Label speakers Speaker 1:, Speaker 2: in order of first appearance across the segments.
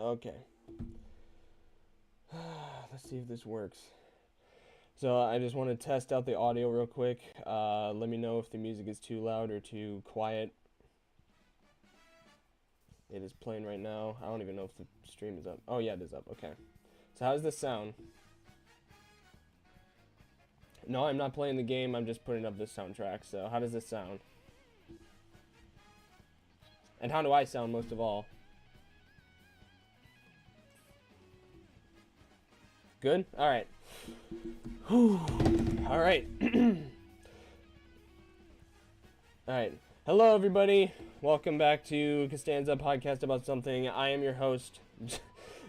Speaker 1: Okay. Let's see if this works. So I just want to test out the audio real quick. Let me know if the music is too loud or too quiet. It is playing right now. I don't even know if the stream is up. Oh yeah, it is up. Okay. So how does this sound? No, I'm not playing the game. I'm just putting up this soundtrack. So how does this sound? And how do I sound most of all? Good? Alright. Alright. Alright. Hello, everybody. Welcome back to Costanza, podcast about something. I am your host,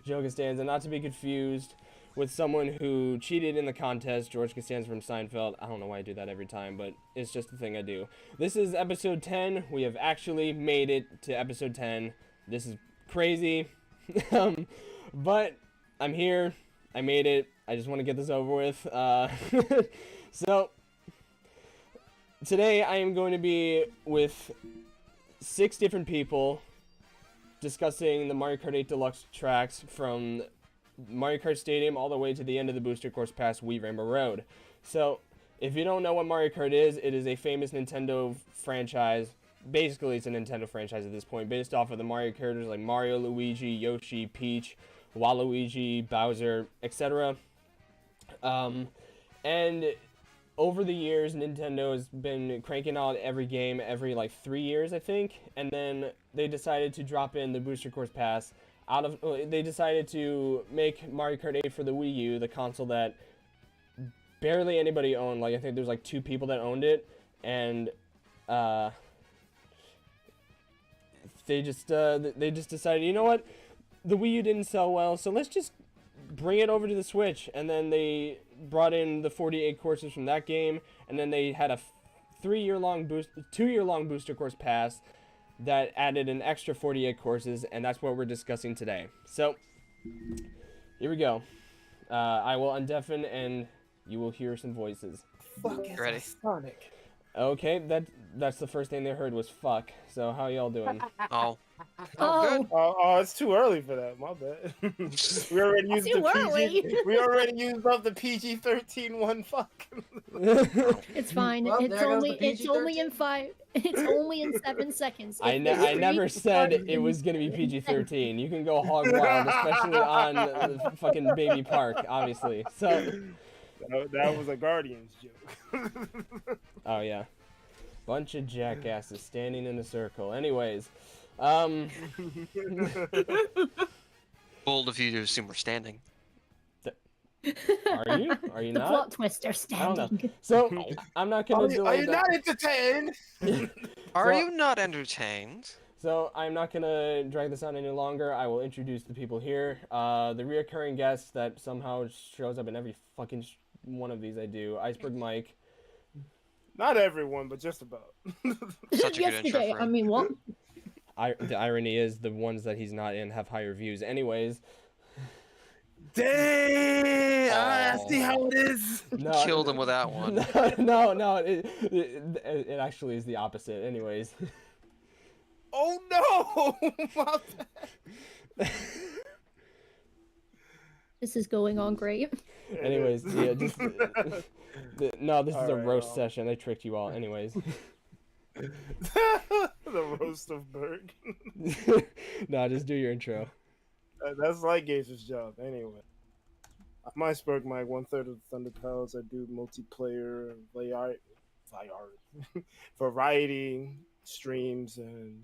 Speaker 1: Joe Costanza, not to be confused with someone who cheated in the contest, George Costanza from Seinfeld. I don't know why I do that every time, but it's just the thing I do. This is episode 10. We have actually made it to episode 10. This is crazy. But I'm here. I made it. I just want to get this over with. So, today I am going to be with 6 different people discussing the Mario Kart 8 Deluxe tracks from Mario Kart Stadium all the way to the end of the booster course past Wii Rainbow Road. So, if you don't know what Mario Kart is, it is a famous Nintendo franchise. Basically, it's a Nintendo franchise at this point, based off of the Mario characters like Mario, Luigi, Yoshi, Peach, Waluigi, Bowser, etc. And over the years, Nintendo has been cranking out every game every like 3 years, I think, and then they decided to drop in the Booster Course Pass they decided to make Mario Kart 8 for the Wii U, the console that barely anybody owned. Like, I think there's like 2 people that owned it, and they just decided, you know what, the Wii U didn't sell well, so let's just bring it over to the Switch. And then they brought in the 48 courses from that game, and then they had a 2-year-long booster course pass that added an extra 48 courses, and that's what we're discussing today. So, here we go. I will undeafen, and you will hear some voices.
Speaker 2: Fuck is
Speaker 3: Ready?
Speaker 2: Sonic?
Speaker 1: Okay, that's the first thing they heard was fuck. So how y'all doing?
Speaker 3: Oh.
Speaker 4: Oh.
Speaker 3: Good.
Speaker 2: Oh, it's too early for that. My bad. we already used
Speaker 4: Too
Speaker 2: the
Speaker 4: early.
Speaker 2: PG. We already used up the PG-13 one. Fuck.
Speaker 4: It's fine.
Speaker 5: Well,
Speaker 4: it's
Speaker 5: there goes
Speaker 4: only
Speaker 5: the
Speaker 4: it's only in
Speaker 5: PG-13.
Speaker 4: 5. It's only in 7 seconds.
Speaker 1: I never said it was gonna be PG-13. You can go hog wild, especially on the fucking Baby Park, obviously. So.
Speaker 2: That was a Guardians joke.
Speaker 1: Oh yeah, bunch of jackasses standing in a circle. Anyways,
Speaker 3: Bold of you to assume we're standing.
Speaker 1: are you? Are you
Speaker 4: The
Speaker 1: not?
Speaker 4: plot twist are
Speaker 1: I don't know.
Speaker 4: standing.
Speaker 1: So I'm not gonna
Speaker 2: Are
Speaker 1: delay
Speaker 2: you
Speaker 1: that.
Speaker 2: not entertained?
Speaker 3: Are
Speaker 1: So-
Speaker 3: you not entertained?
Speaker 1: So I'm not gonna drag this on any longer. I will introduce the people here. The reoccurring guest that somehow shows up in every fucking one of these I do. Iceberg Mike.
Speaker 2: Not everyone, but just about.
Speaker 3: Such a good intro
Speaker 4: Yesterday,
Speaker 3: for
Speaker 4: I
Speaker 3: him.
Speaker 4: mean, what?
Speaker 1: The irony is the ones that he's not in have higher views. Anyways.
Speaker 2: Damn! I see how it is.
Speaker 1: No,
Speaker 3: Killed him with that one.
Speaker 1: No, it actually is the opposite. Anyways.
Speaker 2: Oh no! My bad.
Speaker 4: This is going on great.
Speaker 1: Anyways, yeah, just no. This is a
Speaker 2: Alright,
Speaker 1: roast
Speaker 2: well.
Speaker 1: session. I tricked you all. Anyways,
Speaker 2: The roast of Berg.
Speaker 1: no, just do your intro.
Speaker 2: That's like Gage's job, anyway. I'm Iceberg Mike, 1/3 of the Thunder Pals. I do multiplayer, variety streams, and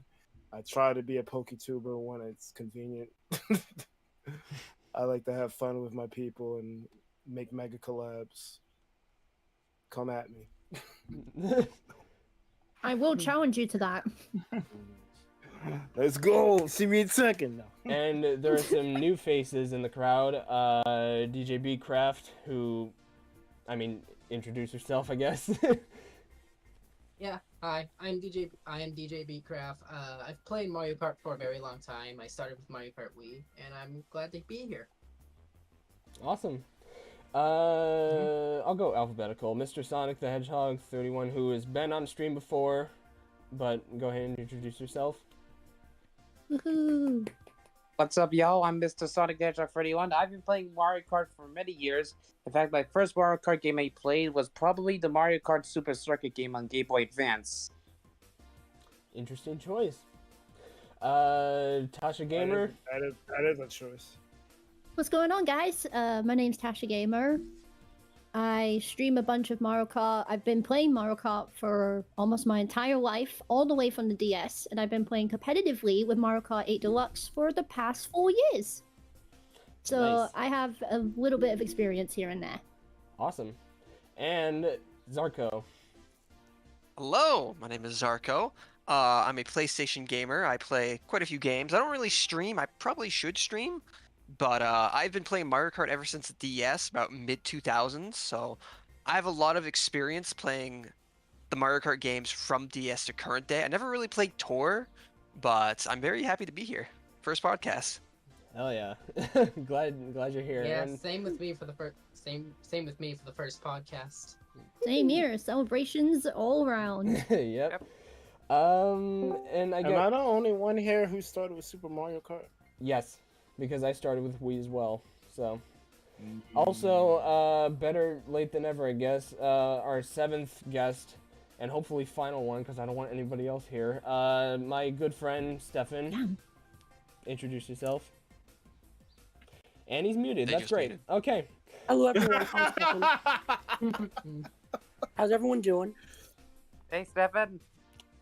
Speaker 2: I try to be a PokeTuber when it's convenient. I like to have fun with my people and make mega collabs. Come at me.
Speaker 4: I will challenge you to that.
Speaker 2: Let's go. See me in second now.
Speaker 1: And there are some new faces in the crowd. DJ B Craft, who, I mean, introduce yourself, I guess.
Speaker 5: Yeah, hi, I am DJ Beatcraft. I've played Mario Kart for a very long time. I started with Mario Kart Wii, and I'm glad to be here.
Speaker 1: Awesome. I'll go alphabetical. Mr. Sonic the Hedgehog 31, who has been on stream before, but go ahead and introduce yourself.
Speaker 4: Woohoo!
Speaker 6: What's up, yo? I'm Mr. Sonic the Hedgehog 31. I've been playing Mario Kart for many years. In fact, my first Mario Kart game I played was probably the Mario Kart Super Circuit game on Game Boy Advance.
Speaker 1: Interesting choice. Tasha Gamer.
Speaker 2: That is a choice.
Speaker 4: What's going on, guys? My name's Tasha Gamer. I stream a bunch of Mario Kart. I've been playing Mario Kart for almost my entire life, all the way from the DS, and I've been playing competitively with Mario Kart 8 Deluxe for the past 4 years. So
Speaker 1: Nice.
Speaker 4: I have a little bit of experience here and there.
Speaker 1: Awesome. And Zarko.
Speaker 3: Hello, my name is Zarko. I'm a PlayStation gamer. I play quite a few games. I don't really stream. I probably should stream, but I've been playing Mario Kart ever since the DS, about mid-2000s. So I have a lot of experience playing the Mario Kart games from DS to current day. I never really played Tour, but I'm very happy to be here. First podcast.
Speaker 1: Hell yeah. glad you're here.
Speaker 5: Yeah,
Speaker 1: And
Speaker 5: same with me for the first. Same with me for the first podcast.
Speaker 4: Same here, celebrations all around.
Speaker 1: yep. And I
Speaker 2: Am
Speaker 1: get
Speaker 2: I the only one here who started with Super Mario Kart?
Speaker 1: yes, because I started with Wii as well. So also, better late than ever, I guess. Our 7th guest, and hopefully final one, because I don't want anybody else here. My good friend Stefan.
Speaker 4: Damn.
Speaker 1: Introduce yourself. And he's muted.
Speaker 3: They
Speaker 1: That's
Speaker 3: just
Speaker 1: great.
Speaker 3: muted.
Speaker 1: Okay.
Speaker 7: Hello, everyone. I'm Stefan. How's everyone doing?
Speaker 6: Hey, Stefan.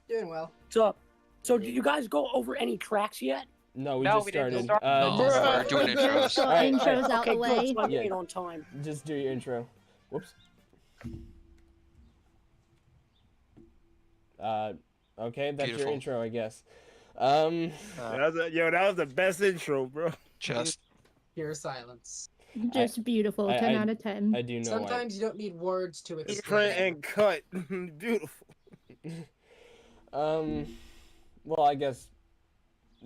Speaker 5: Doing well.
Speaker 7: What's up? So, did you guys go over any tracks yet?
Speaker 1: No, we
Speaker 6: No,
Speaker 1: just
Speaker 6: we didn't
Speaker 1: started.
Speaker 6: start.
Speaker 3: No,
Speaker 2: Bruh.
Speaker 3: we're doing intros.
Speaker 4: So
Speaker 1: Alright,
Speaker 4: intros out
Speaker 7: Okay,
Speaker 4: the way.
Speaker 7: good. So I'm
Speaker 1: Yeah.
Speaker 7: late on time.
Speaker 1: Just do your intro. Whoops. Okay, that's your
Speaker 3: Beautiful.
Speaker 1: intro, I guess.
Speaker 2: That was the best intro, bro.
Speaker 3: Just
Speaker 5: Pure silence.
Speaker 4: Just beautiful, 10 out of 10.
Speaker 1: I do know
Speaker 5: Sometimes you don't need words to
Speaker 2: Print
Speaker 5: explain.
Speaker 2: and cut. Beautiful.
Speaker 1: why. Well, I guess.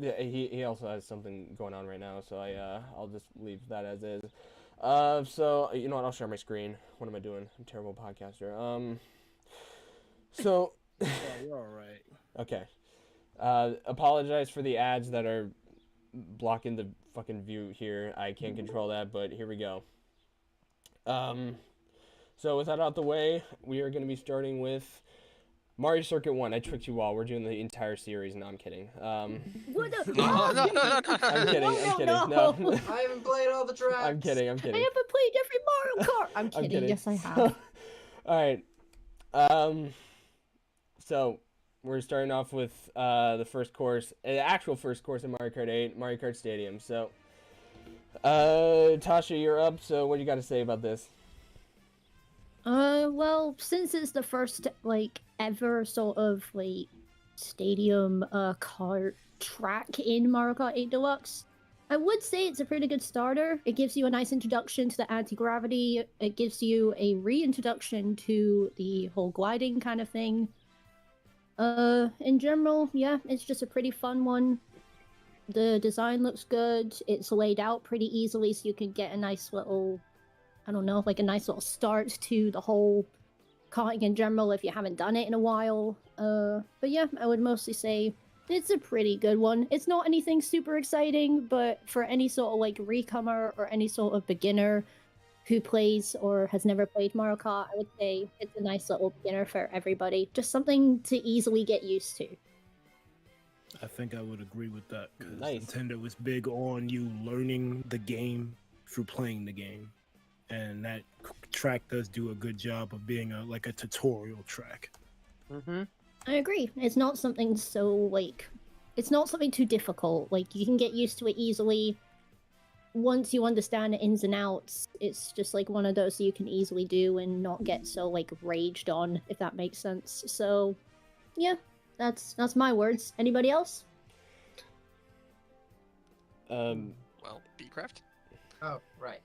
Speaker 1: Yeah, he also has something going on right now, so I'll just leave that as is. So you know what? I'll share my screen. What am I doing? I'm a terrible podcaster. So.
Speaker 2: Oh, you're all right.
Speaker 1: Okay. Apologize for the ads that are blocking the fucking view here. I can't control that, but here we go. So with that out the way, we are going to be starting with Mario Circuit 1. I tricked you all. We're doing the entire series. No, I'm kidding.
Speaker 4: What the?
Speaker 3: no, no, no, no, no.
Speaker 1: I'm kidding. I'm
Speaker 4: No,
Speaker 1: kidding.
Speaker 4: no.
Speaker 1: No.
Speaker 5: I haven't played all the tracks.
Speaker 1: I'm kidding. I'm
Speaker 4: I
Speaker 1: kidding.
Speaker 4: haven't played every Mario Kart. I'm kidding. Yes, I have.
Speaker 1: All right. So we're starting off with the first course, the actual first course in Mario Kart 8, Mario Kart Stadium. So, Tasha, you're up. So, what do you got to say about this?
Speaker 4: Well, since it's the first ever sort of stadium kart track in Mario Kart 8 Deluxe, I would say it's a pretty good starter. It gives you a nice introduction to the anti-gravity. It gives you a reintroduction to the whole gliding kind of thing. In general, yeah, it's just a pretty fun one. The design looks good. It's laid out pretty easily, so you can get a nice little, I don't know, a nice little start to the whole karting in general if you haven't done it in a while. But yeah, I would mostly say it's a pretty good one. It's not anything super exciting, but for any sort of recomer or any sort of beginner who plays or has never played Mario Kart, I would say it's a nice little beginner for everybody. Just something to easily get used to.
Speaker 2: I think I would agree with that because
Speaker 1: Nice.
Speaker 2: Nintendo was big on you learning the game through playing the game, and that track does do a good job of being a tutorial track.
Speaker 6: Mm-hmm.
Speaker 4: I agree. It's not something so it's not something too difficult. You can get used to it easily. Once you understand the ins and outs, it's just one of those that you can easily do and not get so raged on, if that makes sense. So, yeah, that's my words. Anybody else?
Speaker 3: Well, Beecraft?
Speaker 5: Oh, right.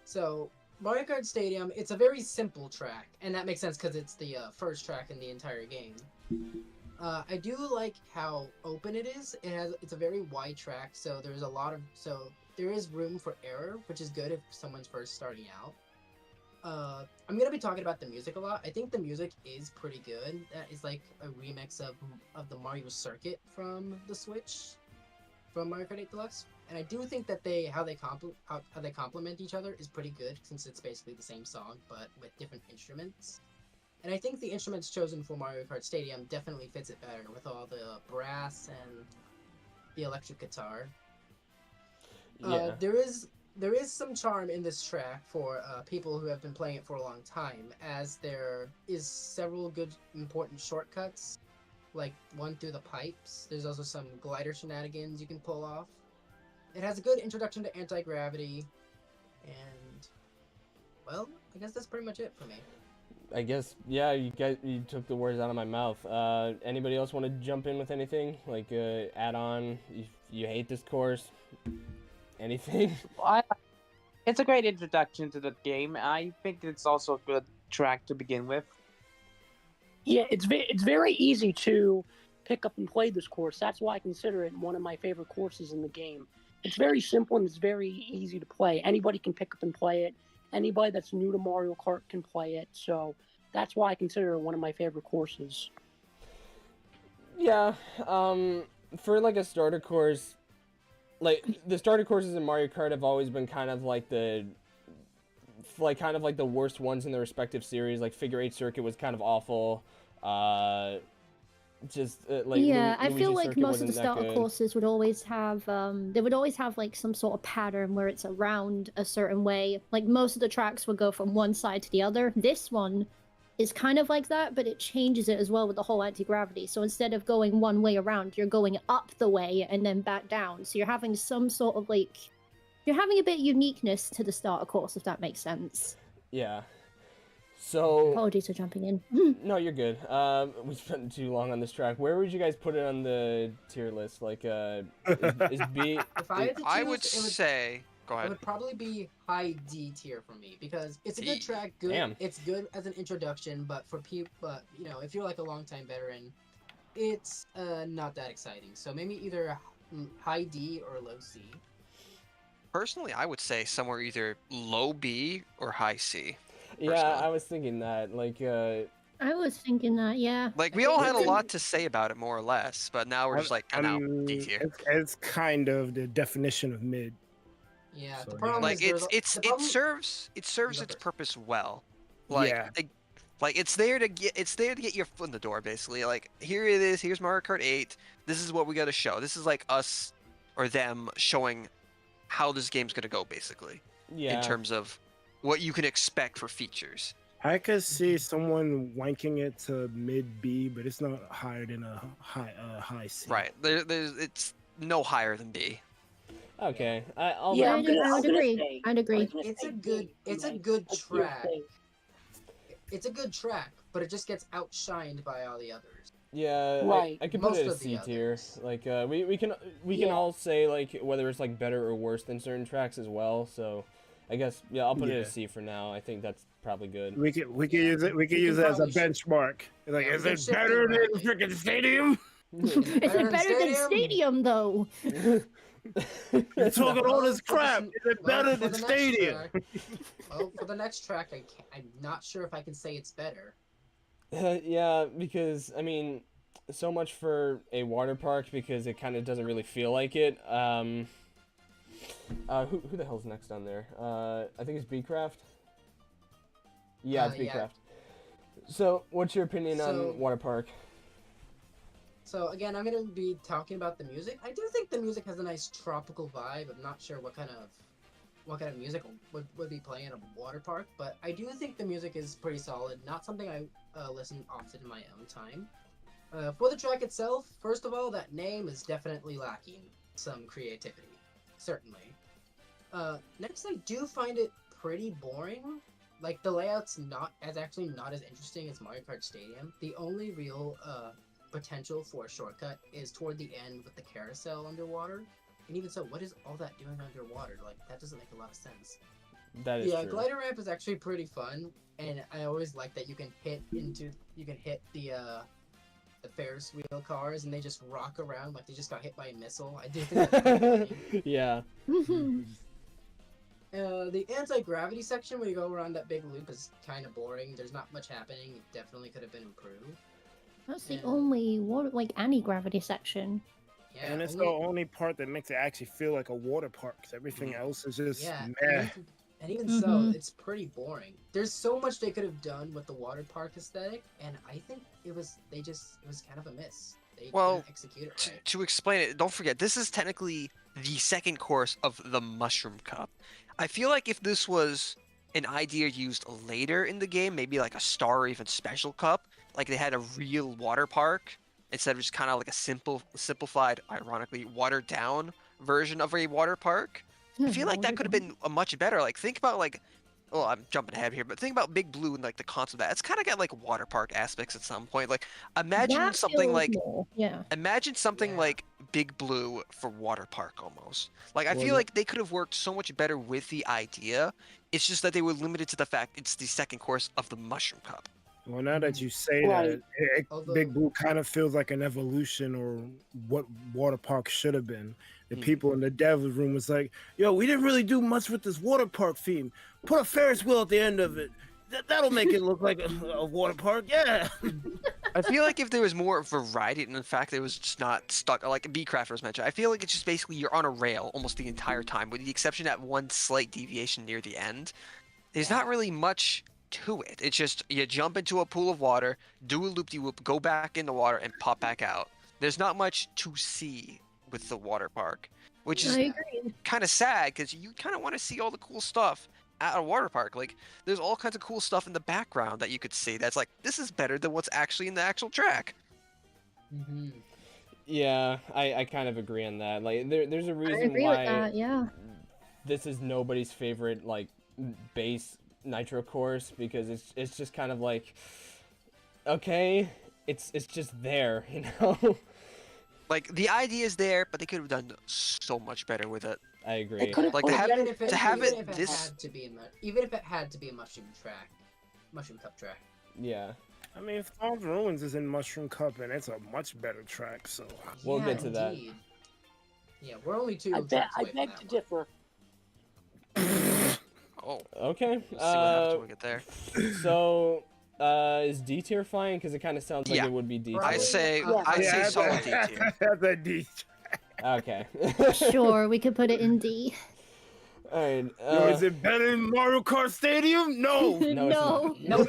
Speaker 5: So, Mario Kart Stadium, it's a very simple track, and that makes sense because it's the first track in the entire game. I do like how open it is. It's a very wide track, so there is room for error, which is good if someone's first starting out. I'm gonna be talking about the music a lot. I think the music is pretty good. That is a remix of the Mario Circuit from the Switch, from Mario Kart 8 Deluxe. And I do think that how they complement each other is pretty good, since it's basically the same song but with different instruments. And I think the instruments chosen for Mario Kart Stadium definitely fits it better, with all the brass and the electric guitar.
Speaker 1: Yeah.
Speaker 5: There is some charm in this track for people who have been playing it for a long time, as there is several good important shortcuts, like one through the pipes. There's also some glider shenanigans you can pull off. It has a good introduction to anti-gravity, and, well, I guess that's pretty much it for me.
Speaker 1: I guess, yeah, you took the words out of my mouth. Anybody else want to jump in with anything? Like, add on, you hate this course? Anything?
Speaker 6: It's a great introduction to the game. I think it's also a good track to begin with.
Speaker 7: Yeah, it's very easy to pick up and play this course. That's why I consider it one of my favorite courses in the game. It's very simple and it's very easy to play. Anybody can pick up and play it. Anybody that's new to Mario Kart can play it. So that's why I consider it one of my favorite courses.
Speaker 1: Yeah, for like a starter course, like the starter courses in Mario Kart have always been kind of like the worst ones in their respective series. Like Figure 8 Circuit was kind of awful. I
Speaker 4: feel like most of the starter courses would always have like some sort of pattern where it's around a certain way. Like most of the tracks would go from one side to the other. This one is kind of like that, but it changes it as well with the whole anti-gravity. So instead of going one way around, you're going up the way and then back down. So you're having some sort of you're having a bit of uniqueness to the starter course, if that makes sense.
Speaker 1: Yeah. So
Speaker 4: apologies for jumping in.
Speaker 1: No, you're good. We spent too long on this track. Where would you guys put it on the tier list? Like, is B?
Speaker 5: If I had to choose,
Speaker 3: I would say, go ahead.
Speaker 5: It would probably be high D tier for me, because it's a good track. Good.
Speaker 1: Damn.
Speaker 5: It's good as an introduction, but for people, if you're like a longtime veteran, it's not that exciting. So maybe either high D or low C.
Speaker 3: Personally, I would say somewhere either low B or high C.
Speaker 1: Yeah,
Speaker 3: personally.
Speaker 1: I was thinking that.
Speaker 4: I was thinking that, yeah.
Speaker 3: Like, we all had a lot to say about it, more or less, but now we're just like, now D tier.
Speaker 2: It's kind of the definition of mid.
Speaker 5: Yeah,
Speaker 2: So,
Speaker 5: the problem
Speaker 3: Like,
Speaker 5: is
Speaker 3: it serves its purpose well. Like,
Speaker 2: Yeah.
Speaker 3: it's there to get your foot in the door, basically. Like, here it is. Here's Mario Kart 8. This is what we got to show. This is like us or them showing how this game's gonna go, basically.
Speaker 1: Yeah.
Speaker 5: Uh,
Speaker 3: In terms of what you can expect for features.
Speaker 2: I could see someone wanking it to mid B, but it's not higher than a high C.
Speaker 3: Right. It's no higher than B.
Speaker 1: Okay.
Speaker 4: I would agree. I'd agree.
Speaker 5: It's a good track. It's a good track, but it just gets outshined by all the others.
Speaker 1: Yeah,
Speaker 7: Right.
Speaker 1: I could put
Speaker 5: Most
Speaker 1: it
Speaker 5: of
Speaker 1: as
Speaker 5: the
Speaker 1: C tier.
Speaker 5: others.
Speaker 1: Like, we can all say like whether it's like better or worse than certain tracks as well. So, I guess I'll put it as C for now. I think that's probably good.
Speaker 2: We could use it. We could use it as a
Speaker 5: probably
Speaker 2: benchmark. Like,
Speaker 5: Yeah,
Speaker 2: is
Speaker 5: we
Speaker 2: it
Speaker 5: can shift
Speaker 2: better
Speaker 5: it
Speaker 2: than
Speaker 5: around.
Speaker 2: freaking Stadium?
Speaker 4: Is it better than
Speaker 5: Stadium?
Speaker 4: Stadium, though?
Speaker 2: You're talking all this crap. Is it
Speaker 5: Well,
Speaker 2: better
Speaker 5: for
Speaker 2: than
Speaker 5: the next
Speaker 2: Stadium?
Speaker 5: track- Well, for the next track, I'm not sure if I can say it's better.
Speaker 1: Yeah, because I mean, so much for a water park because it kind of doesn't really feel like it. Who the hell's next on there? I think it's Bcraft. Yeah, it's
Speaker 5: yeah.
Speaker 1: Bcraft. So, what's your opinion
Speaker 5: So-
Speaker 1: on water park?
Speaker 5: So again, I'm gonna be talking about the music. I do think the music has a nice tropical vibe. I'm not sure what kind of music would be playing at a water park, but I do think the music is pretty solid. Not something I listen often in my own time. For the track itself, first of all, that name is definitely lacking some creativity, certainly. Next, I do find it pretty boring. Like, the layout's not as interesting as Mario Kart Stadium. The only real potential for a shortcut is toward the end with the carousel underwater. And even so, what is all that doing underwater? Like, that doesn't make a lot of sense.
Speaker 1: That is true.
Speaker 5: Glider ramp is actually pretty fun, and I always like that you can hit the Ferris wheel cars and they just rock around like they just got hit by a missile. I do think that's pretty funny.
Speaker 1: Yeah.
Speaker 5: The anti-gravity section where you go around that big loop is kind of boring. There's not much happening. It definitely could have been improved.
Speaker 4: That's the
Speaker 5: Yeah.
Speaker 4: only anti-gravity section.
Speaker 5: Yeah,
Speaker 2: And it's the only part that makes it actually feel like a water park. 'Cause everything else is just
Speaker 5: yeah,
Speaker 2: meh.
Speaker 5: and even so, it's pretty boring. There's so much they could have done with the water park aesthetic, and I think it was kind of a miss. They didn't execute it right.
Speaker 3: To explain it, don't forget, this is technically the second course of the Mushroom Cup. I feel like if this was an idea used later in the game, maybe like a star or even special cup, like they had a real water park instead of just kind of like a simplified, ironically, watered down version of a water park. I feel like that could have been a much better. Like, think about like, well, I'm jumping ahead here, but think about Big Blue and like the concept of that. It's kind of got like water park aspects at some point. Like, imagine
Speaker 4: That
Speaker 3: something
Speaker 4: feels
Speaker 3: like,
Speaker 4: more, yeah.
Speaker 3: imagine something like Big Blue for water park almost. Like, I
Speaker 2: Well,
Speaker 3: feel like they could have worked so much better with the idea. It's just that they were limited to the fact it's the second course of the Mushroom Cup.
Speaker 2: Well, now that you say
Speaker 7: Right.
Speaker 2: that,
Speaker 5: Although-
Speaker 2: Big Blue kind of feels like an evolution or what water park should have been. The people in the dev room was like, yo, we didn't really do much with this water park theme. Put a Ferris wheel at the end of it. That'll make it look like a water park. Yeah.
Speaker 3: I feel like if there was more variety, and in fact it was just not stuck, like B-Craft was mentioned, I feel like it's just basically you're on a rail almost the entire time, with the exception that one slight deviation near the end. There's not really much to it. It's just you jump into a pool of water, do a loop-de-whoop, go back in the water, and pop back out. There's not much to see with the water park, which is
Speaker 4: I agree.
Speaker 3: kind of sad because you kind of want to see all the cool stuff at a water park. Like, there's all kinds of cool stuff in the background that you could see that's like, this is better than what's actually in the actual track.
Speaker 5: Mm-hmm.
Speaker 1: Yeah, I kind of agree on that. Like, there's a
Speaker 4: I
Speaker 1: reason
Speaker 4: agree with
Speaker 1: why
Speaker 4: that, yeah.
Speaker 1: this is nobody's favorite like base nitro course, because it's just kind of like, okay, it's just there, you know.
Speaker 3: Like, the idea is there, but they could have done so much better with it.
Speaker 1: I agree.
Speaker 7: could've
Speaker 3: Like,
Speaker 7: put
Speaker 3: to
Speaker 7: it
Speaker 3: have
Speaker 7: better-
Speaker 3: to have
Speaker 5: even
Speaker 3: it
Speaker 5: if it
Speaker 3: this.
Speaker 5: had to be even if it had to be a mushroom cup track.
Speaker 1: Yeah,
Speaker 2: I mean, Farms Ruins is in Mushroom Cup, and it's a much better track. So
Speaker 1: We'll
Speaker 5: Yeah,
Speaker 1: get to that.
Speaker 5: indeed. Yeah, we're only two.
Speaker 7: I
Speaker 5: tracks away from
Speaker 7: beg
Speaker 5: that
Speaker 7: to
Speaker 5: one.
Speaker 7: differ.
Speaker 3: Oh,
Speaker 1: okay.
Speaker 3: we'll see what happens when we get there.
Speaker 1: So, is D tier fine? Because it kind of sounds like
Speaker 3: Yeah.
Speaker 1: it would be D tier.
Speaker 5: Probably-
Speaker 3: I'd say
Speaker 5: Yeah.
Speaker 3: I'd say
Speaker 2: Yeah,
Speaker 3: solid D tier.
Speaker 2: That's a D.
Speaker 1: Okay.
Speaker 4: Sure, we could put it in D.
Speaker 1: All right.
Speaker 2: Yo, is it better than Mario Kart Stadium? No.
Speaker 1: No, it's not.
Speaker 7: Nope.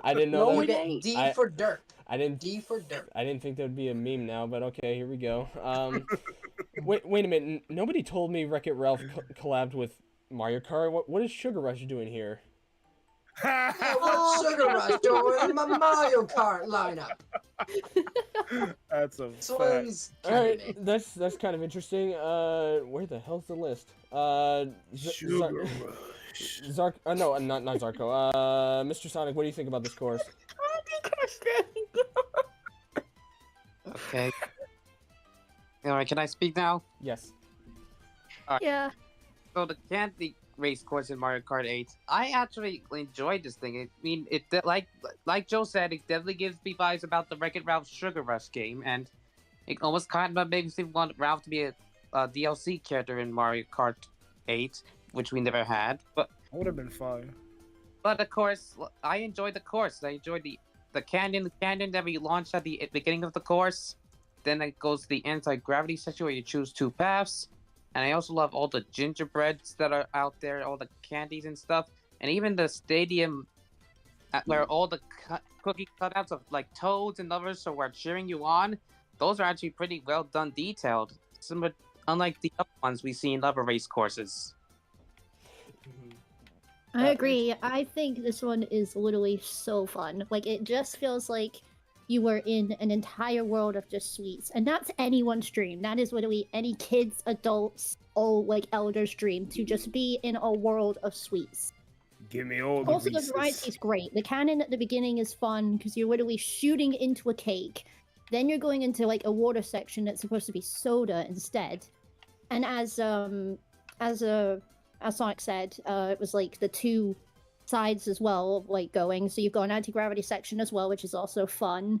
Speaker 1: I didn't
Speaker 7: No,
Speaker 1: know
Speaker 7: it
Speaker 1: that.
Speaker 7: ain't.
Speaker 5: D
Speaker 1: I-
Speaker 5: for dirt.
Speaker 1: I didn't.
Speaker 5: D for dirt.
Speaker 1: I didn't think there would be a meme now, but okay, here we go. Wait a minute. Nobody told me Wreck-It Ralph collabed with Mario Kart. What is Sugar Rush doing here?
Speaker 5: Yeah, what's Sugar Rush doing in my Mario Kart lineup?
Speaker 2: That's a fact.
Speaker 5: Someone's
Speaker 1: All right, that's kind of interesting. Where the hell's the list?
Speaker 2: Sugar Rush.
Speaker 1: Zark. No, not Zarko. Mr. Sonic, what do you think about this course?
Speaker 6: Okay. Alright, can I speak now?
Speaker 1: Yes.
Speaker 4: Yeah.
Speaker 6: So the candy race course in Mario Kart 8, I actually enjoyed this thing. I mean, like Joe said, it definitely gives me vibes about the Wreck-It Ralph Sugar Rush game, and it almost kind of makes me want Ralph to be a DLC character in Mario Kart 8, which we never had. But
Speaker 2: Would have been fire.
Speaker 6: of course, I enjoyed the course. I enjoyed the canyon that we launched at the beginning of the course. Then it goes to the anti-gravity section where you choose two paths. And I also love all the gingerbreads that are out there, all the candies and stuff. And even the stadium where all the cookie cutouts of like Toads and others who are cheering you on, those are actually pretty well done, detailed. Unlike the other ones we see in other race courses.
Speaker 4: I agree. I think this one is literally so fun. Like, it just feels like you were in an entire world of just sweets. And that's anyone's dream. That is literally any kids, adults, or like elders' dream, to just be in a world of sweets.
Speaker 2: Give me all the
Speaker 4: Also, the
Speaker 2: Reese's.
Speaker 4: variety is great. The cannon at the beginning is fun because you're literally shooting into a cake. Then you're going into like a water section that's supposed to be soda instead. And as Sonic said, it was like the two sides as well, like going. So you've got an anti-gravity section as well, which is also fun.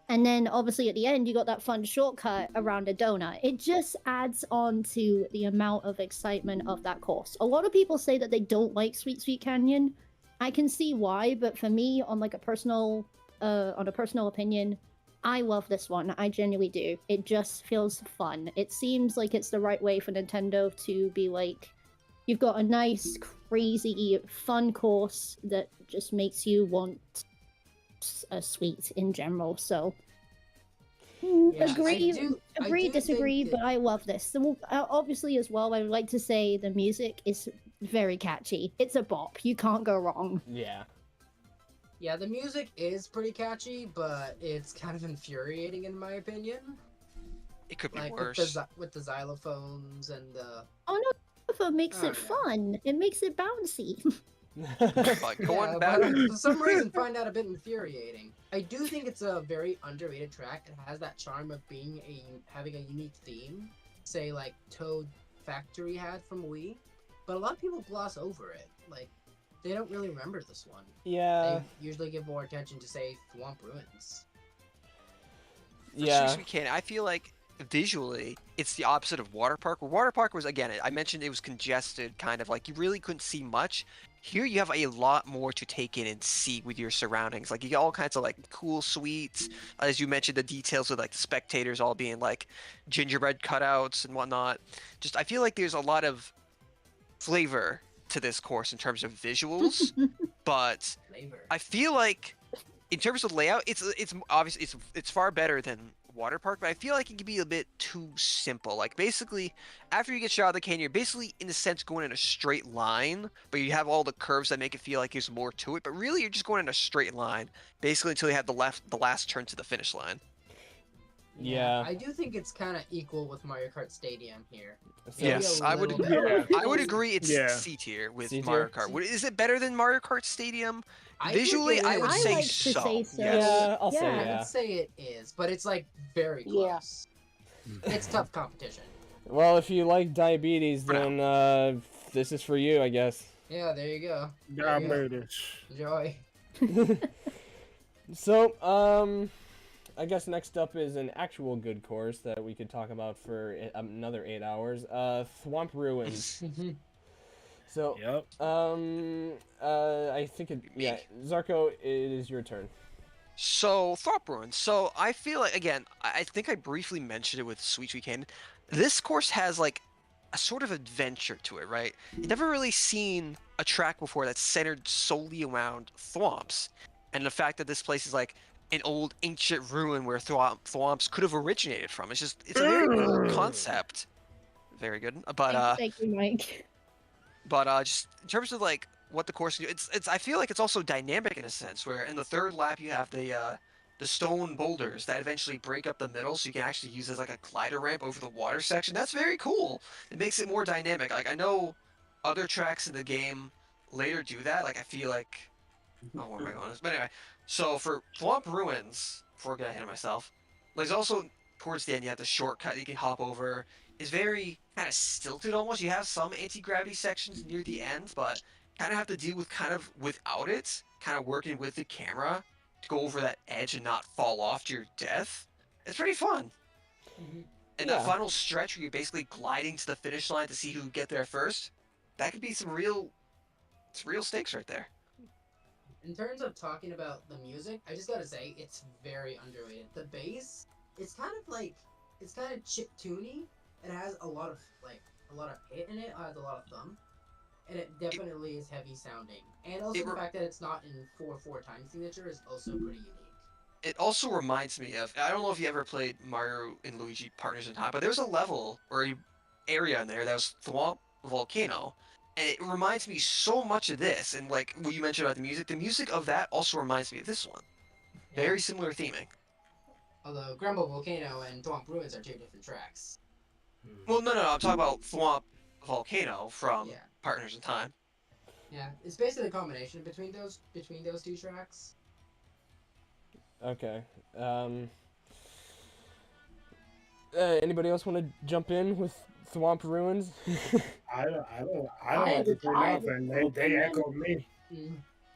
Speaker 4: And then obviously at the end, you got that fun shortcut around a donut. It just adds on to the amount of excitement of that course. A lot of people say that they don't like Sweet Sweet Canyon. I can see why, but for me, on like a personal opinion, I love this one. I genuinely do. It just feels fun. It seems like it's the right way for Nintendo to be like, you've got a nice, crazy, fun course that just makes you want a sweet in general. So,
Speaker 5: Yeah,
Speaker 4: agree,
Speaker 5: I do
Speaker 4: disagree,
Speaker 5: think
Speaker 4: but I love this. So, obviously, as well, I would like to say the music is very catchy. It's a bop. You can't go wrong.
Speaker 1: Yeah.
Speaker 5: Yeah, the music is pretty catchy, but it's kind of infuriating in my opinion.
Speaker 3: It could be
Speaker 5: Like
Speaker 3: worse.
Speaker 5: with the xylophones and the
Speaker 4: Oh no, it makes
Speaker 5: Oh,
Speaker 4: it
Speaker 5: yeah.
Speaker 4: fun. It makes it bouncy.
Speaker 3: But going
Speaker 5: yeah,
Speaker 3: back,
Speaker 5: but for some reason find that a bit infuriating. I do think it's a very underrated track. It has that charm of having a unique theme, say like Toad Factory had from Wii, but a lot of people gloss over it. Like they don't really remember this one.
Speaker 1: Yeah.
Speaker 5: They usually give more attention to say Thwomp Ruins.
Speaker 3: for
Speaker 1: Yeah.
Speaker 3: Sweet Sweet Candy, I feel like visually it's the opposite of Water Park. Where Water Park was, again, I mentioned it was congested, kind of like you really couldn't see much. Here you have a lot more to take in and see with your surroundings. Like you get all kinds of like cool sweets, as you mentioned, the details with like the spectators all being like gingerbread cutouts and whatnot. Just I feel like there's a lot of flavor to this course in terms of visuals, but
Speaker 5: Flavor.
Speaker 3: I feel like in terms of layout, it's obviously it's far better than Water Park, but I feel like it can be a bit too simple. Like basically, after you get shot out of the canyon, you're basically in a sense going in a straight line, but you have all the curves that make it feel like there's more to it. But really, you're just going in a straight line, basically until you have the last turn to the finish line.
Speaker 1: Yeah.
Speaker 5: I do think it's kind of equal with Mario Kart Stadium here.
Speaker 1: So-
Speaker 5: Maybe a
Speaker 3: Yes, I would.
Speaker 5: little bit.
Speaker 2: Yeah.
Speaker 3: I would agree. It's
Speaker 2: Yeah.
Speaker 3: C tier with
Speaker 1: C tier?
Speaker 3: Mario Kart. Is it better than Mario Kart Stadium?
Speaker 5: I think
Speaker 3: Visually,
Speaker 5: it
Speaker 3: I would
Speaker 5: is.
Speaker 4: I
Speaker 3: say
Speaker 4: like to
Speaker 3: so.
Speaker 4: say so.
Speaker 3: Yes.
Speaker 1: Yeah, I'll say
Speaker 4: Yeah.
Speaker 5: I
Speaker 1: yeah.
Speaker 5: would say it is, but it's like very
Speaker 7: Yeah.
Speaker 5: close. It's tough competition.
Speaker 1: Well, if you like diabetes, then this is for you, I guess.
Speaker 5: Yeah, there you go.
Speaker 2: Diabetes.
Speaker 5: Enjoy.
Speaker 1: So, I guess next up is an actual good course that we could talk about for another 8 hours. Thwomp Ruins. So,
Speaker 2: Yep.
Speaker 1: I think Zarko, it is your turn.
Speaker 3: So, Thought Ruins. So, I feel like, again, I think I briefly mentioned it with Sweet Sweet Candy. This course has, like, a sort of adventure to it, right? You've never really seen a track before that's centered solely around thwomps. And the fact that this place is, like, an old ancient ruin where thwomps could have originated from. It's a very cool concept. Very good. But,
Speaker 4: Thank you, Mike.
Speaker 3: just in terms of like what the course can do, it's I feel like it's also dynamic in a sense where in the third lap you have the stone boulders that eventually break up the middle, so you can actually use it as like a glider ramp over the water section. That's very cool. It makes it more dynamic. Like I know other tracks in the game later do that. Like I feel like where am I going with this? But anyway, so for Thwomp Ruins, before I get ahead of myself, there's also towards the end you have the shortcut you can hop over. Is very kind of stilted almost. You have some anti-gravity sections near the end, but kind of have to deal with kind of without it, kind of working with the camera to go over that edge and not fall off to your death. It's pretty fun. And that
Speaker 1: Yeah.
Speaker 3: final stretch where you're basically gliding to the finish line to see who can get there first, that could be some real stakes right there.
Speaker 5: In terms of talking about the music, I just gotta say it's very underrated. The bass, it's kind of chiptune. It has a lot of hit in it. It has a lot of thumb, and it definitely is heavy sounding. And also the fact that it's not in 4/4 time signature is also pretty unique.
Speaker 3: It also reminds me of, I don't know if you ever played Mario and Luigi Partners in Time, but there was a level or an area in there that was Thwomp Volcano, and it reminds me so much of this. And like what you mentioned about the music of that also reminds me of this one. Very similar theming.
Speaker 5: Although Grumble Volcano and Thwomp Ruins are two different tracks.
Speaker 3: Well, no, I'm talking about Thwomp Volcano from
Speaker 5: Yeah.
Speaker 3: Partners in Time.
Speaker 5: Yeah, it's basically a combination between those two tracks.
Speaker 1: Okay. Anybody else want to jump in with Thwomp Ruins?
Speaker 2: I don't have to do nothing. They echoed me.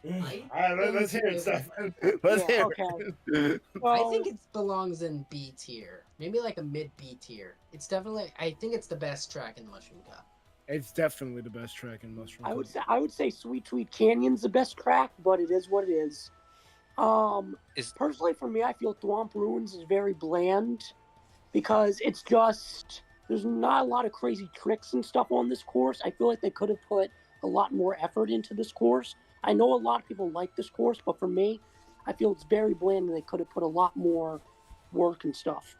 Speaker 2: All right, let's hear it, Stefan. Let's hear
Speaker 7: Okay.
Speaker 2: it.
Speaker 5: I think it belongs in B tier, maybe like a mid B tier. It's definitely, I think it's the best track in the Mushroom Cup.
Speaker 2: It's definitely the best track in Mushroom.
Speaker 7: I would say Sweet Sweet Canyon's the best track, but it is what it is. Personally for me, I feel Thwomp Ruins is very bland because it's just there's not a lot of crazy tricks and stuff on this course. I feel like they could have put a lot more effort into this course. I know a lot of people like this course, but for me, I feel it's very bland and they could have put a lot more work and stuff.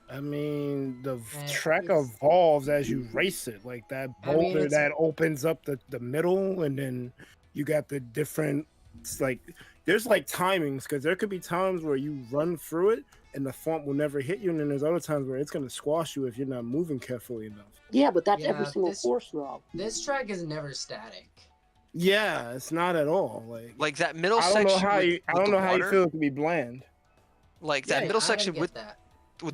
Speaker 2: I mean, the
Speaker 5: And
Speaker 2: track
Speaker 5: it's-
Speaker 2: evolves as you race it. Like that
Speaker 5: I mean,
Speaker 2: boulder
Speaker 5: it's-
Speaker 2: that opens up the middle, and then you got the different. It's like there's like timings because there could be times where you run through it and the thwomp will never hit you, and then there's other times where it's gonna squash you if you're not moving carefully enough.
Speaker 7: Yeah, but that's every
Speaker 5: Yeah,
Speaker 7: single
Speaker 5: this-
Speaker 7: course though.
Speaker 5: This track is never static.
Speaker 2: Yeah, it's not at all.
Speaker 3: Like that middle
Speaker 2: I don't know
Speaker 3: section
Speaker 2: how
Speaker 3: with,
Speaker 2: you. I
Speaker 3: with
Speaker 2: don't
Speaker 3: the
Speaker 2: know how you
Speaker 3: water,
Speaker 2: feel it could be bland.
Speaker 3: like
Speaker 5: Yeah,
Speaker 3: that middle
Speaker 5: I
Speaker 3: section
Speaker 5: get
Speaker 3: with
Speaker 5: that.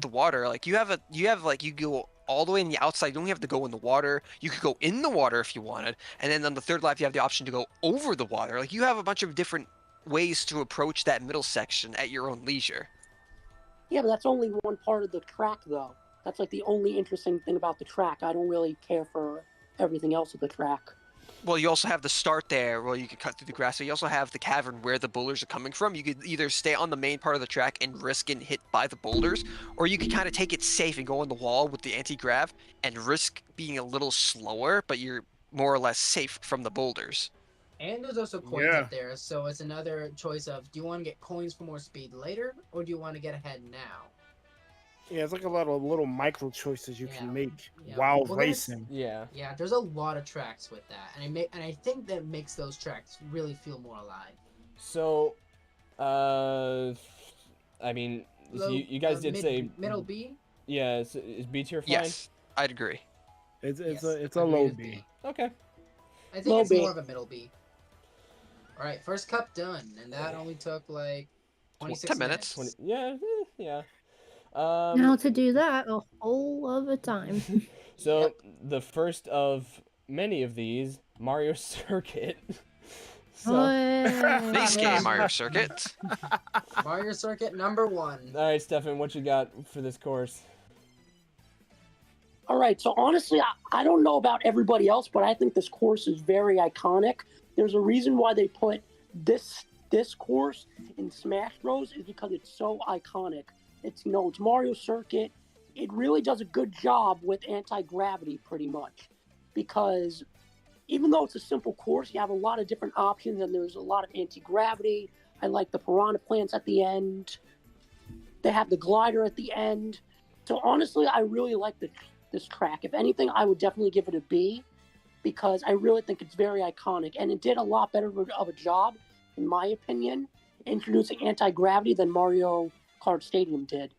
Speaker 3: the water, like you have like you go all the way in the outside. You don't have to go in the water. You could go in the water if you wanted, and then on the third lap you have the option to go over the water. Like you have a bunch of different ways to approach that middle section at your own leisure.
Speaker 7: Yeah, but that's only one part of the track though. That's like the only interesting thing about the track. I don't really care for everything else of the track.
Speaker 3: Well, you also have the start there where you can cut through the grass. So you also have the cavern where the boulders are coming from. You could either stay on the main part of the track and risk getting hit by the boulders, or you could kind of take it safe and go on the wall with the anti-grav and risk being a little slower, but you're more or less safe from the boulders.
Speaker 5: And there's also coins
Speaker 2: Yeah.
Speaker 5: up there, so it's another choice of do you want to get coins for more speed later, or do you want to get ahead now?
Speaker 2: Yeah, it's like a lot of little micro choices you
Speaker 5: Yeah.
Speaker 2: can make
Speaker 5: Yeah.
Speaker 2: while
Speaker 5: Well, there's-
Speaker 2: racing.
Speaker 1: Yeah.
Speaker 5: Yeah, there's a lot of tracks with that, and I think that makes those tracks really feel more alive.
Speaker 1: So, I mean,
Speaker 5: Low-
Speaker 1: you guys did say
Speaker 5: middle B.
Speaker 1: yeah. Is B tier fine?
Speaker 3: Yes, I'd agree.
Speaker 2: It's
Speaker 5: Yes,
Speaker 2: it's a
Speaker 5: agreed
Speaker 2: low
Speaker 5: with
Speaker 2: B.
Speaker 1: Okay.
Speaker 5: I think
Speaker 7: Low
Speaker 5: it's
Speaker 7: B.
Speaker 5: more of a middle B. All right, first cup done, and that only took like 26
Speaker 3: 10 minutes.
Speaker 1: 20, yeah. Yeah.
Speaker 4: Now to do that a whole other time.
Speaker 1: So the first of many of these, Mario Circuit. So,
Speaker 3: Base
Speaker 5: Yeah.
Speaker 3: game Mario Circuit.
Speaker 5: Mario Circuit number 1.
Speaker 1: all right, Stefan, what you got for this course?
Speaker 7: All right, so honestly, I don't know about everybody else, but I think this course is very iconic. There's a reason why they put this course in Smash Bros. Is because it's so iconic. It's it's Mario Circuit. It really does a good job with anti-gravity, pretty much, because even though it's a simple course, you have a lot of different options, and there's a lot of anti-gravity. I like the piranha plants at the end. They have the glider at the end. So honestly, I really like this track. If anything, I would definitely give it a B because I really think it's very iconic. And it did a lot better of a job, in my opinion, introducing anti-gravity than Mario Kart Stadium did.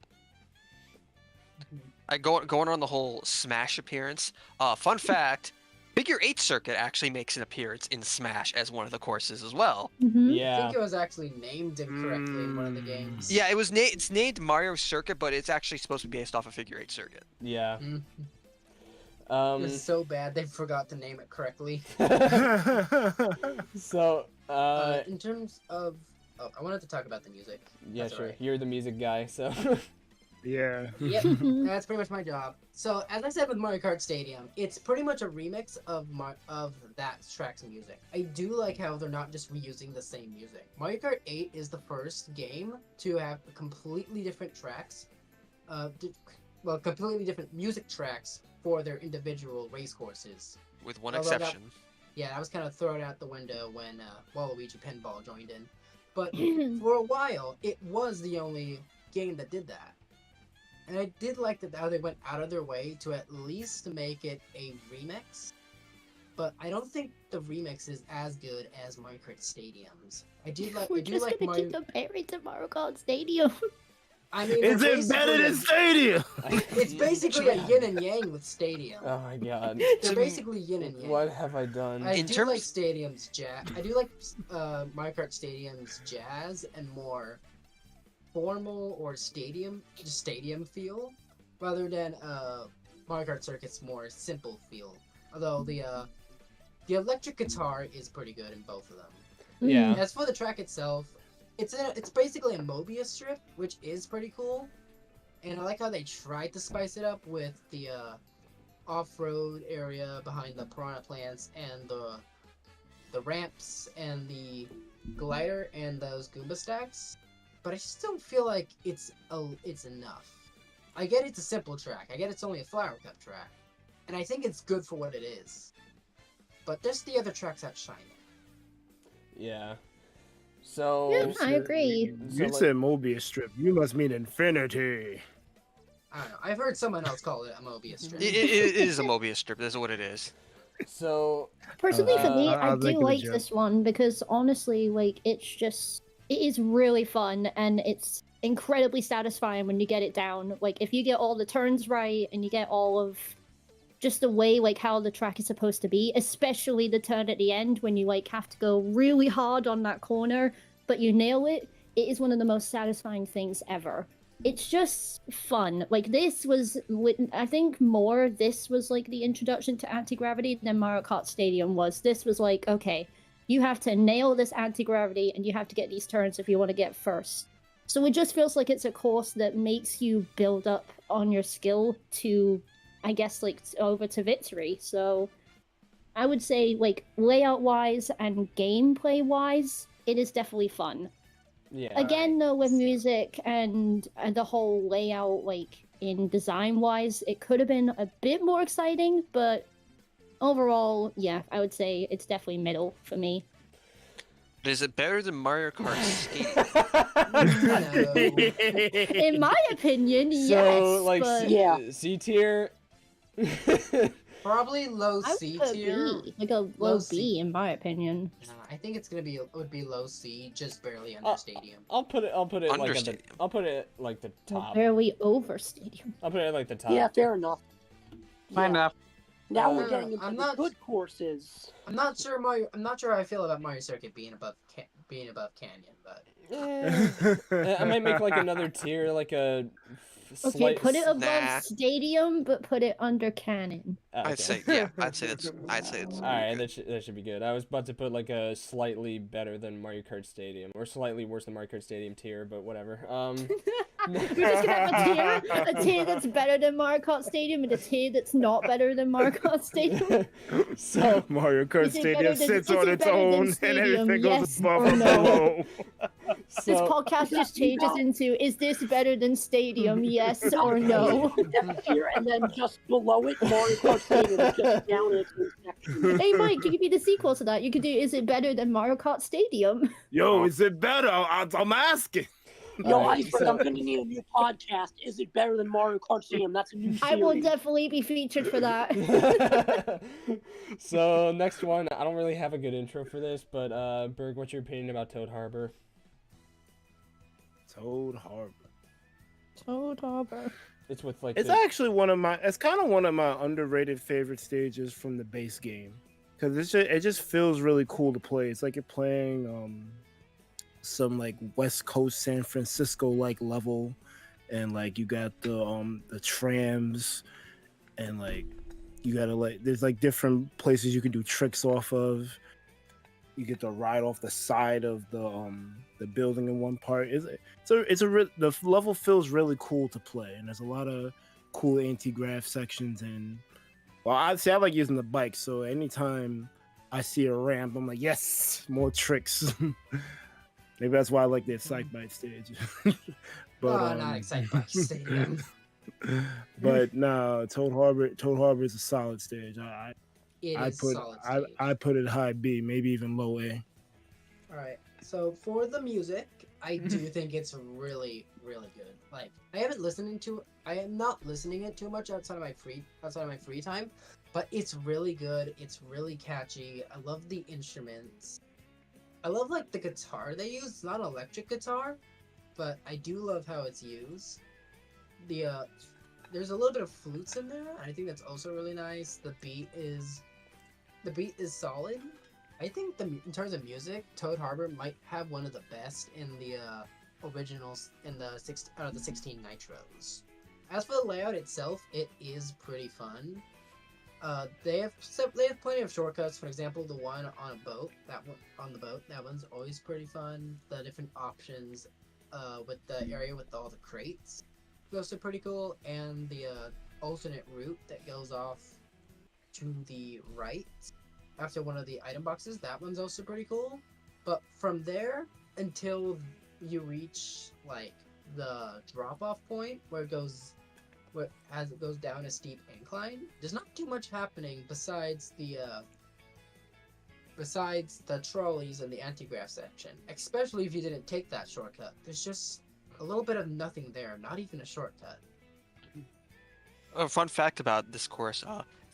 Speaker 3: Going on the whole Smash appearance. Fun fact: Figure 8 Circuit actually makes an appearance in Smash as one of the courses as well.
Speaker 4: Mhm.
Speaker 5: I
Speaker 1: Yeah.
Speaker 5: think it was actually named incorrectly in one of the games.
Speaker 3: Yeah, it's named Mario Circuit, but it's actually supposed to be based off of Figure 8 Circuit.
Speaker 1: Yeah.
Speaker 5: Mm. It
Speaker 1: Um.
Speaker 5: was so bad they forgot to name it correctly.
Speaker 1: So.
Speaker 5: In terms of, I wanted to talk about the music.
Speaker 1: Yeah,
Speaker 5: that's
Speaker 1: sure.
Speaker 5: alright.
Speaker 1: You're the music guy, so.
Speaker 2: Yeah.
Speaker 5: Yep, that's pretty much my job. So, as I said with Mario Kart Stadium, it's pretty much a remix of that track's music. I do like how they're not just reusing the same music. Mario Kart 8 is the first game to have completely different tracks, completely different music tracks for their individual race courses.
Speaker 3: With one
Speaker 5: Although that-
Speaker 3: exception.
Speaker 5: Yeah, that was kind of thrown out the window when Waluigi Pinball joined in. But for a while, it was the only game that did that. And I did like that how they went out of their way to at least make it a remix. But I don't think the remix is as good as Mario Kart Stadium's. I do
Speaker 4: We're just
Speaker 5: like
Speaker 4: gonna
Speaker 5: Mario.
Speaker 4: keep comparing to Mario Kart Stadium.
Speaker 5: I mean,
Speaker 2: Is
Speaker 5: they're
Speaker 2: it better than
Speaker 5: basically
Speaker 2: Stadium?
Speaker 5: It's basically a yin and yang with Stadium.
Speaker 1: Oh my god.
Speaker 5: They're basically yin and yang.
Speaker 1: What have I done?
Speaker 5: I
Speaker 3: In
Speaker 5: do
Speaker 3: terms-
Speaker 5: like Stadium's jazz. I do like Mario Kart Stadium's jazz and more formal or stadium feel, rather than Mario Kart Circuit's more simple feel. Although the electric guitar is pretty good in both of them.
Speaker 1: Yeah.
Speaker 5: As for the track itself, it's basically a Mobius strip, which is pretty cool. And I like how they tried to spice it up with the off-road area behind the piranha plants and the ramps and the glider and those Goomba stacks, but I just don't feel like it's enough. I get it's a simple track. I get it's only a Flower Cup track, and I think it's good for what it is. But there's the other tracks that shine.
Speaker 1: Yeah. So
Speaker 4: Yeah, I agree.
Speaker 2: You
Speaker 1: So,
Speaker 2: said Mobius strip. You must mean infinity.
Speaker 5: I don't know. I've heard someone else call it a Mobius strip.
Speaker 3: It is a Mobius strip. That's what it is.
Speaker 1: So
Speaker 4: Personally, for me,
Speaker 2: I
Speaker 4: I
Speaker 2: was making
Speaker 4: do
Speaker 2: a
Speaker 4: like
Speaker 2: joke.
Speaker 4: this one because honestly, like, it is really fun and it's incredibly satisfying when you get it down. Like, if you get all the turns right and you get all of just the way, like, how the track is supposed to be, especially the turn at the end when you, like, have to go really hard on that corner, but you nail it, it is one of the most satisfying things ever. It's just fun. Like, this was, I think this was like the introduction to anti-gravity than Mario Kart Stadium was. This was like, okay, you have to nail this anti-gravity and you have to get these turns if you want to get first. So it just feels like it's a course that makes you build up on your skill to, I guess, like, over to victory. So I would say, like, layout-wise and gameplay-wise, it is definitely fun.
Speaker 1: yeah.
Speaker 4: Again, though, with music and the whole layout, like, in design-wise, it could have been a bit more exciting, but overall, yeah, I would say it's definitely middle for me.
Speaker 3: But is it better than Mario Kart Stadium?
Speaker 4: In my opinion,
Speaker 1: So
Speaker 4: yes,
Speaker 1: like
Speaker 4: but
Speaker 7: Yeah.
Speaker 1: C tier.
Speaker 5: Probably low
Speaker 4: I would
Speaker 5: C
Speaker 4: put
Speaker 5: tier.
Speaker 4: B, like a
Speaker 5: Low
Speaker 4: low
Speaker 5: C.
Speaker 4: B, in my opinion.
Speaker 5: I think it's gonna be would be low C, just barely under Stadium.
Speaker 1: I'll put it like at the,
Speaker 3: Understanding.
Speaker 1: I'll put it like the
Speaker 4: Well,
Speaker 1: top.
Speaker 4: barely over Stadium.
Speaker 1: I'll put it like the top.
Speaker 7: Yeah, fair enough.
Speaker 6: Fine
Speaker 7: Yeah.
Speaker 6: enough.
Speaker 7: Now
Speaker 1: Uh,
Speaker 7: we're getting into
Speaker 5: I'm
Speaker 7: the
Speaker 5: not-
Speaker 7: good courses.
Speaker 5: I'm not sure how I feel about Mario Circuit being above Canyon, but
Speaker 1: I might make like another tier, like a
Speaker 4: Okay,
Speaker 1: slight.
Speaker 4: put it above
Speaker 3: Nah.
Speaker 4: Stadium, but put it under Canon.
Speaker 1: Okay.
Speaker 3: I'd say it's.
Speaker 1: All right, that should be good. I was about to put like a slightly better than Mario Kart Stadium, or slightly worse than Mario Kart Stadium tier, but whatever.
Speaker 4: We're just gonna have a tier that's better than Mario Kart Stadium, and a tier that's not better than Mario Kart Stadium.
Speaker 1: So
Speaker 2: Mario Kart
Speaker 4: Is it
Speaker 2: Stadium
Speaker 4: better than-
Speaker 2: sits
Speaker 4: is
Speaker 2: on
Speaker 4: it
Speaker 2: its
Speaker 4: better than
Speaker 2: own, and
Speaker 4: Stadium,
Speaker 2: everything
Speaker 4: yes
Speaker 2: goes above
Speaker 4: or
Speaker 2: and
Speaker 4: no?
Speaker 2: below.
Speaker 4: This
Speaker 1: so
Speaker 4: podcast just changes into: is this better than Stadium? Yes or no?
Speaker 7: Here, and then just below it, Mario Kart Stadium is just down in its own section.
Speaker 4: Hey Mike, you could be the sequel to that. You could do: is it better than Mario Kart Stadium?
Speaker 2: Yo, is it better? I'm asking.
Speaker 7: Yo,
Speaker 1: Alright,
Speaker 7: Iceberg, I'm gonna need a new podcast. Is it better than Mario Kart Stadium? That's a new series.
Speaker 4: I will definitely be featured for that.
Speaker 1: So next one, I don't really have a good intro for this, but Berg, what's your opinion about Toad Harbor?
Speaker 2: Toad Harbor.
Speaker 4: Toad Harbor.
Speaker 1: It's with like
Speaker 2: It's
Speaker 1: the-
Speaker 2: actually it's kind of one of my underrated favorite stages from the base game, because it just feels really cool to play. It's like you're playing some like West Coast San Francisco like level, and like you got the trams, and like you gotta there's like different places you can do tricks off of. You get to ride off the side of the building in one part. The level feels really cool to play, and there's a lot of cool anti-grav sections. And well, I like using the bike, so anytime I see a ramp, I'm like, yes, more tricks. Maybe that's why I like the Excitebike stage. But
Speaker 5: not Excitebike Stadium.
Speaker 2: but no, Toad Harbor is a solid stage.
Speaker 5: It
Speaker 2: I
Speaker 5: is
Speaker 2: put
Speaker 5: solid
Speaker 2: I,
Speaker 5: stage.
Speaker 2: I put it high B, maybe even low A.
Speaker 5: All right. So for the music, I do think it's really, really good. Like I am not listening it too much outside of my free time, but it's really good. It's really catchy. I love the instruments. I love like the guitar they use. It's not an electric guitar, but I do love how it's used. There's a little bit of flutes in there. I think that's also really nice. The beat is solid. I think in terms of music, Toad Harbor might have one of the best in the originals in the 16 Nitros. As for the layout itself, it is pretty fun. They have plenty of shortcuts. For example, the one on a boat, that one's always pretty fun. The different options, with the area with all the crates, those are pretty cool. And the alternate route that goes off to the right, after one of the item boxes. That one's also pretty cool. But from there until you reach like the drop-off point where it goes down a steep incline, there's not too much happening besides the trolleys and the anti-grav section. Especially if you didn't take that shortcut. There's just a little bit of nothing there, not even a shortcut.
Speaker 3: A fun fact about this course,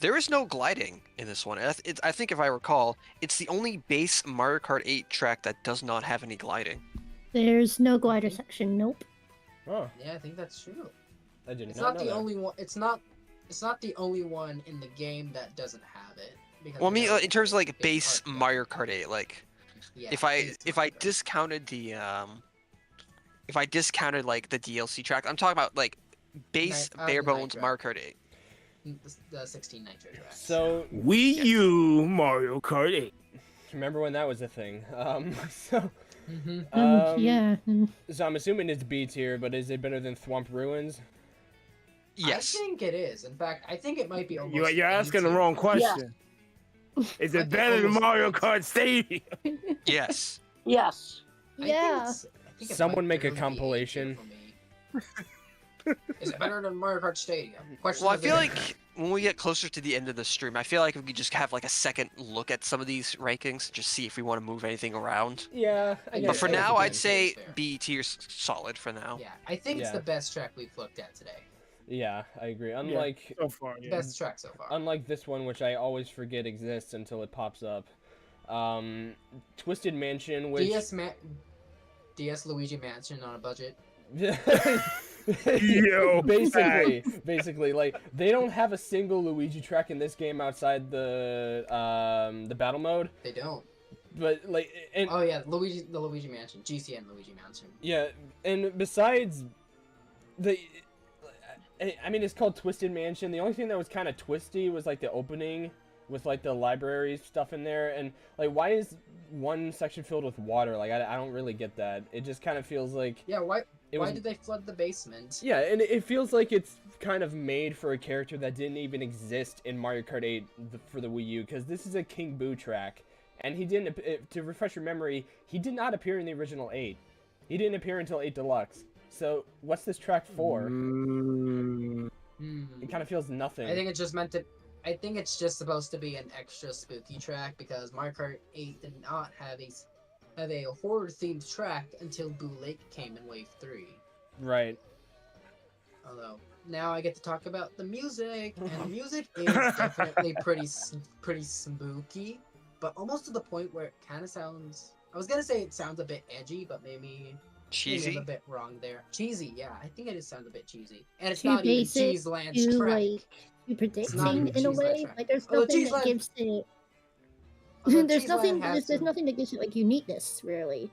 Speaker 3: there is no gliding in this one. I think if I recall, it's the only base Mario Kart 8 track that does not have any gliding.
Speaker 4: There's no glider section. Nope.
Speaker 1: Oh,
Speaker 5: Yeah, I think that's true.
Speaker 1: I did
Speaker 5: It's
Speaker 1: not
Speaker 5: not
Speaker 1: know
Speaker 5: the
Speaker 1: that.
Speaker 5: only one. It's not the only one in the game that doesn't have it. Because
Speaker 3: Well, I mean,
Speaker 5: you know,
Speaker 3: in terms of like
Speaker 5: big
Speaker 3: base
Speaker 5: art
Speaker 3: Mario Kart 8, like
Speaker 5: yeah,
Speaker 3: if I
Speaker 5: base
Speaker 3: if
Speaker 5: Mario
Speaker 3: I
Speaker 5: Kart.
Speaker 3: discounted the if I discounted like the DLC track, I'm talking about like base bare
Speaker 5: the
Speaker 3: bones
Speaker 5: Nitro.
Speaker 3: Mario Kart 8.
Speaker 5: The 16 Nitro tracks.
Speaker 1: So,
Speaker 2: Wii U Mario Kart 8.
Speaker 1: remember when that was a thing? So,
Speaker 4: Yeah.
Speaker 1: so I'm assuming it's B tier, but is it better than Thwomp Ruins?
Speaker 3: Yes.
Speaker 5: I think it is. In fact, I think it might be almost.
Speaker 2: You're asking the
Speaker 5: A-tier.
Speaker 2: wrong question. Is
Speaker 5: I
Speaker 2: it
Speaker 5: think
Speaker 2: better than
Speaker 5: almost
Speaker 2: Mario
Speaker 5: A-tier.
Speaker 2: Kart Stadium?
Speaker 6: Yes.
Speaker 7: Yes.
Speaker 5: I think
Speaker 4: Yeah.
Speaker 5: I think it
Speaker 1: Someone
Speaker 5: might
Speaker 1: make a
Speaker 5: barely be
Speaker 1: compilation.
Speaker 5: A-tier for me. Is it better than Mario Kart Stadium? Question
Speaker 3: Well, I
Speaker 5: of the
Speaker 3: feel
Speaker 5: day.
Speaker 3: like when we get closer to the end of the stream, I feel like if we could just have like a second look at some of these rankings, just see if we want to move anything around.
Speaker 1: Yeah, I
Speaker 5: Yeah,
Speaker 1: guess.
Speaker 3: But for
Speaker 1: I guess
Speaker 3: now,
Speaker 1: we
Speaker 3: I'd
Speaker 1: can.
Speaker 3: say
Speaker 5: Fair.
Speaker 3: B tier's solid for now.
Speaker 5: Yeah, I think it's
Speaker 1: Yeah.
Speaker 5: the best track we've looked at today.
Speaker 1: Yeah, I agree. Unlike
Speaker 2: So far, yeah.
Speaker 5: Best track so far.
Speaker 1: unlike this one, which I always forget exists until it pops up. Twisted Mansion, which
Speaker 5: DS Luigi Mansion on a budget.
Speaker 2: Yo,
Speaker 1: basically, like they don't have a single Luigi track in this game outside the battle mode.
Speaker 5: They don't.
Speaker 1: But like, and
Speaker 5: Oh yeah, the Luigi Mansion, GCN Luigi Mansion.
Speaker 1: yeah, and besides the, I mean, it's called Twisted Mansion. The only thing that was kind of twisty was like the opening with like the library stuff in there, and like why is one section filled with water? Like I don't really get that. It just kind of feels like
Speaker 5: Yeah, why
Speaker 1: was-
Speaker 5: did they flood the basement?
Speaker 1: yeah, and it feels like it's kind of made for a character that didn't even exist in Mario Kart 8 for the Wii U, because this is a King Boo track, and he didn't. To refresh your memory, he did not appear in the original 8. He didn't appear until 8 Deluxe. So what's this track for?
Speaker 2: Mm,
Speaker 1: It kind of feels nothing.
Speaker 5: I think it's just meant to. I think it's just supposed to be an extra spooky track because Mario Kart 8 did not have a horror themed track until Boo Lake came in Wave 3.
Speaker 1: Right.
Speaker 5: Although now I get to talk about the music, and the music is definitely pretty spooky, but almost to the point where it kind of sounds. I was gonna say it sounds a bit edgy, but maybe I'm
Speaker 3: Cheesy.
Speaker 5: a bit wrong there. Cheesy, yeah, I think it sounds a bit cheesy, and it's
Speaker 4: Too
Speaker 5: not even
Speaker 4: basic,
Speaker 5: Cheese Land's
Speaker 4: too
Speaker 5: track.
Speaker 4: like too
Speaker 5: not
Speaker 4: predicting
Speaker 5: even
Speaker 4: in a
Speaker 5: Cheese Land
Speaker 4: way.
Speaker 5: track.
Speaker 4: Like there's
Speaker 5: Although
Speaker 4: nothing
Speaker 5: Cheese
Speaker 4: that
Speaker 5: Land-
Speaker 4: gives it.
Speaker 5: Although
Speaker 4: There's
Speaker 5: Cheese
Speaker 4: nothing.
Speaker 5: Land has
Speaker 4: There's
Speaker 5: some-
Speaker 4: nothing that gives it like uniqueness really.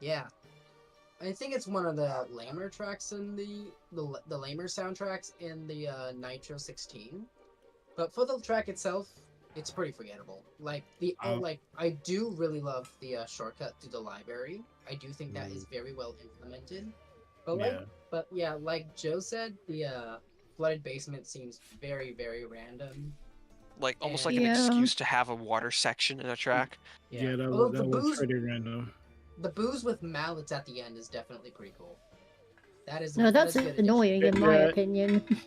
Speaker 5: Yeah, I think it's one of the lamer tracks in the lamer soundtracks in the Nitro 16. But for the track itself, it's pretty forgettable. Like like I do really love the shortcut to the library. I do think that is very well implemented. But like Joe said, the flooded basement seems very, very random.
Speaker 3: Like almost
Speaker 5: Yeah.
Speaker 3: like an
Speaker 4: Yeah.
Speaker 3: excuse to have a water section in a track.
Speaker 2: yeah, that
Speaker 5: Although
Speaker 2: was pretty random.
Speaker 5: the booze with mallets at the end is definitely pretty cool. That is
Speaker 4: No,
Speaker 5: that is
Speaker 4: that's
Speaker 5: a good addition.
Speaker 4: annoying in my
Speaker 2: Yeah.
Speaker 4: opinion.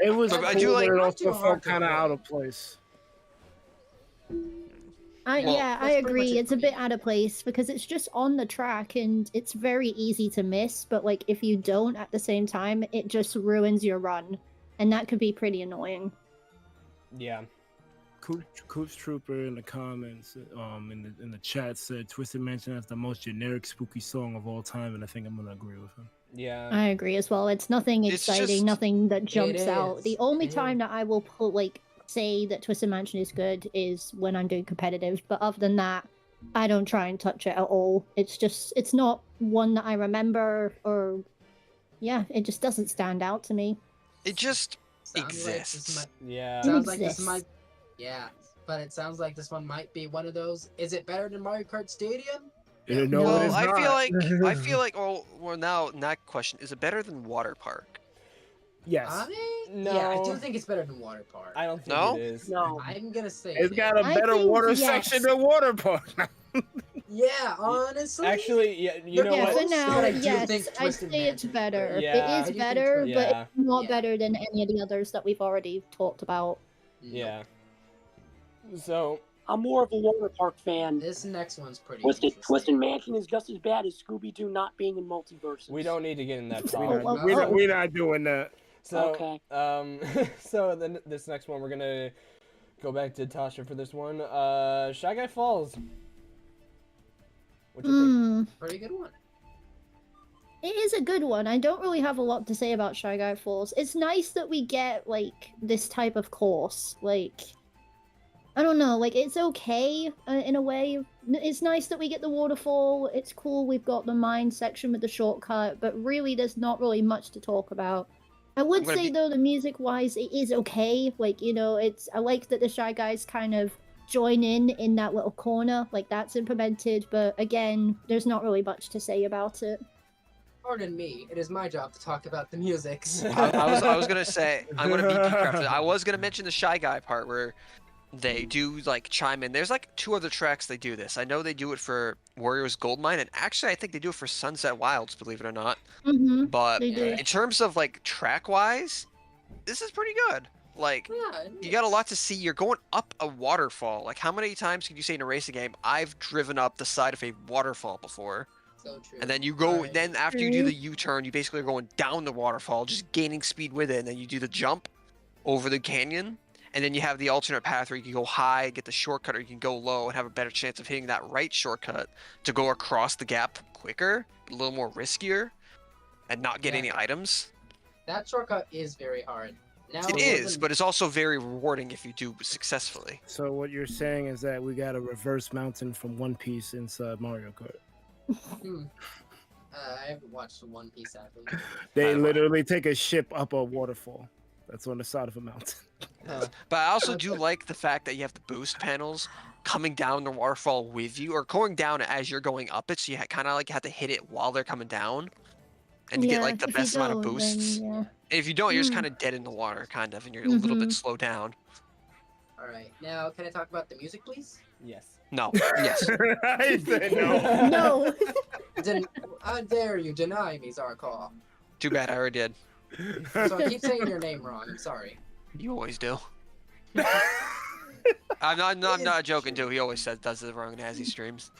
Speaker 2: It was
Speaker 3: But
Speaker 2: cool,
Speaker 3: I do like-
Speaker 2: but it
Speaker 5: Not too
Speaker 2: also
Speaker 5: hard
Speaker 2: felt
Speaker 5: to
Speaker 2: kind of
Speaker 5: avoid.
Speaker 2: out of place.
Speaker 3: Well,
Speaker 4: Yeah, I
Speaker 5: that's pretty much
Speaker 4: agree.
Speaker 5: it
Speaker 4: It's a
Speaker 5: for
Speaker 4: bit
Speaker 5: me.
Speaker 4: out of place because it's just on the track and it's very easy to miss. But like if you don't at the same time, it just ruins your run, and that could be pretty annoying.
Speaker 1: Yeah.
Speaker 2: Coops Trooper in the comments, in the chat said Twisted Mansion has the most generic spooky song of all time, and I think I'm gonna agree with him.
Speaker 1: Yeah.
Speaker 4: I agree as well. It's nothing
Speaker 3: It's
Speaker 4: exciting,
Speaker 3: just-
Speaker 4: nothing that jumps out.
Speaker 5: is.
Speaker 4: The only
Speaker 5: It
Speaker 4: time
Speaker 5: is.
Speaker 4: that I will put like say that Twisted Mansion is good is when I'm doing competitive. But other than that, I don't try and touch it at all. It's not one that I remember, or yeah, it just doesn't stand out to me.
Speaker 3: It just
Speaker 5: Sounds like this
Speaker 3: exists.
Speaker 5: might-
Speaker 1: Yeah.
Speaker 5: Sounds like this
Speaker 4: exists.
Speaker 5: might. Yeah, but it sounds like this one might be one of those. Is it better than Mario Kart Stadium?
Speaker 2: No,
Speaker 4: No.
Speaker 2: it
Speaker 3: Well,
Speaker 2: is
Speaker 3: I feel
Speaker 2: not.
Speaker 3: like now that question, is it better than Water Park?
Speaker 2: yes.
Speaker 5: I
Speaker 1: No,
Speaker 5: Yeah, I do think it's better than Water Park.
Speaker 1: I don't think
Speaker 3: No?
Speaker 1: it is.
Speaker 7: No.
Speaker 5: I'm gonna say
Speaker 2: It's
Speaker 5: it
Speaker 2: got a
Speaker 4: I
Speaker 2: better
Speaker 4: think
Speaker 2: water
Speaker 4: yes.
Speaker 2: section than water park.
Speaker 5: Yeah, honestly.
Speaker 1: Actually, yeah, you know
Speaker 5: Yeah,
Speaker 1: what?
Speaker 4: for now,
Speaker 5: But I do
Speaker 4: yes,
Speaker 5: think
Speaker 4: I'd
Speaker 5: Twisted
Speaker 4: say it's
Speaker 5: Mansion is
Speaker 4: better.
Speaker 5: better.
Speaker 1: Yeah.
Speaker 4: It
Speaker 5: I
Speaker 4: is
Speaker 5: do think
Speaker 4: better,
Speaker 5: Twisted-
Speaker 4: but
Speaker 1: Yeah.
Speaker 4: it's not
Speaker 5: Yeah.
Speaker 4: better than any of the others that we've already talked about.
Speaker 1: Yeah. So,
Speaker 7: I'm more of a water park fan.
Speaker 5: This next one's pretty
Speaker 7: Twisted
Speaker 5: interesting.
Speaker 7: Mansion is just as bad as Scooby-Doo not being in multiverses.
Speaker 1: we don't need to get in that
Speaker 2: We're
Speaker 1: problem.
Speaker 4: Oh,
Speaker 2: not, we're, not,
Speaker 4: oh.
Speaker 2: we're not doing that.
Speaker 1: So,
Speaker 7: Okay.
Speaker 1: so then this next one we're gonna go back to Tasha for this one. Shy Guy Falls. What you think?
Speaker 5: Pretty good one.
Speaker 4: It is a good one. I don't really have a lot to say about Shy Guy Falls. It's nice that we get like this type of course. Like, I don't know, like it's okay in a way. It's nice that we get the waterfall. It's cool we've got the mine section with the shortcut, but really there's not really much to talk about. I would
Speaker 3: I'm gonna
Speaker 4: say
Speaker 3: be-
Speaker 4: though, the music wise, it is okay. Like, you know, I like that the Shy Guys kind of join in that little corner. Like that's implemented, but again, there's not really much to say about it.
Speaker 5: Pardon me, it is my job to talk about the music.
Speaker 3: I was gonna say I'm gonna be decrafted. I was gonna mention the Shy Guy part where they do like chime in. There's like 2 other tracks they do this. I know they do it for Warriors Goldmine, and actually I think they do it for Sunset Wilds, believe it or not.
Speaker 4: Mm-hmm.
Speaker 3: But
Speaker 4: They do.
Speaker 3: in terms of like track wise, this is pretty good. Like
Speaker 5: Yeah,
Speaker 3: you got a lot to see. You're going up a waterfall. Like how many times can you say in a racing game, I've driven up the side of a waterfall before?
Speaker 5: so true.
Speaker 3: And then you go,
Speaker 5: Alright.
Speaker 3: then after you do the U-turn, you basically are going down the waterfall, just gaining speed with it. And then you do the jump over the canyon. And then you have the alternate path where you can go high, get the shortcut, or you can go low and have a better chance of hitting that right shortcut to go across the gap quicker, a little more riskier, and not get
Speaker 5: Yeah.
Speaker 3: any items.
Speaker 5: That shortcut is very hard. Now
Speaker 3: It is, but it's also very rewarding if you do successfully.
Speaker 2: So what you're saying is that we got a reverse mountain from One Piece inside Mario Kart.
Speaker 5: I haven't watched the One Piece sadly.
Speaker 2: They
Speaker 3: I-
Speaker 2: literally take a ship up a waterfall that's on the side of a mountain.
Speaker 1: Huh.
Speaker 3: But I also do like the fact that you have the boost panels coming down the waterfall with you, or going down as you're going up it, so you kind of like have to hit it while they're coming down, and you get like the
Speaker 4: if you
Speaker 3: best amount of
Speaker 4: don't, then,
Speaker 3: boosts.
Speaker 4: yeah.
Speaker 3: And if you don't, you're just
Speaker 4: Mm.
Speaker 3: kind of dead in the water, kind of, and you're a little bit
Speaker 4: Mhm.
Speaker 3: slowed down.
Speaker 5: Alright, now can I talk about the music, please?
Speaker 1: Yes.
Speaker 3: No, yes.
Speaker 2: I said no.
Speaker 4: No.
Speaker 5: How dare you deny me, Zarkov?
Speaker 3: Too bad, I already did.
Speaker 5: So I keep saying your name wrong, I'm sorry.
Speaker 3: You always do. I'm not joking too. He always does it wrong as he streams.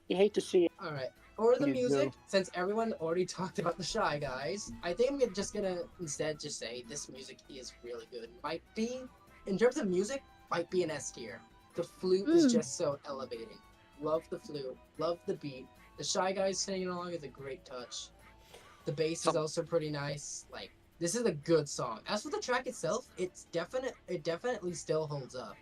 Speaker 7: You hate to see it.
Speaker 5: Alright, for the
Speaker 2: You
Speaker 5: music,
Speaker 2: do.
Speaker 5: since everyone already talked about the Shy Guys, I think I'm just gonna instead just say this music is really good. Might be, in terms of music, might be an S tier. The flute is just so elevating. Love the flute, love the beat. The Shy Guys singing along is a great touch. The bass is
Speaker 3: Some-
Speaker 5: also pretty nice. Like, this is a good song. As for the track itself, it definitely still holds up.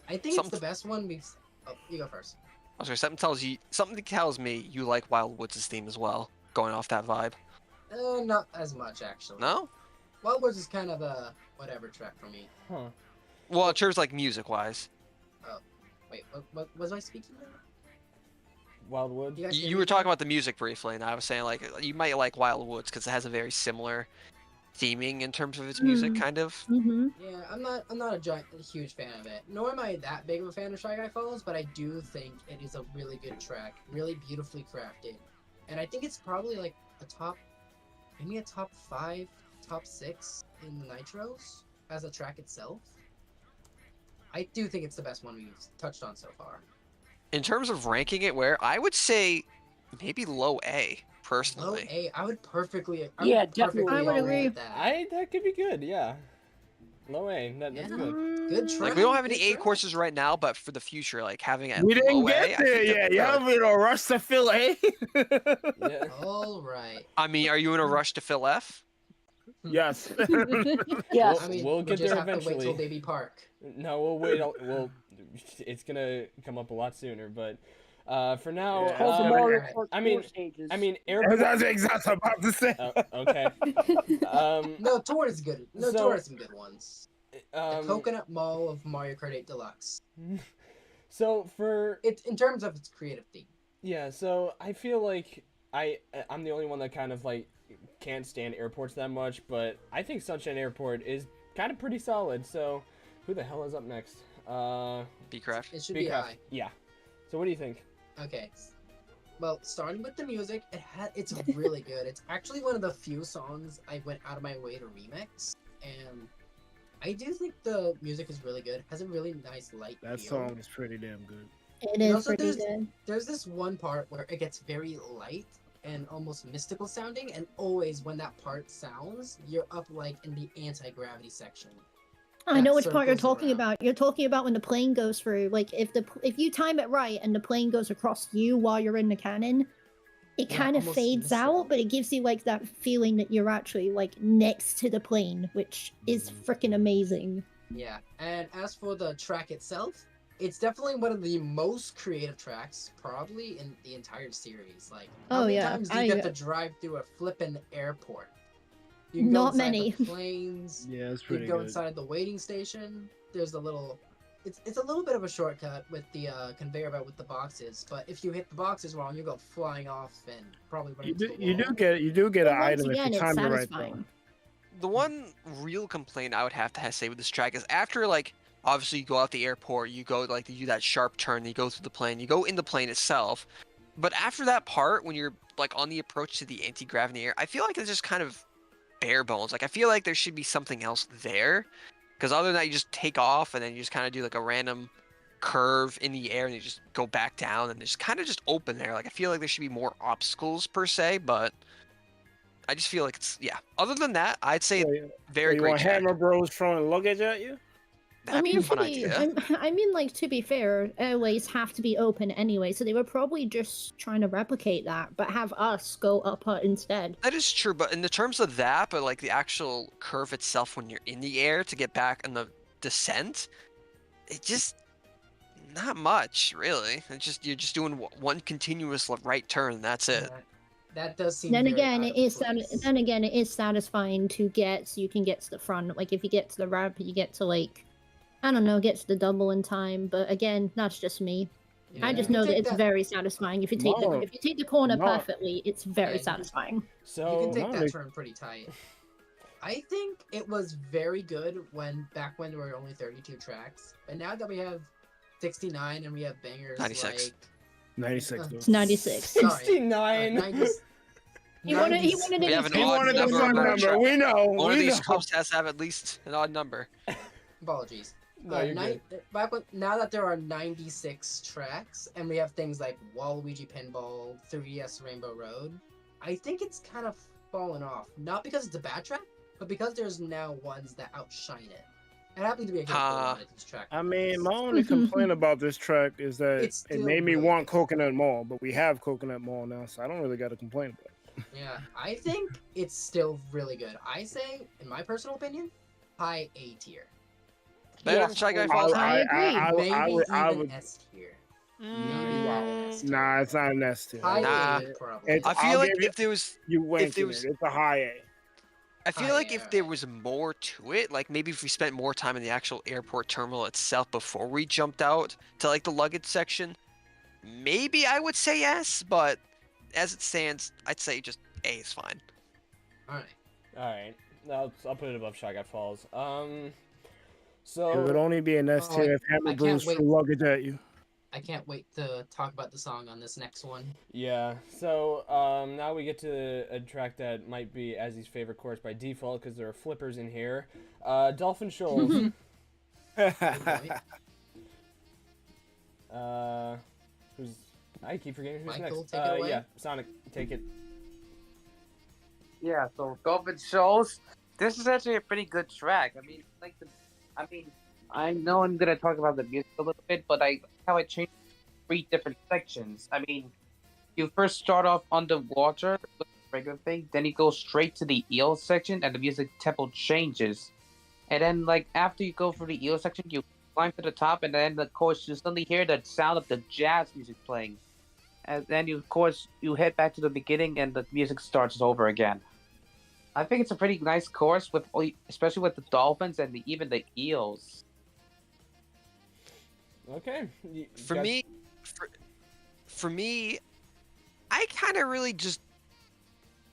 Speaker 5: I think it's the best one we've. Oh, you go first.
Speaker 3: I was sorry, something tells me you like Wild Woods' theme as well. Going off that vibe.
Speaker 5: Not as much actually.
Speaker 3: No?
Speaker 5: Wild Woods is kind of a whatever track for me.
Speaker 1: Huh.
Speaker 3: Well, in terms like music wise.
Speaker 5: Wait, what was I speaking now?
Speaker 1: Wildwood.
Speaker 5: guys hear
Speaker 3: You
Speaker 5: me
Speaker 3: were talking
Speaker 5: now?
Speaker 3: about the music briefly, and I was saying like you might like Wild Woods because it has a very similar theming in terms of its music, kind of.
Speaker 4: Mm-hmm.
Speaker 5: Yeah, I'm not a huge fan of it. Nor am I that big of a fan of Shy Guy Falls, but I do think it is a really good track, really beautifully crafted, and I think it's probably like maybe a top 5, top 6 in the Nitros as a track itself. I do think it's the best one we've touched on so far.
Speaker 3: In terms of ranking it, where I would say maybe low A
Speaker 5: Low
Speaker 3: personally.
Speaker 5: A, I would perfectly.
Speaker 7: Yeah, definitely.
Speaker 4: I would
Speaker 5: low
Speaker 4: agree.
Speaker 5: rate that.
Speaker 1: That could be good. Yeah. Low A. That's
Speaker 5: Yeah.
Speaker 1: good.
Speaker 5: Good track.
Speaker 3: Like we don't have any
Speaker 5: good
Speaker 3: A
Speaker 5: track.
Speaker 3: courses right now, but for the future, like having it
Speaker 2: We didn't
Speaker 3: low A, I
Speaker 2: get
Speaker 3: think
Speaker 2: there
Speaker 3: that'd
Speaker 2: yet.
Speaker 3: be
Speaker 2: Y'all
Speaker 3: good.
Speaker 2: in a rush to fill A?
Speaker 1: Yeah.
Speaker 5: All right.
Speaker 3: I mean, are you in a rush to fill F?
Speaker 2: Yes.
Speaker 7: Yes.
Speaker 5: I mean,
Speaker 1: We'll
Speaker 5: we
Speaker 1: get
Speaker 5: just
Speaker 1: there
Speaker 5: have to wait till
Speaker 1: eventually.
Speaker 5: Baby Park.
Speaker 1: No, we'll wait. We'll. It's gonna come up a lot sooner, but for now,
Speaker 2: Yeah.
Speaker 7: Called the
Speaker 2: Uh,
Speaker 7: Mario
Speaker 5: Alright.
Speaker 7: Kart
Speaker 1: I mean-
Speaker 7: 4 stages.
Speaker 1: Airport.
Speaker 2: That's exactly what I'm about to say.
Speaker 1: Okay.
Speaker 5: No, Tour is good. No,
Speaker 1: So-
Speaker 5: Tour has some good ones. The
Speaker 1: Um,
Speaker 5: Coconut Mall of Mario Kart 8 Deluxe.
Speaker 1: so for
Speaker 5: It in terms of its creative theme.
Speaker 1: yeah, so I feel like I'm the only one that kind of like can't stand airports that much, but I think Sunshine Airport is kind of pretty solid. So, who the hell is up next?
Speaker 3: Beecraft.
Speaker 5: It should be
Speaker 1: Beecraft.
Speaker 5: I.
Speaker 1: Yeah. So, what do you think?
Speaker 5: Okay. Well, starting with the music, it's really good. It's actually one of the few songs I went out of my way to remix, and I do think the music is really good. It has a really nice light
Speaker 2: That
Speaker 5: feel.
Speaker 2: song is pretty damn good.
Speaker 4: It is
Speaker 5: also
Speaker 4: pretty good.
Speaker 5: There's this one part where it gets very light and almost mystical sounding, and always when that part sounds, you're up like in the anti-gravity section.
Speaker 4: I know which part you're
Speaker 5: circles
Speaker 4: talking
Speaker 5: around.
Speaker 4: about. You're talking about when the plane goes through. Like if you time it right and the plane goes across you while you're in the cannon, it
Speaker 5: Yeah,
Speaker 4: kind of
Speaker 5: almost
Speaker 4: fades
Speaker 5: mystical.
Speaker 4: out, but it gives you like that feeling that you're actually like next to the plane, which is freaking amazing.
Speaker 5: Yeah, and as for the track itself, it's definitely one of the most creative tracks, probably in the entire series. Like, how
Speaker 4: Oh,
Speaker 5: many
Speaker 4: yeah,
Speaker 5: times do you get to drive through a flippin' airport? You can go
Speaker 4: Not
Speaker 5: inside
Speaker 4: many.
Speaker 5: the planes.
Speaker 2: Yeah, it's
Speaker 5: You
Speaker 2: pretty
Speaker 5: can go
Speaker 2: good.
Speaker 5: inside the waiting station. There's a little. It's a little bit of a shortcut with the conveyor belt with the boxes, but if you hit the boxes wrong, you go flying off and probably run
Speaker 2: You
Speaker 5: into
Speaker 2: do,
Speaker 5: the
Speaker 2: you
Speaker 5: wall.
Speaker 2: do get an
Speaker 4: But once
Speaker 2: item
Speaker 4: again,
Speaker 2: if you
Speaker 4: it's
Speaker 2: time it right.
Speaker 4: satisfying.
Speaker 3: The one real complaint I would have to say with this track is after, like, obviously you go out the airport, you go, like, you do that sharp turn, you go through the plane, you go in the plane itself, but after that part, when you're, like, on the approach to the anti-gravity air, I feel like it's just kind of bare bones. Like, I feel like there should be something else there, because other than that, you just take off, and then you just kind of do, like, a random curve in the air, and you just go back down, and it's kind of just open there. Like, I feel like there should be more obstacles, per se, but I just feel like it's, yeah. Other than that, I'd say very
Speaker 2: you
Speaker 3: great
Speaker 2: want
Speaker 3: track.
Speaker 2: Hammer Bros throwing luggage at you?
Speaker 3: That'd be a fun idea.
Speaker 4: I mean, like, to be fair, airways have to be open anyway, so they were probably just trying to replicate that, but have us go up instead.
Speaker 3: That is true, but in the terms of that, but like the actual curve itself when you're in the air to get back on the descent, it just not much really. It's just you're just doing one continuous right turn, and that's it.
Speaker 5: That does seem.
Speaker 4: Then
Speaker 5: very
Speaker 4: again,
Speaker 5: out
Speaker 4: it
Speaker 5: of
Speaker 4: is
Speaker 5: place.
Speaker 4: then again it is satisfying to get, so you can get to the front. Like if you get to the ramp, you get to like, I don't know, get to the double in time. But again, that's just me.
Speaker 5: Yeah,
Speaker 4: I
Speaker 5: you
Speaker 4: just
Speaker 5: can
Speaker 4: know that
Speaker 5: take
Speaker 4: it's very satisfying. If you take
Speaker 2: Mark,
Speaker 4: the corner
Speaker 2: Mark.
Speaker 4: perfectly, it's very
Speaker 5: Yeah, you can-
Speaker 4: satisfying.
Speaker 5: You
Speaker 1: So,
Speaker 5: can take
Speaker 2: no,
Speaker 5: that
Speaker 2: they-
Speaker 5: turn pretty tight. I think it was very good back when there were only 32 tracks, but now that we have 69 and we have bangers
Speaker 3: 96.
Speaker 5: like
Speaker 2: 96.
Speaker 4: It's 96.
Speaker 5: Sorry,
Speaker 1: 69.
Speaker 5: 90,
Speaker 4: He wanted it
Speaker 3: We
Speaker 4: to
Speaker 3: have
Speaker 4: be
Speaker 3: an
Speaker 2: He
Speaker 3: odd
Speaker 2: wanted the
Speaker 3: number
Speaker 2: fun
Speaker 3: on our
Speaker 2: number.
Speaker 3: track.
Speaker 2: We know.
Speaker 3: One of
Speaker 2: We
Speaker 3: these
Speaker 2: know.
Speaker 3: clubs has to have at least an odd number.
Speaker 5: Apologies.
Speaker 1: No, you're good.
Speaker 5: Now that there are 96 tracks and we have things like Waluigi Pinball, 3DS Rainbow Road, I think it's kind of fallen off. Not because it's a bad track, but because there's now ones that outshine it. It happens to be a good one of these tracks.
Speaker 2: I mean, my only complaint about this track is that
Speaker 5: It's
Speaker 2: it
Speaker 5: still
Speaker 2: made me
Speaker 5: really
Speaker 2: want
Speaker 5: good.
Speaker 2: Coconut Mall, but we have Coconut Mall now, so I don't really got to complain about it.
Speaker 5: Yeah, I think it's still really good. I say, in my personal opinion, high A tier.
Speaker 3: Better
Speaker 7: Yeah,
Speaker 3: than Shy Guy Falls.
Speaker 4: I agree.
Speaker 5: Maybe
Speaker 2: I
Speaker 5: even
Speaker 2: would.
Speaker 5: S tier.
Speaker 3: Mm,
Speaker 2: Nah, it's not an S tier.
Speaker 5: High
Speaker 3: Nah.
Speaker 5: A, probably.
Speaker 2: It's-
Speaker 3: I feel
Speaker 2: I'll
Speaker 3: like
Speaker 2: give you-
Speaker 3: if there was,
Speaker 2: You
Speaker 3: if
Speaker 2: went
Speaker 3: there
Speaker 2: in
Speaker 3: was,
Speaker 2: it. It's a high A.
Speaker 3: I feel like
Speaker 5: yeah,
Speaker 3: if there
Speaker 5: right.
Speaker 3: was more to it, like maybe if we spent more time in the actual airport terminal itself before we jumped out to like the luggage section, maybe I would say yes, but as it stands, I'd say just A is fine.
Speaker 5: Alright.
Speaker 1: All right, I'll put it above Shy Guy Falls.
Speaker 2: It would
Speaker 1: So
Speaker 2: only be an S
Speaker 5: Oh,
Speaker 2: tier if
Speaker 5: I
Speaker 2: Hammer
Speaker 5: can't
Speaker 2: Bros
Speaker 5: wait.
Speaker 2: threw luggage at you.
Speaker 5: I can't wait to talk about the song on this next one.
Speaker 1: yeah, so now we get to a track that might be Azzy's favorite course by default because there are flippers in here. Dolphin Shoals. Who's? I keep forgetting who's
Speaker 5: Michael,
Speaker 1: next.
Speaker 5: take it away.
Speaker 1: Yeah, Sonic, take it.
Speaker 6: Yeah, so Dolphin Shoals. This is actually a pretty good track. I know I'm gonna talk about the music a little bit, but how it changed 3 different sections. I mean, you first start off underwater with the regular thing, then you go straight to the eel section, and the music tempo changes. And then, like after you go through the eel section, you climb to the top, and then of course you suddenly hear the sound of the jazz music playing. And then you head back to the beginning, and the music starts over again. I think it's a pretty nice course especially with the dolphins and even the eels.
Speaker 1: Okay.
Speaker 3: For me, I kind of really just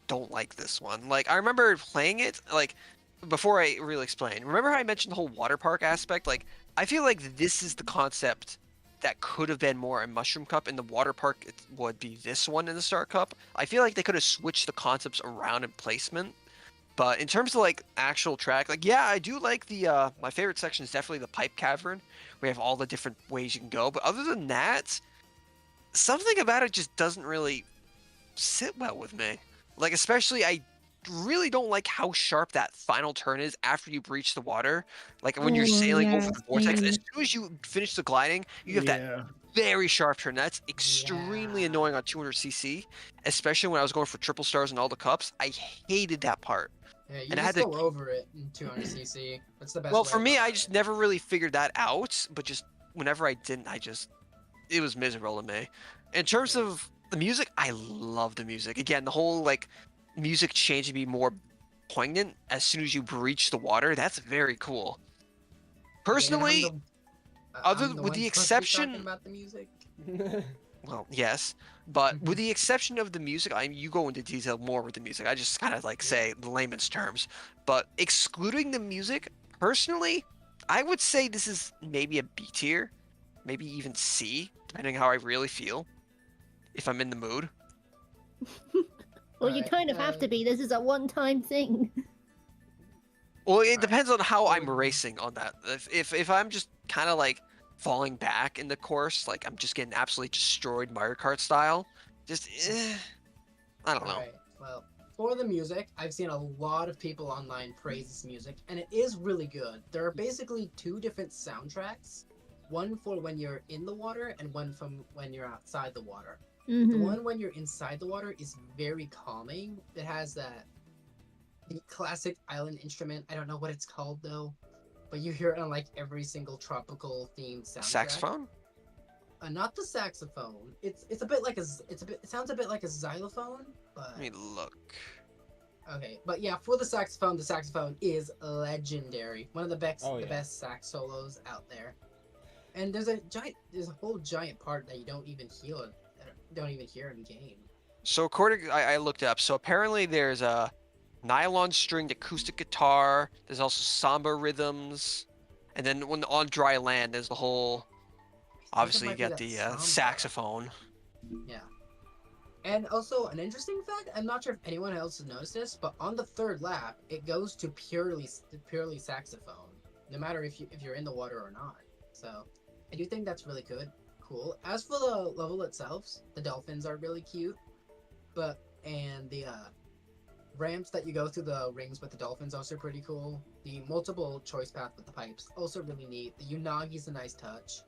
Speaker 3: don't like this one. Like, I remember playing it, like, before I really explain. Remember how I mentioned the whole water park aspect? Like, I feel like this is the concept that could have been more in Mushroom Cup. In the water park, it would be this one in the Star Cup. I feel like they could have switched the concepts around in placement. But in terms of, like, actual track, like, yeah, I do like the, my favorite section is definitely the Pipe Cavern. We have all the different ways you can go. But other than that, something about it just doesn't really sit well with me. Like, especially, I really don't like how sharp that final turn is after you breach the water. Like, when you're
Speaker 4: Oh,
Speaker 3: sailing
Speaker 4: yeah,
Speaker 3: over the vortex, as
Speaker 4: same.
Speaker 3: soon as you finish the gliding, you have that
Speaker 2: Yeah.
Speaker 3: very sharp turn. That's extremely
Speaker 5: Yeah.
Speaker 3: annoying on 200cc, especially when I was going for triple stars in all the cups. I hated that part.
Speaker 5: Yeah, you
Speaker 3: And I
Speaker 5: just
Speaker 3: had to-
Speaker 5: go over it in 200cc. That's the best.
Speaker 3: Well,
Speaker 5: way
Speaker 3: for me,
Speaker 5: about
Speaker 3: I
Speaker 5: it.
Speaker 3: just never really figured that out, but just whenever I didn't, it was miserable to me. In terms of the music, I love the music. Again, the whole, like, music change to be more poignant as soon as you breach the water, that's very cool. Personally,
Speaker 5: Again,
Speaker 3: other
Speaker 5: I'm the
Speaker 3: with
Speaker 5: one
Speaker 3: the
Speaker 5: supposed to be talking
Speaker 3: exception,
Speaker 5: about the music.
Speaker 3: well, yes, but with the exception of the music, you go into detail more with the music. I just kind of like say the layman's terms, but excluding the music, personally, I would say this is maybe a B tier, maybe even C, depending how I really feel, if I'm in the mood.
Speaker 4: Well, you
Speaker 5: Alright,
Speaker 4: kind of have to be. This is a one-time thing.
Speaker 3: Well, it
Speaker 5: Alright,
Speaker 3: depends on how I'm
Speaker 5: so-
Speaker 3: racing on that. If I'm just kind of like falling back in the course, like I'm just getting absolutely destroyed Mario Kart style, just I don't know.
Speaker 5: Alright, well, for the music, I've seen a lot of people online praise this music, and it is really good. There are basically two different soundtracks, one for when you're in the water and one from when you're outside the water. The
Speaker 4: Mhm.
Speaker 5: one when you're inside the water is very calming. It has the classic island instrument. I don't know what it's called though, but you hear it on like every single tropical themed soundtrack.
Speaker 3: Saxophone?
Speaker 5: Not the saxophone. It sounds a bit like a xylophone, but
Speaker 3: Let me look.
Speaker 5: okay. But yeah, for the saxophone is legendary. One of the best
Speaker 1: Oh,
Speaker 5: the
Speaker 1: yeah.
Speaker 5: best sax solos out there. And there's a whole giant part that you don't even hear in game.
Speaker 3: So according, I looked up. So apparently there's a nylon stringed acoustic guitar. There's also samba rhythms, and then when on dry land, there's the whole. Obviously, you
Speaker 5: might be
Speaker 3: got
Speaker 5: that
Speaker 3: the
Speaker 5: samba.
Speaker 3: saxophone.
Speaker 5: Yeah. And also, an interesting fact, I'm not sure if anyone else has noticed this, but on the third lap, it goes to purely saxophone, no matter if you're in the water or not. So, I do think that's really cool. As for the level itself, the dolphins are really cute, and the ramps that you go through the rings with the dolphins also pretty cool. The multiple choice path with the pipes also really neat. The Unagi's a nice touch.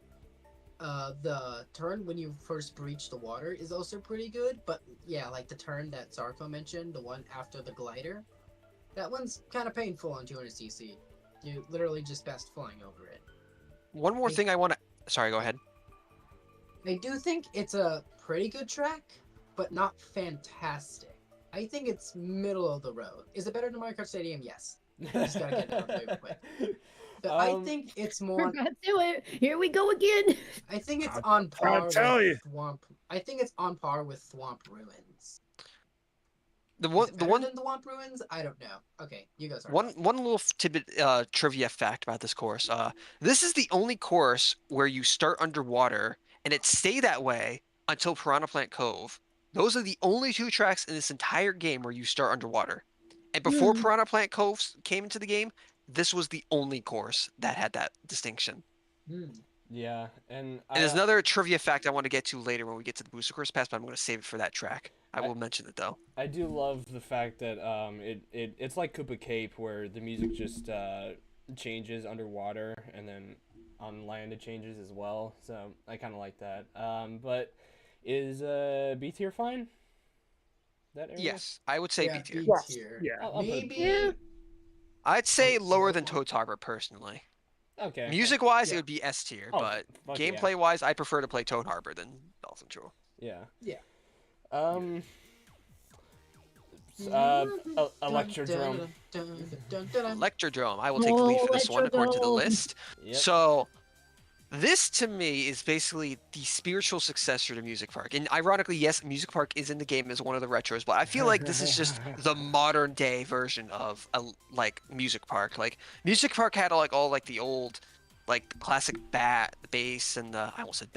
Speaker 5: The turn when you first breach the water is also pretty good, but yeah, like the turn that Zarko mentioned, the one after the glider, that one's kind of painful on 200cc. You literally just best flying over it.
Speaker 3: One more
Speaker 5: Hey.
Speaker 3: thing I want to. Sorry, go ahead.
Speaker 5: I do think it's a pretty good track, but not fantastic. I think it's middle of the road. Is it better than Mario Kart Stadium? Yes. Just gotta get it out very quick. But I think it's
Speaker 4: We're
Speaker 5: more.
Speaker 4: about to do it. Here we go again.
Speaker 5: I think it's
Speaker 2: I'm
Speaker 5: on
Speaker 2: trying
Speaker 5: par
Speaker 2: to tell
Speaker 5: with
Speaker 2: you.
Speaker 5: Thwomp. I think it's on par with Thwomp Ruins.
Speaker 3: The
Speaker 5: Is
Speaker 3: one,
Speaker 5: it
Speaker 3: the
Speaker 5: better
Speaker 3: one,
Speaker 5: than Thwomp Ruins? I don't know. Okay, you guys are.
Speaker 3: one little tidbit trivia fact about this course. This is the only course where you start underwater and it stay that way until Piranha Plant Cove. Those are the only two tracks in this entire game where you start underwater. And before
Speaker 4: Hmm.
Speaker 3: Piranha Plant Cove came into the game, this was the only course that had that distinction.
Speaker 1: Yeah, and
Speaker 3: And there's another trivia fact I want to get to later when we get to the Booster Course Pass, but I'm going to save it for that track. I will mention it though.
Speaker 1: I do love the fact that it's like Koopa Cape where the music just changes underwater and then on land it changes as well. So I kind of like that. But is B tier fine? That area?
Speaker 3: Yes, I would say
Speaker 5: Yeah,
Speaker 3: B tier.
Speaker 5: B
Speaker 7: Yes.
Speaker 5: tier.
Speaker 2: Yeah.
Speaker 1: I'll put it-
Speaker 5: Maybe.
Speaker 4: Yeah.
Speaker 3: I'd say
Speaker 5: Oh,
Speaker 3: lower
Speaker 5: so
Speaker 3: than
Speaker 5: far.
Speaker 3: Toad's Harbor personally.
Speaker 1: Okay.
Speaker 3: Music-wise,
Speaker 5: Yeah.
Speaker 3: it would be S tier,
Speaker 1: Oh,
Speaker 3: but
Speaker 1: fuck yeah.
Speaker 3: gameplay-wise, I prefer to play Toad Harbor than Dolphin Shore.
Speaker 1: Yeah.
Speaker 5: Yeah.
Speaker 1: Electrodrome.
Speaker 3: Electrodrome, I will take the lead for this one according to the
Speaker 4: Electrodrome.
Speaker 3: list.
Speaker 1: Yep.
Speaker 3: So, This to me is basically the spiritual successor to Music Park. And ironically, yes, Music Park is in the game as one of the retros, but I feel like this is just the modern day version of like Music Park. Like Music Park had like all like the old like classic bass and the I almost said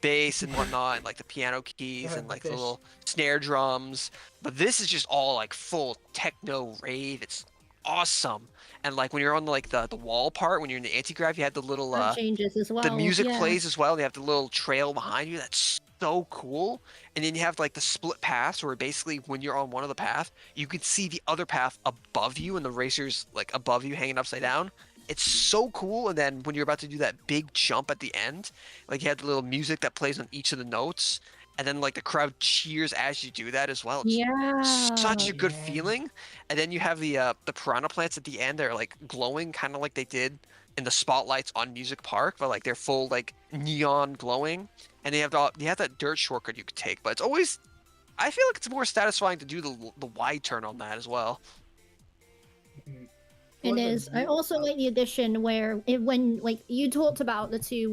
Speaker 3: bass and whatnot, and like the piano keys and like the little snare drums. But this is just all like full techno rave. It's awesome. And like when you're on like the wall part, when you're in the anti-grav, you had the little
Speaker 4: That changes as well.
Speaker 3: the music
Speaker 4: yeah.
Speaker 3: plays as well. They have the little trail behind you. That's so cool. And then you have like the split paths where basically when you're on one of the path, you can see the other path above you and the racers like above you hanging upside down. It's so cool. And then when you're about to do that big jump at the end, like you have the little music that plays on each of the notes. And then like the crowd cheers as you do that as well. It's
Speaker 4: Yeah.
Speaker 3: such a good feeling. And then you have the piranha plants at the end. They're like glowing, kind of like they did in the spotlights on Music Park, but like they're full like neon glowing. And they have that dirt shortcut you could take. But it's always, I feel like it's more satisfying to do the wide turn on that as well.
Speaker 4: It is. I also like the addition where when like you talked about the two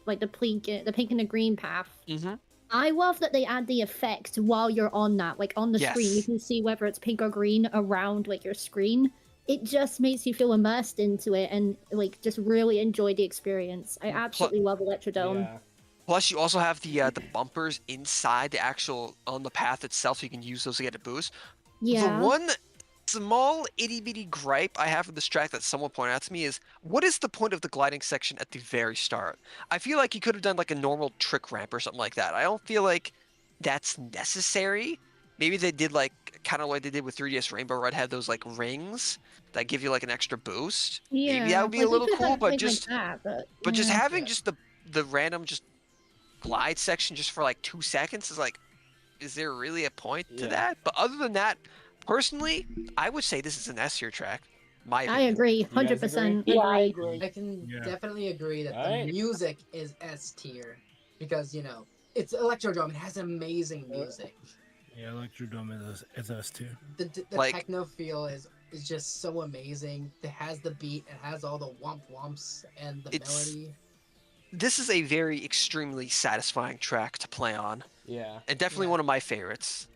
Speaker 4: like the pink and the green path.
Speaker 3: Mm-hmm.
Speaker 4: I love that they add the effect while you're on that. Like on the screen, you
Speaker 3: Yes.
Speaker 4: can see whether it's pink or green around like your screen. It just makes you feel immersed into it and like just really enjoy the experience. I absolutely love Electrodome.
Speaker 1: Yeah.
Speaker 3: Plus, you also have the bumpers inside the actual on the path itself, so you can use those to get a boost.
Speaker 4: Yeah.
Speaker 3: The one small itty bitty gripe I have with this track that someone pointed out to me is, what is the point of the gliding section at the very start? I feel like you could have done like a normal trick ramp or something like that. I don't feel like that's necessary. Maybe they did like kind of like they did with 3DS Rainbow Red, had those like rings that give you like an extra boost.
Speaker 4: Yeah.
Speaker 3: Maybe that would be
Speaker 4: like,
Speaker 3: a
Speaker 4: they
Speaker 3: little
Speaker 4: could have
Speaker 3: cool,
Speaker 4: done
Speaker 3: but
Speaker 4: things
Speaker 3: just
Speaker 4: like that,
Speaker 3: but just
Speaker 4: yeah.
Speaker 3: having just the random just glide section just for like 2 seconds is like, is there really a point to
Speaker 1: Yeah.
Speaker 3: that? But other than that, personally, I would say this is an S tier track. My
Speaker 4: I
Speaker 3: opinion.
Speaker 4: agree,
Speaker 1: guys
Speaker 4: 100%.
Speaker 7: Yeah, I
Speaker 4: agree.
Speaker 7: agree.
Speaker 5: I can
Speaker 2: Yeah.
Speaker 5: definitely agree that
Speaker 1: Alright.
Speaker 5: the music is S tier because you know it's Electrodome. It has amazing music.
Speaker 2: Yeah, Electrodome is us too.
Speaker 5: The
Speaker 3: Like-
Speaker 5: techno feel is just so amazing. It has the beat. It has all the womp womps and the
Speaker 3: It's-
Speaker 5: melody.
Speaker 3: This is a very extremely satisfying track to play on,
Speaker 1: Yeah.
Speaker 3: and definitely
Speaker 5: Yeah.
Speaker 3: one of my favorites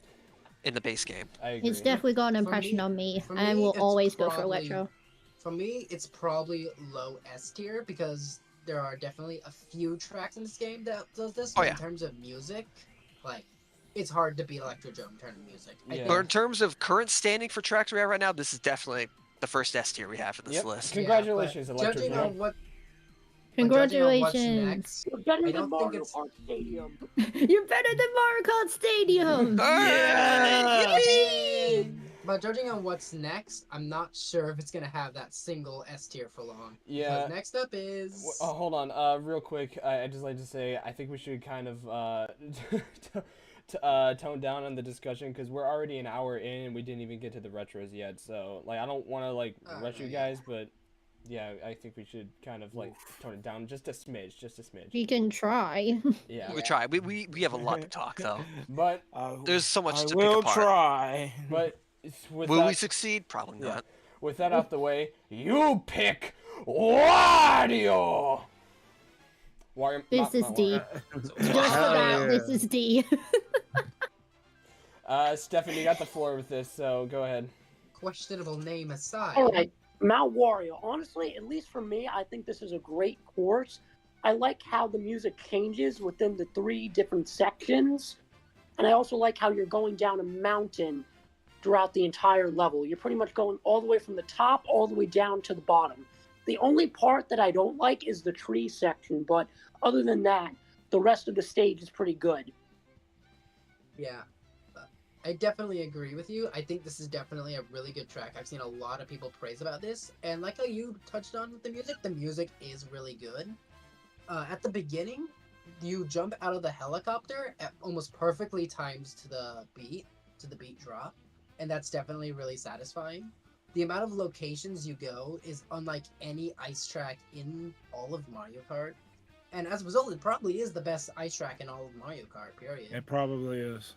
Speaker 3: in the base game.
Speaker 1: I agree.
Speaker 4: It's definitely got an
Speaker 5: For
Speaker 4: impression
Speaker 5: me-
Speaker 4: on me.
Speaker 5: for
Speaker 4: I
Speaker 5: me,
Speaker 4: will
Speaker 5: it's
Speaker 4: always go for
Speaker 5: probably-
Speaker 4: Electro.
Speaker 5: For me, it's probably low S tier because there are definitely a few tracks in this game that does this.
Speaker 3: Oh,
Speaker 5: but
Speaker 3: yeah.
Speaker 5: In terms of music, like it's hard to beat Electrodome in terms of music. I
Speaker 1: Yeah.
Speaker 5: think-
Speaker 3: But in terms of current standing for tracks we have right now, this is definitely the first S tier we have in this
Speaker 1: Yep.
Speaker 3: list.
Speaker 1: Congratulations,
Speaker 5: but judging on
Speaker 1: Electrodome.
Speaker 5: what judging on what's
Speaker 4: Congratulations.
Speaker 5: next,
Speaker 7: You're better
Speaker 5: I
Speaker 7: than
Speaker 5: don't think
Speaker 7: Mario
Speaker 5: it's-
Speaker 7: Kart Stadium.
Speaker 4: You're better than Mario Kart Stadium!
Speaker 5: But judging on what's next, I'm not sure if it's gonna have that single S tier for long.
Speaker 1: Yeah.
Speaker 5: Because next up is
Speaker 1: Hold on, real quick. I'd just like to say I think we should kind of tone down on the discussion because we're already an hour in and we didn't even get to the retros yet. So like I don't want to like rush you
Speaker 5: yeah.
Speaker 1: guys, but yeah, I think we should kind of like tone it down just a smidge,
Speaker 4: You can try.
Speaker 1: Yeah.
Speaker 3: We try. We have a lot to talk though.
Speaker 1: But
Speaker 3: There's so much
Speaker 2: I
Speaker 3: to
Speaker 2: will
Speaker 3: pick apart.
Speaker 2: try.
Speaker 1: but with
Speaker 3: Will
Speaker 1: that,
Speaker 3: we succeed? Probably
Speaker 1: Yeah.
Speaker 3: not.
Speaker 1: with that out the way, you pick Wario. Wario.
Speaker 4: This is D. Just for that, this is D.
Speaker 1: Stephanie, you got the floor with this, so go ahead.
Speaker 5: questionable name aside.
Speaker 7: All right, Mount Wario. Honestly, at least for me, I think this is a great course. I like how the music changes within the 3 different sections, and I also like how you're going down a mountain throughout the entire level. You're pretty much going all the way from the top all the way down to the bottom. The only part that I don't like is the tree section, but other than that, the rest of the stage is pretty good.
Speaker 5: Yeah. I definitely agree with you. I think this is definitely a really good track. I've seen a lot of people praise about this. And like how you touched on with the music is really good. At the beginning, you jump out of the helicopter at almost perfectly times to the beat drop. And that's definitely really satisfying. The amount of locations you go is unlike any ice track in all of Mario Kart. And as a result, it probably is the best ice track in all of Mario Kart, period.
Speaker 2: It probably is.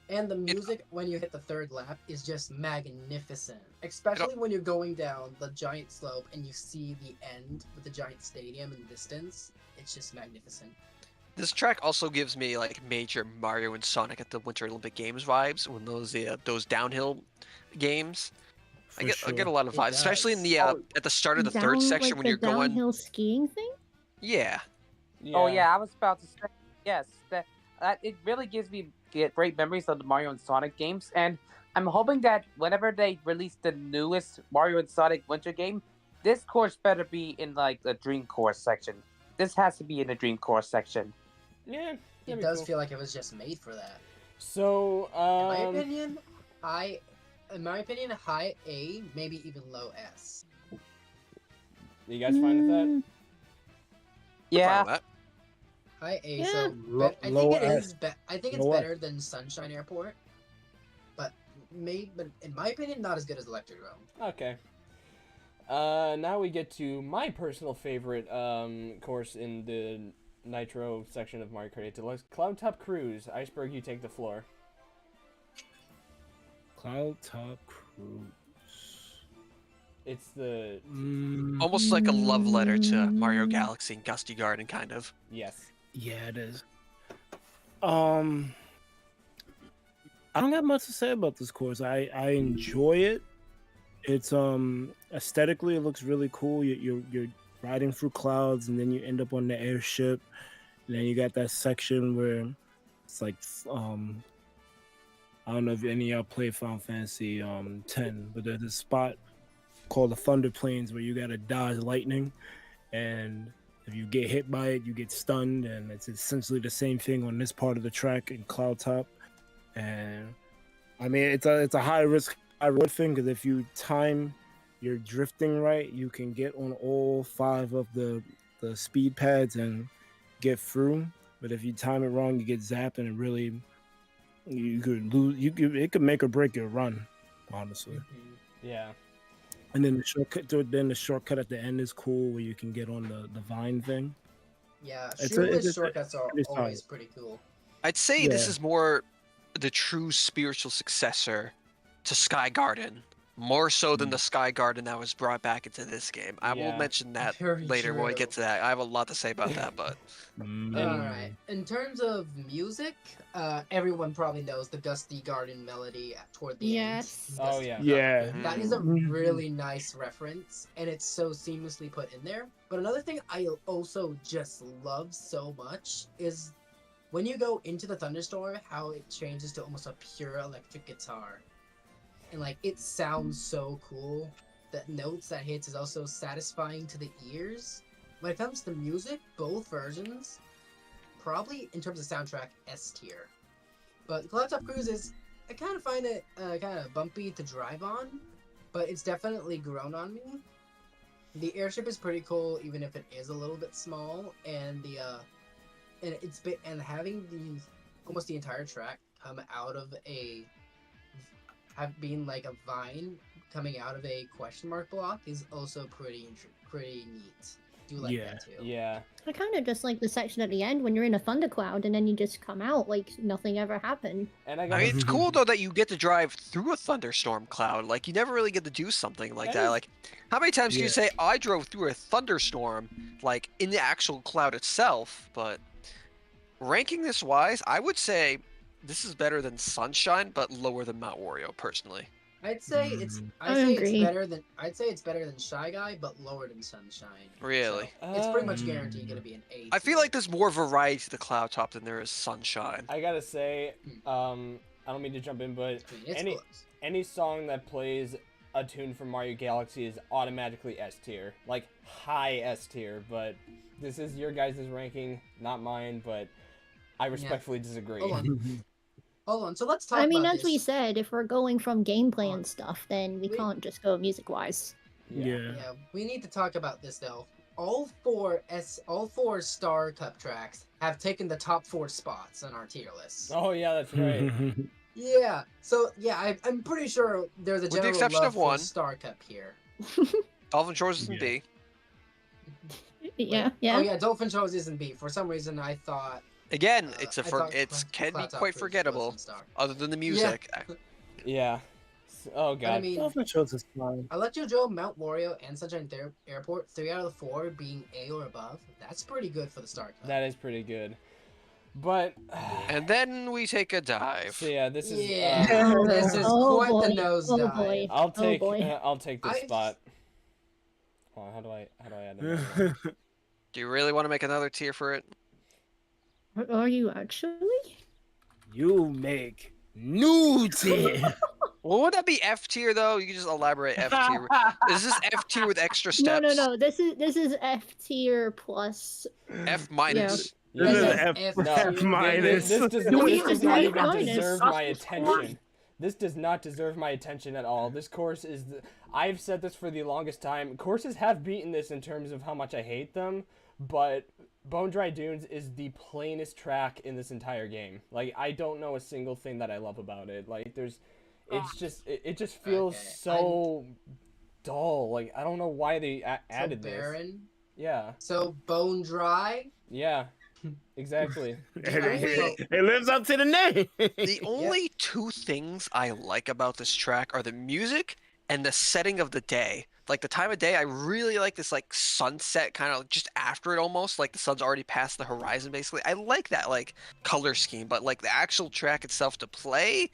Speaker 5: And the music when you hit the 3rd lap is just magnificent. Especially when you're going down the giant slope and you see the end with the giant stadium in the distance. it's just magnificent.
Speaker 3: This track also gives me like major Mario and Sonic at the Winter Olympic Games vibes when those downhill games. I get a lot of
Speaker 5: It
Speaker 3: vibes, especially in
Speaker 5: does.
Speaker 3: the
Speaker 6: Oh,
Speaker 3: at the start of the third
Speaker 4: Down
Speaker 3: section
Speaker 4: like
Speaker 3: when
Speaker 4: the
Speaker 3: you're going.
Speaker 4: downhill skiing thing.
Speaker 3: Yeah.
Speaker 6: Oh yeah, I was about to say yes. That it really gives me great memories of the Mario and Sonic games, and I'm hoping that whenever they release the newest Mario and Sonic Winter game, this course better be in like the Dream Course section. This has to be in the Dream Course section.
Speaker 1: Yeah.
Speaker 5: It
Speaker 1: that'd be
Speaker 5: does
Speaker 1: cool.
Speaker 5: feel like it was just made for that.
Speaker 1: So,
Speaker 5: In my opinion, high A, maybe even low S.
Speaker 1: you guys fine with that?
Speaker 4: Mm,
Speaker 6: Yeah,
Speaker 3: Fine with that.
Speaker 5: High A,
Speaker 4: Yeah.
Speaker 5: so I think
Speaker 2: Low
Speaker 5: it
Speaker 2: S.
Speaker 5: is. I think it's
Speaker 2: Low S.
Speaker 5: better than Sunshine Airport, but in my opinion, not as good as Electrodrome.
Speaker 1: Okay. Now we get to my personal favorite course in the Nitro section of Mario Kart 8 Deluxe, Cloud Top Cruise. Iceberg, you take the floor.
Speaker 2: Cloud Top Cruise.
Speaker 1: It's the
Speaker 3: Almost like a love letter to Mario Galaxy and Gusty Garden, kind of.
Speaker 1: yes.
Speaker 2: Yeah, it is. I don't have much to say about this course. I enjoy it. It's aesthetically it looks really cool. You're riding through clouds and then you end up on the airship. And then you got that section where it's like I don't know if any of y'all play Final Fantasy 10, but there's this spot called the Thunder Plains where you gotta dodge lightning, and if you get hit by it, you get stunned, and it's essentially the same thing on this part of the track in Cloud Top. And I mean, it's a high risk, high reward thing, because if you time your drifting right, you can get on all 5 of the speed pads and get through. But if you time it wrong, you get zapped, and it really you could lose. It could make or break your run, honestly.
Speaker 1: Yeah.
Speaker 2: And then the shortcut at the end is cool, where you can get on the vine thing.
Speaker 5: Yeah,
Speaker 2: It's
Speaker 5: shoeless shortcuts are
Speaker 2: it's
Speaker 5: always
Speaker 2: fine.
Speaker 5: pretty cool.
Speaker 3: I'd say this
Speaker 2: Yeah.
Speaker 3: is more the true spiritual successor to Sky Garden, more so than the Sky Garden that was brought back into this game. I will
Speaker 1: Yeah.
Speaker 3: mention that
Speaker 5: Very
Speaker 3: later when we
Speaker 5: true.
Speaker 3: get to that. I have a lot to say about that, but
Speaker 5: Alright. In terms of music, everyone probably knows the Gusty Garden melody toward the
Speaker 4: Yes.
Speaker 5: end.
Speaker 1: Oh,
Speaker 5: Gusty
Speaker 1: yeah.
Speaker 2: Yeah.
Speaker 5: Garden. That is a
Speaker 2: Mhm.
Speaker 5: really nice reference, and it's so seamlessly put in there. But another thing I also just love so much is when you go into the thunderstorm, how it changes to almost a pure electric guitar. And like it sounds so cool. The notes that hits is also satisfying to the ears. When it comes to music, both versions, probably in terms of soundtrack, S tier. But Cloud Top Cruise is, I kind of find it kind of bumpy to drive on, but it's definitely grown on me. The airship is pretty cool, even if it is a little bit small, and and having almost the entire track come out of being like a vine coming out of a question mark block is also pretty neat. Do like
Speaker 2: Yeah.
Speaker 5: that too.
Speaker 1: Yeah.
Speaker 4: I kind of just like the section at the end when you're in a thundercloud and then you just come out like nothing ever happened.
Speaker 1: And I
Speaker 3: I
Speaker 1: got
Speaker 3: mean, it's cool though that you get to drive through a thunderstorm cloud. Like you never really get to do something like that. Like, how many times can you
Speaker 2: Yeah.
Speaker 3: say I drove through a thunderstorm, like in the actual cloud itself? But ranking this wise, I would say this is better than Sunshine, but lower than Mount Wario, personally.
Speaker 5: I'd say it's
Speaker 4: I agree.
Speaker 5: I'd say it's better than Shy Guy, but lower than Sunshine.
Speaker 3: Really?
Speaker 5: So, it's pretty much
Speaker 2: Um,
Speaker 5: guaranteed gonna be an A.
Speaker 3: I feel
Speaker 5: tier.
Speaker 3: like there's more variety to the Cloud Top than there is Sunshine.
Speaker 1: I gotta say, I don't mean to jump in, but
Speaker 5: I mean, it's
Speaker 1: any
Speaker 5: close.
Speaker 1: any song that plays a tune from Mario Galaxy is automatically S tier, like high S tier. But this is your guys' ranking, not mine. But I respectfully disagree.
Speaker 5: Hold on. Hold on. So let's talk.
Speaker 4: I mean,
Speaker 5: about
Speaker 4: as we
Speaker 5: this.
Speaker 4: said, if we're going from gameplay
Speaker 5: On.
Speaker 4: and stuff, then we
Speaker 5: We-
Speaker 4: can't just go music-wise.
Speaker 2: Yeah.
Speaker 5: Yeah, we need to talk about this though. All four Star Cup tracks have taken the top 4 spots on our tier list.
Speaker 1: Oh yeah, that's right.
Speaker 5: Yeah. So yeah, I'm pretty sure there's a
Speaker 3: With the
Speaker 5: general
Speaker 3: exception
Speaker 5: love
Speaker 3: of one.
Speaker 5: for Star Cup here.
Speaker 3: Dolphin Shores is in
Speaker 2: Yeah.
Speaker 3: B.
Speaker 4: Yeah, yeah.
Speaker 5: Oh yeah, Dolphin Shows isn't B. For some reason, I thought.
Speaker 3: Again, it's
Speaker 5: I thought
Speaker 3: it's can be
Speaker 5: Cloud Top
Speaker 3: quite
Speaker 5: Cruise was
Speaker 3: forgettable,
Speaker 5: in Star.
Speaker 3: other than the music.
Speaker 1: Yeah. Oh
Speaker 5: But I
Speaker 1: god.
Speaker 5: mean,
Speaker 2: Dolphin Shows is fine.
Speaker 5: I let JoJo, Mount Wario, and Sunshine Airport 3 out of the 4 being A or above. That's pretty good for the start.
Speaker 1: That is pretty good. But
Speaker 3: And then we take a dive.
Speaker 1: so yeah, this is
Speaker 5: Yeah, this is quite
Speaker 4: boy.
Speaker 5: the nosedive.
Speaker 4: boy.
Speaker 1: I'll take
Speaker 4: boy.
Speaker 1: I'll take this
Speaker 5: I-
Speaker 1: spot. Hold on, how do I add another one?
Speaker 3: Do you really want to make another tier for it?
Speaker 4: Are you actually?
Speaker 2: You make new tier.
Speaker 3: Well, would that be F tier though? You can just elaborate F tier. Is this F tier with extra
Speaker 4: No,
Speaker 3: steps?
Speaker 4: no. This is F tier plus.
Speaker 3: F minus.
Speaker 2: This is
Speaker 4: Yes.
Speaker 2: F,
Speaker 5: F
Speaker 1: No,
Speaker 2: F minus.
Speaker 1: This does,
Speaker 7: Do we
Speaker 1: this does
Speaker 7: even
Speaker 1: not
Speaker 7: make
Speaker 1: even
Speaker 4: minus?
Speaker 1: deserve my
Speaker 7: Us, of course.
Speaker 1: attention. This does not deserve my attention at all. This course is. I've said this for the longest time. Courses have beaten this in terms of how much I hate them, but Bone Dry Dunes is the plainest track in this entire game. Like, I don't know a single thing that I love about it. Like, it's just, it just feels
Speaker 5: Okay,
Speaker 1: so dull. Like, I don't know why they added
Speaker 5: so
Speaker 1: this.
Speaker 5: barren.
Speaker 1: Yeah,
Speaker 5: So bone dry.
Speaker 1: yeah, exactly.
Speaker 2: It lives up to the name.
Speaker 3: The only two things I like about this track are the music and the setting of the day. Like the time of day, I really like this like sunset kind of just after it almost, like the sun's already past the horizon basically. I like that like color scheme, but like the actual track itself to play,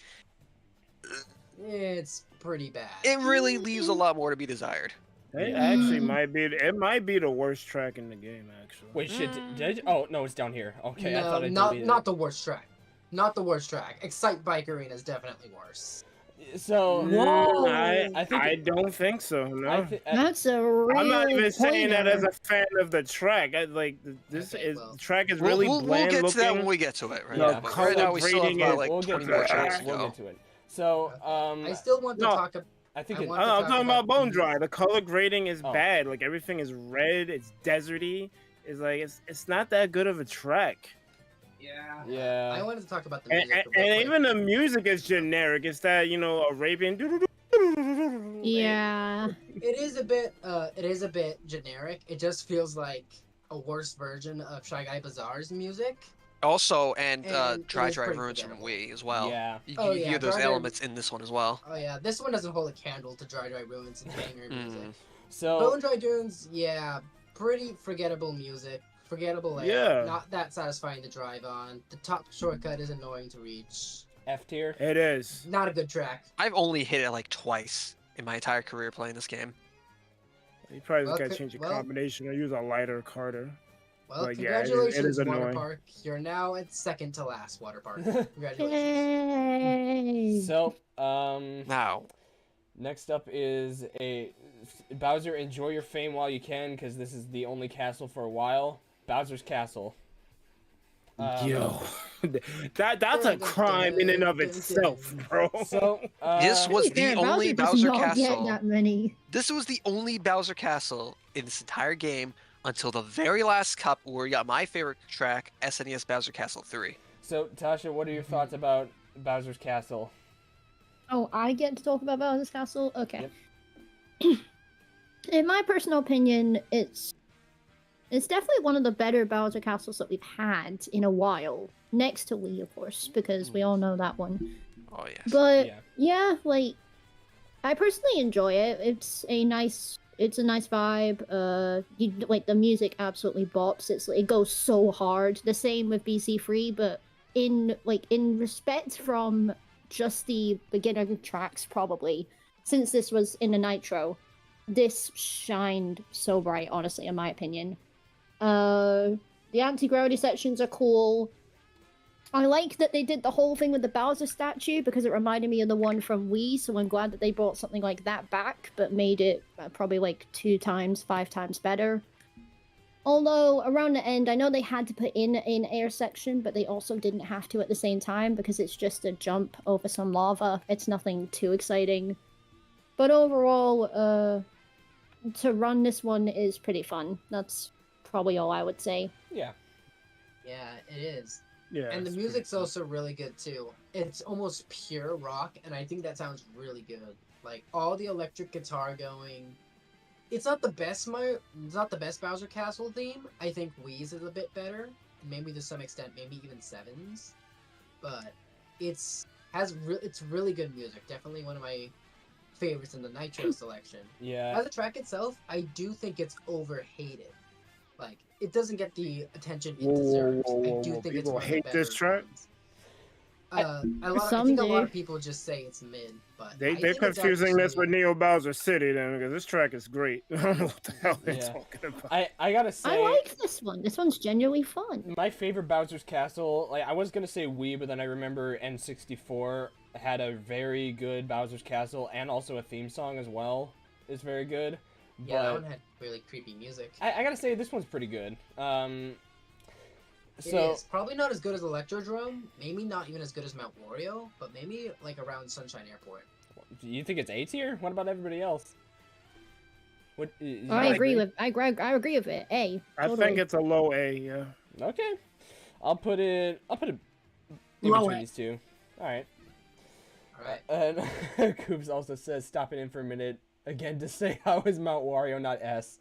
Speaker 5: It's pretty bad.
Speaker 3: it really leaves a lot more to be desired.
Speaker 2: It actually might be. It might be the worst track in the game. Actually.
Speaker 1: Wait, shit, did I? Oh, no, it's down here. Okay, I
Speaker 5: no,
Speaker 1: thought I
Speaker 5: not
Speaker 1: deleted
Speaker 5: not the worst track. Not the worst track. Excite Bike Arena is definitely worse.
Speaker 1: it. So,
Speaker 7: Whoa.
Speaker 1: I think
Speaker 2: I
Speaker 1: it-
Speaker 2: don't think so. No.
Speaker 4: That's a real.
Speaker 2: I'm not even saying that as
Speaker 4: pointer.
Speaker 2: a fan of the track. This
Speaker 5: Okay,
Speaker 2: is
Speaker 5: well.
Speaker 2: the track is
Speaker 3: We'll,
Speaker 2: really
Speaker 3: we'll
Speaker 2: bland
Speaker 3: get to that
Speaker 2: looking.
Speaker 3: when we get to it, right?
Speaker 1: No,
Speaker 3: now. But
Speaker 2: color
Speaker 3: right now we still have
Speaker 2: grading
Speaker 3: about
Speaker 2: is-
Speaker 3: like
Speaker 1: we'll get
Speaker 3: 20
Speaker 1: to
Speaker 3: more
Speaker 1: it.
Speaker 3: tracks to
Speaker 1: We'll
Speaker 3: go.
Speaker 1: get to it. So,
Speaker 5: I still want to
Speaker 2: no.
Speaker 5: talk.
Speaker 1: I think
Speaker 5: I
Speaker 1: it,
Speaker 5: want-
Speaker 2: I'm
Speaker 5: talk
Speaker 2: talking
Speaker 5: about
Speaker 2: about Bone
Speaker 5: the
Speaker 2: Dry. The color grading is
Speaker 1: Oh.
Speaker 2: bad. Like everything is red. It's deserty. It's like it's not that good of a track.
Speaker 6: Yeah.
Speaker 5: I
Speaker 1: yeah.
Speaker 5: wanted to talk about the
Speaker 2: And,
Speaker 5: music.
Speaker 2: and, and even the music is generic. It's that Arabian.
Speaker 4: Yeah.
Speaker 5: it is a bit generic. It just feels like a worse version of Shy Guy Bazaar's music.
Speaker 3: Also, and
Speaker 5: And it
Speaker 3: Dry
Speaker 5: is
Speaker 3: Dry
Speaker 5: pretty
Speaker 3: Ruins from
Speaker 5: forgettable.
Speaker 3: Wii as well.
Speaker 1: Yeah.
Speaker 3: You,
Speaker 5: Oh,
Speaker 3: you
Speaker 5: yeah,
Speaker 3: hear those
Speaker 5: Dry Dry-
Speaker 3: elements in this one as well.
Speaker 5: Oh yeah, this one doesn't hold a candle to Dry Dry Ruins and banger music.
Speaker 3: Mm.
Speaker 1: So,
Speaker 5: Bone Dry Dunes, yeah, pretty forgettable music. Forgettable layout.
Speaker 2: Yeah.
Speaker 5: Not that satisfying to drive on. The top shortcut is annoying to reach.
Speaker 1: F tier.
Speaker 2: It is.
Speaker 5: Not a good track.
Speaker 3: I've only hit it like twice in my entire career playing this game.
Speaker 2: You probably
Speaker 5: Well,
Speaker 2: gotta change your
Speaker 5: well-
Speaker 2: combination or use a lighter Carter.
Speaker 5: Well,
Speaker 2: Like, yeah, it is
Speaker 5: congratulations, Water
Speaker 2: annoying.
Speaker 5: Park. You're now at second to last Water Park. Congratulations.
Speaker 4: Yay.
Speaker 1: So,
Speaker 3: Now,
Speaker 1: next up is Bowser. Enjoy your fame while you can, because this is the only castle for a while. Bowser's Castle.
Speaker 2: Yo, that's a crime in and of itself, bro.
Speaker 1: So,
Speaker 3: this was the
Speaker 4: Yeah,
Speaker 3: only
Speaker 4: does
Speaker 3: Bowser
Speaker 4: not get
Speaker 3: Castle.
Speaker 4: that many.
Speaker 3: This was the only Bowser Castle in this entire game until the very last cup where we got my favorite track, SNES Bowser Castle 3.
Speaker 1: So Tasha, what are your thoughts about Bowser's Castle?
Speaker 4: Oh, I get to talk about Bowser's Castle? Okay. In my personal opinion, it's definitely one of the better Bowser Castles that we've had in a while. Next to Wii, of course, because we all know that one.
Speaker 3: Oh, yes.
Speaker 4: But
Speaker 1: Yeah.
Speaker 4: yeah, like I personally enjoy it. It's a nice vibe. Like the music absolutely bops. It goes so hard. The same with BC3, but in respect from just the beginner tracks, probably since this was in the Nitro, this shined so bright. Honestly, in my opinion, the anti-gravity sections are cool. I like that they did the whole thing with the Bowser statue because it reminded me of the one from Wii, so I'm glad that they brought something like that back, but made it probably like 5 times better. Although, around the end, I know they had to put in an air section, but they also didn't have to at the same time because it's just a jump over some lava. It's nothing too exciting. But overall, to run this one is pretty fun. That's probably all I would say.
Speaker 1: Yeah.
Speaker 5: Yeah, it is.
Speaker 2: Yeah,
Speaker 5: And the
Speaker 2: it's
Speaker 5: music's
Speaker 2: pretty
Speaker 5: also really good too. It's almost pure rock, and I think that sounds really good. Like all the electric guitar going. It's not the best Bowser Castle theme. I think Wii's is a bit better. Maybe to some extent, maybe even Seven's. But it's really good music. Definitely one of my favorites in the Nitro selection.
Speaker 1: Yeah.
Speaker 5: As a track itself, I do think it's overhated. Like, it doesn't get the attention it deserves. I do think it's
Speaker 2: People
Speaker 5: one of the
Speaker 2: hate
Speaker 5: better
Speaker 2: this track.
Speaker 5: ones. I
Speaker 4: Some
Speaker 5: think a lot
Speaker 4: do.
Speaker 5: of people just say it's mid, but
Speaker 2: They're
Speaker 5: I think it's
Speaker 2: confusing this
Speaker 5: actually-
Speaker 2: with Neo Bowser City then, because this track is great. I don't know what the hell they're
Speaker 1: Yeah.
Speaker 2: talking about.
Speaker 1: I gotta say,
Speaker 4: I like this one. This one's genuinely fun.
Speaker 1: my favorite Bowser's Castle, like I was gonna say Wii, but then I remember N64 had a very good Bowser's Castle and also a theme song as well. It's very good.
Speaker 5: Yeah, that
Speaker 1: But
Speaker 5: one had really creepy music.
Speaker 1: I gotta say this one's pretty good.
Speaker 5: It
Speaker 1: So
Speaker 5: is probably not as good as Electrodrome, maybe not even as good as Mount Wario, but maybe like around Sunshine Airport.
Speaker 1: you think it's A tier? What about everybody else? What?
Speaker 4: I agree with I agree with it. A.
Speaker 2: I
Speaker 4: Totally.
Speaker 2: think it's a low A, yeah.
Speaker 1: Okay, I'll put it in
Speaker 7: Low
Speaker 1: between
Speaker 7: A.
Speaker 1: these two. All right.
Speaker 5: Alright.
Speaker 1: And Coops also says, stopping in for a minute again to say how is Mount Wario not S.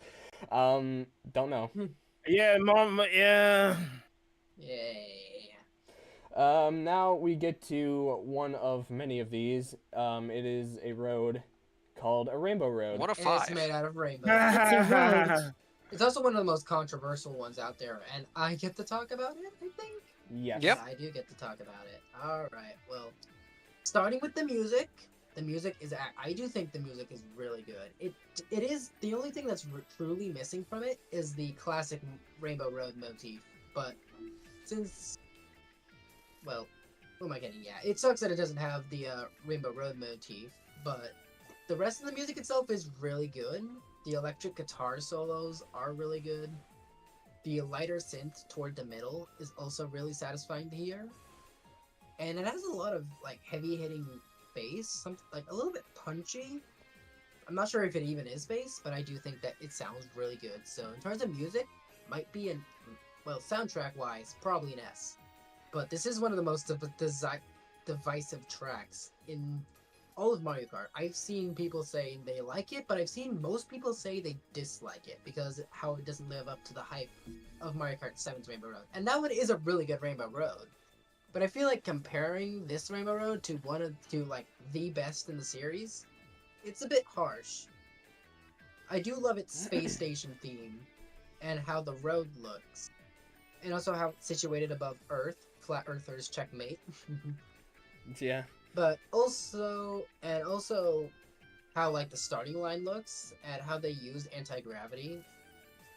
Speaker 1: Don't know.
Speaker 2: Yeah, Mom, yeah.
Speaker 5: Yay.
Speaker 1: Now we get to one of many of these. It is a road called a Rainbow Road.
Speaker 3: One of
Speaker 5: And it's
Speaker 3: 5.
Speaker 5: made out of rainbow.
Speaker 4: It's a road.
Speaker 5: It's also one of the most controversial ones out there, and I get to talk about it, I think?
Speaker 1: Yes.
Speaker 3: Yep.
Speaker 5: Yeah, I do get to talk about it. Alright, well, starting with the music is, I do think the music is really good. It is, the only thing that's truly missing from it is the classic Rainbow Road motif, but since, well, who am I getting? Yeah, it sucks that it doesn't have the Rainbow Road motif, but the rest of the music itself is really good. The electric guitar solos are really good. The lighter synth toward the middle is also really satisfying to hear. And it has a lot of like heavy hitting bass, something like a little bit punchy. I'm not sure if it even is bass, but I do think that it sounds really good. So in terms of music, might be an, well, soundtrack wise, probably an S. But this is one of the most divisive tracks in all of Mario Kart. I've seen people say they like it, but I've seen most people say they dislike it because how it doesn't live up to the hype of Mario Kart 7's Rainbow Road. And that one is a really good Rainbow Road. But I feel like comparing this Rainbow Road to like the best in the series, it's a bit harsh. I do love its space station theme and how the road looks. And also how it's situated above Earth. Flat Earthers checkmate.
Speaker 1: Yeah.
Speaker 5: But also how like the starting line looks and how they use anti-gravity.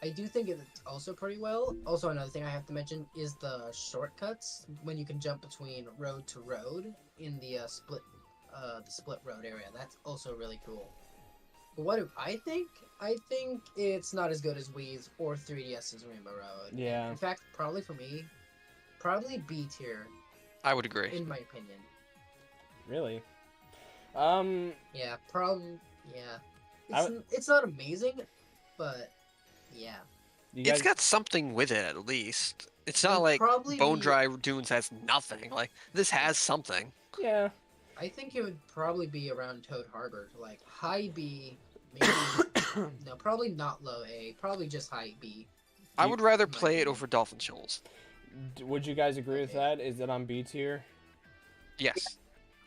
Speaker 5: I do think it's also pretty well. Also, another thing I have to mention is the shortcuts when you can jump between road to road in the split road area. That's also really cool. But what do I think? I think it's not as good as Wii's or 3DS's Rainbow Road.
Speaker 1: Yeah.
Speaker 5: In fact, probably for me, probably B tier
Speaker 3: I would agree.
Speaker 5: in my opinion.
Speaker 1: Really?
Speaker 5: Yeah, probably. Yeah, it's not amazing, but yeah.
Speaker 1: You
Speaker 3: It's
Speaker 1: guys,
Speaker 3: got something with it at least. It's not
Speaker 5: It'd
Speaker 3: like
Speaker 5: probably
Speaker 3: Bone
Speaker 5: be-
Speaker 3: Dry Dunes has nothing. Like this has something.
Speaker 1: yeah.
Speaker 5: I think it would probably be around Toad Harbor, like high B, maybe. No, probably not low A, probably just high B.
Speaker 3: I would rather
Speaker 5: my
Speaker 3: play it
Speaker 5: opinion.
Speaker 3: over Dolphin Shoals.
Speaker 1: Would you guys agree with
Speaker 5: Okay.
Speaker 1: that? Is it on B tier?
Speaker 3: Yes.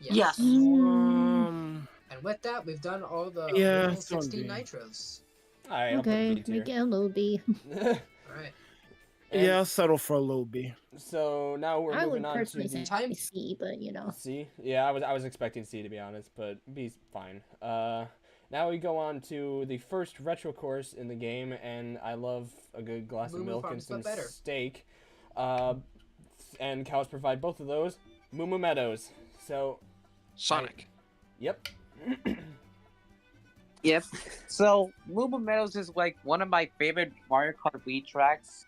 Speaker 7: Yes.
Speaker 2: Um,
Speaker 5: And with that, we've done all the
Speaker 2: Yeah,
Speaker 5: original
Speaker 2: it's on
Speaker 5: 16
Speaker 2: B.
Speaker 5: nitros.
Speaker 1: All right. I'll put
Speaker 4: Okay,
Speaker 1: it B
Speaker 4: make
Speaker 1: tier.
Speaker 4: it a low B.
Speaker 5: All right.
Speaker 2: yeah, I'll settle for a low B.
Speaker 1: So now we're
Speaker 4: I would
Speaker 1: moving on to
Speaker 4: personally
Speaker 1: the
Speaker 4: say
Speaker 5: Time-
Speaker 4: C, but you know.
Speaker 1: C. Yeah, I was expecting C to be honest, but B's fine. Now we go on to the first retro course in the game, and I love a good glass of
Speaker 5: Moo Moo
Speaker 1: milk and
Speaker 5: Farms,
Speaker 1: some
Speaker 5: but better.
Speaker 1: steak. And cows provide both of those. Moo Moo Meadows. So,
Speaker 3: Sonic.
Speaker 1: yep.
Speaker 6: Yep. So Moo Meadows is like one of my favorite Mario Kart Wii tracks.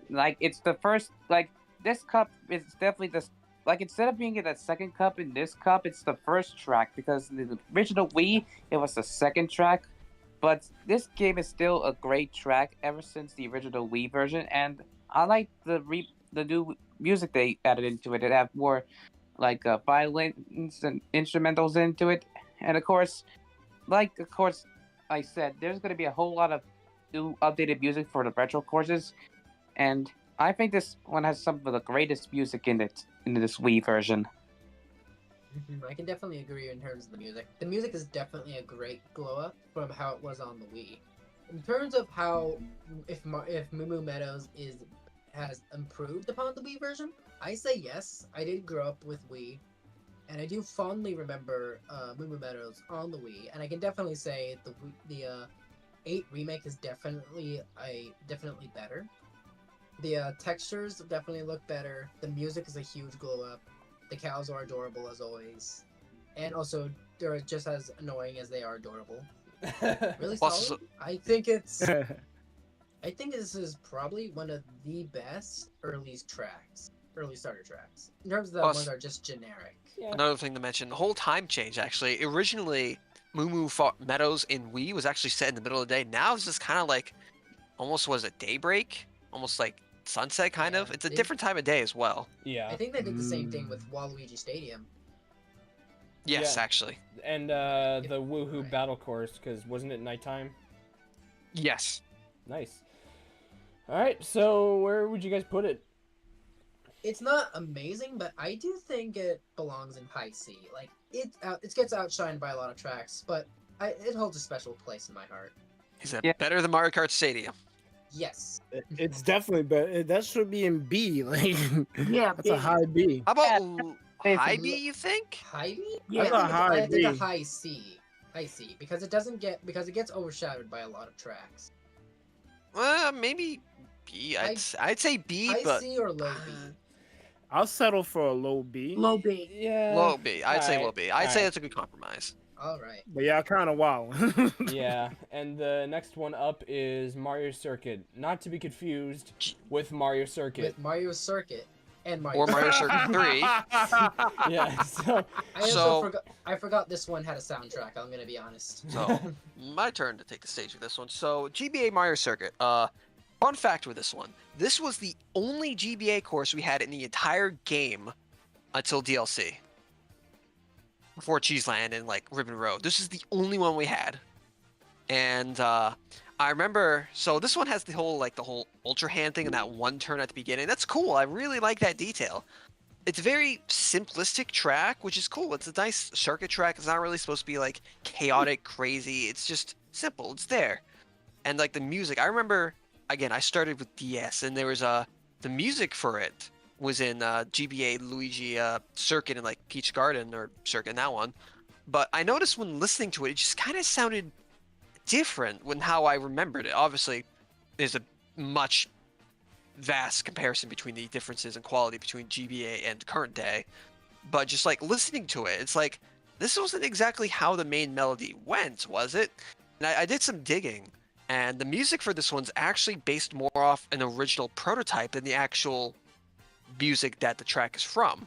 Speaker 6: Like it's the first. Like this cup is definitely the. Like instead of being in the second cup in this cup, it's the first track because in the original Wii it was the second track. But this game is still a great track ever since the original Wii version, and I like the new music they added into it. It have more like violins and instrumentals into it, and of course I said, there's going to be a whole lot of new updated music for the retro courses, and I think this one has some of the greatest music in it in this Wii version.
Speaker 5: I can definitely agree in terms of the music. The music is definitely a great glow up from how it was on the Wii. In terms of how if Moo Moo Meadows has improved upon the Wii version, I say yes. I did grow up with Wii, and I do fondly remember Moo Moo Meadows on the Wii, and I can definitely say the 8 remake is definitely better. The textures definitely look better. The music is a huge glow up. The cows are adorable as always, and also they're just as annoying as they are adorable. Really
Speaker 3: Also-
Speaker 5: solid. I think this is probably one of the best early starter tracks. In terms of the
Speaker 3: Plus-
Speaker 5: ones that are just generic.
Speaker 1: Yeah.
Speaker 3: Another thing to mention, the whole time change actually. Originally, Meadows in Wii was actually set in the middle of the day. Now it's just kind of like, almost was it daybreak? Almost like sunset kind of.
Speaker 5: Yeah,
Speaker 3: It's a
Speaker 5: they-
Speaker 3: different time of day as well.
Speaker 1: Yeah.
Speaker 5: I think they did the same thing with Waluigi Stadium.
Speaker 3: Yes,
Speaker 1: Yeah.
Speaker 3: actually.
Speaker 1: And the Woohoo
Speaker 5: Right.
Speaker 1: battle course, because wasn't it nighttime?
Speaker 3: Yes.
Speaker 1: Nice. All right, so where would you guys put it?
Speaker 5: It's not amazing, but I do think it belongs in high C. Like it gets outshined by a lot of tracks, but it holds a special place in my heart.
Speaker 3: Is it
Speaker 6: Yeah.
Speaker 3: better than Mario Kart Stadium?
Speaker 5: Yes.
Speaker 2: It's definitely better. That should be in B. Like,
Speaker 7: Yeah,
Speaker 2: that's a high B.
Speaker 3: How about
Speaker 6: Yeah.
Speaker 3: high B, you think?
Speaker 5: High B?
Speaker 7: Yeah,
Speaker 5: I think a
Speaker 2: B.
Speaker 5: high C. High C because it gets overshadowed by a lot of tracks.
Speaker 3: Maybe B.
Speaker 5: High-
Speaker 3: I'd say B,
Speaker 5: High
Speaker 3: but
Speaker 5: C or low B?
Speaker 2: I'll settle for a low B.
Speaker 7: low B.
Speaker 1: Yeah.
Speaker 3: low B. I'd say low
Speaker 1: alright,
Speaker 3: B. I'd say
Speaker 1: alright.
Speaker 3: that's a good compromise.
Speaker 5: All right.
Speaker 2: But yeah, kind of wow.
Speaker 1: Yeah, and the next one up is Mario Circuit, not to be confused with Mario Circuit.
Speaker 5: With Mario Circuit and Mario.
Speaker 3: Or Mario Circuit 3.
Speaker 1: Yeah, so
Speaker 5: I forgot this one had a soundtrack. I'm gonna be honest.
Speaker 3: So, my turn to take the stage with this one. So, GBA Mario Circuit. Fun fact with this one. This was the only GBA course we had in the entire game until DLC. Before Cheeseland and, like, Ribbon Road. This is the only one we had. And, I remember, so this one has the whole Ultra Hand thing and that one turn at the beginning. That's cool. I really like that detail. It's a very simplistic track, which is cool. It's a nice circuit track. It's not really supposed to be like chaotic, crazy. It's just simple. It's there. And like the music, I remember, again, I started with DS and there was the music for it was in GBA Luigi Circuit and like Peach Garden or Circuit, that one. But I noticed when listening to it, it just kind of sounded different when how I remembered it. Obviously, there's a much vast comparison between the differences in quality between GBA and current day, but just like listening to it, it's like this wasn't exactly how the main melody went, was it? And I did some digging, and the music for this one's actually based more off an original prototype than the actual music that the track is from.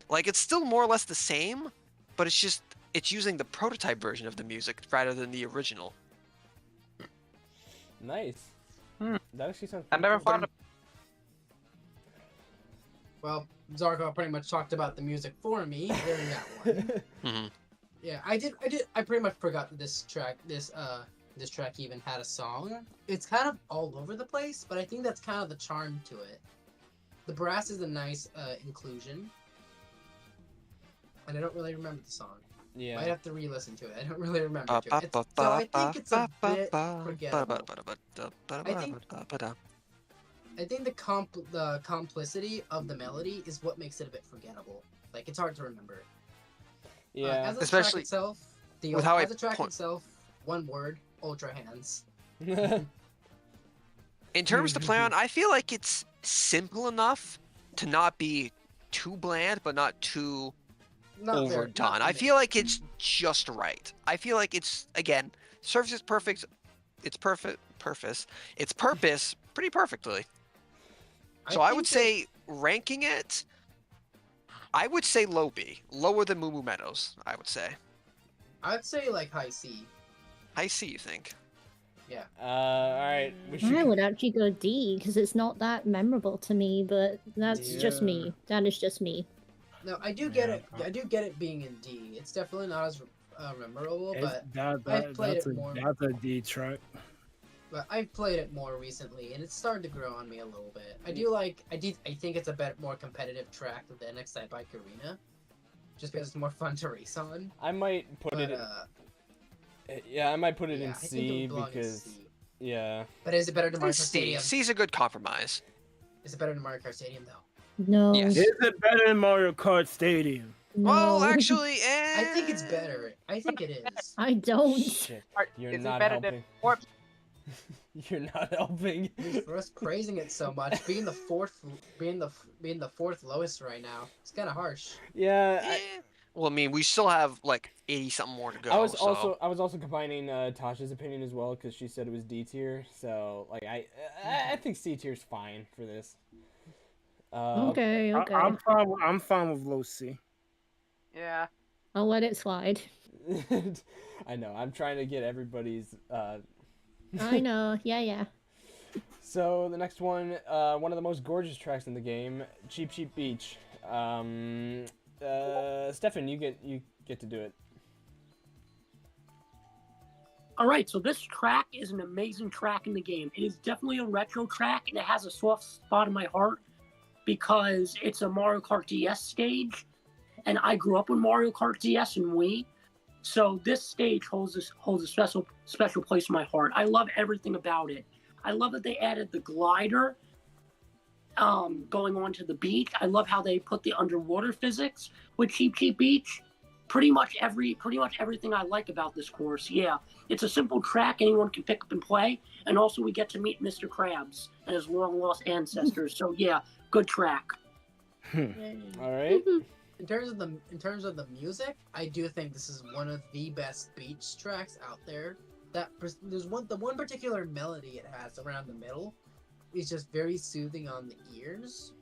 Speaker 3: Like it's still more or less the same, but it's using the prototype version of the music rather than the original.
Speaker 1: nice.
Speaker 6: Hmm.
Speaker 1: That actually sounds.
Speaker 6: I never
Speaker 1: pretty cool.
Speaker 6: thought of
Speaker 5: Well, Zarko pretty much talked about the music for me during that one.
Speaker 3: Mhm.
Speaker 5: Yeah, I pretty much forgot that this track even had a song. It's kind of all over the place, but I think that's kind of the charm to it. The brass is a nice inclusion, and I don't really remember the song. Might
Speaker 1: Yeah.
Speaker 5: have to re-listen to it. I don't really remember to it. So I think it's a bit forgettable. I think the complicity of the melody is what makes it a bit forgettable. Like it's hard to remember.
Speaker 1: Yeah.
Speaker 5: As a
Speaker 3: Especially
Speaker 5: track itself,
Speaker 3: with how I
Speaker 5: as a track
Speaker 3: point-
Speaker 5: itself, one word: Ultra Hands.
Speaker 3: In terms to play on, I feel like it's simple enough to not be too bland, but not too
Speaker 5: Not very-
Speaker 3: overdone.
Speaker 5: not
Speaker 3: I
Speaker 5: amazing.
Speaker 3: feel like it's just right. I feel like it's, again, serves its perfect, its purpose pretty perfectly. So I would
Speaker 5: think
Speaker 3: say ranking it, I would say low B, lower than Moo Moo Meadows. I would say
Speaker 5: I'd say like high C.
Speaker 3: high C. You think?
Speaker 5: Yeah.
Speaker 1: All right. We should.
Speaker 4: I would actually go D because it's not that memorable to me, but that's just me. That is just me.
Speaker 5: No, I do get
Speaker 2: Yeah,
Speaker 5: it. I do get it being in D. It's definitely not as memorable, but
Speaker 2: I've
Speaker 5: played it more.
Speaker 2: That's a D track.
Speaker 5: I've played it more recently, and it's starting to grow on me a little bit. I think it's a bit more competitive track than Excite Bike Arena. just because it's more fun to race on.
Speaker 1: I might put
Speaker 5: But
Speaker 1: it. Yeah, I might put it
Speaker 5: yeah,
Speaker 1: in
Speaker 5: I think it
Speaker 1: C
Speaker 5: would belong in
Speaker 1: because
Speaker 5: C.
Speaker 1: yeah.
Speaker 5: But is it better than Mario Kart
Speaker 3: C.
Speaker 5: Stadium?
Speaker 3: C's a good compromise.
Speaker 5: Is it better than Mario Kart Stadium though?
Speaker 4: No.
Speaker 3: Yes.
Speaker 2: Is it better than Mario Kart Stadium?
Speaker 3: Well,
Speaker 4: No.
Speaker 3: actually,
Speaker 5: I think it's better. I think it is.
Speaker 4: I don't.
Speaker 1: Shit, you're
Speaker 6: Is it
Speaker 1: not
Speaker 6: better
Speaker 1: helping.
Speaker 6: than Warp?
Speaker 1: You're not helping.
Speaker 5: For us praising it so much, being the fourth lowest right now, it's kind of harsh.
Speaker 1: Yeah.
Speaker 3: Eh. Well, I mean, we still have like 80 something more to go.
Speaker 1: I was
Speaker 3: so.
Speaker 1: also combining Tasha's opinion as well because she said it was D tier. So like I think C tier's fine for this.
Speaker 4: Okay.
Speaker 2: I'm fine with low C.
Speaker 6: Yeah.
Speaker 4: I'll let it slide.
Speaker 1: I know. I'm trying to get everybody's.
Speaker 4: I know. Yeah.
Speaker 1: So the next one of the most gorgeous tracks in the game, Cheap Cheap Beach. Stefan, you get to do it.
Speaker 7: All right, so this track is an amazing track in the game. It is definitely a retro track, and it has a soft spot in my heart because it's a Mario Kart DS stage, and I grew up with Mario Kart DS and Wii, so this stage holds a special place in my heart. I love everything about it. I love that they added the glider going onto the beach. I love how they put the underwater physics with Cheap Cheap Beach. Pretty much everything I like about this course. Yeah, it's a simple track anyone can pick up and play, and also we get to meet Mr. Krabs and his long lost ancestors. So yeah, good track.
Speaker 1: All right.
Speaker 5: In terms of the music, I do think this is one of the best beach tracks out there. The one particular melody it has around the middle is just very soothing on the ears.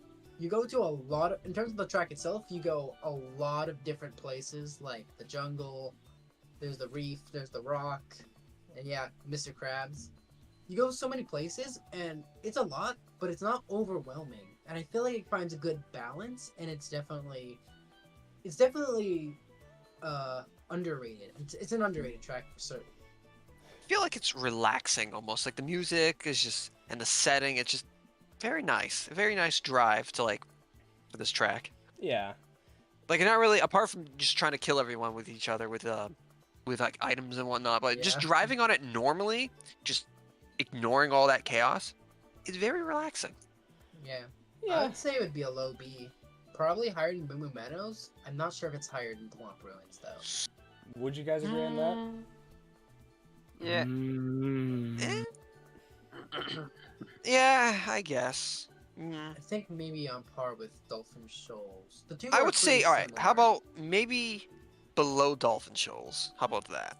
Speaker 5: You go to in terms of the track itself, you go a lot of different places, like the jungle, there's the reef, there's the rock, and yeah, Mr. Krabs. You go so many places, and it's a lot, but it's not overwhelming. And I feel like it finds a good balance, and it's definitely underrated. It's an underrated track for certain.
Speaker 3: I feel like it's relaxing almost. Like the music is just, and the setting, it's just very nice. A very nice drive to like for this track.
Speaker 1: Yeah.
Speaker 3: Like not really apart from just trying to kill everyone with each other with like items and whatnot, but just
Speaker 5: Yeah.
Speaker 3: driving on it normally, just ignoring all that chaos, is very relaxing.
Speaker 5: Yeah. I
Speaker 1: Yeah.
Speaker 5: would say it would be a low B. Probably higher than Boo Boo Meadows. I'm not sure if it's higher than Swamp Ruins though.
Speaker 1: Would you guys agree on that?
Speaker 6: Yeah.
Speaker 2: Mm.
Speaker 3: Yeah, I guess. Mm.
Speaker 5: I think maybe on par with Dolphin Shoals. The two
Speaker 3: I
Speaker 5: are
Speaker 3: would say,
Speaker 5: pretty
Speaker 3: all right. How
Speaker 5: similar.
Speaker 3: about maybe below Dolphin Shoals? How about that?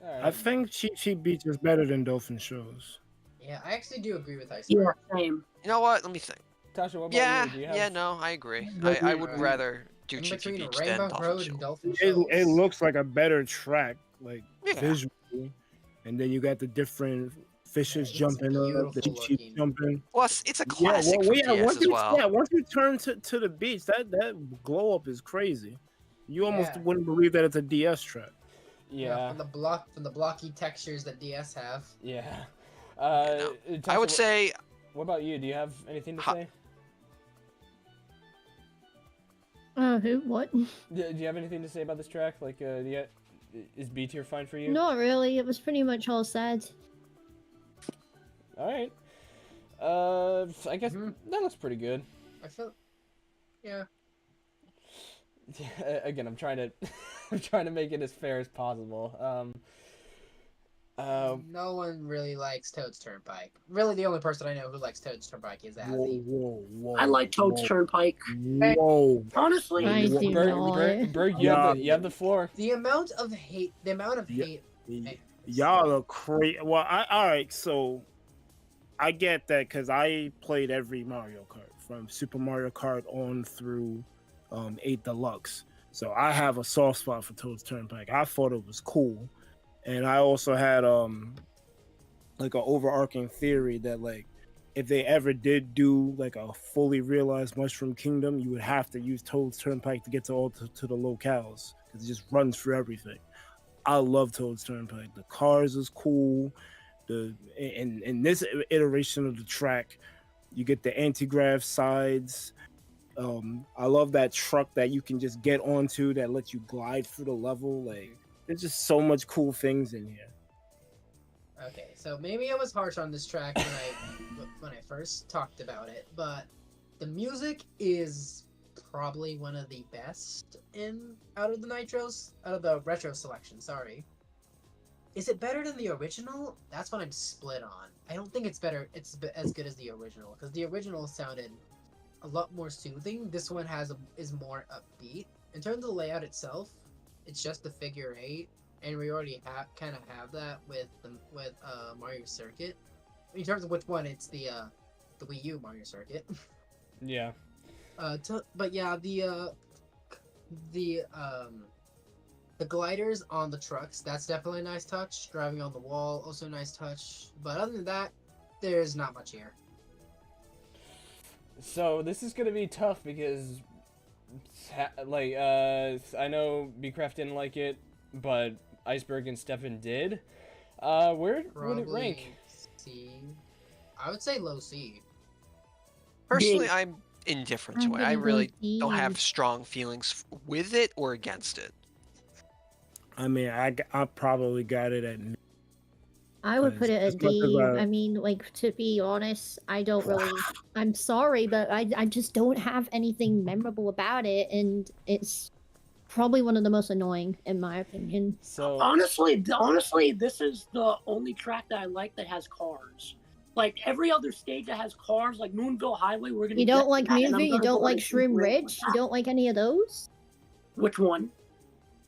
Speaker 1: All
Speaker 2: I
Speaker 1: right.
Speaker 2: think Cheap Cheap Beach is better than Dolphin Shows.
Speaker 5: Yeah, I actually do agree with Ice.
Speaker 7: Yeah, same.
Speaker 3: You know what? Let me think.
Speaker 1: Tasha, what about
Speaker 3: Yeah,
Speaker 1: you? Do you have...
Speaker 3: yeah, no, I agree.
Speaker 2: But
Speaker 3: I
Speaker 2: you-
Speaker 3: would
Speaker 5: Alright.
Speaker 3: rather do
Speaker 5: In
Speaker 3: Cheap Cheap
Speaker 5: between
Speaker 3: Beach than
Speaker 5: Rainbow
Speaker 3: Dolphin
Speaker 5: Road
Speaker 3: Shoals.
Speaker 5: and Dolphin Shoals.
Speaker 2: It looks like a better track, like
Speaker 3: Yeah.
Speaker 2: visually, and then you got the different fishes
Speaker 5: it's
Speaker 2: jumping up, the
Speaker 5: beautiful
Speaker 2: Cheap
Speaker 5: looking.
Speaker 2: jumping.
Speaker 3: Plus, it's a classic
Speaker 2: well,
Speaker 3: from
Speaker 2: yeah,
Speaker 3: DS as well.
Speaker 2: once you turn to the beach, that glow up is crazy. You almost
Speaker 5: Yeah.
Speaker 2: wouldn't believe that it's a DS track.
Speaker 1: Yeah.
Speaker 5: From the blocky textures that DS have.
Speaker 1: Yeah.
Speaker 3: No.
Speaker 1: Tasha,
Speaker 3: I would say
Speaker 1: What about you? Do you have anything to
Speaker 3: Ha-
Speaker 1: say?
Speaker 4: Who? What?
Speaker 1: Do you have anything to say about this track? Like, is B tier fine for you?
Speaker 4: Not really. It was pretty much all said.
Speaker 1: All right. I guess
Speaker 5: Mhm.
Speaker 1: that looks pretty good.
Speaker 5: I feel. Yeah.
Speaker 1: Yeah, again, I'm trying to, I'm trying to make it as fair as possible.
Speaker 5: No one really likes Toad's Turnpike. Really, the only person I know who likes Toad's Turnpike is Azzy.
Speaker 2: Whoa!
Speaker 7: I like Toad's Turnpike.
Speaker 2: Whoa!
Speaker 7: Honestly,
Speaker 4: I do not.
Speaker 1: Berg,
Speaker 2: Yeah.
Speaker 1: you have the floor.
Speaker 5: The amount of hate.
Speaker 2: Yeah.
Speaker 5: Man,
Speaker 2: Y'all are crazy. Well, all right. So I get that because I played every Mario Kart from Super Mario Kart on through 8 Deluxe. So I have a soft spot for Toad's Turnpike. I thought it was cool, and I also had like an overarching theory that like if they ever did do like a fully realized Mushroom Kingdom, you would have to use Toad's Turnpike to get to to the locales because it just runs through everything. I love Toad's Turnpike. The cars is cool. In this iteration of the track, you get the anti-grav sides, I love that truck that you can just get onto that lets you glide through the level. Like, there's just so much cool things in here.
Speaker 5: Okay, so maybe I was harsh on this track when I first talked about it, but the music is probably one of the best out of the retro selection. Sorry. Is it better than the original? That's what I'm split on. I don't think it's better. It's as good as the original because the original sounded a lot more soothing. This one is more upbeat. In terms of the layout itself, it's just the figure 8, and we already kind of have that with Mario Circuit. In terms of which one, it's the Wii U Mario Circuit.
Speaker 1: Yeah.
Speaker 5: But yeah, the gliders on the trucks, that's definitely a nice touch. Driving on the wall, also a nice touch. But other than that, there's not much here.
Speaker 1: So this is gonna be tough because, like, I know Bcraft didn't like it, but Iceberg and Stefan did. Where would it rank?
Speaker 5: C. I would say low C.
Speaker 3: Personally, I'm indifferent to
Speaker 4: I'm
Speaker 3: it.
Speaker 4: gonna
Speaker 3: I
Speaker 4: go
Speaker 3: really
Speaker 4: D.
Speaker 3: don't have strong feelings with it or against it.
Speaker 2: I mean, I probably got it at.
Speaker 4: I would put it
Speaker 2: As
Speaker 4: at
Speaker 2: much as
Speaker 4: D.
Speaker 2: I-
Speaker 4: I mean, like, to be honest, I don't really. I'm sorry, but I just don't have anything memorable about it, and it's probably one of the most annoying, in my opinion.
Speaker 1: So
Speaker 7: Honestly, this is the only track that I like that has cars. Like every other stage that has cars, like Moonville Highway, we're gonna.
Speaker 4: You
Speaker 7: get
Speaker 4: don't like
Speaker 7: that, and I'm
Speaker 4: Movie? You
Speaker 7: gonna
Speaker 4: don't
Speaker 7: go
Speaker 4: like
Speaker 7: on a
Speaker 4: Shroom
Speaker 7: super rant
Speaker 4: Ridge?
Speaker 7: with
Speaker 4: You don't like any of those?
Speaker 7: Which one?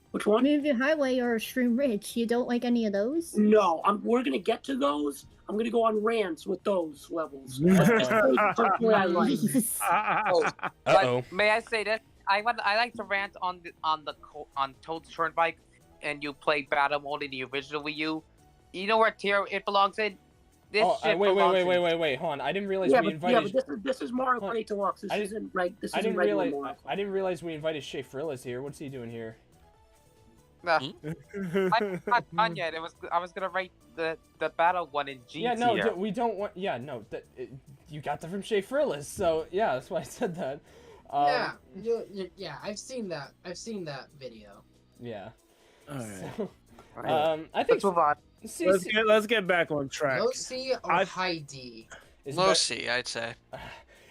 Speaker 7: Which one?
Speaker 4: Movie Highway or Shroom Ridge? You don't like any of those?
Speaker 7: No, we're gonna get to those. I'm gonna go on rants with those levels.
Speaker 1: Uh-oh.
Speaker 7: Personally, I like.
Speaker 6: But may I say this? I like to rant on Toad's Turnpike, and you play battle mode in the original Wii U. You know what tier it belongs in? This shit belongs in-
Speaker 1: wait, hold on. I didn't realize
Speaker 7: Yeah,
Speaker 1: we
Speaker 7: but
Speaker 1: invited.
Speaker 7: this is Mario
Speaker 1: Hold on.
Speaker 7: Kart Deluxe. This
Speaker 1: I
Speaker 7: isn't right. This
Speaker 1: I
Speaker 7: isn't
Speaker 1: didn't
Speaker 7: regular
Speaker 1: realize.
Speaker 7: Mario Kart.
Speaker 1: I didn't realize we invited Shay Frillis here. What's he doing here?
Speaker 6: I'm not done yet. I was gonna rate the battle one in G
Speaker 1: Yeah, no,
Speaker 6: tier.
Speaker 1: we don't want. Yeah, no, you got that from Shay Frillis, so yeah, that's why I said that.
Speaker 5: Yeah, I've seen that. I've seen that video.
Speaker 1: Yeah.
Speaker 2: All right.
Speaker 1: So,
Speaker 6: Right.
Speaker 1: I think
Speaker 6: Let's move on.
Speaker 1: C-
Speaker 2: Let's get back on track.
Speaker 5: Low C or
Speaker 2: I've-
Speaker 5: high D?
Speaker 1: is
Speaker 3: Low
Speaker 1: be-
Speaker 3: C, I'd say.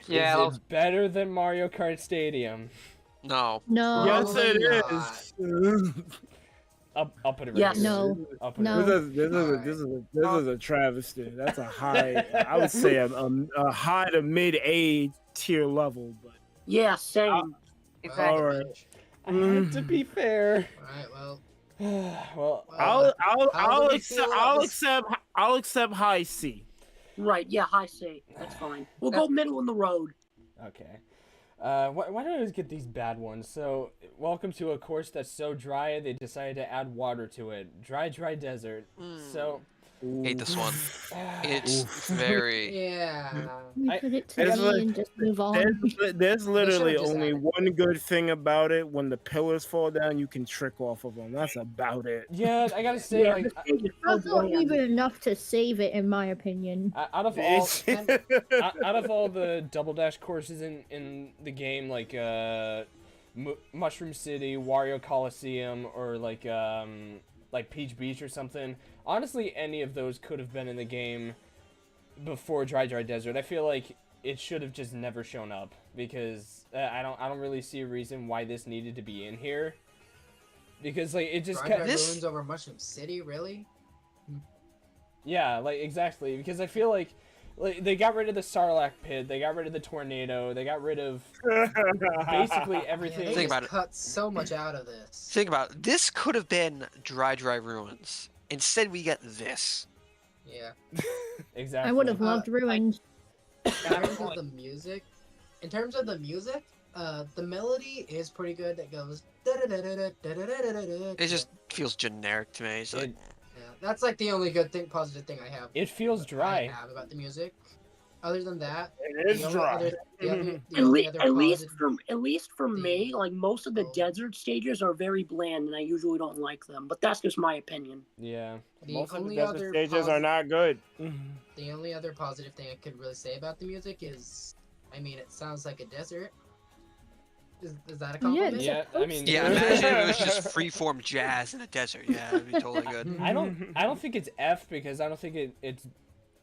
Speaker 6: Yeah,
Speaker 1: is it better than Mario Kart Stadium?
Speaker 3: No.
Speaker 4: No.
Speaker 2: Yes, it
Speaker 5: Probably
Speaker 2: is.
Speaker 1: I'll put it right
Speaker 7: Yes.
Speaker 1: here.
Speaker 4: No.
Speaker 1: I'll put
Speaker 4: No.
Speaker 2: This is a travesty. That's a high. I would say a high to mid A tier level, but
Speaker 7: Yeah, same.
Speaker 6: exactly.
Speaker 2: all right.
Speaker 1: I had to be fair.
Speaker 5: Alright, well.
Speaker 1: Well,
Speaker 2: I'll
Speaker 5: do we feel about
Speaker 2: I'll accept high C.
Speaker 7: Right, yeah, high C. That's fine. We'll go middle in the road.
Speaker 1: okay. Why don't I just get these bad ones? So, welcome to a course that's so dry they decided to add water to it. Dry desert. So,
Speaker 3: Hate this one. It's very.
Speaker 5: Yeah.
Speaker 4: We
Speaker 1: I-
Speaker 4: put it to
Speaker 2: There's
Speaker 4: D
Speaker 2: like-
Speaker 4: and just move on.
Speaker 2: There's literally
Speaker 5: just
Speaker 2: only
Speaker 5: added
Speaker 2: one good thing about it. When the pillars fall down, you can trick off of them. That's about it.
Speaker 1: yeah, I gotta say,
Speaker 7: Yeah,
Speaker 1: like,
Speaker 7: this stage is so
Speaker 4: That's not
Speaker 7: bland.
Speaker 4: even enough to save it, in my opinion.
Speaker 1: out of all, out of all the double dash courses in the game, like Mushroom City, Wario Coliseum, or like Peach Beach or something. Honestly, any of those could have been in the game before Dry Desert. I feel like it should have just never shown up because I don't really see a reason why this needed to be in here. Because like it just
Speaker 5: Dry
Speaker 3: This-
Speaker 5: Ruins over Mushroom City, really?
Speaker 1: yeah, like exactly, because I feel like they got rid of the Sarlacc pit, they got rid of the tornado, they got rid of basically
Speaker 5: Yeah,
Speaker 1: everything.
Speaker 5: they
Speaker 3: Think
Speaker 5: just
Speaker 3: about it.
Speaker 5: cut so much out of this.
Speaker 3: Think about it. This could have been Dry Ruins. Instead, we get this.
Speaker 5: Yeah.
Speaker 1: Exactly.
Speaker 4: I would have loved Ruined.
Speaker 5: In terms of the music, the melody is pretty good. It goes.
Speaker 3: It just feels generic to me. It's like,
Speaker 5: Yeah, that's like the only positive thing I have.
Speaker 1: It feels
Speaker 5: I
Speaker 1: dry.
Speaker 5: have about the music. Other than that,
Speaker 2: It is
Speaker 5: the only
Speaker 2: dry.
Speaker 5: other- the only
Speaker 7: At least for me, like most of the
Speaker 5: Oh.
Speaker 7: desert stages are very bland, and I usually don't like them. But that's just my opinion.
Speaker 1: Yeah.
Speaker 5: The
Speaker 2: Most of the
Speaker 5: only
Speaker 2: desert
Speaker 5: other
Speaker 2: stages are not good.
Speaker 5: The only other positive thing I could really say about the music is, I mean, it sounds like a desert. Is that a
Speaker 4: Yeah,
Speaker 5: compliment?
Speaker 4: it's
Speaker 1: Yeah,
Speaker 4: a
Speaker 1: I mean,
Speaker 4: coaster.
Speaker 3: Yeah, imagine if it was just freeform jazz in a desert. Yeah, it'd be totally good.
Speaker 1: I don't think it's F because I don't think it's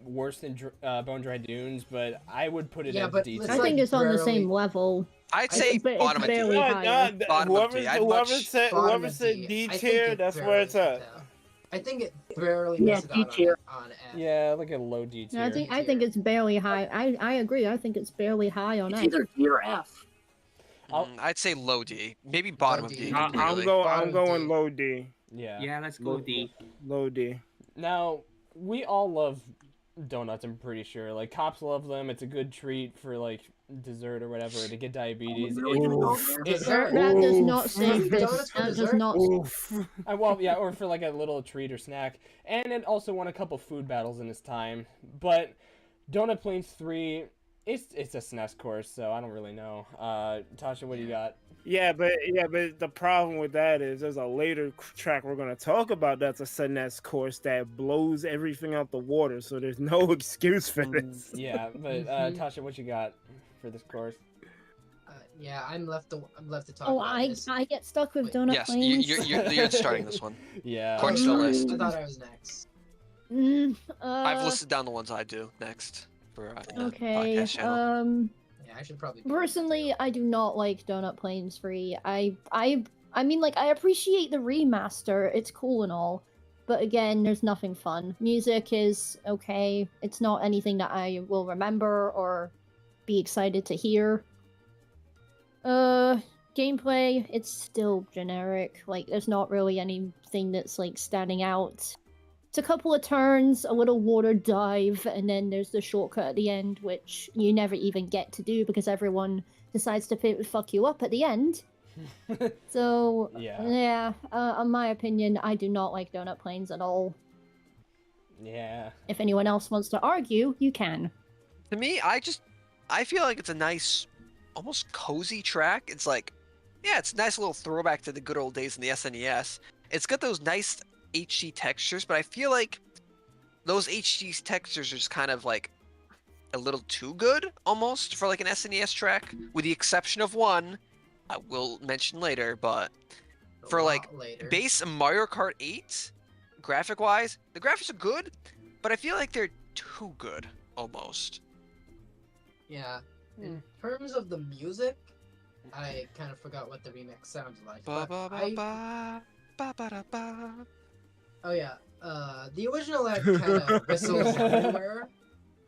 Speaker 1: worse than Bone Dry Dunes, but I would put it
Speaker 5: Yeah,
Speaker 1: as
Speaker 5: but
Speaker 1: D
Speaker 5: it's
Speaker 4: I
Speaker 1: tier.
Speaker 5: like
Speaker 4: think it's on the
Speaker 5: barely-
Speaker 4: same level.
Speaker 3: I'd say
Speaker 4: But it's
Speaker 3: bottom of D.
Speaker 4: barely higher.
Speaker 3: Bottom of
Speaker 2: whoever
Speaker 3: D. I'd
Speaker 2: whoever
Speaker 3: much-
Speaker 2: said
Speaker 5: Bottom
Speaker 2: whoever
Speaker 5: of
Speaker 2: said
Speaker 5: D.
Speaker 2: D
Speaker 5: I think
Speaker 2: tier,
Speaker 5: it
Speaker 2: that's where
Speaker 5: barely
Speaker 2: it's at.
Speaker 5: gets out. I think it barely
Speaker 7: Yeah,
Speaker 5: misses
Speaker 7: D
Speaker 5: out
Speaker 7: tier.
Speaker 5: on F.
Speaker 1: Yeah, like a low D
Speaker 4: No,
Speaker 1: tier.
Speaker 4: I think it's barely high. I agree. I think it's barely high on
Speaker 7: It's
Speaker 4: F.
Speaker 7: either D or F.
Speaker 3: I'd say low D. Maybe bottom of
Speaker 5: Low
Speaker 3: D.
Speaker 5: D.
Speaker 2: I'm
Speaker 3: completely.
Speaker 5: Bottom
Speaker 2: going
Speaker 5: D.
Speaker 2: low D.
Speaker 1: Yeah.
Speaker 6: Yeah, let's go D.
Speaker 2: Low D.
Speaker 1: Now, we all love donuts, I'm pretty sure. Like, cops love them. It's a good treat for, like, dessert or whatever to get diabetes.
Speaker 7: Are we really gonna go
Speaker 2: Oof.
Speaker 7: there?
Speaker 5: Dessert.
Speaker 4: That does
Speaker 2: Oof.
Speaker 4: not say this.
Speaker 5: Donuts for
Speaker 4: That does
Speaker 5: dessert?
Speaker 4: not.
Speaker 2: Oof.
Speaker 1: Well, yeah, or for, like, a little treat or snack. And it also won a couple food battles in its time. But Donut Plains 3, it's a SNES course, so I don't really know. Tasha, what do you got?
Speaker 2: Yeah, but the problem with that is there's a later track we're gonna talk about that's a SNES course that blows everything out the water, so there's no excuse for this.
Speaker 1: Yeah, but Tasha, what you got for this course?
Speaker 5: Yeah, I'm left to talk
Speaker 4: Oh,
Speaker 5: about this.
Speaker 4: I get stuck with
Speaker 5: Wait,
Speaker 4: Donut
Speaker 3: Yes,
Speaker 4: Plains.
Speaker 3: you're starting this one.
Speaker 1: Yeah.
Speaker 3: According to the list.
Speaker 5: I thought I was next.
Speaker 3: I've listed down the ones I do next for the
Speaker 4: Okay.
Speaker 3: podcast channel.
Speaker 5: Yeah, I should probably.
Speaker 4: Personally, I do not like Donut Plains 3. I mean, like, I appreciate the remaster. It's cool and all. But again, there's nothing fun. Music is okay. It's not anything that I will remember or be excited to hear. Gameplay, it's still generic. Like, there's not really anything that's, like, standing out. It's a couple of turns, a little water dive, and then there's the shortcut at the end, which you never even get to do because everyone decides to fuck you up at the end. So,
Speaker 1: Yeah.
Speaker 4: in my opinion, I do not like Donut Plains at all.
Speaker 1: Yeah.
Speaker 4: If anyone else wants to argue, you can.
Speaker 3: To me, I feel like it's a nice, almost cozy track. It's like, yeah, it's a nice little throwback to the good old days in the SNES. It's got those nice HD textures, but I feel like those HD textures are just kind of like a little too good almost for like an SNES track, with the exception of one I will mention later. But for like base Mario Kart 8, graphic wise, the graphics are good, but I feel like they're too good almost.
Speaker 5: Yeah. In terms of the music, I kind of forgot what the remix sounded like.
Speaker 3: Ba
Speaker 5: but
Speaker 3: ba
Speaker 5: I-
Speaker 3: ba ba ba da ba.
Speaker 5: Oh yeah. The original had kind of whistles everywhere.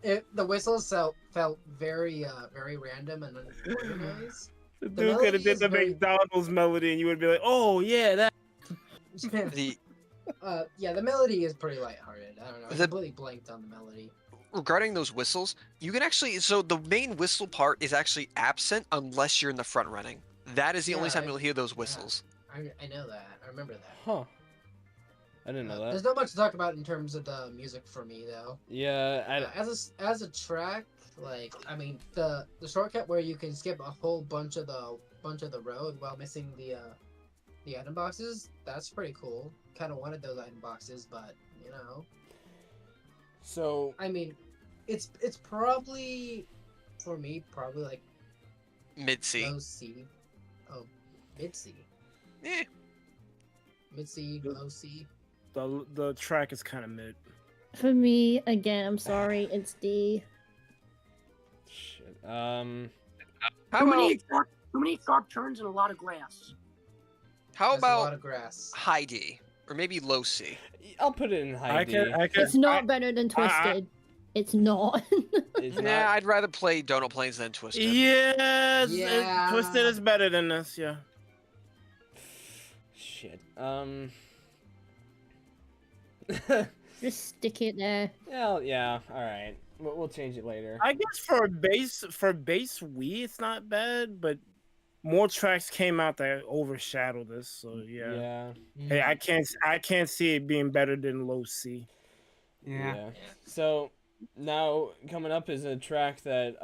Speaker 5: The whistles felt very random and unorganized.
Speaker 2: The
Speaker 5: The
Speaker 2: dude could have
Speaker 5: melody
Speaker 2: did
Speaker 5: is
Speaker 2: the
Speaker 5: very-
Speaker 2: McDonald's melody, and you would be like, "Oh yeah, that."
Speaker 3: The
Speaker 5: Yeah, the melody is pretty lighthearted. I don't know. I
Speaker 3: The-
Speaker 5: completely blanked on the melody.
Speaker 3: regarding those whistles, you can actually, so the main whistle part is actually absent unless you're in the front running. That is the only
Speaker 5: Yeah,
Speaker 3: time you'll hear those whistles.
Speaker 5: I know that. I remember that.
Speaker 1: Huh. I didn't know
Speaker 5: There's
Speaker 1: that.
Speaker 5: not much to talk about in terms of the music for me though.
Speaker 1: Yeah,
Speaker 5: As a track, like I mean the shortcut where you can skip a whole bunch of the road while missing the item boxes, that's pretty cool. Kind of wanted those item boxes, but you know,
Speaker 1: so
Speaker 5: I mean, it's probably for me probably like
Speaker 3: Mid C.
Speaker 5: low C. Oh, mid C.
Speaker 3: Eh.
Speaker 5: Mid C, low C.
Speaker 2: The track is kind of mid.
Speaker 4: For me, again, I'm sorry, it's D.
Speaker 1: shit.
Speaker 3: How
Speaker 7: Too many
Speaker 3: about
Speaker 7: sharp turns and a lot of grass.
Speaker 3: how
Speaker 5: That's a lot
Speaker 3: about
Speaker 5: of grass.
Speaker 3: high D or maybe low C?
Speaker 1: I'll put it in high
Speaker 2: I
Speaker 1: D.
Speaker 2: can.
Speaker 4: It's not better than Twisted. It's not.
Speaker 1: It's
Speaker 3: Nah,
Speaker 1: not.
Speaker 3: I'd rather play Donut Plains than Twisted.
Speaker 2: Yes,
Speaker 5: Yeah.
Speaker 2: Twisted is better than this. Yeah.
Speaker 1: Shit.
Speaker 4: Just stick it there.
Speaker 1: Well, yeah. All right. We'll change it later.
Speaker 2: I guess for base Wii, it's not bad, but more tracks came out that overshadow this. So yeah.
Speaker 1: Yeah.
Speaker 2: Hey, I can't see it being better than Low C.
Speaker 1: Yeah. So now coming up is a track that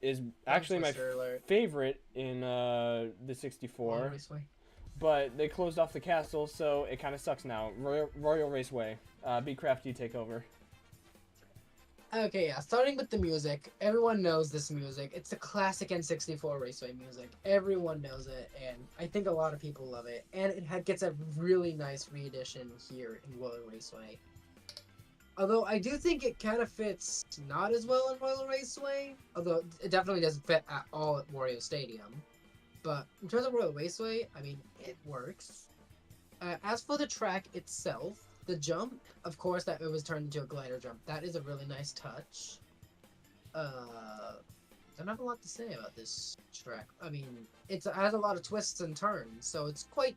Speaker 1: is actually my
Speaker 5: Twister alert.
Speaker 1: favorite in the 64,
Speaker 5: Raceway.
Speaker 1: but they closed off the castle, so it kind of sucks now. Royal Raceway. B-Craft, you take over.
Speaker 5: Okay, yeah. Starting with the music, everyone knows this music. It's the classic N64 Raceway music. Everyone knows it, and I think a lot of people love it. And gets a really nice re-edition here in Royal Raceway. Although I do think it kind of fits not as well in Royal Raceway, although it definitely doesn't fit at all at Wario Stadium. But in terms of Royal Raceway, I mean, it works. As for the track itself, the jump, of course, that it was turned into a glider jump. That is a really nice touch. I don't have a lot to say about this track. I mean, it has a lot of twists and turns, so it's quite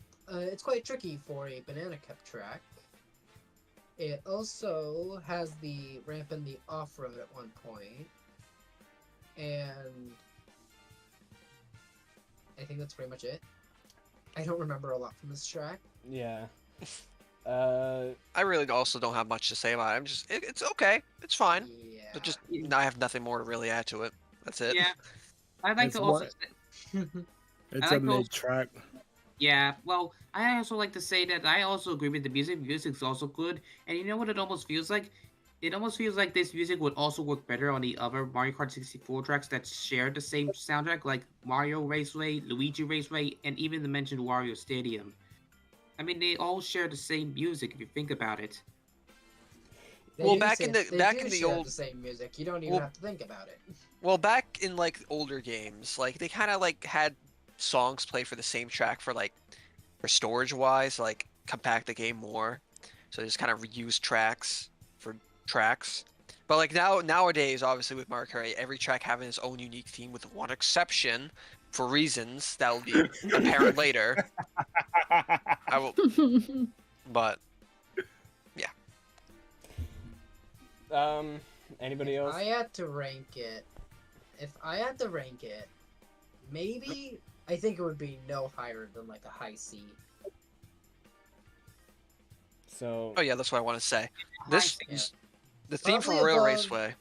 Speaker 5: tricky for a banana cup track. It also has the ramp and the off-road at one point, and I think that's pretty much it. I don't remember a lot from this track.
Speaker 1: Yeah.
Speaker 3: I really also don't have much to say about it. I'm just, it's okay. It's fine.
Speaker 5: Yeah.
Speaker 3: But just, I have nothing more to really add to it. That's it.
Speaker 6: Yeah, I'd like
Speaker 2: It's
Speaker 6: to also.
Speaker 2: It's
Speaker 6: I
Speaker 2: a
Speaker 6: like those-
Speaker 2: mid track.
Speaker 6: Yeah, well, I also like to say that I also agree with the music. Music's also good, and you know what it almost feels like? It almost feels like this music would also work better on the other Mario Kart 64 tracks that share the same soundtrack, like Mario Raceway, Luigi Raceway, and even the mentioned Wario Stadium. I mean, they all share the same music if you think about it.
Speaker 5: They
Speaker 3: Well,
Speaker 5: do
Speaker 3: back
Speaker 5: say-
Speaker 3: in the-
Speaker 5: they
Speaker 3: back
Speaker 5: do
Speaker 3: in the
Speaker 5: share
Speaker 3: old-
Speaker 5: the same music. You don't even
Speaker 3: Well-
Speaker 5: have to think about it.
Speaker 3: Well, back in like older games, like they kind of like had songs play for the same track for storage wise, like compact the game more. So they just kind of reuse tracks for tracks. But like nowadays, obviously with Mario Kart, every track having its own unique theme, with one exception for reasons that will be apparent later. I will, but
Speaker 1: Anybody
Speaker 5: If
Speaker 1: else?
Speaker 5: I had to rank it, maybe I think it would be no higher than like a high C.
Speaker 1: So,
Speaker 3: oh yeah, that's what I want to say. This
Speaker 5: Yeah.
Speaker 3: the theme for
Speaker 5: Probably
Speaker 3: Royal
Speaker 5: above-
Speaker 3: Raceway.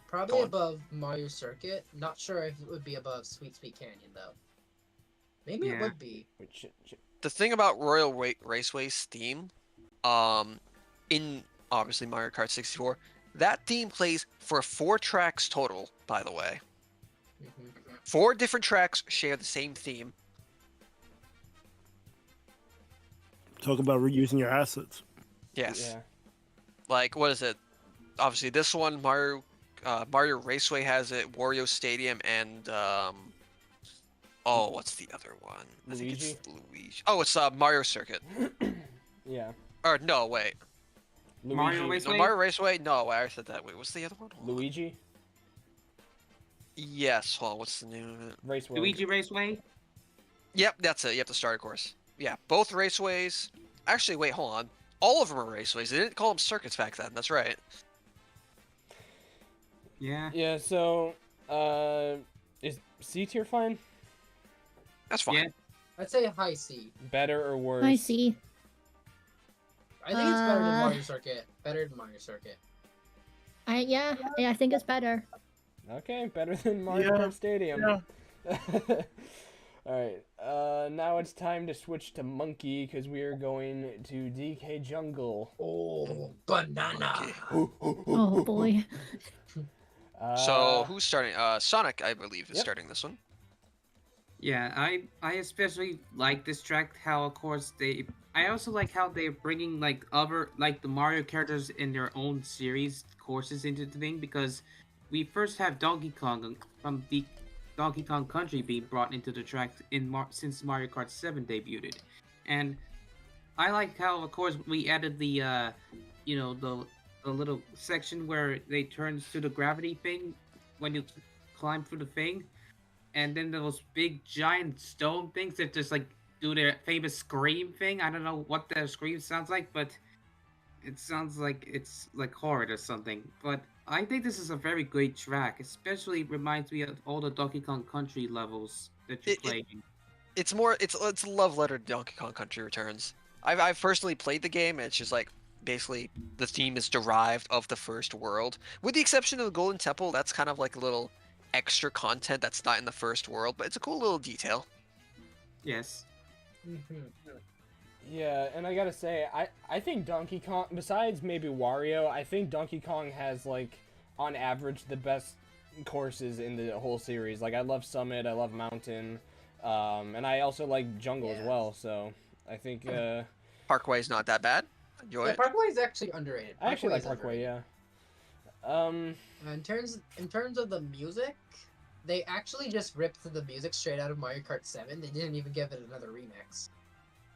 Speaker 5: Probably
Speaker 3: Go on.
Speaker 5: above Mario Circuit. Not sure if it would be above Sweet Sweet Canyon though. Maybe it
Speaker 6: Yeah.
Speaker 5: would be.
Speaker 3: The thing about Royal Raceway's theme, in obviously Mario Kart 64, that theme plays for 4 tracks total. By the way,
Speaker 5: Mhm.
Speaker 3: 4 different tracks share the same theme.
Speaker 2: Talk about reusing your assets.
Speaker 3: Yes.
Speaker 1: yeah.
Speaker 3: Like, what is it? Obviously, this one, Mario Raceway has it, Wario Stadium, and oh, what's the other one? I think it's Luigi. Oh, it's Mario Circuit.
Speaker 1: Yeah.
Speaker 3: Or no, wait.
Speaker 6: Mario
Speaker 1: Luigi.
Speaker 6: Raceway?
Speaker 3: No, Mario Raceway. No, I already said that. Wait, what's the other one? Hold on.
Speaker 1: Luigi?
Speaker 3: Yes. Hold on. What's the name of it?
Speaker 1: Race World.
Speaker 6: Luigi Raceway?
Speaker 3: Yep, that's it. Yep, the starter course. Yeah, both raceways. Actually, wait, hold on. All of them are raceways. They didn't call them circuits back then. That's right.
Speaker 6: Yeah.
Speaker 1: Yeah, so, is C tier fine?
Speaker 3: That's fine.
Speaker 6: Yeah.
Speaker 5: I'd say a high C.
Speaker 1: Better or worse?
Speaker 4: I see.
Speaker 5: I think it's better than
Speaker 4: Uh,
Speaker 5: Mario Circuit. Better than Mario Circuit.
Speaker 4: Yeah, I think it's better.
Speaker 1: Okay, better than Mario
Speaker 2: Yeah,
Speaker 1: Kart Stadium.
Speaker 2: yeah.
Speaker 1: Alright, now it's time to switch to Monkey, because we are going to DK Jungle.
Speaker 5: Oh, banana.
Speaker 3: Okay.
Speaker 4: Oh boy.
Speaker 3: So who's starting? Sonic, I believe, is
Speaker 1: Yep.
Speaker 3: starting this one.
Speaker 6: Yeah, I especially like this track. How of course I also like how they're bringing like the Mario characters in their own series courses into the thing, because we first have Donkey Kong from the Donkey Kong Country being brought into the track since Mario Kart 7 debuted, and I like how of course we added the the little section where they turn to the gravity thing when you climb through the thing. And then those big giant stone things that just like do their famous scream thing. I don't know what their scream sounds like, but it sounds like it's like horror or something. But I think this is a very great track, especially reminds me of all the Donkey Kong Country levels that you played.
Speaker 3: It's a love letter to Donkey Kong Country Returns. I've personally played the game, and it's just like basically the theme is derived of the first world, with the exception of the Golden Temple. That's kind of like a little extra content that's not in the first world, but it's a cool little detail.
Speaker 6: Yes.
Speaker 5: Mhm.
Speaker 1: Yeah, and I gotta say, I think Donkey Kong, besides maybe Wario, I think Donkey Kong has, like, on average, the best courses in the whole series. Like, I love Summit, I love Mountain, and I also like Jungle as
Speaker 5: Yeah.
Speaker 1: well. So I think
Speaker 3: Parkway's not that bad. Enjoy
Speaker 5: Yeah,
Speaker 3: it.
Speaker 5: Parkway is actually underrated.
Speaker 1: I actually like
Speaker 5: is
Speaker 1: Parkway.
Speaker 5: underrated.
Speaker 1: Yeah.
Speaker 5: In terms of the music, they actually just ripped the music straight out of Mario Kart 7. They didn't even give it another remix.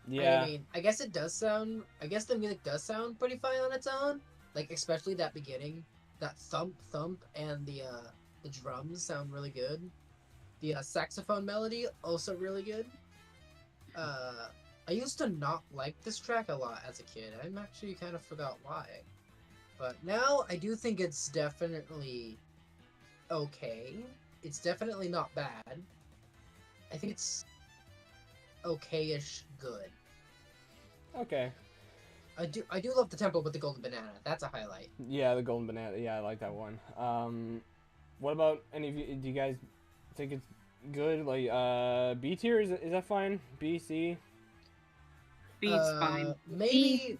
Speaker 1: Yeah.
Speaker 5: I mean, I guess the music does sound pretty fine on its own. Like, especially that beginning, that thump thump, and the drums sound really good. The saxophone melody also really good. I used to not like this track a lot as a kid. I'm actually kind of forgot why, but now I do think it's definitely okay. It's definitely not bad. I think it's okay-ish good.
Speaker 1: Okay.
Speaker 5: I do love the temple with the golden banana. That's a highlight.
Speaker 1: Yeah, the golden banana. Yeah, I like that one. What about any of you? Do you guys think it's good? Like, B tier is that fine? B, C.
Speaker 6: Beats fine.
Speaker 5: Maybe.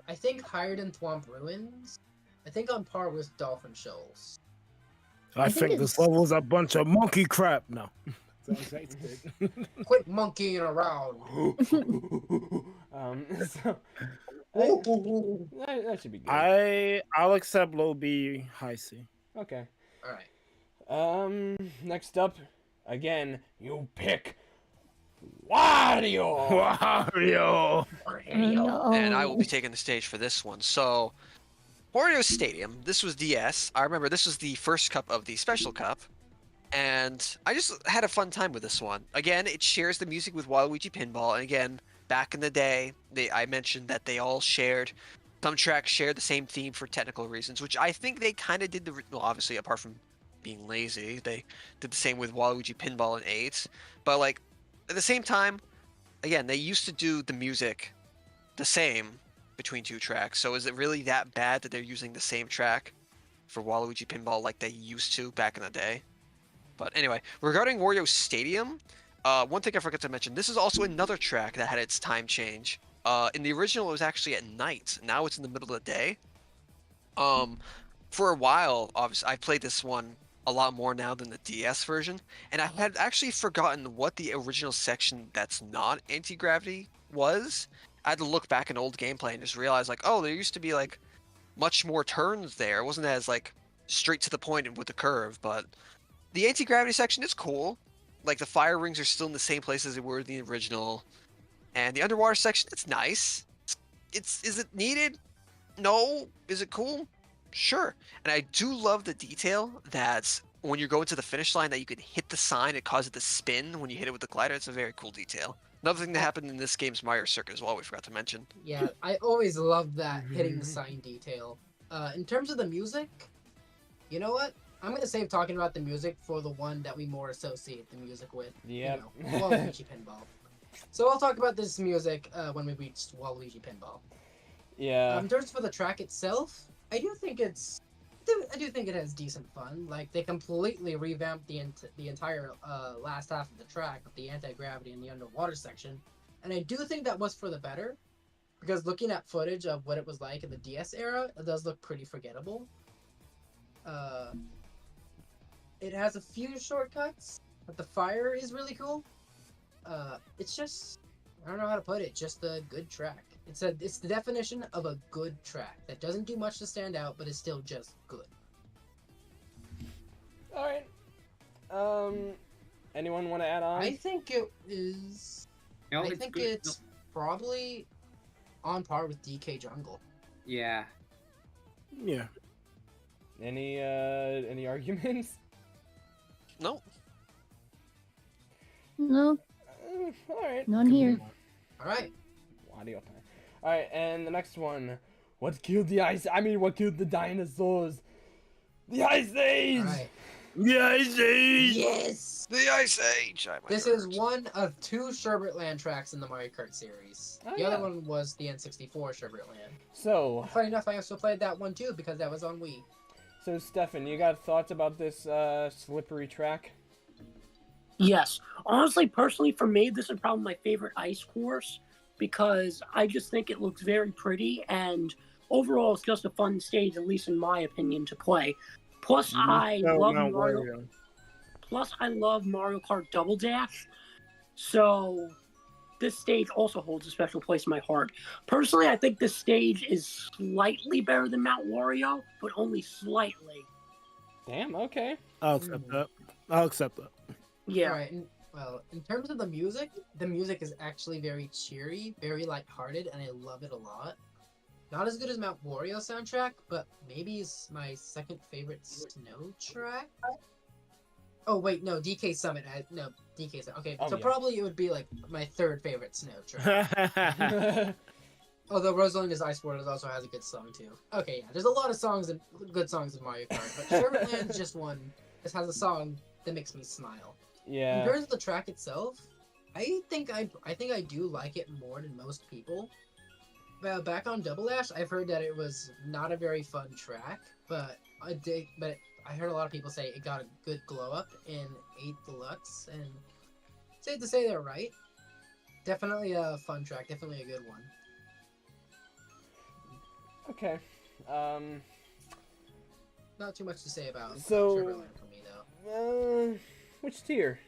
Speaker 5: I think higher than Thwomp Ruins. I think on par with Dolphin Shoals.
Speaker 2: I
Speaker 4: think
Speaker 2: think this
Speaker 4: it's-
Speaker 2: level's a bunch of monkey crap. No. That's good.
Speaker 5: Quit monkeying around.
Speaker 1: So that should be good.
Speaker 2: I'll accept low B, high C.
Speaker 1: Okay.
Speaker 5: All right.
Speaker 1: Next up, again, you pick Wario.
Speaker 2: Wario.
Speaker 4: No.
Speaker 3: And I will be taking the stage for this one. So, Wario Stadium, this was DS. I remember this was the first cup of the Special Cup. And I just had a fun time with this one. Again, it shares the music with Waluigi Pinball. And again, back in the day, I mentioned that they all shared, some tracks shared the same theme for technical reasons, which I think they kind of did well, obviously, apart from being lazy, they did the same with Waluigi Pinball in 8. But, like, at the same time, again, they used to do the music the same between two tracks. So is it really that bad that they're using the same track for Waluigi Pinball like they used to back in the day? But anyway, regarding Wario Stadium, one thing I forgot to mention, this is also another track that had its time change. In the original, it was actually at night. Now it's in the middle of the day. For a while, obviously, I played this one a lot more now than the DS version, and I had actually forgotten what the original section that's not anti-gravity was. I had to look back in old gameplay and just realize, like, oh, there used to be, like, much more turns there. It wasn't as, like, straight to the point and with the curve, but the anti-gravity section is cool. Like, the fire rings are still in the same place as they were in the original. And the underwater section, it's nice. Is it needed? No. Is it cool? Sure. And I do love the detail that when you're going to the finish line that you can hit the sign, it causes it to spin when you hit it with the glider. It's a very cool detail. Another thing that happened in this game's Mario Circuit as well, we forgot to mention.
Speaker 5: Yeah, I always loved that hitting the sign detail. In terms of the music, you know what? I'm gonna save talking about the music for the one that we more associate the music with.
Speaker 1: Yep.
Speaker 5: You know, Waluigi Pinball. So I'll talk about this music when we reach Waluigi Pinball.
Speaker 1: Yeah.
Speaker 5: In terms of the track itself, I do think it has decent fun. Like, they completely revamped the entire last half of the track with the anti-gravity and the underwater section, and I do think that was for the better, because looking at footage of what it was like in the DS era, it does look pretty forgettable. It has a few shortcuts, but the fire is really cool. It's just, I don't know how to put it, just a good track. It's the definition of a good track that doesn't do much to stand out, but is still just good.
Speaker 1: All right. Anyone want to add on?
Speaker 5: I think it is.
Speaker 6: No,
Speaker 5: I
Speaker 6: it's
Speaker 5: think
Speaker 6: good.
Speaker 5: it's probably on par with DK Jungle.
Speaker 6: Yeah.
Speaker 2: Yeah.
Speaker 1: Any arguments?
Speaker 3: No.
Speaker 4: No,
Speaker 1: All right.
Speaker 4: none here.
Speaker 5: All right.
Speaker 1: Wario time. All right, and the next one. What killed the dinosaurs? The Ice Age.
Speaker 5: All right.
Speaker 2: Yeah, I see.
Speaker 5: Yes.
Speaker 3: The Ice Age!
Speaker 5: This is one of two Sherbetland tracks in the Mario Kart series.
Speaker 1: Oh,
Speaker 5: The
Speaker 1: yeah.
Speaker 5: other one was the N64 Sherbetland.
Speaker 1: So,
Speaker 5: Funny enough, I also played that one too because that was on Wii.
Speaker 1: Stefan, you got thoughts about this slippery track?
Speaker 7: Yes. Honestly, personally, for me, this is probably my favorite ice course because I just think it looks very pretty. And overall, it's just a fun stage, at least in my opinion, to play. Plus, I
Speaker 2: No,
Speaker 7: love
Speaker 2: Mount
Speaker 7: Mario.
Speaker 2: Wario.
Speaker 7: Plus, I love Mario Kart Double Dash. So, this stage also holds a special place in my heart. Personally, I think this stage is slightly better than Mount Wario, but only slightly.
Speaker 1: Damn. Okay.
Speaker 2: I'll accept that. I'll accept that.
Speaker 7: Yeah.
Speaker 5: All right. Well, in terms of the music is actually very cheery, very lighthearted, and I love it a lot. Not as good as Mount Wario soundtrack, but maybe it's my second favorite snow track. Oh wait, no, DK Summit. No, DK Summit. Okay,
Speaker 1: Oh,
Speaker 5: so
Speaker 1: yeah.
Speaker 5: probably it would be like my third favorite snow track. Although Rosalina's Ice World also has a good song too. Okay, yeah, there's a lot of good songs in Mario Kart, but Sherbet Land's just one. This has a song that makes me smile. In
Speaker 1: Yeah.
Speaker 5: terms of the track itself, I think I do like it more than most people. Well, back on Double Dash, I've heard that it was not a very fun track, but I heard a lot of people say it got a good glow up in 8 Deluxe, and safe to say they're right. Definitely a fun track, definitely a good one.
Speaker 1: Okay.
Speaker 5: Not too much to say about
Speaker 1: So-
Speaker 5: Sherbet Land for me though.
Speaker 1: Which tier?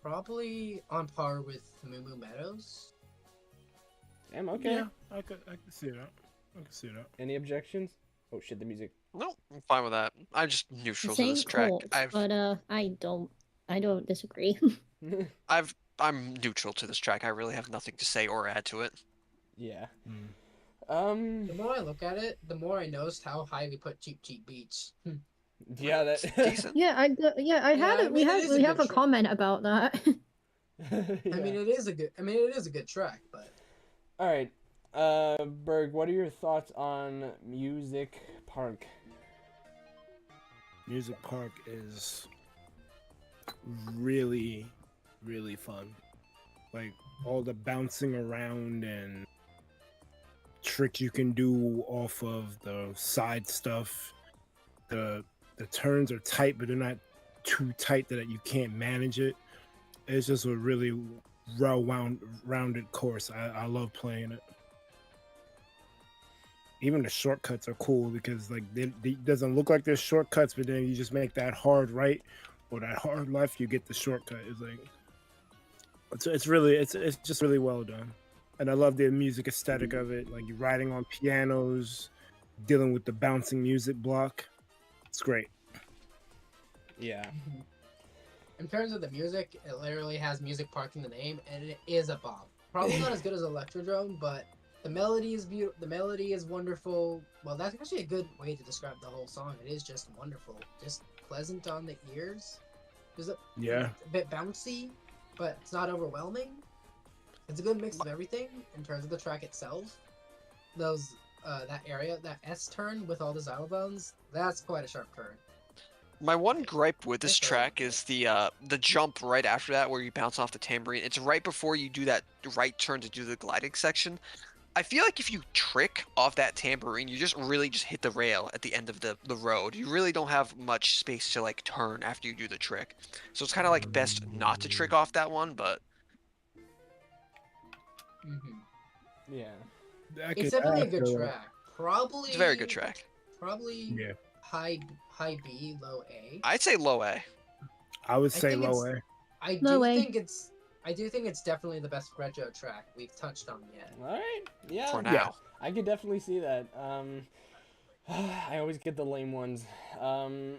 Speaker 5: Probably on par with Moo Moo Meadows.
Speaker 1: Damn. Okay.
Speaker 2: Yeah, I could see that. I could see that.
Speaker 1: Any objections? Oh shit! The music.
Speaker 3: No, I'm fine with that. I'm just neutral to
Speaker 4: Same
Speaker 3: this track.
Speaker 4: cult,
Speaker 3: I've
Speaker 4: but I don't disagree.
Speaker 3: I'm neutral to this track. I really have nothing to say or add to it.
Speaker 1: Yeah.
Speaker 5: The more I look at it, the more I noticed how high we put Cheap Cheap Beach.
Speaker 1: Yeah. That.
Speaker 3: Decent.
Speaker 4: Yeah, I had
Speaker 5: I
Speaker 4: it. We
Speaker 5: mean, it
Speaker 4: have
Speaker 5: is a
Speaker 4: we have
Speaker 5: good
Speaker 4: a
Speaker 5: track.
Speaker 4: comment about that.
Speaker 5: I mean, it is a good track, but
Speaker 1: All right. Berg, what are your thoughts on Music Park?
Speaker 2: Music Park is really, really fun. Like all the bouncing around and tricks you can do off of the side stuff. The turns are tight, but they're not too tight that you can't manage it. It's just a really rounded course. I love playing it. Even the shortcuts are cool because like it doesn't look like there's shortcuts, but then you just make that hard right or that hard left, you get the shortcut. It's like it's just really well done, and I love the music aesthetic of it. Like you're riding on pianos, dealing with the bouncing music block. It's great.
Speaker 1: Yeah.
Speaker 5: in terms of the music, it literally has Music Park in the name, and it is a bop. Probably not as good as Electrodrome, but the melody is beautiful. The melody is wonderful. Well, that's actually a good way to describe the whole song. It is just wonderful, just pleasant on the ears. There's a bit bouncy, but it's not overwhelming. It's a good mix of everything in terms of the track itself. Those that area, that S turn with all the xylophones, that's quite a sharp turn.
Speaker 3: My one gripe with this track is the jump right after that where you bounce off the tambourine. It's right before you do that right turn to do the gliding section. I feel like if you trick off that tambourine, you just really just hit the rail at the end of the road. You really don't have much space to like turn after you do the trick. So it's kind of like best not to trick off that one, but
Speaker 1: Yeah.
Speaker 5: It's definitely a good track. Probably
Speaker 3: it's a very good track.
Speaker 5: Probably high B, low A.
Speaker 3: I'd say low A.
Speaker 2: I would
Speaker 5: I
Speaker 2: say
Speaker 5: think
Speaker 2: low
Speaker 5: it's-
Speaker 2: A.
Speaker 5: I do think it's definitely the best retro track we've touched on yet.
Speaker 1: All right. Yeah.
Speaker 3: For now.
Speaker 2: Yeah.
Speaker 1: I could definitely see that. I always get the lame ones.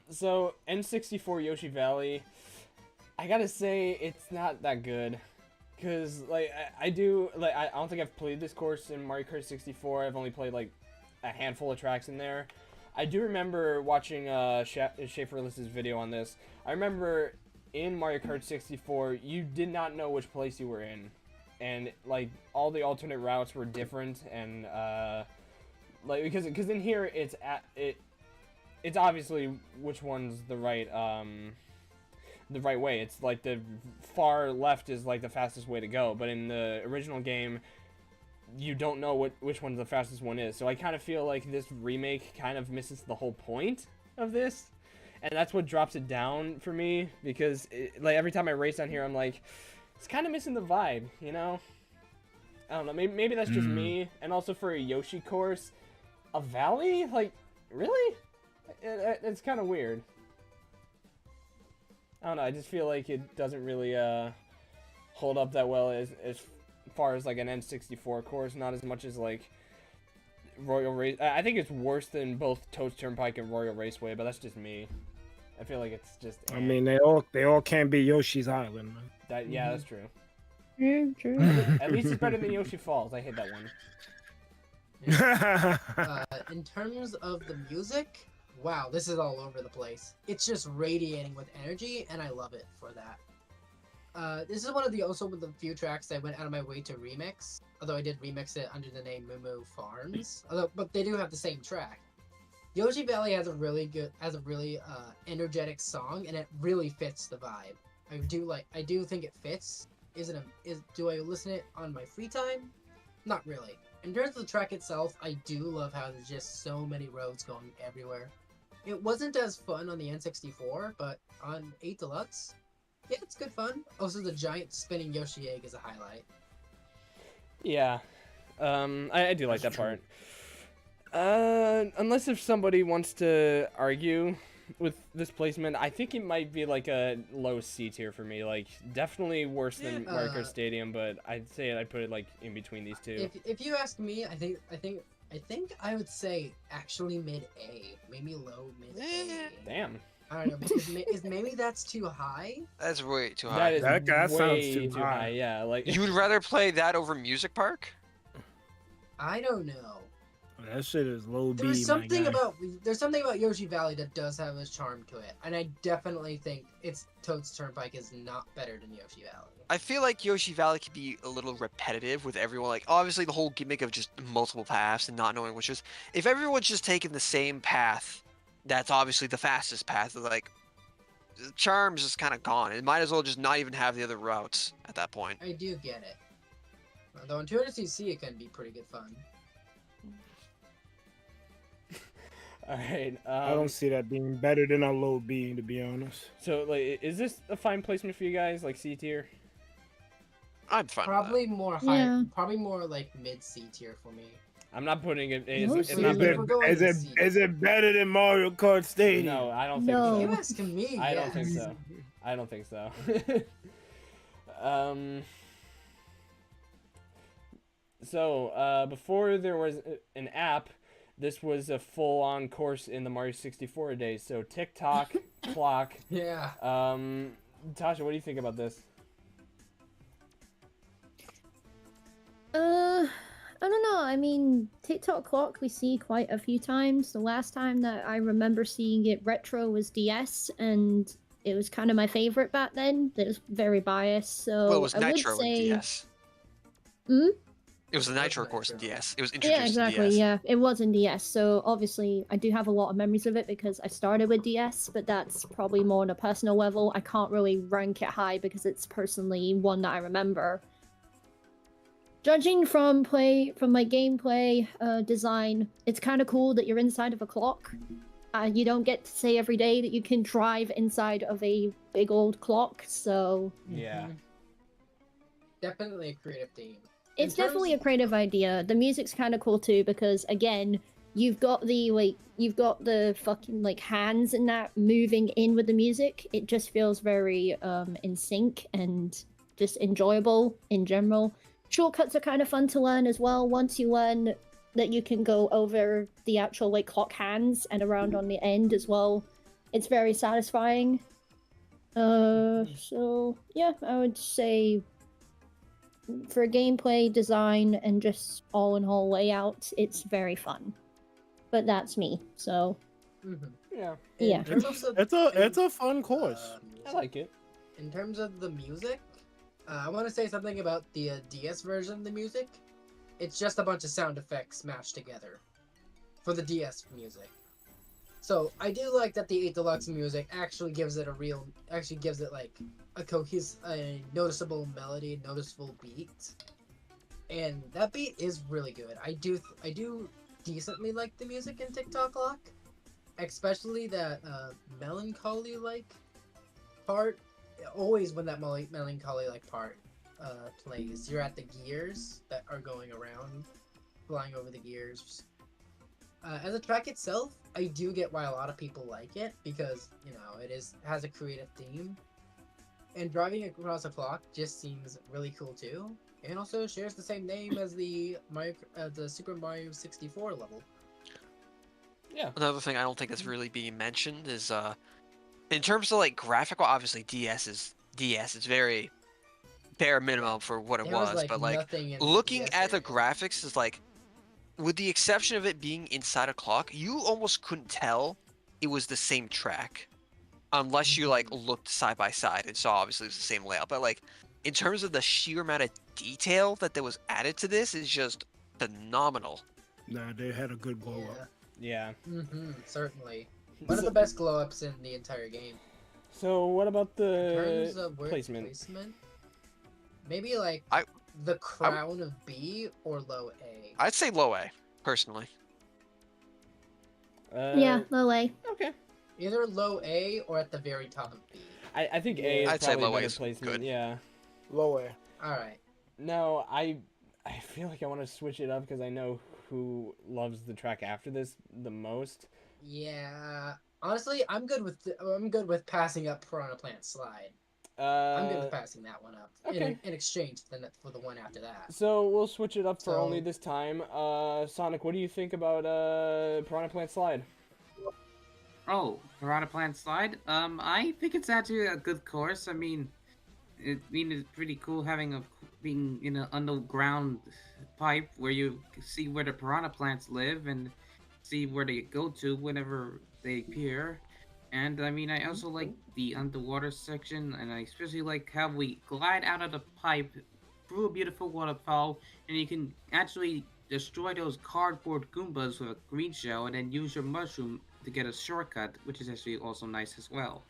Speaker 1: So N64 Yoshi Valley, I gotta say it's not that good, cause like I don't think I've played this course in Mario Kart 64. I've only played like a handful of tracks in there. I do remember watching Schaefer-Liss's video on this. I remember in Mario Kart 64, you did not know which place you were in, and like all the alternate routes were different, and like because in here it's obviously which one's the right way. It's like the far left is like the fastest way to go, but in the original game you don't know which one the fastest one is. So I kind of feel like this remake kind of misses the whole point of this, and that's what drops it down for me, because like every time I race on here I'm like, it's kind of missing the vibe, you know? I don't know. Maybe that's just me. And also for a Yoshi course, a valley? Like, really? It's kind of weird. I don't know. I just feel like it doesn't really hold up that well as far as like an N64 course. Not as much as like Royal Race. I think it's worse than both Toad's Turnpike and Royal Raceway, but that's just me. I feel like it's just.
Speaker 2: I mean, they all can't be Yoshi's Island, man.
Speaker 1: Yeah, that's true.
Speaker 4: True.
Speaker 1: At least it's better than Yoshi Falls. I hate that one.
Speaker 5: In terms of the music, wow, this is all over the place. It's just radiating with energy, and I love it for that. This is one of the few tracks I went out of my way to remix. Although I did remix it under the name Moo Farms. But they do have the same track. Yoshi Valley has a really energetic song, and it really fits the vibe. I do think it fits. Do I listen to it on my free time? Not really. In terms of the track itself, I do love how there's just so many roads going everywhere. It wasn't as fun on the N64, but on 8 Deluxe, yeah, it's good fun. Also, the giant spinning Yoshi egg is a highlight.
Speaker 1: Yeah, I do like that part. Unless if somebody wants to argue with this placement, I think it might be like a low C tier for me. Like, definitely worse than Mario Kart Stadium, but I'd say I'd put it like in between these two.
Speaker 5: If you ask me, I think I would say actually mid A, maybe low mid A.
Speaker 1: Damn.
Speaker 5: I don't know. Is maybe that's too high?
Speaker 3: That's way too high.
Speaker 2: That sounds
Speaker 1: way
Speaker 2: too high.
Speaker 1: Yeah, like
Speaker 3: You would rather play that over Music Park?
Speaker 5: I don't know.
Speaker 2: That shit is low B.
Speaker 5: There's something about Yoshi Valley that does have its charm to it, and I definitely think Toad's Turnpike is not better than Yoshi Valley.
Speaker 3: I feel like Yoshi Valley could be a little repetitive with everyone. Like, obviously, the whole gimmick of just multiple paths and not knowing which is. If everyone's just taking the same path, that's obviously the fastest path. Like, the charm's just kind of gone. It might as well just not even have the other routes at that point.
Speaker 5: I do get it. Though on 200cc, it can be pretty good fun.
Speaker 1: all right.
Speaker 2: I don't see that being better than a low B, to be honest.
Speaker 1: So, like, is this a fine placement for you guys? Like C tier?
Speaker 3: I'm fine
Speaker 5: Probably
Speaker 3: with
Speaker 5: more
Speaker 4: Yeah.
Speaker 5: high. Probably more like mid C tier for me.
Speaker 1: I'm not putting it.
Speaker 4: Mostly.
Speaker 1: It's not better.
Speaker 2: Is it better than Mario Kart Stadium?
Speaker 1: No, I don't
Speaker 4: No.
Speaker 1: think
Speaker 5: You
Speaker 1: so.
Speaker 5: asking me?
Speaker 1: I don't think
Speaker 5: yes.
Speaker 1: so. I don't think so. Before there was an app, this was a full-on course in the Mario 64 days. So TikTok, clock.
Speaker 5: Yeah.
Speaker 1: Tasha, what do you think about this?
Speaker 4: I don't know. I mean, TikTok clock we see quite a few times. The last time that I remember seeing it retro was DS, and it was kind of my favorite back then. It was very biased, so
Speaker 3: Well, it was
Speaker 4: I would
Speaker 3: Nitro in
Speaker 4: say.
Speaker 3: DS.
Speaker 4: Hmm?
Speaker 3: It was the
Speaker 5: It was
Speaker 3: Nitro course in
Speaker 5: Nitro.
Speaker 3: DS. It was introduced
Speaker 4: Yeah, exactly.
Speaker 3: in DS.
Speaker 4: Yeah, it was in DS. So obviously, I do have a lot of memories of it because I started with DS, but that's probably more on a personal level. I can't really rank it high because it's personally one that I remember. Judging from my gameplay design, it's kind of cool that you're inside of a clock. You don't get to say every day that you can drive inside of a big old clock, so
Speaker 1: Yeah.
Speaker 5: Definitely a creative theme.
Speaker 4: it's definitely a creative idea. The music's kind of cool too because again, you've got the fucking like hands and that moving in with the music. It just feels very in sync and just enjoyable in general. Shortcuts are kind of fun to learn as well. Once you learn that you can go over the actual like clock hands and around on the end as well, it's very satisfying. So yeah, I would say for gameplay design and just all in all layout, it's very fun. But that's me. So
Speaker 1: Yeah.
Speaker 4: Yeah.
Speaker 2: It's a fun course.
Speaker 1: I like it.
Speaker 5: In terms of the music, I want to say something about the DS version of the music. It's just a bunch of sound effects mashed together for the DS music. So I do like that the 8 Deluxe music actually gives it like a noticeable melody, noticeable beat, and that beat is really good. I do decently like the music in TikTok Lock, especially that melancholy like part. Always when that melancholy like part plays. You're at the gears that are going around, flying over the gears. As a track itself, I do get why a lot of people like it because has a creative theme, and driving across a clock just seems really cool too. And also shares the same name as the Super Mario 64 level.
Speaker 1: Yeah.
Speaker 3: Another thing I don't think that's really being mentioned is in terms of like graphical, obviously DS is DS. It's very bare minimum for what it
Speaker 5: There was,
Speaker 3: was,
Speaker 5: like,
Speaker 3: but like
Speaker 5: nothing in the
Speaker 3: looking
Speaker 5: DS
Speaker 3: at the
Speaker 5: area.
Speaker 3: graphics is like, with the exception of it being inside a clock, you almost couldn't tell it was the same track unless you like looked side by side and saw obviously it was the same layout. But like in terms of the sheer amount of detail that was added to this is just phenomenal.
Speaker 2: Nah, they had a good glow up.
Speaker 1: Yeah.
Speaker 5: Certainly. One of the best glow ups in the entire game.
Speaker 1: So what about
Speaker 5: In
Speaker 1: the
Speaker 5: terms of word
Speaker 1: placement?
Speaker 5: maybe like the crown of B or low A.
Speaker 3: I'd say low A, personally.
Speaker 4: Yeah, low A.
Speaker 1: Okay.
Speaker 5: Either low A or at the very top of B.
Speaker 1: I think A is
Speaker 3: I'd say
Speaker 1: probably
Speaker 3: low A
Speaker 1: better
Speaker 3: is
Speaker 1: placement.
Speaker 3: good.
Speaker 1: Yeah.
Speaker 2: Low A.
Speaker 5: Alright.
Speaker 1: No, I feel like I want to switch it up because I know who loves the track after this the most.
Speaker 5: Yeah. Honestly, I'm good with passing up Piranha Plant Slide. I'm good with passing that one up.
Speaker 1: Okay.
Speaker 5: In exchange for the one after that.
Speaker 1: So we'll switch it up for
Speaker 5: So-
Speaker 1: only this time. Sonic, what do you think about Piranha Plant Slide?
Speaker 6: Oh, Piranha Plant Slide. I think it's actually a good course. I mean, it's pretty cool being in an underground pipe where you see where the piranha plants live and see where they go to whenever they appear. And I mean, I also like the underwater section, and I especially like how we glide out of the pipe through a beautiful waterfall, and you can actually destroy those cardboard Goombas with a green shell, and then use your mushroom to get a shortcut, which is actually also nice as well.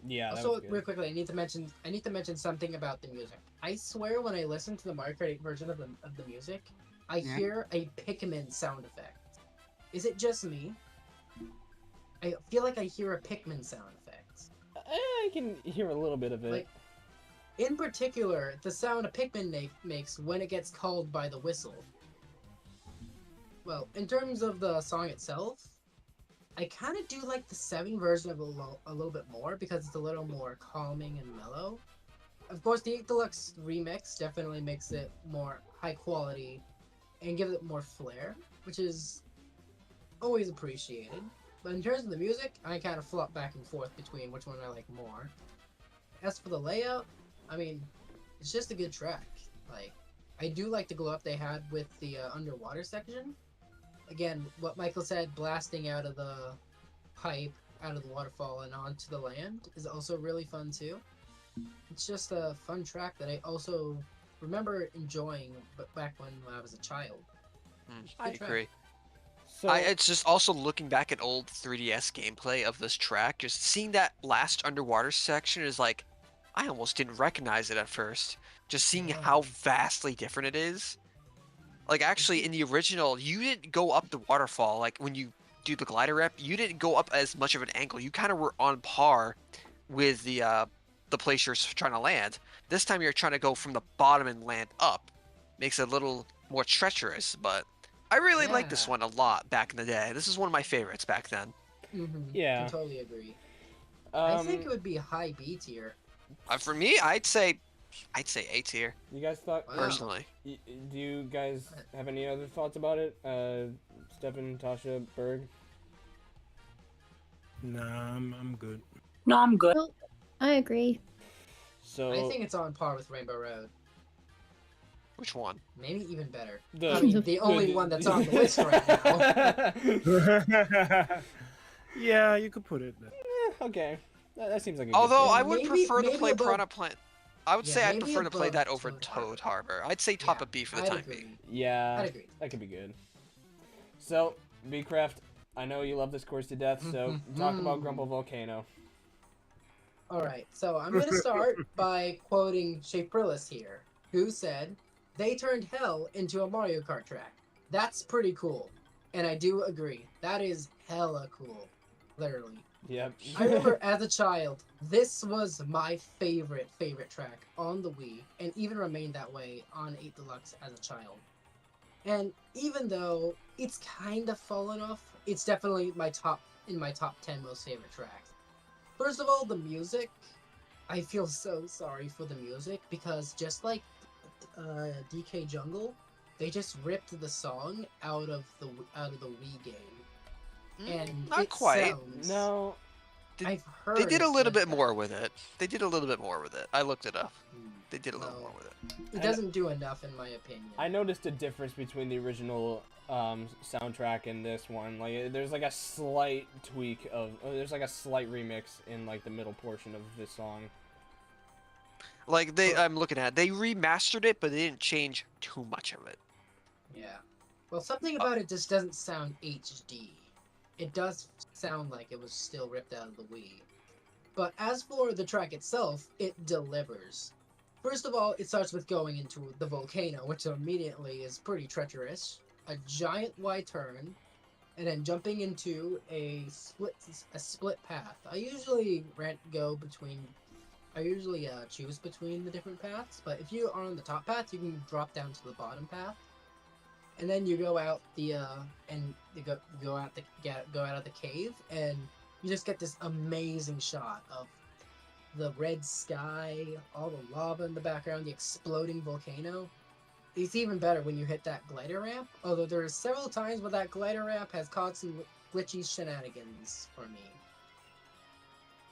Speaker 1: Yeah. That
Speaker 5: Also,
Speaker 1: was good.
Speaker 5: real quickly, I need to mention something about the music. I swear, when I listen to the Mario Kart 8 version of the music, I hear a Pikmin sound effect. Is it just me? I feel like I hear a Pikmin sound effect.
Speaker 1: I can hear a little bit of it.
Speaker 5: Like, in particular, the sound a Pikmin makes when it gets called by the whistle. Well, in terms of the song itself, I kind of do like the 7 version of a little bit more because it's a little more calming and mellow. Of course, the 8 Deluxe remix definitely makes it more high quality and gives it more flair, which is always appreciated. But in terms of the music, I kind of flop back and forth between which one I like more. As for the layout, I mean, it's just a good track. Like, I do like the glow up they had with the underwater section. Again, what Michael said, blasting out of the pipe, out of the waterfall, and onto the land is also really fun too. It's just a fun track that I also remember enjoying back when I was a child.
Speaker 3: I
Speaker 5: Good track.
Speaker 3: agree.
Speaker 1: So
Speaker 3: It's just also looking back at old 3DS gameplay of this track, just seeing that last underwater section is like, I almost didn't recognize it at first. Just seeing how vastly different it is. Like, actually, in the original, you didn't go up the waterfall. Like, when you do the glider rep, you didn't go up as much of an angle. You kind of were on par with the place you're trying to land. This time, you're trying to go from the bottom and land up. Makes it a little more treacherous, but I really liked this one a lot back in the day. This is one of my favorites back then.
Speaker 1: Yeah.
Speaker 5: I totally agree. I think it would be high B tier.
Speaker 3: For me, I'd say A tier,
Speaker 1: you guys thought
Speaker 3: personally.
Speaker 1: Do you guys have any other thoughts about it? Stefan, Tasha, Berg?
Speaker 2: Nah, I'm good.
Speaker 7: No, I'm good.
Speaker 4: Well, I agree.
Speaker 1: So
Speaker 5: I think it's on par with Rainbow Road.
Speaker 3: Which one?
Speaker 5: Maybe even better.
Speaker 1: the,
Speaker 5: I mean, the only one that's on the list right now.
Speaker 2: Yeah, you could put it there.
Speaker 1: Okay, that seems like a
Speaker 3: Although
Speaker 1: good
Speaker 3: I
Speaker 1: pick.
Speaker 3: would prefer to
Speaker 5: maybe
Speaker 3: play
Speaker 5: above-
Speaker 3: Piranha Plant. I would say I'd
Speaker 5: maybe
Speaker 3: prefer to play
Speaker 5: above
Speaker 3: that over
Speaker 5: Toad
Speaker 3: Toad
Speaker 5: Harbor.
Speaker 3: Harbor. I'd say top
Speaker 5: Yeah,
Speaker 3: of B for the
Speaker 5: I'd
Speaker 3: time
Speaker 5: agree.
Speaker 3: being.
Speaker 1: Yeah,
Speaker 5: I'd agree.
Speaker 1: that could be good. So, Bcraft, I know you love this course to death, so talk about Grumble Volcano.
Speaker 5: Alright, so I'm going to start by quoting Shaperillis here, who said, "They turned hell into a Mario Kart track." That's pretty cool. And I do agree. That is hella cool. Literally.
Speaker 1: Yep.
Speaker 5: I remember as a child, this was my favorite track on the Wii, and even remained that way on 8 Deluxe as a child. And even though it's kind of fallen off, it's definitely in my top 10 most favorite tracks. First of all, the music. I feel so sorry for the music because just like DK Jungle, they just ripped the song out of the Wii game, and
Speaker 3: Not
Speaker 5: it
Speaker 3: quite.
Speaker 5: sounds.
Speaker 1: No.
Speaker 5: I've heard
Speaker 3: They did a
Speaker 5: it
Speaker 3: little
Speaker 5: does
Speaker 3: bit more
Speaker 5: that.
Speaker 3: with it. They did a little bit more with it. I looked it up. They did a little
Speaker 5: No.
Speaker 3: more with it.
Speaker 5: It doesn't do enough, in my opinion.
Speaker 1: I noticed a difference between the original soundtrack and this one. Like, there's like a slight tweak of, there's like a slight remix in like the middle portion of this song.
Speaker 3: Like I'm looking at it, they remastered it, but they didn't change too much of it.
Speaker 5: Yeah. Well, something about it just doesn't sound HD. It does sound like it was still ripped out of the Wii. But as for the track itself, it delivers. First of all, it starts with going into the volcano, which immediately is pretty treacherous. A giant Y turn, and then jumping into a split path. I usually choose between the different paths, but if you are on the top path, you can drop down to the bottom path, and then you go out go out of the cave, and you just get this amazing shot of the red sky, all the lava in the background, the exploding volcano. It's even better when you hit that glider ramp, although there are several times where that glider ramp has caused some glitchy shenanigans for me.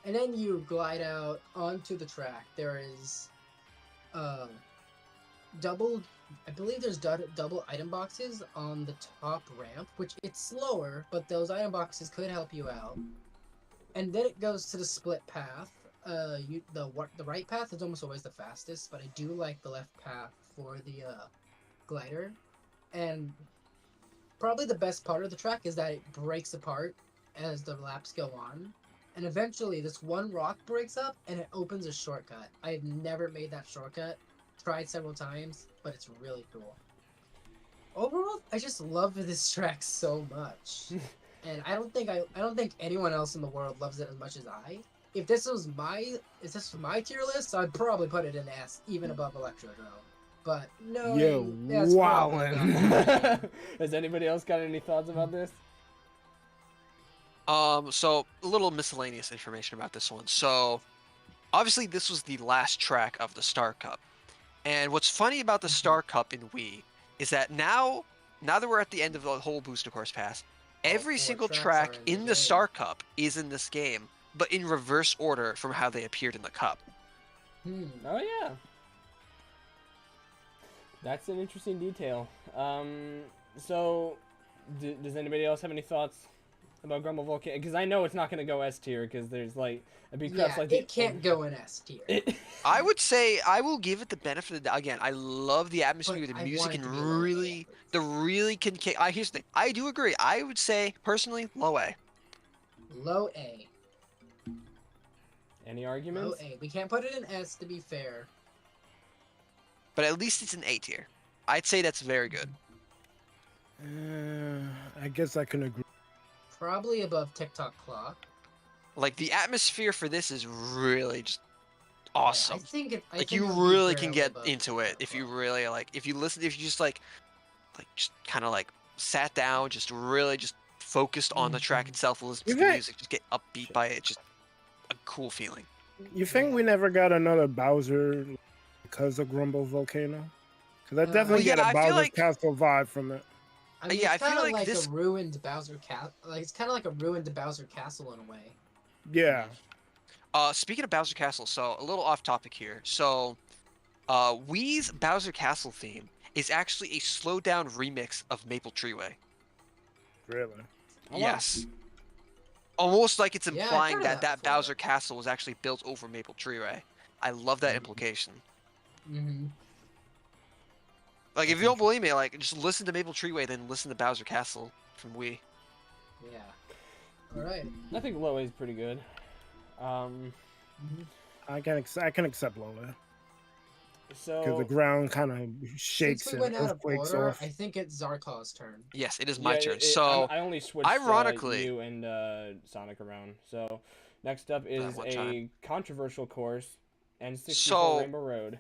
Speaker 5: And then you glide out onto the track. There is I believe there's double item boxes on the top ramp, which it's slower, but those item boxes could help you out. And then it goes to the split path. The right path is almost always the fastest, but I do like the left path for the glider. And probably the best part of the track is that it breaks apart as the laps go on. And eventually this one rock breaks up and it opens a shortcut. I have never made that shortcut. Tried several times, but it's really cool. Overall, I just love this track so much. And I don't think anyone else in the world loves it as much as I. If this was my tier list, I'd probably put it in S, even above Electrodrome. But no,
Speaker 2: Yo,
Speaker 5: that's probably
Speaker 2: wowin'.
Speaker 1: Has anybody else got any thoughts about this?
Speaker 3: So a little miscellaneous information about this one. So, obviously, this was the last track of the Star Cup. And what's funny about the Star Cup in Wii is that now that we're at the end of the whole Booster Course Pass, every
Speaker 5: 4
Speaker 3: single
Speaker 5: tracks
Speaker 3: track
Speaker 5: are in
Speaker 3: in
Speaker 5: the
Speaker 3: the
Speaker 5: game.
Speaker 3: Star Cup is in this game, but in reverse order from how they appeared in the Cup.
Speaker 1: Oh yeah, that's an interesting detail. So does anybody else have any thoughts about Grumble Volcano? Because I know it's not going to go S tier because there's like a big crap like
Speaker 5: it can't go in S tier.
Speaker 3: I would say I will give it the benefit of the doubt. Again, I love the atmosphere,
Speaker 5: But
Speaker 3: the
Speaker 5: I
Speaker 3: music,
Speaker 5: want it
Speaker 3: and
Speaker 5: to be low A
Speaker 3: really,
Speaker 5: at least.
Speaker 3: the really can. Here's the thing. I do agree. I would say personally, low A.
Speaker 5: Low A.
Speaker 1: Any
Speaker 5: Low
Speaker 1: arguments?
Speaker 5: A. We can't put it in S to be fair.
Speaker 3: But at least it's an A tier. I'd say that's very good.
Speaker 2: I guess I can agree.
Speaker 5: Probably above TikTok Clock.
Speaker 3: Like the atmosphere for this is really just awesome.
Speaker 5: Yeah, I think it
Speaker 3: Like
Speaker 5: would
Speaker 3: you
Speaker 5: be
Speaker 3: really can
Speaker 5: barely
Speaker 3: get
Speaker 5: above
Speaker 3: into it
Speaker 5: TikTok
Speaker 3: if you
Speaker 5: Clock.
Speaker 3: really like. If you just just kind of like sat down, just really just focused on the track itself, listen to
Speaker 2: You
Speaker 3: the
Speaker 2: think-
Speaker 3: music, just get upbeat by it. Just a cool feeling.
Speaker 2: You think we never got another Bowser because of Grumble Volcano? Because I definitely
Speaker 3: Well, yeah,
Speaker 2: get a
Speaker 3: I feel
Speaker 2: Bowser
Speaker 3: like-
Speaker 2: Castle vibe from it.
Speaker 5: I mean,
Speaker 3: Yeah,
Speaker 5: it's
Speaker 3: I feel
Speaker 5: kind of
Speaker 3: like
Speaker 5: like
Speaker 3: this-
Speaker 5: a ruined Bowser Castle. Like it's kind of like a ruined Bowser Castle in a way.
Speaker 2: Yeah.
Speaker 3: Speaking of Bowser Castle, so a little off topic here. So, Wii's Bowser Castle theme is actually a slowed down remix of Maple Treeway.
Speaker 2: Really.
Speaker 1: Oh, wow.
Speaker 3: Yes. Almost like it's
Speaker 5: Yeah, I've
Speaker 3: implying
Speaker 5: heard of
Speaker 3: that
Speaker 5: that before.
Speaker 3: Bowser Castle was actually built over Maple Treeway. I love that implication.
Speaker 5: Mm-hmm.
Speaker 3: Like, if you don't believe me, like, just listen to Maple Treeway, then listen to Bowser Castle from Wii.
Speaker 5: Yeah. All right.
Speaker 1: I think low A is pretty good.
Speaker 2: I can accept Lola. because
Speaker 1: So
Speaker 2: the ground kind of
Speaker 5: Since
Speaker 2: shakes
Speaker 5: we
Speaker 2: and
Speaker 5: went out of
Speaker 2: earthquakes
Speaker 5: order,
Speaker 2: off.
Speaker 5: I think it's Zarkov's turn.
Speaker 3: Yes, it is my turn.
Speaker 1: I
Speaker 3: So,
Speaker 1: only switched
Speaker 3: ironically-
Speaker 1: you and Sonic around. So next up is
Speaker 3: one
Speaker 1: a
Speaker 3: time.
Speaker 1: controversial course, N64
Speaker 3: So-
Speaker 1: Rainbow Road.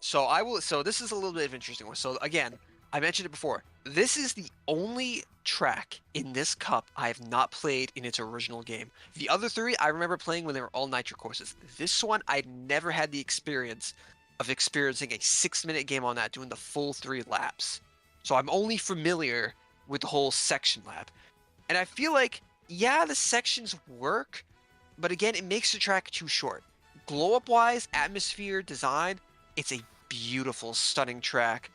Speaker 3: so this is a little bit of an interesting one. So again, I mentioned it before. This is the only track in this cup I have not played in its original game. The other three I remember playing when they were all nitro courses. This one I never had the experience of experiencing a 6-minute game on that, doing the full 3 laps. So I'm only familiar with the whole section lap. And I feel like, yeah, the sections work, but again, it makes the track too short. Glow up wise, atmosphere, design, it's a beautiful, stunning track.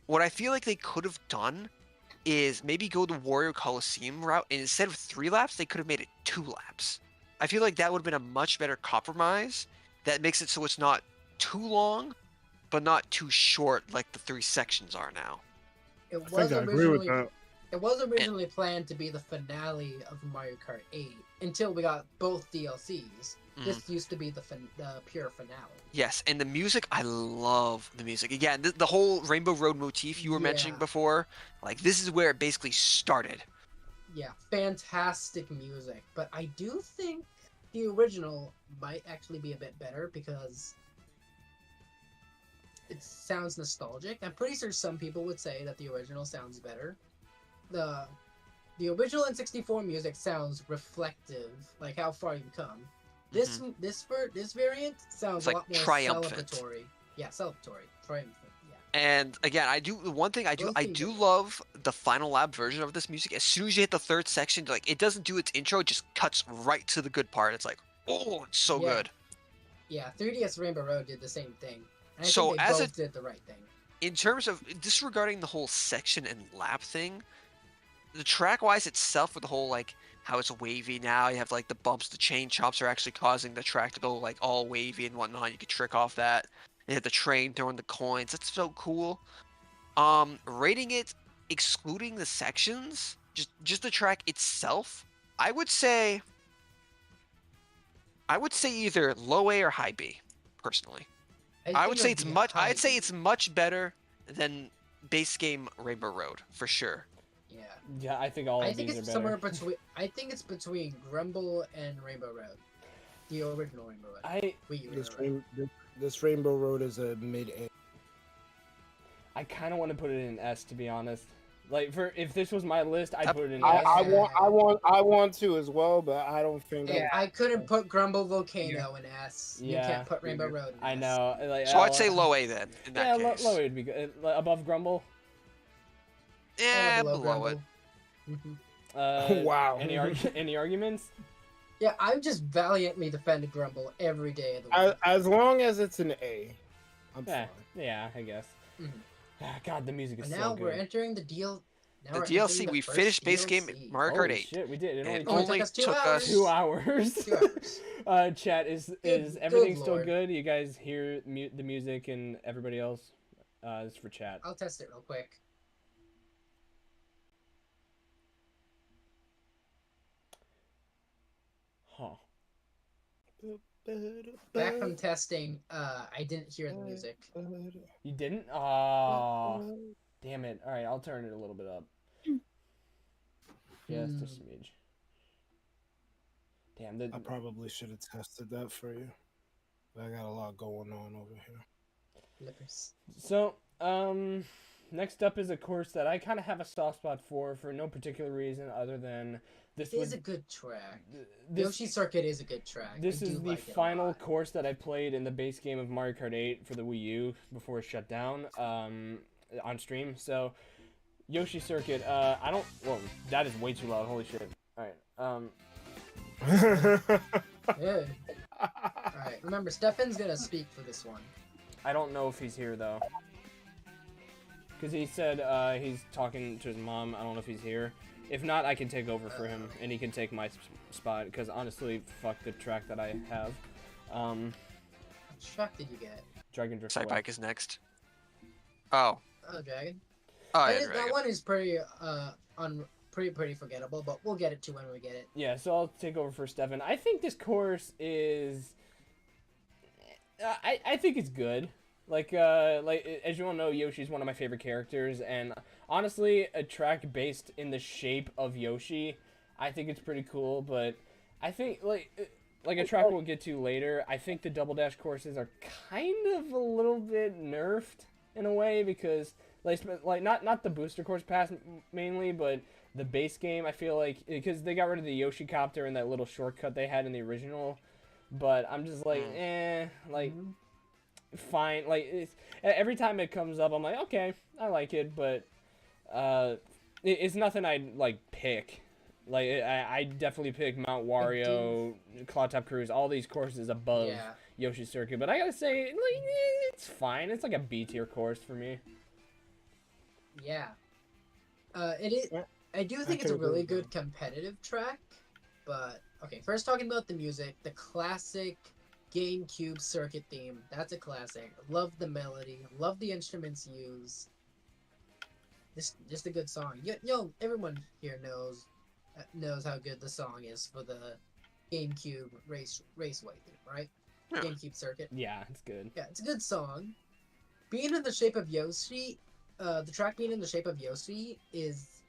Speaker 3: What I feel like they could have done is maybe go the Warrior Coliseum route, and instead of 3 laps, they could have made it 2 laps. I feel like that would have been a much better compromise that makes it so it's not too long, but not too short like the 3 sections are now.
Speaker 5: It
Speaker 2: I
Speaker 5: was
Speaker 2: think I agree with
Speaker 5: originally
Speaker 2: that.
Speaker 5: it was originally planned to be the finale of Mario Kart 8 until we got both DLCs. This used to be the pure finale.
Speaker 3: Yes, and the music, I love the music. Again, the whole Rainbow Road motif you were mentioning
Speaker 5: Yeah.
Speaker 3: before, like this is where it basically started.
Speaker 5: Yeah, fantastic music. But I do think the original might actually be a bit better because it sounds nostalgic. I'm pretty sure some people would say that the original sounds better. The original N64 music sounds reflective, like how far you've come. This variant sounds
Speaker 3: It's
Speaker 5: a
Speaker 3: like
Speaker 5: lot more
Speaker 3: triumphant.
Speaker 5: celebratory. Yeah, celebratory, triumphant. Yeah.
Speaker 3: And again, the one thing I do love the final lap version of this music. As soon as you hit the 3rd section, like it doesn't do its intro, it just cuts right to the good part. It's like, oh, it's so
Speaker 5: Yeah.
Speaker 3: good.
Speaker 5: Yeah, 3DS Rainbow Road did the same thing. And I
Speaker 3: So
Speaker 5: think they
Speaker 3: as
Speaker 5: both did the right thing.
Speaker 3: In terms of disregarding the whole section and lap thing, the track wise itself with the whole like how it's wavy now, you have like the bumps, the chain chops are actually causing the track to go like all wavy and whatnot. You could trick off that. You have the train throwing the coins. That's so cool. Rating it excluding the sections, just the track itself, I would say either low A or high B, personally. I would say it's much. I'd say it's much better than base game Rainbow Road for sure.
Speaker 5: Yeah.
Speaker 1: Yeah, I think all
Speaker 5: I
Speaker 1: of
Speaker 5: think
Speaker 1: these
Speaker 5: it's
Speaker 1: are
Speaker 5: somewhere
Speaker 1: better.
Speaker 5: between. I think it's between Grumble and Rainbow Road, the original Rainbow Road. Wii U Rainbow Road.
Speaker 2: This Rainbow Road is a mid A.
Speaker 1: I kind of want to put it in S, to be honest. Like, if this was my list, I'd put it in
Speaker 2: I
Speaker 1: S.
Speaker 2: want to as well, but I don't think.
Speaker 5: Yeah, I couldn't put Grumble Volcano in S. You
Speaker 1: Yeah.
Speaker 5: can't put Rainbow Road in S.
Speaker 1: I know. Like,
Speaker 3: So I'd say low A then. In that
Speaker 1: yeah,
Speaker 3: case.
Speaker 1: low A would be good. Above Grumble.
Speaker 3: Yeah,
Speaker 5: Below
Speaker 3: below it.
Speaker 5: Grumble.
Speaker 2: Wow.
Speaker 1: Any arguments?
Speaker 5: Yeah, I just valiantly defend Grumble every day of the week.
Speaker 2: As long as it's an A, I'm
Speaker 1: Yeah,
Speaker 2: fine.
Speaker 1: yeah, I guess.
Speaker 5: Mhm.
Speaker 1: God, the music is
Speaker 5: And
Speaker 1: so
Speaker 5: now
Speaker 1: good.
Speaker 5: we're entering the deal. Now
Speaker 3: The
Speaker 5: we're
Speaker 3: DLC,
Speaker 5: entering the
Speaker 3: we
Speaker 5: first
Speaker 3: finished base game
Speaker 5: DLC.
Speaker 3: Mario Kart
Speaker 1: Holy
Speaker 3: 8.
Speaker 1: shit, we did. It
Speaker 3: It
Speaker 1: only
Speaker 3: only
Speaker 5: took us 2
Speaker 3: took
Speaker 5: hours.
Speaker 3: us
Speaker 1: 2 hours.
Speaker 5: 2 hours.
Speaker 1: Chat, is
Speaker 5: Good
Speaker 1: everything still
Speaker 5: lord.
Speaker 1: good? You guys hear the music and everybody else? This is for chat.
Speaker 5: I'll test it real quick.
Speaker 1: Huh.
Speaker 5: Back from testing, I didn't hear the music.
Speaker 1: You didn't? Oh, damn it. All right, I'll turn it a little bit up. Just a smidge. Damn.
Speaker 2: I probably should have tested that for you. I got a lot going on over here.
Speaker 5: Flippers.
Speaker 1: So, next up is a course that I kind of have a soft spot for no particular reason other than this
Speaker 5: It is
Speaker 1: was
Speaker 5: a good track.
Speaker 1: this,
Speaker 5: Yoshi Circuit is a good track.
Speaker 1: this
Speaker 5: I
Speaker 1: is
Speaker 5: do
Speaker 1: the
Speaker 5: like it a
Speaker 1: final
Speaker 5: lot.
Speaker 1: course that I played in the base game of Mario Kart 8 for the Wii U before it shut down on stream. So, Yoshi Circuit, whoa, that is way too loud. Holy shit. All right.
Speaker 5: Yeah. Alright, remember, Stefan's gonna speak for this one.
Speaker 1: I don't know if he's here though. Because he said he's talking to his mom. I don't know if he's here. If not, I can take over for him, and he can take my spot. Because honestly, fuck the track that I have.
Speaker 5: What track did you get?
Speaker 1: Dragon Drift Away.
Speaker 3: Psybike is next. Oh.
Speaker 5: Oh, Dragon.
Speaker 3: Oh, yeah,
Speaker 5: That
Speaker 3: Dragon.
Speaker 5: one is pretty pretty forgettable, but we'll get it to when we get it.
Speaker 1: Yeah, so I'll take over for Stefan. I think this course is... I think it's good. Like as you all know, Yoshi's one of my favorite characters, and honestly, a track based in the shape of Yoshi, I think it's pretty cool. But I think like a track we'll get to later, I think the Double Dash courses are kind of a little bit nerfed in a way because like not the booster course pass mainly, but the base game. I feel like because they got rid of the Yoshi copter and that little shortcut they had in the original, but I'm just like like. Fine, like every time it comes up I'm like, okay, I like it, but it's nothing I'd like pick. Like I definitely pick Mount Wario, Cloud Top Cruise, all these courses above Yoshi Circuit, but I gotta say, like, it's fine. It's like a B tier course for me.
Speaker 5: Yeah. It is. I do think it's a really good competitive track, but okay. First, talking about the music, the classic GameCube circuit theme. That's a classic. Love the melody. Love the instruments used. Just a good song. Everyone here knows how good the song is for the GameCube raceway theme, right?
Speaker 3: Yeah.
Speaker 5: GameCube circuit.
Speaker 1: Yeah, it's good.
Speaker 5: Yeah, it's a good song. Being in the shape of Yoshi, the track being in the shape of Yoshi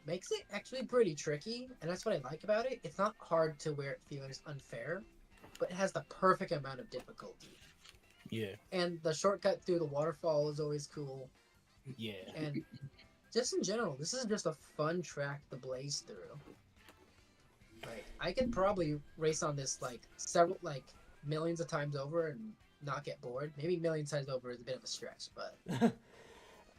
Speaker 5: makes it actually pretty tricky, and that's what I like about it. It's not hard to where it feels unfair, but it has the perfect amount of difficulty.
Speaker 2: Yeah.
Speaker 5: And the shortcut through the waterfall is always cool.
Speaker 2: Yeah.
Speaker 5: And just in general, this is just a fun track to blaze through. Like, I could probably race on this like millions of times over and not get bored. Maybe millions of times over is a bit of a stretch, but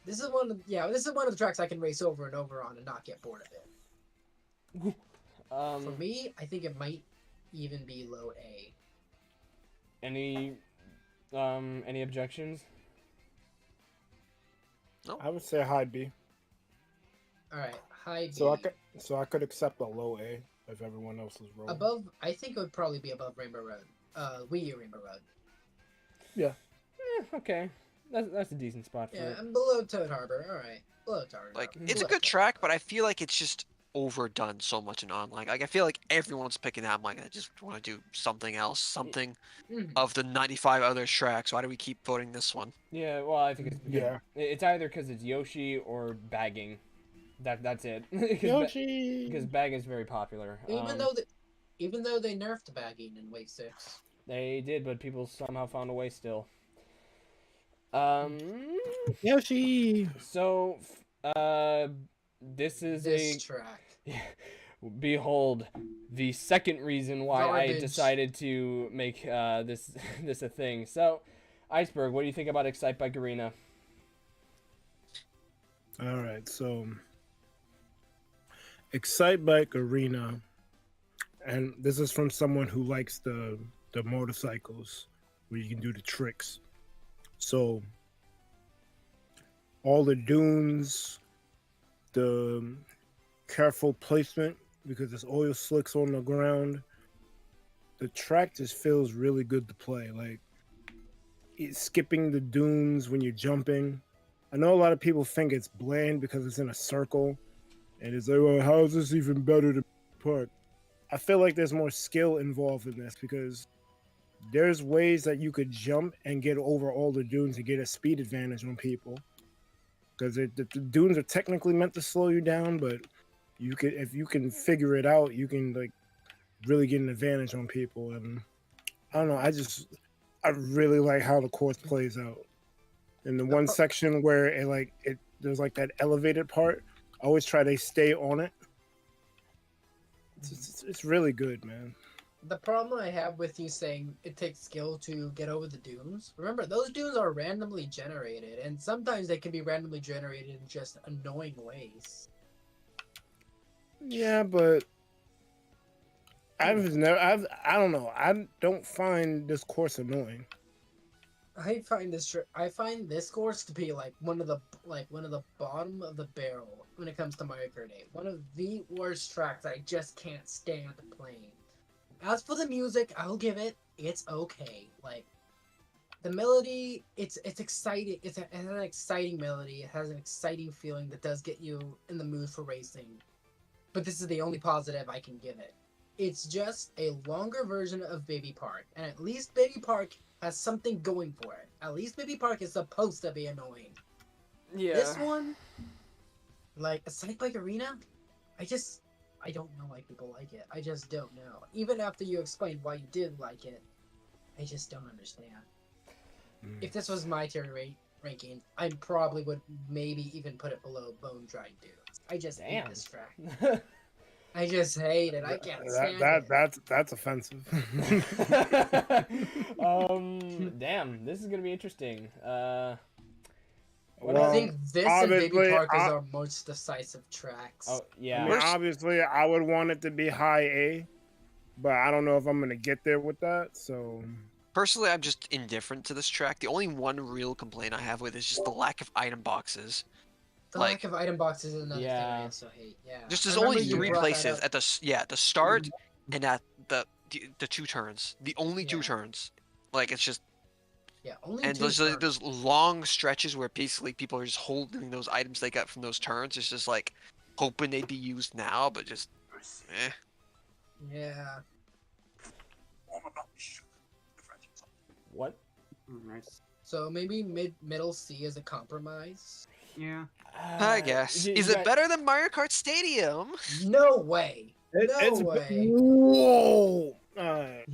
Speaker 5: this is one of the tracks I can race over and over on and not get bored of it. For me, I think it might even be low A.
Speaker 1: Any objections?
Speaker 3: No.
Speaker 2: I would say high B.
Speaker 5: All right, high B.
Speaker 2: So I could accept a low A if everyone else is rolling.
Speaker 5: Above, I think it would probably be above Rainbow Road. Wii U Rainbow Road.
Speaker 2: Yeah.
Speaker 1: Okay. That's a decent spot for
Speaker 5: Yeah,
Speaker 1: it.
Speaker 5: I'm below Toad Harbor. All right, below Toad Harbor.
Speaker 3: Like, it's a good track, but I feel like it's just overdone so much in online. Like, I feel like everyone's picking that. I'm like, I just want to do something else, something of the 95 other tracks. Why do we keep voting this one?
Speaker 1: Yeah, well, I think it's either because it's Yoshi or bagging. That's it.
Speaker 2: Yoshi.
Speaker 1: Because bagging is very popular.
Speaker 5: Even though they nerfed bagging in Wave 6.
Speaker 1: They did, but people somehow found a way still.
Speaker 2: Yoshi.
Speaker 1: So, this is
Speaker 5: This track.
Speaker 1: Behold, the second reason why
Speaker 5: Garbage.
Speaker 1: I decided to make this a thing. So, Iceberg, what do you think about Excite Bike Arena?
Speaker 2: All right, so Excite Bike Arena, and this is from someone who likes the motorcycles where you can do the tricks. So all the dunes, the careful placement because there's oil slicks on the ground. The track just feels really good to play. Like skipping the dunes when you're jumping. I know a lot of people think it's bland because it's in a circle, and it's like, well, how is this even better to park? I feel like there's more skill involved in this because there's ways that you could jump and get over all the dunes and get a speed advantage on people. Because the dunes are technically meant to slow you down, but if you can figure it out, you can like really get an advantage on people. And I don't know, I really like how the course plays out. In the one section where there's like that elevated part, I always try to stay on it. It's really good, man.
Speaker 5: The problem I have with you saying it takes skill to get over the dunes, remember, those dunes are randomly generated, and sometimes they can be randomly generated in just annoying ways.
Speaker 2: Yeah, but I don't know. I don't find this course annoying.
Speaker 5: I find this course to be one of the bottom of the barrel when it comes to Mario Kart 8. One of the worst tracks I just can't stand playing. As for the music, I'll give it's okay. Like the melody, it's exciting. It has an exciting melody. It has an exciting feeling that does get you in the mood for racing. But this is the only positive I can give it. It's just a longer version of Baby Park, and at least Baby Park has something going for it. At least Baby Park is supposed to be annoying.
Speaker 1: Yeah.
Speaker 5: This one, like a Sonic Bike Arena, I don't know why people like it. I just don't know. Even after you explained why you did like it, I just don't understand. If this was my tier ranking, I probably would maybe even put it below Bone Dry Dudes. I just hate
Speaker 1: Damn.
Speaker 5: this track. I just hate it. I can't stand it.
Speaker 2: That's offensive.
Speaker 1: Damn, this is gonna be interesting.
Speaker 2: Well,
Speaker 5: I think this and Baby
Speaker 2: obviously,
Speaker 5: Park is our most decisive tracks.
Speaker 1: Oh
Speaker 2: I
Speaker 1: yeah.
Speaker 2: mean, obviously, I would want it to be high A, but I don't know if I'm gonna get there with that. So
Speaker 3: Personally, I'm just indifferent to this track. The only one real complaint I have with it is just the lack of item boxes.
Speaker 5: The
Speaker 3: like-
Speaker 5: lack of item boxes is another thing
Speaker 1: Yeah.
Speaker 5: I also hate. Yeah.
Speaker 3: Just
Speaker 5: I
Speaker 3: there's only
Speaker 5: remember you
Speaker 3: 3
Speaker 5: brought that
Speaker 3: places
Speaker 5: up.
Speaker 3: at the start and at the 2 turns. The only 2
Speaker 5: Yeah.
Speaker 3: turns. Like it's just
Speaker 5: Yeah, only
Speaker 3: and
Speaker 5: two
Speaker 3: there's
Speaker 5: turns.
Speaker 3: those long stretches where basically people are just holding those items they got from those turns. It's just like hoping they'd be used now, but just eh.
Speaker 5: Yeah.
Speaker 1: What?
Speaker 6: Nice.
Speaker 5: So maybe middle C is a compromise.
Speaker 6: Yeah.
Speaker 3: I guess.
Speaker 1: you
Speaker 3: Is it
Speaker 1: got-
Speaker 3: better than Mario Kart Stadium?
Speaker 5: No way.
Speaker 2: it's
Speaker 5: way.
Speaker 2: whoa. Alright.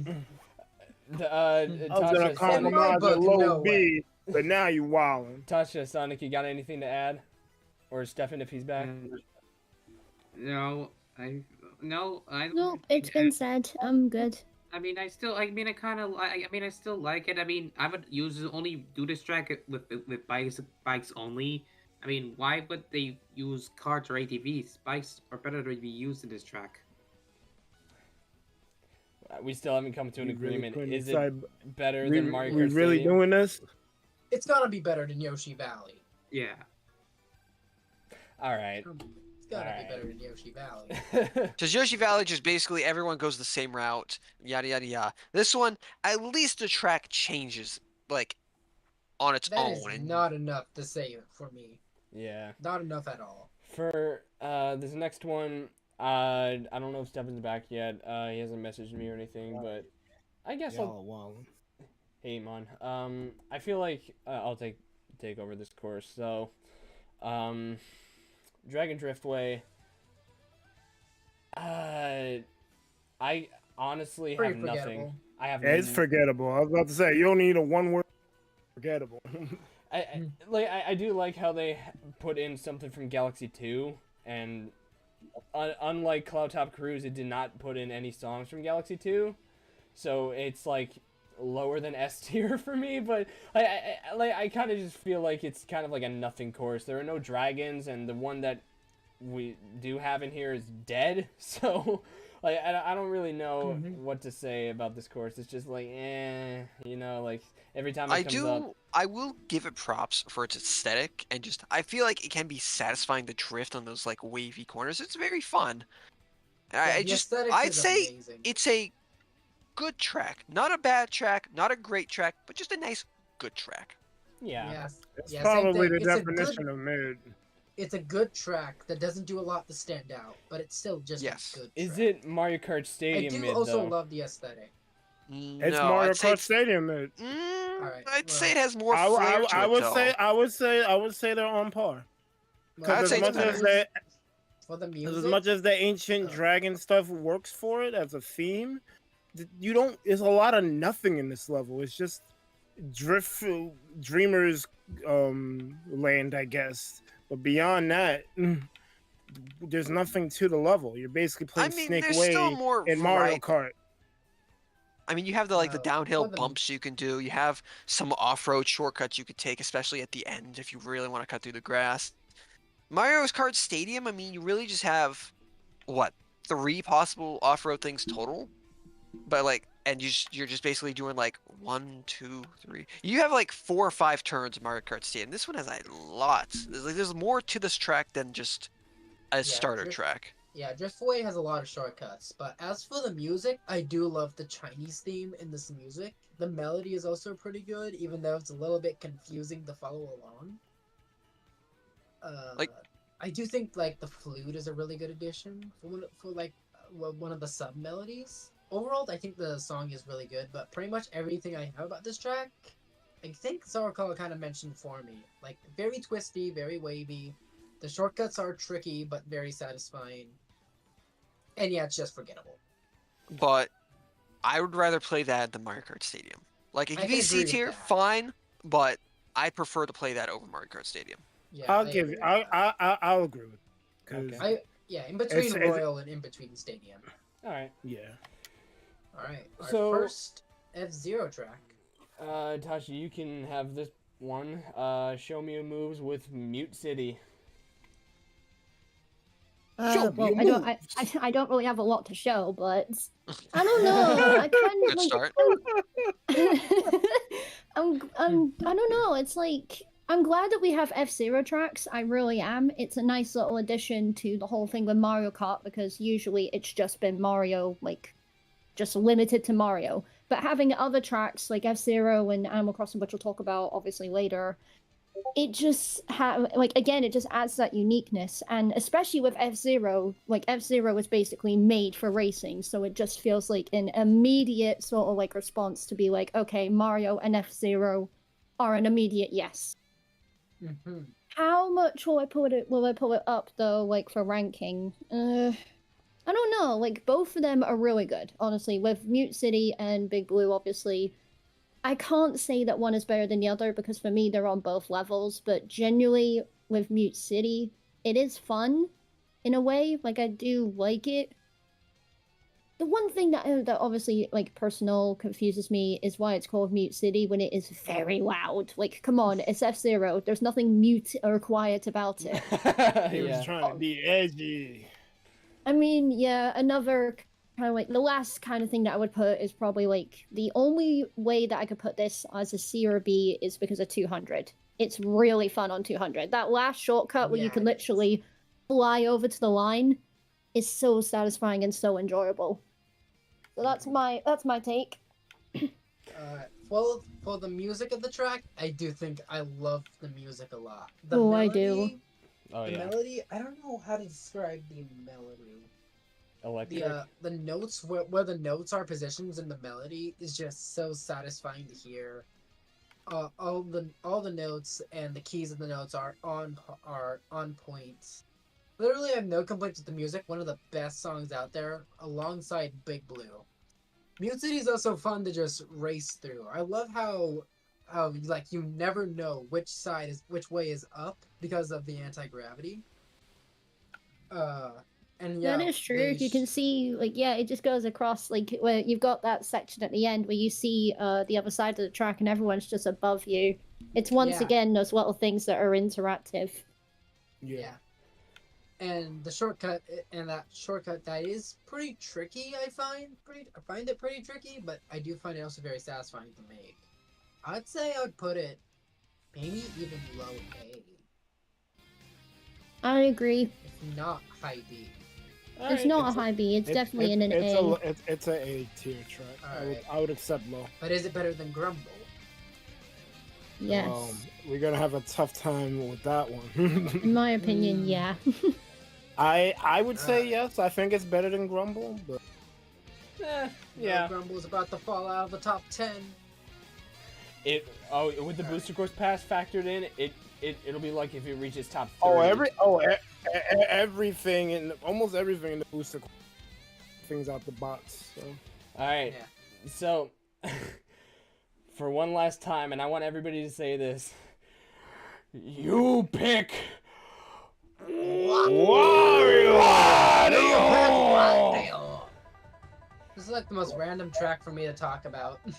Speaker 1: Tasha,
Speaker 2: I was gonna
Speaker 1: Sonic,
Speaker 2: compromise
Speaker 5: book,
Speaker 2: a low
Speaker 5: no
Speaker 2: B, but now you wildin'.
Speaker 1: Tasha, Sonic, you got anything to add? Or Stefan, if he's back?
Speaker 6: No, I
Speaker 4: No, it's been said. I'm good.
Speaker 6: I mean, I still like it. I mean, I would only do this track with bikes only. I mean, why would they use carts or ATVs? Bikes are better to be used in this track.
Speaker 1: We still haven't come to an
Speaker 2: You really
Speaker 1: agreement.
Speaker 2: couldn't
Speaker 1: Is it
Speaker 2: decide-
Speaker 1: better
Speaker 2: We
Speaker 1: than Mario Kart
Speaker 2: we really
Speaker 1: Stadium?
Speaker 2: doing this?
Speaker 5: It's gotta be better than Yoshi Valley.
Speaker 6: Yeah.
Speaker 1: All right.
Speaker 5: It's gotta
Speaker 1: Alright.
Speaker 5: be better than Yoshi Valley.
Speaker 3: Because Yoshi Valley just basically everyone goes the same route, yada yada yada. This one, at least the track changes like on its
Speaker 5: That
Speaker 3: own.
Speaker 5: is
Speaker 3: and
Speaker 5: not enough to save it for me.
Speaker 1: Yeah.
Speaker 5: Not enough at all.
Speaker 1: For this next one, I don't know if Stefan's back yet. He hasn't messaged me or anything, but I guess I'll.
Speaker 2: Y'all wildin'.
Speaker 1: Hey, man. I feel like I'll take over this course. So, Dragon Driftway. I honestly
Speaker 5: Pretty
Speaker 1: have nothing.
Speaker 5: forgettable.
Speaker 1: I have.
Speaker 2: Yeah, it's forgettable. I was about to say, you don't need a one word forgettable.
Speaker 1: I do like how they put in something from Galaxy 2, and unlike Cloud Top Cruise, it did not put in any songs from Galaxy 2, so it's like lower than S tier for me. But I kind of just feel like it's kind of like a nothing course. There are no dragons, and the one that we do have in here is dead. So like I don't really know what to say about this course. It's just like like every time it comes up.
Speaker 3: I will give it props for its aesthetic and just I feel like it can be satisfying to drift on those like wavy corners. It's very fun.
Speaker 5: Yeah, the aesthetics
Speaker 3: I'd
Speaker 5: is
Speaker 3: say
Speaker 5: amazing.
Speaker 3: it's a good track, not a bad track, not a great track, but just a nice good track.
Speaker 1: Yeah.
Speaker 5: Yes.
Speaker 2: It's
Speaker 5: Yeah, same
Speaker 2: probably
Speaker 5: thing.
Speaker 2: the
Speaker 5: It's a
Speaker 2: definition of mid.
Speaker 5: It's a good track that doesn't do a lot to stand out, but it's still just
Speaker 3: Yes.
Speaker 5: a good track.
Speaker 1: Is it Mario Kart
Speaker 5: I
Speaker 1: Stadium
Speaker 5: do
Speaker 1: mid
Speaker 5: also
Speaker 1: though?
Speaker 5: love the aesthetic.
Speaker 2: It's
Speaker 3: No,
Speaker 2: Mario
Speaker 3: I'd say
Speaker 2: Kart Stadium mid.
Speaker 5: Alright,
Speaker 3: I'd say it
Speaker 5: well,
Speaker 3: has more flair to
Speaker 2: I
Speaker 3: it,
Speaker 2: would
Speaker 3: though.
Speaker 2: say I would say they're on par.
Speaker 5: well,
Speaker 3: I'd
Speaker 2: Because
Speaker 3: say
Speaker 2: as
Speaker 3: it's
Speaker 2: much
Speaker 3: better.
Speaker 2: as they,
Speaker 5: for the
Speaker 2: as
Speaker 5: music,
Speaker 2: much as the ancient dragon stuff works for it as a theme, you don't. There's a lot of nothing in this level. It's just dreamers land, I guess. But beyond that, there's nothing to the level. You're basically
Speaker 3: I
Speaker 2: playing
Speaker 3: mean,
Speaker 2: Snake
Speaker 3: there's
Speaker 2: Way
Speaker 3: still more
Speaker 2: in Mario
Speaker 3: variety.
Speaker 2: Kart.
Speaker 3: I mean, you have the
Speaker 5: for
Speaker 3: downhill
Speaker 5: the-
Speaker 3: bumps you can do. You have some off-road shortcuts you could take, especially at the end if you really want to cut through the grass. Mario Kart Stadium, I mean, you really just have what 3 possible off-road things total, but and you're just basically doing 1, 2, 3. You have 4 or 5 turns in Mario Kart Stadium. This one has a lot. There's more to this track than just a starter
Speaker 5: drift-
Speaker 3: track.
Speaker 5: Yeah, Driftway has a lot of shortcuts, but as for the music, I do love the Chinese theme in this music. The melody is also pretty good, even though it's a little bit confusing to follow along. I do think the flute is a really good addition for one of the sub melodies. overall, I think the song is really good, but pretty much everything I know about this track, I think Zarko kind of mentioned for me. Like, very twisty, very wavy. The shortcuts are tricky, but very satisfying. And yeah, it's just forgettable.
Speaker 3: But I would rather play that than Mario Kart Stadium. Like, it
Speaker 5: I
Speaker 3: can
Speaker 5: can
Speaker 3: be
Speaker 5: agree
Speaker 3: C
Speaker 5: with
Speaker 3: tier,
Speaker 5: that.
Speaker 3: fine, but I prefer to play that over Mario Kart Stadium.
Speaker 5: Yeah,
Speaker 2: I'll
Speaker 5: I
Speaker 2: give
Speaker 5: agree
Speaker 2: you.
Speaker 5: with that.
Speaker 2: I'll agree with. Because
Speaker 1: Okay.
Speaker 5: In between
Speaker 2: It's-
Speaker 5: Royal and in between Stadium.
Speaker 1: All right.
Speaker 2: yeah.
Speaker 5: Alright, our
Speaker 1: So-
Speaker 5: first F-Zero track.
Speaker 1: Tasha, you can have this one. Show me your moves with Mute City.
Speaker 2: Show me
Speaker 4: Well,
Speaker 2: your
Speaker 4: I don't.
Speaker 2: moves.
Speaker 4: I don't really have a lot to show, but I don't know. I kind of
Speaker 3: Good
Speaker 4: like.
Speaker 3: start.
Speaker 4: I don't know. It's like I'm glad that we have F-Zero tracks. I really am. It's a nice little addition to the whole thing with Mario Kart because usually it's just been Mario, like, just limited to Mario. But having other tracks like F-Zero and Animal Crossing, which we'll talk about obviously later, it just it just adds that uniqueness. And especially with F-Zero, like F-Zero was basically made for racing, so it just feels like an immediate sort of like response to be like, okay, Mario and F-Zero are an immediate yes.
Speaker 5: Mm-hmm.
Speaker 4: How much will I pull it up though, like for ranking? I don't know. Like both of them are really good, honestly. With Mute City and Big Blue, obviously, I can't say that one is better than the other because for me they're on both levels. But genuinely, with Mute City, it is fun in a way. Like I do like it. The one thing that obviously like personal confuses me is why it's called Mute City when it is very loud. Like, come on, it's F-Zero. There's nothing mute or quiet about it.
Speaker 2: He was
Speaker 1: Yeah.
Speaker 2: trying to be edgy.
Speaker 4: I mean, yeah, another kind of like the last kind of thing that I would put is probably like the only way that I could put this as a C or a B is because of 200. It's really fun on 200. That last shortcut where you
Speaker 5: Yeah,
Speaker 4: can
Speaker 5: it is.
Speaker 4: literally fly over to the line is so satisfying and so enjoyable. So that's my take.
Speaker 5: For the music of the track, I do think I love the music a lot. The
Speaker 4: Oh, I
Speaker 5: melody,
Speaker 4: do.
Speaker 1: Oh
Speaker 5: the
Speaker 1: yeah.
Speaker 5: melody, I don't know how to describe the melody.
Speaker 1: Electric.
Speaker 5: The notes where the notes are positioned in the melody is just so satisfying to hear. All the notes and the keys of the notes are on point. Literally, I have no complaints with the music. One of the best songs out there, alongside Big Blue. Mute City is also fun to just race through. I love how like you never know which way is up because of the anti-gravity. And yeah,
Speaker 4: That is true. You can see, like, yeah, it just goes across, like, where you've got that section at the end where you see the other side of the track and everyone's just above you. It's once
Speaker 5: Yeah.
Speaker 4: again those little things that are interactive.
Speaker 2: Yeah.
Speaker 5: And the shortcut that is pretty tricky. I find it pretty tricky, but I do find it also very satisfying to make. I'd say I'd put it maybe even low A,
Speaker 4: I agree.
Speaker 5: if not high B.
Speaker 4: It's not a high B. It's definitely in an A.
Speaker 2: It's a A tier track.
Speaker 5: Alright.
Speaker 2: I would accept low.
Speaker 5: But is it better than Grumble?
Speaker 4: Yes.
Speaker 2: We're gonna have a tough time with that one.
Speaker 4: In my opinion,
Speaker 5: Mm.
Speaker 4: yeah.
Speaker 2: I would say
Speaker 5: Alright.
Speaker 2: yes. I think it's better than Grumble, but
Speaker 1: Yeah.
Speaker 5: Grumble's about to fall out of the top 10.
Speaker 1: With the booster course pass factored in, it'll be like if it reaches top 30.
Speaker 2: everything and almost everything in the booster things out the box. So
Speaker 1: All right.
Speaker 5: Yeah.
Speaker 1: So, for one last time, and I want everybody to say this: you pick Wario.
Speaker 5: This is like the most random track for me to talk about.
Speaker 2: you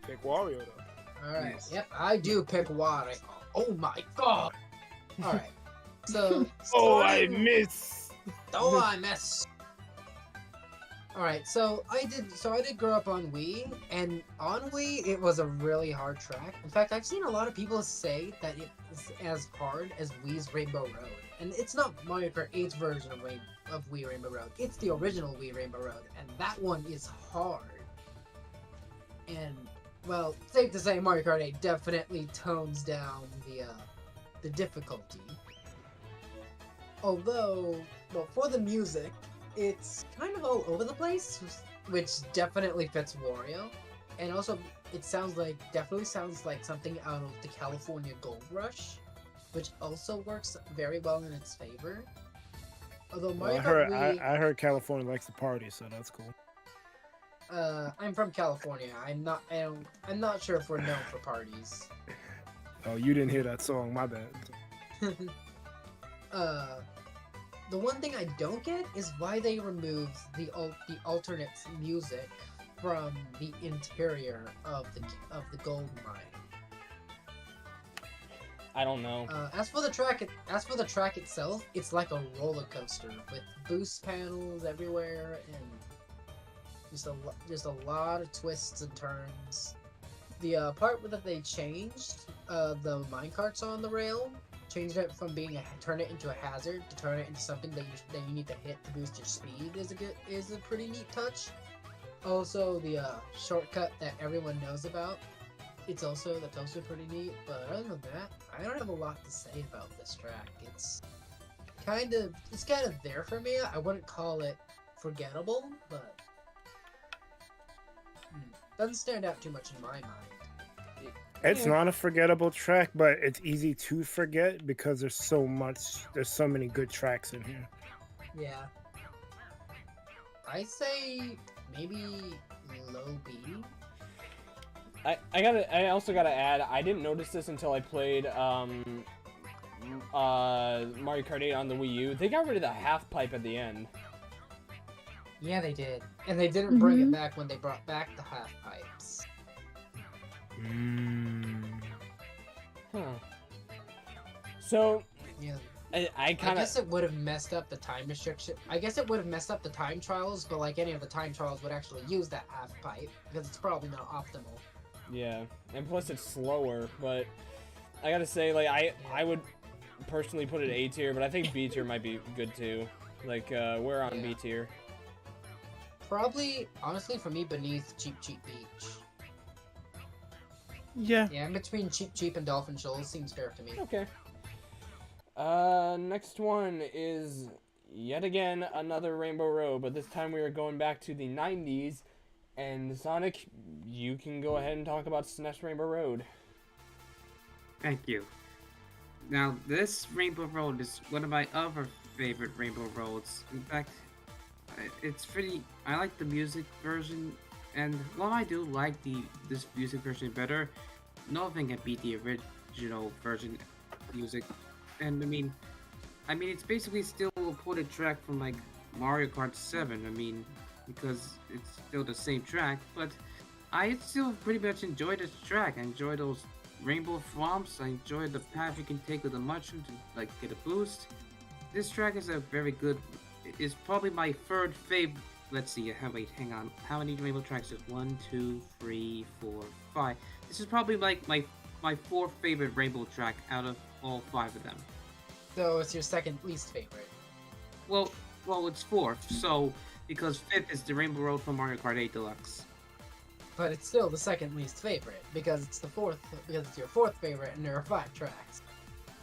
Speaker 2: pick Wario though.
Speaker 5: Alright,
Speaker 2: Yes.
Speaker 5: yep, I do pick Wario. Oh my god! Alright, so.
Speaker 2: Oh, I
Speaker 5: starting-
Speaker 2: miss.
Speaker 5: Oh, I miss. Alright, so I did grow up on Wii, and on Wii it was a really hard track. In fact, I've seen a lot of people say that it's as hard as Wii's Rainbow Road. And it's not Mario Kart 8's version of Wii Rainbow Road. It's the original Wii Rainbow Road, and that one is hard. And, well, safe to say Mario Kart 8 definitely tones down the difficulty. Although, well, for the music, it's kind of all over the place, which definitely fits Wario, and also definitely sounds like something out of the California Gold Rush, which also works very well in its favor. Although
Speaker 2: Well,
Speaker 5: Mario Kart Wii,
Speaker 2: I heard California likes to party, so that's cool.
Speaker 5: I'm from California. I'm not sure if we're known for parties.
Speaker 2: Oh, you didn't hear that song? My bad.
Speaker 5: The one thing I don't get is why they removed the alternate music from the interior of the gold mine.
Speaker 1: I don't know.
Speaker 5: As for the track itself, it's like a roller coaster with boost panels everywhere and just a lot of twists and turns. The part that they changed, the minecarts on the rail, changed it from turn it into a hazard to turn it into something that you need to hit to boost your speed is a pretty neat touch. Also, the shortcut that everyone knows about, that's also pretty neat. But other than that, I don't have a lot to say about this track. It's kind of there for me. I wouldn't call it forgettable, but doesn't stand out too much in my mind.
Speaker 2: It's not a forgettable track, but it's easy to forget because there's so many good tracks in here.
Speaker 5: Yeah. I say maybe low B.
Speaker 1: I also gotta add, I didn't notice this until I played Mario Kart 8 on the Wii U. They got rid of the half pipe at the end.
Speaker 5: Yeah, they did. And they didn't bring it back when they brought back the half pipes.
Speaker 1: Huh. So,
Speaker 5: Yeah.
Speaker 1: I
Speaker 5: guess it would have messed up the time restriction. I guess it would have messed up the time trials, but like any of the time trials would actually use that half pipe because it's probably not optimal.
Speaker 1: Yeah, and plus it's slower, but I gotta say, like, I would personally put it A tier, but I think B tier might be good too. Like, we're on B tier.
Speaker 5: Probably, honestly, for me, beneath Cheap Beach.
Speaker 2: Yeah.
Speaker 5: Yeah, in between Cheap and Dolphin Shoals seems fair to me.
Speaker 1: Okay. Next one is yet again another Rainbow Road, but this time we are going back to the 90s. And Sonic, you can go ahead and talk about SNES Rainbow Road.
Speaker 6: Thank you. Now, this Rainbow Road is one of my other favorite Rainbow Roads. In fact, I like the music version, and while I do like this music version better, nothing can beat the original version music. And I mean, it's basically still a ported track from like Mario Kart 7. I mean, because it's still the same track, but I still pretty much enjoy this track. I enjoy those rainbow thwomps. I enjoy the path you can take with the mushroom to like get a boost. This track is is probably my third favorite. Let's see, hang on. How many rainbow tracks is 1, 2, 3, 4, 5? This is probably like my fourth favorite rainbow track out of all 5 of them.
Speaker 5: So it's your second least favorite.
Speaker 6: Well, it's fourth. So because fifth is the Rainbow Road from Mario Kart 8 Deluxe.
Speaker 5: But it's still the second least favorite because it's your fourth favorite, and there are 5 tracks.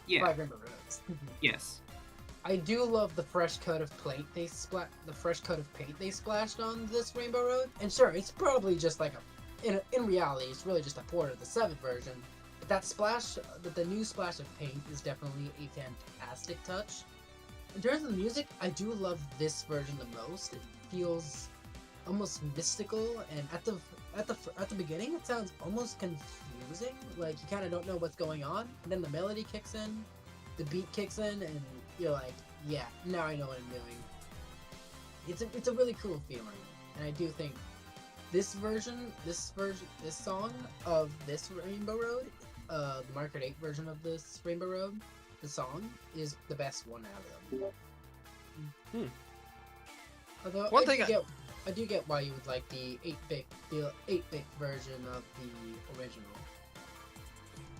Speaker 6: Yeah.
Speaker 5: 5 Rainbow Roads.
Speaker 6: Yes.
Speaker 5: I do love the fresh coat of paint they splashed on this Rainbow Road. And sure, it's probably just like in reality, it's really just a port of the 7th version. But the new splash of paint is definitely a fantastic touch. In terms of the music, I do love this version the most. It feels almost mystical, and at the beginning, it sounds almost confusing. Like you kind of don't know what's going on. And then the melody kicks in, the beat kicks in, and you're like, yeah, now I know what I'm doing. It's a really cool feeling, and I do think this song of this Rainbow Road, the Mario Kart 8 version of this Rainbow Road, the song is the best one out of them. Although I do get why you would like the 8-bit version of the original.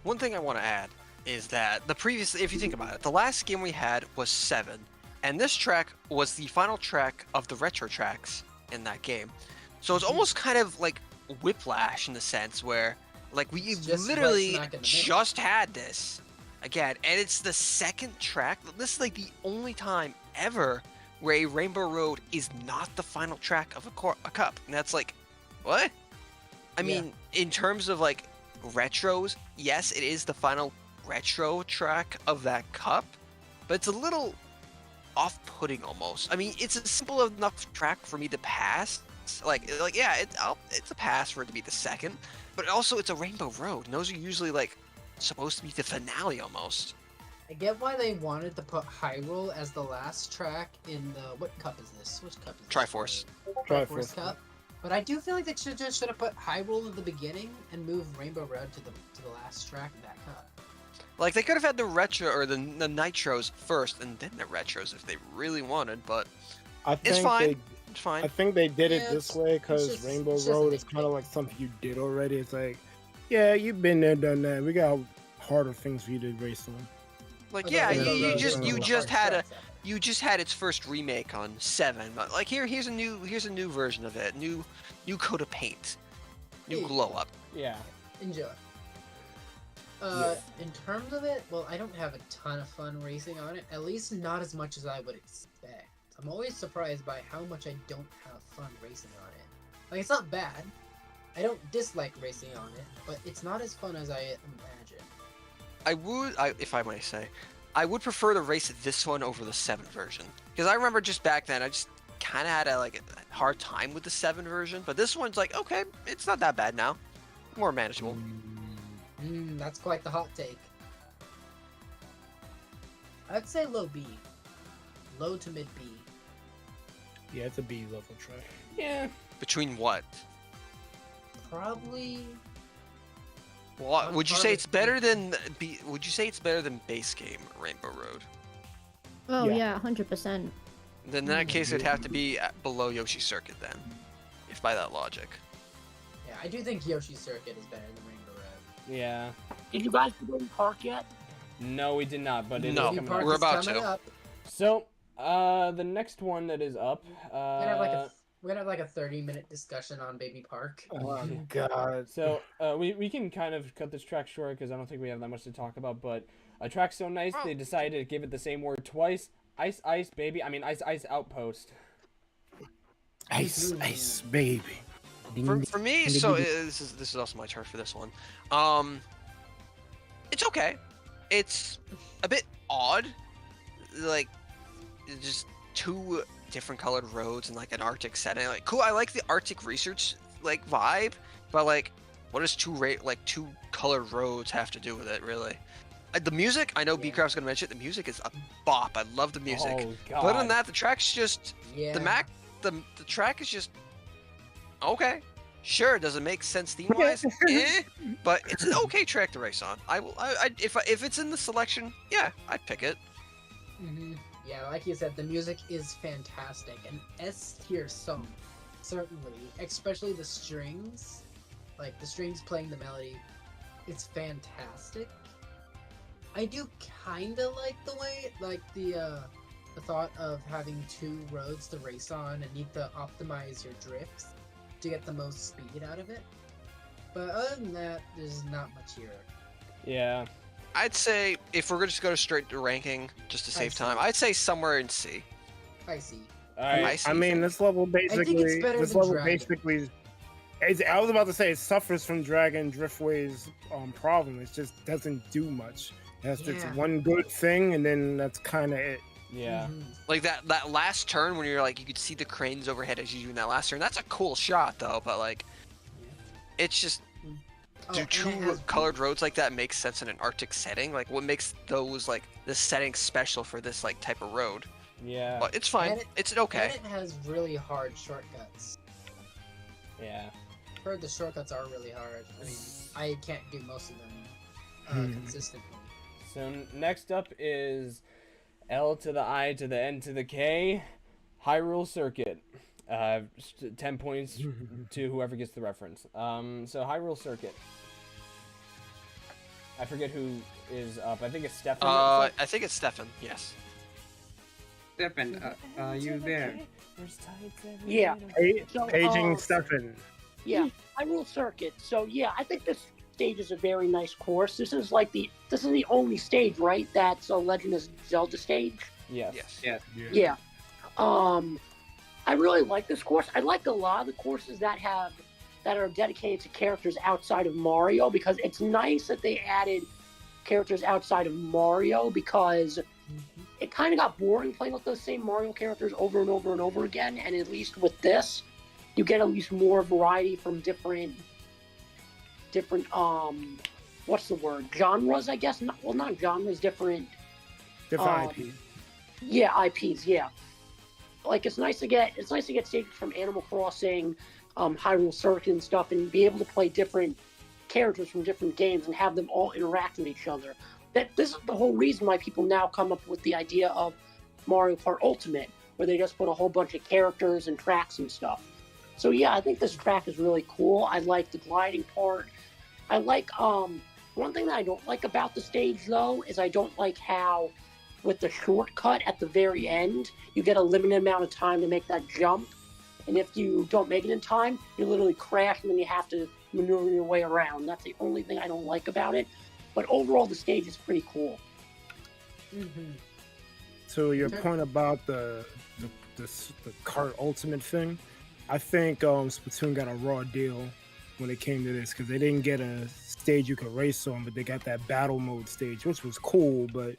Speaker 3: One thing I want to add is that if you think about it, the last game we had was 7, and this track was the final track of the retro tracks in that game. So it's almost kind of like Whiplash in the sense where, like, we literally just had this again, and it's the second track. This is like the only time ever where a Rainbow Road is not the final track of a cup. And that's like, what? I mean, in terms of like retros, yes, it is the final retro track of that cup, but it's a little off-putting almost. I mean, it's a simple enough track for me to pass. Like yeah, it's a pass for it to be the second, but also it's a Rainbow Road, and those are usually like supposed to be the finale almost.
Speaker 5: I get why they wanted to put Hyrule as the last track in the what cup is this? Which cup is this?
Speaker 3: Triforce.
Speaker 5: Triforce Cup. But I do feel like they should have put Hyrule at the beginning and moved Rainbow Road to the last track of that cup.
Speaker 3: Like they could have had the retro or the nitros first and then the retros if they really wanted, but it's fine. It's fine.
Speaker 2: I think they did it this way
Speaker 5: it's
Speaker 2: because
Speaker 5: just-
Speaker 2: Rainbow
Speaker 5: it's just
Speaker 2: Road
Speaker 5: an
Speaker 2: is kind of like something you did already. It's like, yeah, you've been there, done that. We got harder things for you to race on.
Speaker 3: Like
Speaker 5: Although
Speaker 3: yeah,
Speaker 5: Rainbow
Speaker 3: you
Speaker 5: Road is
Speaker 3: just
Speaker 5: one
Speaker 3: you
Speaker 5: of the
Speaker 3: just
Speaker 5: hard
Speaker 3: had a
Speaker 5: tracks ever.
Speaker 3: you just had its first remake on 7, but like here's a new version of it, new coat of paint, new
Speaker 5: Yeah.
Speaker 3: glow up.
Speaker 1: Yeah.
Speaker 5: Enjoy. In terms of it, well, I don't have a ton of fun racing on it. At least not as much as I would expect. I'm always surprised by how much I don't have fun racing on it. Like, it's not bad. I don't dislike racing on it, but it's not as fun as I imagine.
Speaker 3: If I may say, I would prefer to race this one over the 7 version, because I remember just back then I just kind of had a hard time with the 7 version, but this one's like, okay, it's not that bad now, more manageable.
Speaker 5: That's quite the hot take. I'd say low B. Low to mid B.
Speaker 2: Yeah, it's a B level track.
Speaker 1: Yeah.
Speaker 3: Between what?
Speaker 5: Probably.
Speaker 3: Well, would you say it's better than would you say it's better than base game Rainbow Road?
Speaker 4: Oh
Speaker 2: Yeah.
Speaker 4: yeah, 100%.
Speaker 3: Then in that case, it'd have to be below Yoshi Circuit then, if by that logic.
Speaker 5: Yeah, I do think Yoshi's Circuit is better than Rainbow Road.
Speaker 1: Yeah.
Speaker 7: Did you guys do Baby Park yet?
Speaker 1: No, we did not, but it is
Speaker 3: No.
Speaker 1: coming
Speaker 5: Park
Speaker 1: up.
Speaker 3: We're
Speaker 5: is
Speaker 3: about
Speaker 5: coming
Speaker 3: to.
Speaker 5: Up.
Speaker 1: So, the next one that is up,
Speaker 5: We're gonna have like a 30-minute discussion on Baby Park.
Speaker 2: Oh God.
Speaker 1: so we can kind of cut this track short because I don't think we have that much to talk about. But a track so nice they decided to give it the same word twice. Ice, ice, baby. I mean, ice, ice, outpost.
Speaker 2: Ice, ice, baby.
Speaker 3: For me, so this is also my turn for this one. It's okay. It's a bit odd, like just 2 different colored roads in like an Arctic setting. Like, cool. I like the Arctic research like vibe, but like, what does 2 colored roads have to do with it, really? The music, I know B-Craft's gonna mention it. The music is a bop. I love the music.
Speaker 1: Oh God.
Speaker 3: But other than that, the track's just
Speaker 5: Yeah.
Speaker 3: the track is just okay. Sure, does it make sense theme wise? But it's an okay track to race on. If it's in the selection, yeah, I'd pick it.
Speaker 5: Yeah, like you said, the music is fantastic. An S tier song, certainly. Especially the strings. Like, the strings playing the melody. It's fantastic. I do kinda like the way, like, the thought of having 2 roads to race on and need to optimize your drifts to get the most speed out of it. But other than that, there's not much here.
Speaker 1: Yeah.
Speaker 3: I'd say if we're just go straight to ranking, just to save
Speaker 5: see.
Speaker 3: time, I'd say somewhere in C.
Speaker 5: I see.
Speaker 1: All right.
Speaker 3: I see.
Speaker 2: I mean, this level basically.
Speaker 5: better
Speaker 2: This
Speaker 5: than
Speaker 2: level
Speaker 5: Dragon.
Speaker 2: basically. I was about to say it suffers from Dragon Driftway's problem. It just doesn't do much. It has its
Speaker 5: Yeah.
Speaker 2: one good thing, and then that's kind of it.
Speaker 1: Yeah.
Speaker 3: Like that last turn when you're like you could see the cranes overhead as you do in that last turn. That's a cool shot though, but like, it's just.
Speaker 5: Oh,
Speaker 3: Do
Speaker 5: and it
Speaker 3: 2
Speaker 5: has-
Speaker 3: colored roads like that make sense in an Arctic setting? Like, what makes those like the setting special for this like type of road?
Speaker 1: Yeah.
Speaker 3: But it's fine.
Speaker 5: And
Speaker 3: It's
Speaker 5: And
Speaker 3: okay.
Speaker 5: it has really hard shortcuts.
Speaker 1: Yeah.
Speaker 5: I've heard the shortcuts are really hard. I mean, I can't do most of them consistently.
Speaker 1: So next up is L to the I to the N to the K, Hyrule Circuit. 10 points to whoever gets the reference. So Hyrule Circuit. I forget who is up. I think it's Stefan.
Speaker 3: I think it's Stefan. Yes.
Speaker 6: Stefan, you there?
Speaker 7: Yeah. So,
Speaker 2: Paging Stefan.
Speaker 7: Yeah, Hyrule Circuit. So yeah, I think this stage is a very nice course. This is the only stage, right? That's a Legend of Zelda stage.
Speaker 1: Yes.
Speaker 3: Yes.
Speaker 7: Yeah. I really like this course. I like a lot of the courses that are dedicated to characters outside of Mario, because it's nice that they added characters outside of Mario, because it kind of got boring playing with those same Mario characters over and over and over again. And at least with this, you get at least more variety from different what's the word, genres, I guess. Not genres, different
Speaker 2: IPs.
Speaker 7: Yeah, IPs. Yeah, like it's nice to get stages from Animal Crossing, Hyrule Circuit and stuff, and be able to play different characters from different games and have them all interact with each other. This is the whole reason why people now come up with the idea of Mario Kart Ultimate, where they just put a whole bunch of characters and tracks and stuff. So yeah, I think this track is really cool. I like the gliding part. I like one thing that I don't like about the stage though is I don't like how with the shortcut at the very end, you get a limited amount of time to make that jump. And if you don't make it in time, you literally crash and then you have to maneuver your way around. That's the only thing I don't like about it. But overall, the stage is pretty cool.
Speaker 5: Mm-hmm.
Speaker 2: To your point about the Kart Ultimate thing, I think Splatoon got a raw deal when it came to this, because they didn't get a stage you could race on, but they got that battle mode stage, which was cool. But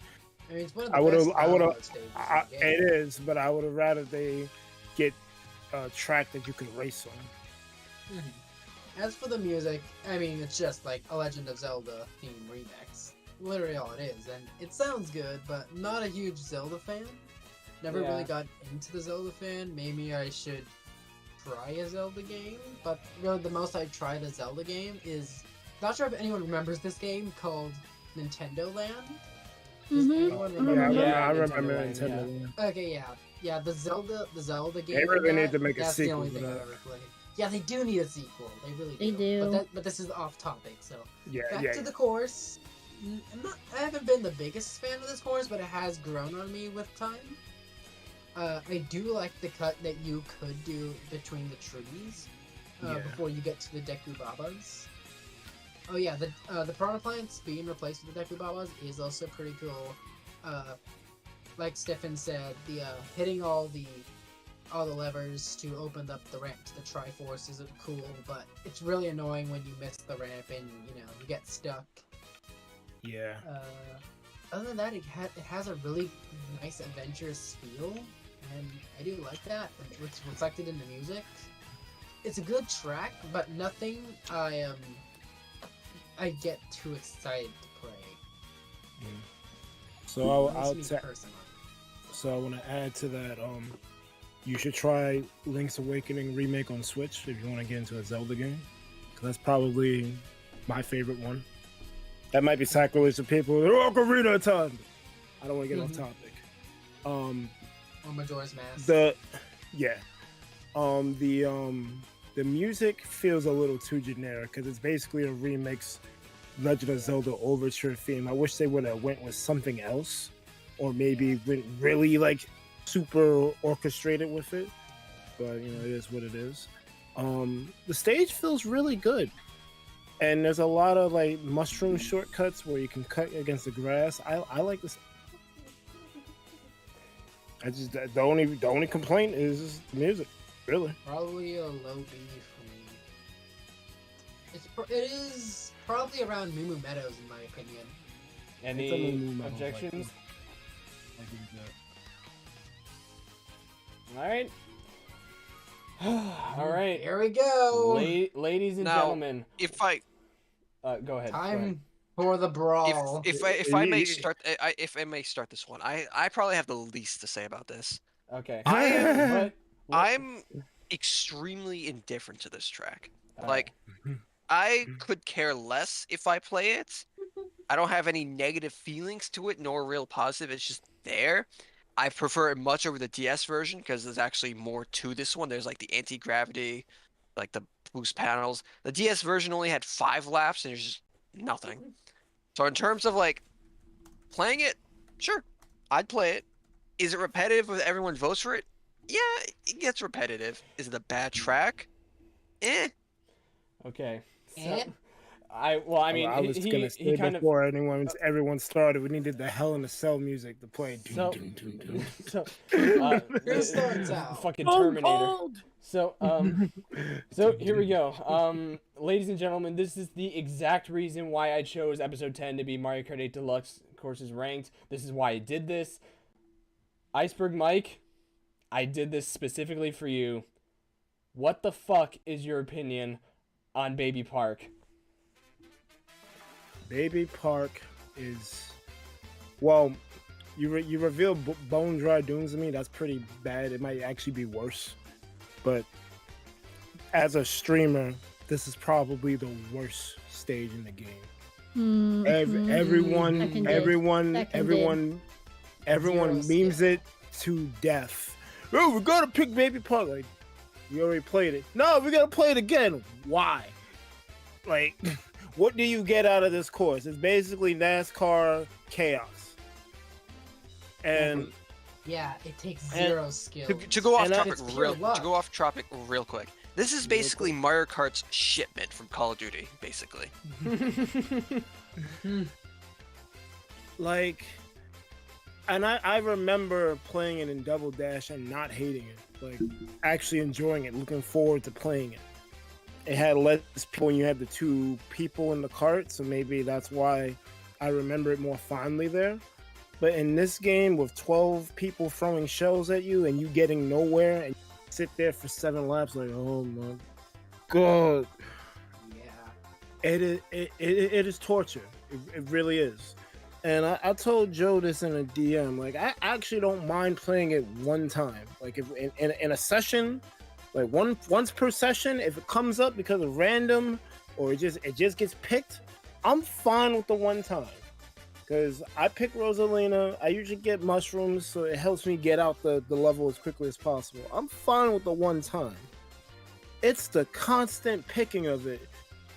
Speaker 5: I mean, it's one of the best battle mode stages in the game.
Speaker 2: It is, but I would have rather they get a track that you could race on.
Speaker 5: Mm-hmm. As for the music, I mean, it's just like a Legend of Zelda theme remix. Literally all it is, and it sounds good, but not a huge Zelda fan. Never really got into the Zelda fan. Maybe I should try a Zelda game, but really the most I've tried a Zelda game is... Not sure if anyone remembers this game called Nintendo Land. Does anyone remember?
Speaker 2: I remember Nintendo Land.
Speaker 5: Okay, yeah, the Zelda game.
Speaker 2: They really need to make a
Speaker 5: that's
Speaker 2: sequel
Speaker 5: the only
Speaker 2: to
Speaker 5: thing I've
Speaker 2: that.
Speaker 5: ever played. Yeah, they do need a sequel. They really do.
Speaker 4: They do.
Speaker 5: But this is off topic, so back
Speaker 2: Yeah.
Speaker 5: to the course. I haven't been the biggest fan of this course, but it has grown on me with time. I do like the cut that you could do between the trees before you get to the Deku Babas. Oh yeah, the Piranha Plants being replaced with the Deku Babas is also pretty cool. Like Stefan said, the hitting all the levers to open up the ramp to the Triforce is cool, but it's really annoying when you miss the ramp and you get stuck.
Speaker 2: Yeah.
Speaker 5: Other than that, it has a really nice adventurous feel, and I do like that. It's reflected in the music. It's a good track, but nothing I get too excited to play.
Speaker 2: So
Speaker 5: At
Speaker 2: I'll
Speaker 5: least me personally.
Speaker 2: So I want to add to that. You should try Link's Awakening remake on Switch if you want to get into a Zelda game, because that's probably my favorite one. That might be sacrilege to people. Ocarina of Time. I don't want to get off topic.
Speaker 5: Or Majora's Mask.
Speaker 2: The music feels a little too generic, because it's basically a remix Legend of Zelda Overture theme. I wish they would have went with something else, or maybe went really like super orchestrated with it. But it is what it is. The stage feels really good, and there's a lot of like mushroom shortcuts where you can cut against the grass. I like this. The only complaint is the music, really.
Speaker 5: Probably a low B for me. It is probably around Moo Moo Meadows in my opinion.
Speaker 1: Any objections? Alright. Alright.
Speaker 5: Here we go.
Speaker 1: Ladies and
Speaker 3: Now,
Speaker 1: gentlemen.
Speaker 3: If I
Speaker 1: Go ahead.
Speaker 5: Time for the brawl.
Speaker 3: if I may start if I may start this one, I probably have the least to say about this.
Speaker 1: Okay.
Speaker 3: I'm extremely indifferent to this track. Like, I could care less if I play it. I don't have any negative feelings to it, nor real positive. It's just there. I prefer it much over the DS version because there's actually more to this one. There's like the anti-gravity, like the boost panels. The DS version only had 5 laps and there's just nothing. So in terms of like playing it, sure, I'd play it. Is it repetitive if everyone votes for it? Yeah, it gets repetitive. Is it a bad track? Eh.
Speaker 1: Okay.
Speaker 5: Eh?
Speaker 1: I mean,
Speaker 2: I was gonna say
Speaker 1: he kind
Speaker 2: before everyone started, we needed the Hell in a Cell music to play.
Speaker 1: So- so
Speaker 5: Here starts out.
Speaker 1: fucking
Speaker 7: Oh,
Speaker 1: Terminator.
Speaker 7: cold!
Speaker 1: So so here we go. Ladies and gentlemen, this is the exact reason why I chose episode 10 to be Mario Kart 8 Deluxe courses ranked. This is why I did this. Iceberg Mike, I did this specifically for you. What the fuck is your opinion on Baby Park?
Speaker 2: Baby Park is, well, you reveal Bone Dry Dunes to me. That's pretty bad. It might actually be worse. But as a streamer, this is probably the worst stage in the game. Everyone memes it to death. Oh, we gotta pick Baby Park. Like, we already played it. No, we gotta play it again. Why? Like, what do you get out of this course? It's basically NASCAR chaos. And
Speaker 5: Yeah, it takes zero skill.
Speaker 3: To go off
Speaker 2: And
Speaker 3: topic
Speaker 5: it's pure luck.
Speaker 3: real quick. This is basically Mario Kart's shipment from Call of Duty, basically.
Speaker 2: like, and I remember playing it in Double Dash and not hating it, like actually enjoying it, looking forward to playing it. It had less people when you had the two people in the cart, so maybe that's why I remember it more fondly there. But in this game with 12 people throwing shells at you and you getting nowhere and you sit there for 7 laps like, oh my god.
Speaker 5: Yeah.
Speaker 2: It is torture. It really is. And I told Joe this in a DM. Like, I actually don't mind playing it one time. Like, if in a session, like once per session, if it comes up because of random or it just gets picked, I'm fine with the one time. Because I pick Rosalina, I usually get mushrooms, so it helps me get out the level as quickly as possible. I'm fine with the one time. It's the constant picking of it,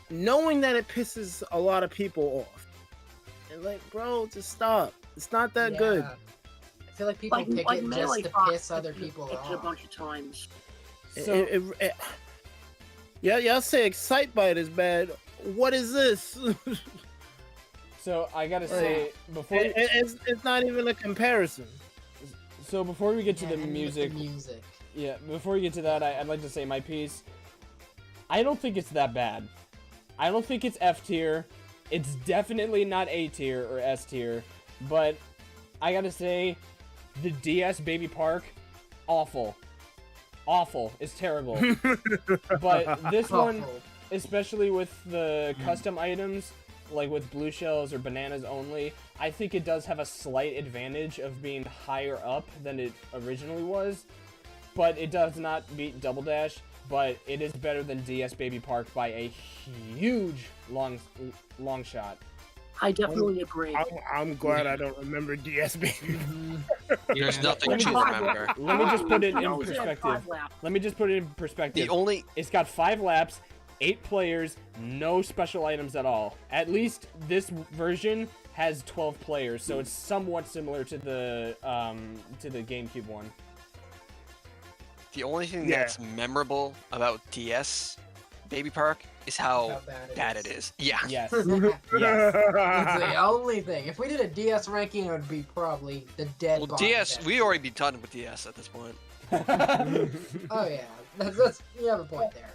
Speaker 2: knowing that it pisses a lot of people off. And like, bro, just stop. It's not that good.
Speaker 5: I feel like people pick it just to piss other people
Speaker 7: off. A
Speaker 5: off.
Speaker 7: bunch of times.
Speaker 1: So,
Speaker 2: yeah, y'all say Excitebite is bad. What is this?
Speaker 1: so I gotta say, before
Speaker 2: it's not even a comparison.
Speaker 1: So before we get to the
Speaker 5: and
Speaker 1: music,
Speaker 5: the music.
Speaker 1: yeah, before we get to that, I'd like to say my piece. I don't think it's that bad. I don't think it's F tier. It's definitely not A tier or S tier. But I gotta say, the DS Baby Park, awful. Awful. It's terrible. But this one, especially with the custom items, like with blue shells or bananas only, I think it does have a slight advantage of being higher up than it originally was. But it does not beat Double Dash, but it is better than DS Baby Park by a huge long shot.
Speaker 7: I definitely agree.
Speaker 2: I'm glad I don't remember DS Baby.
Speaker 3: There's nothing to remember.
Speaker 1: Let me just put it in
Speaker 7: No, it's at
Speaker 1: perspective.
Speaker 7: 5 laps.
Speaker 1: Let me just put it in perspective. It's got 5 laps, 8 players, no special items at all. At least this version has 12 players, so it's somewhat similar to the GameCube one.
Speaker 3: The only thing that's memorable about DS Baby Park is how bad it is. Yeah.
Speaker 1: Yes.
Speaker 5: Yes. It's the only thing. If we did a DS ranking, it would be probably the dead
Speaker 3: Well,
Speaker 5: bottom
Speaker 3: DS,
Speaker 5: ten.
Speaker 3: we already be done with DS at this point.
Speaker 5: Oh yeah, that's you have a point there.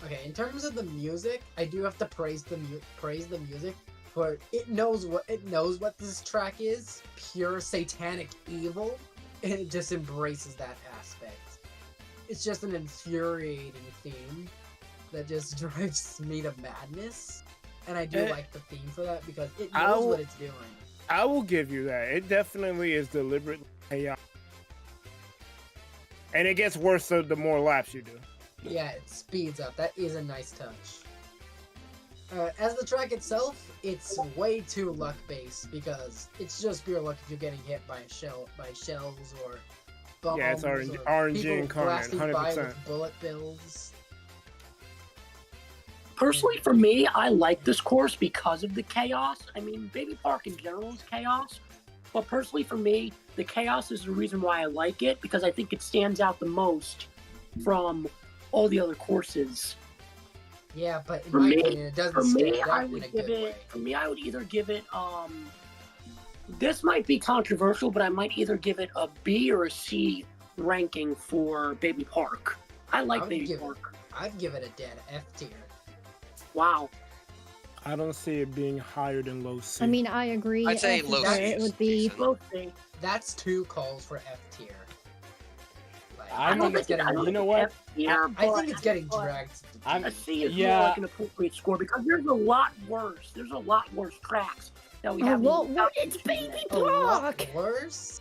Speaker 5: Okay, in terms of the music, I do have to praise the music, for it knows what this track is, pure satanic evil, and it just embraces that aspect. It's just an infuriating theme that just drives me to madness, and I do like the theme for that because it knows what it's doing.
Speaker 2: I will give you that. It definitely is deliberately chaotic. And it gets worse the more laps you do.
Speaker 5: Yeah, it speeds up. That is a nice touch. As the track itself, it's way too luck-based because it's just pure luck if you're getting hit by shells or bombs.
Speaker 2: Yeah, it's
Speaker 5: or
Speaker 2: RNG
Speaker 5: people
Speaker 2: incarnate,
Speaker 5: blasting by
Speaker 2: 100%.
Speaker 5: with bullet bills.
Speaker 7: Personally, for me, I like this course because of the chaos. I mean, Baby Park in general is chaos. But personally, for me, the chaos is the reason why I like it, because I think it stands out the most from all the other courses.
Speaker 5: Yeah, but in
Speaker 7: For
Speaker 5: my
Speaker 7: me-
Speaker 5: opinion, it doesn't
Speaker 7: For
Speaker 5: stand
Speaker 7: me,
Speaker 5: out
Speaker 7: I
Speaker 5: in a
Speaker 7: would
Speaker 5: good
Speaker 7: give
Speaker 5: way.
Speaker 7: it. For me, I would either give it. This might be controversial, but I might either give it a B or a C ranking for Baby Park. I like
Speaker 5: would
Speaker 7: Baby
Speaker 5: give it-
Speaker 7: Park.
Speaker 5: I'd give it a dead F tier.
Speaker 7: Wow.
Speaker 2: I don't see it being higher than low C.
Speaker 4: I mean, I agree.
Speaker 3: I'd say
Speaker 4: F is
Speaker 3: low
Speaker 4: where
Speaker 3: C
Speaker 4: it
Speaker 3: is
Speaker 4: would be.
Speaker 3: decent.
Speaker 7: Low C.
Speaker 5: That's 2 calls for F tier. Like,
Speaker 1: I
Speaker 5: I
Speaker 1: don't
Speaker 5: think it's getting.
Speaker 1: you know what?
Speaker 5: I think it's getting
Speaker 7: but
Speaker 5: dragged.
Speaker 1: I'm
Speaker 7: A C is
Speaker 1: yeah.
Speaker 7: more like an appropriate score because there's a lot worse. There's a lot worse tracks that we
Speaker 4: Oh,
Speaker 7: have.
Speaker 4: well, it's Baby
Speaker 5: A lot
Speaker 4: Park.
Speaker 5: worse.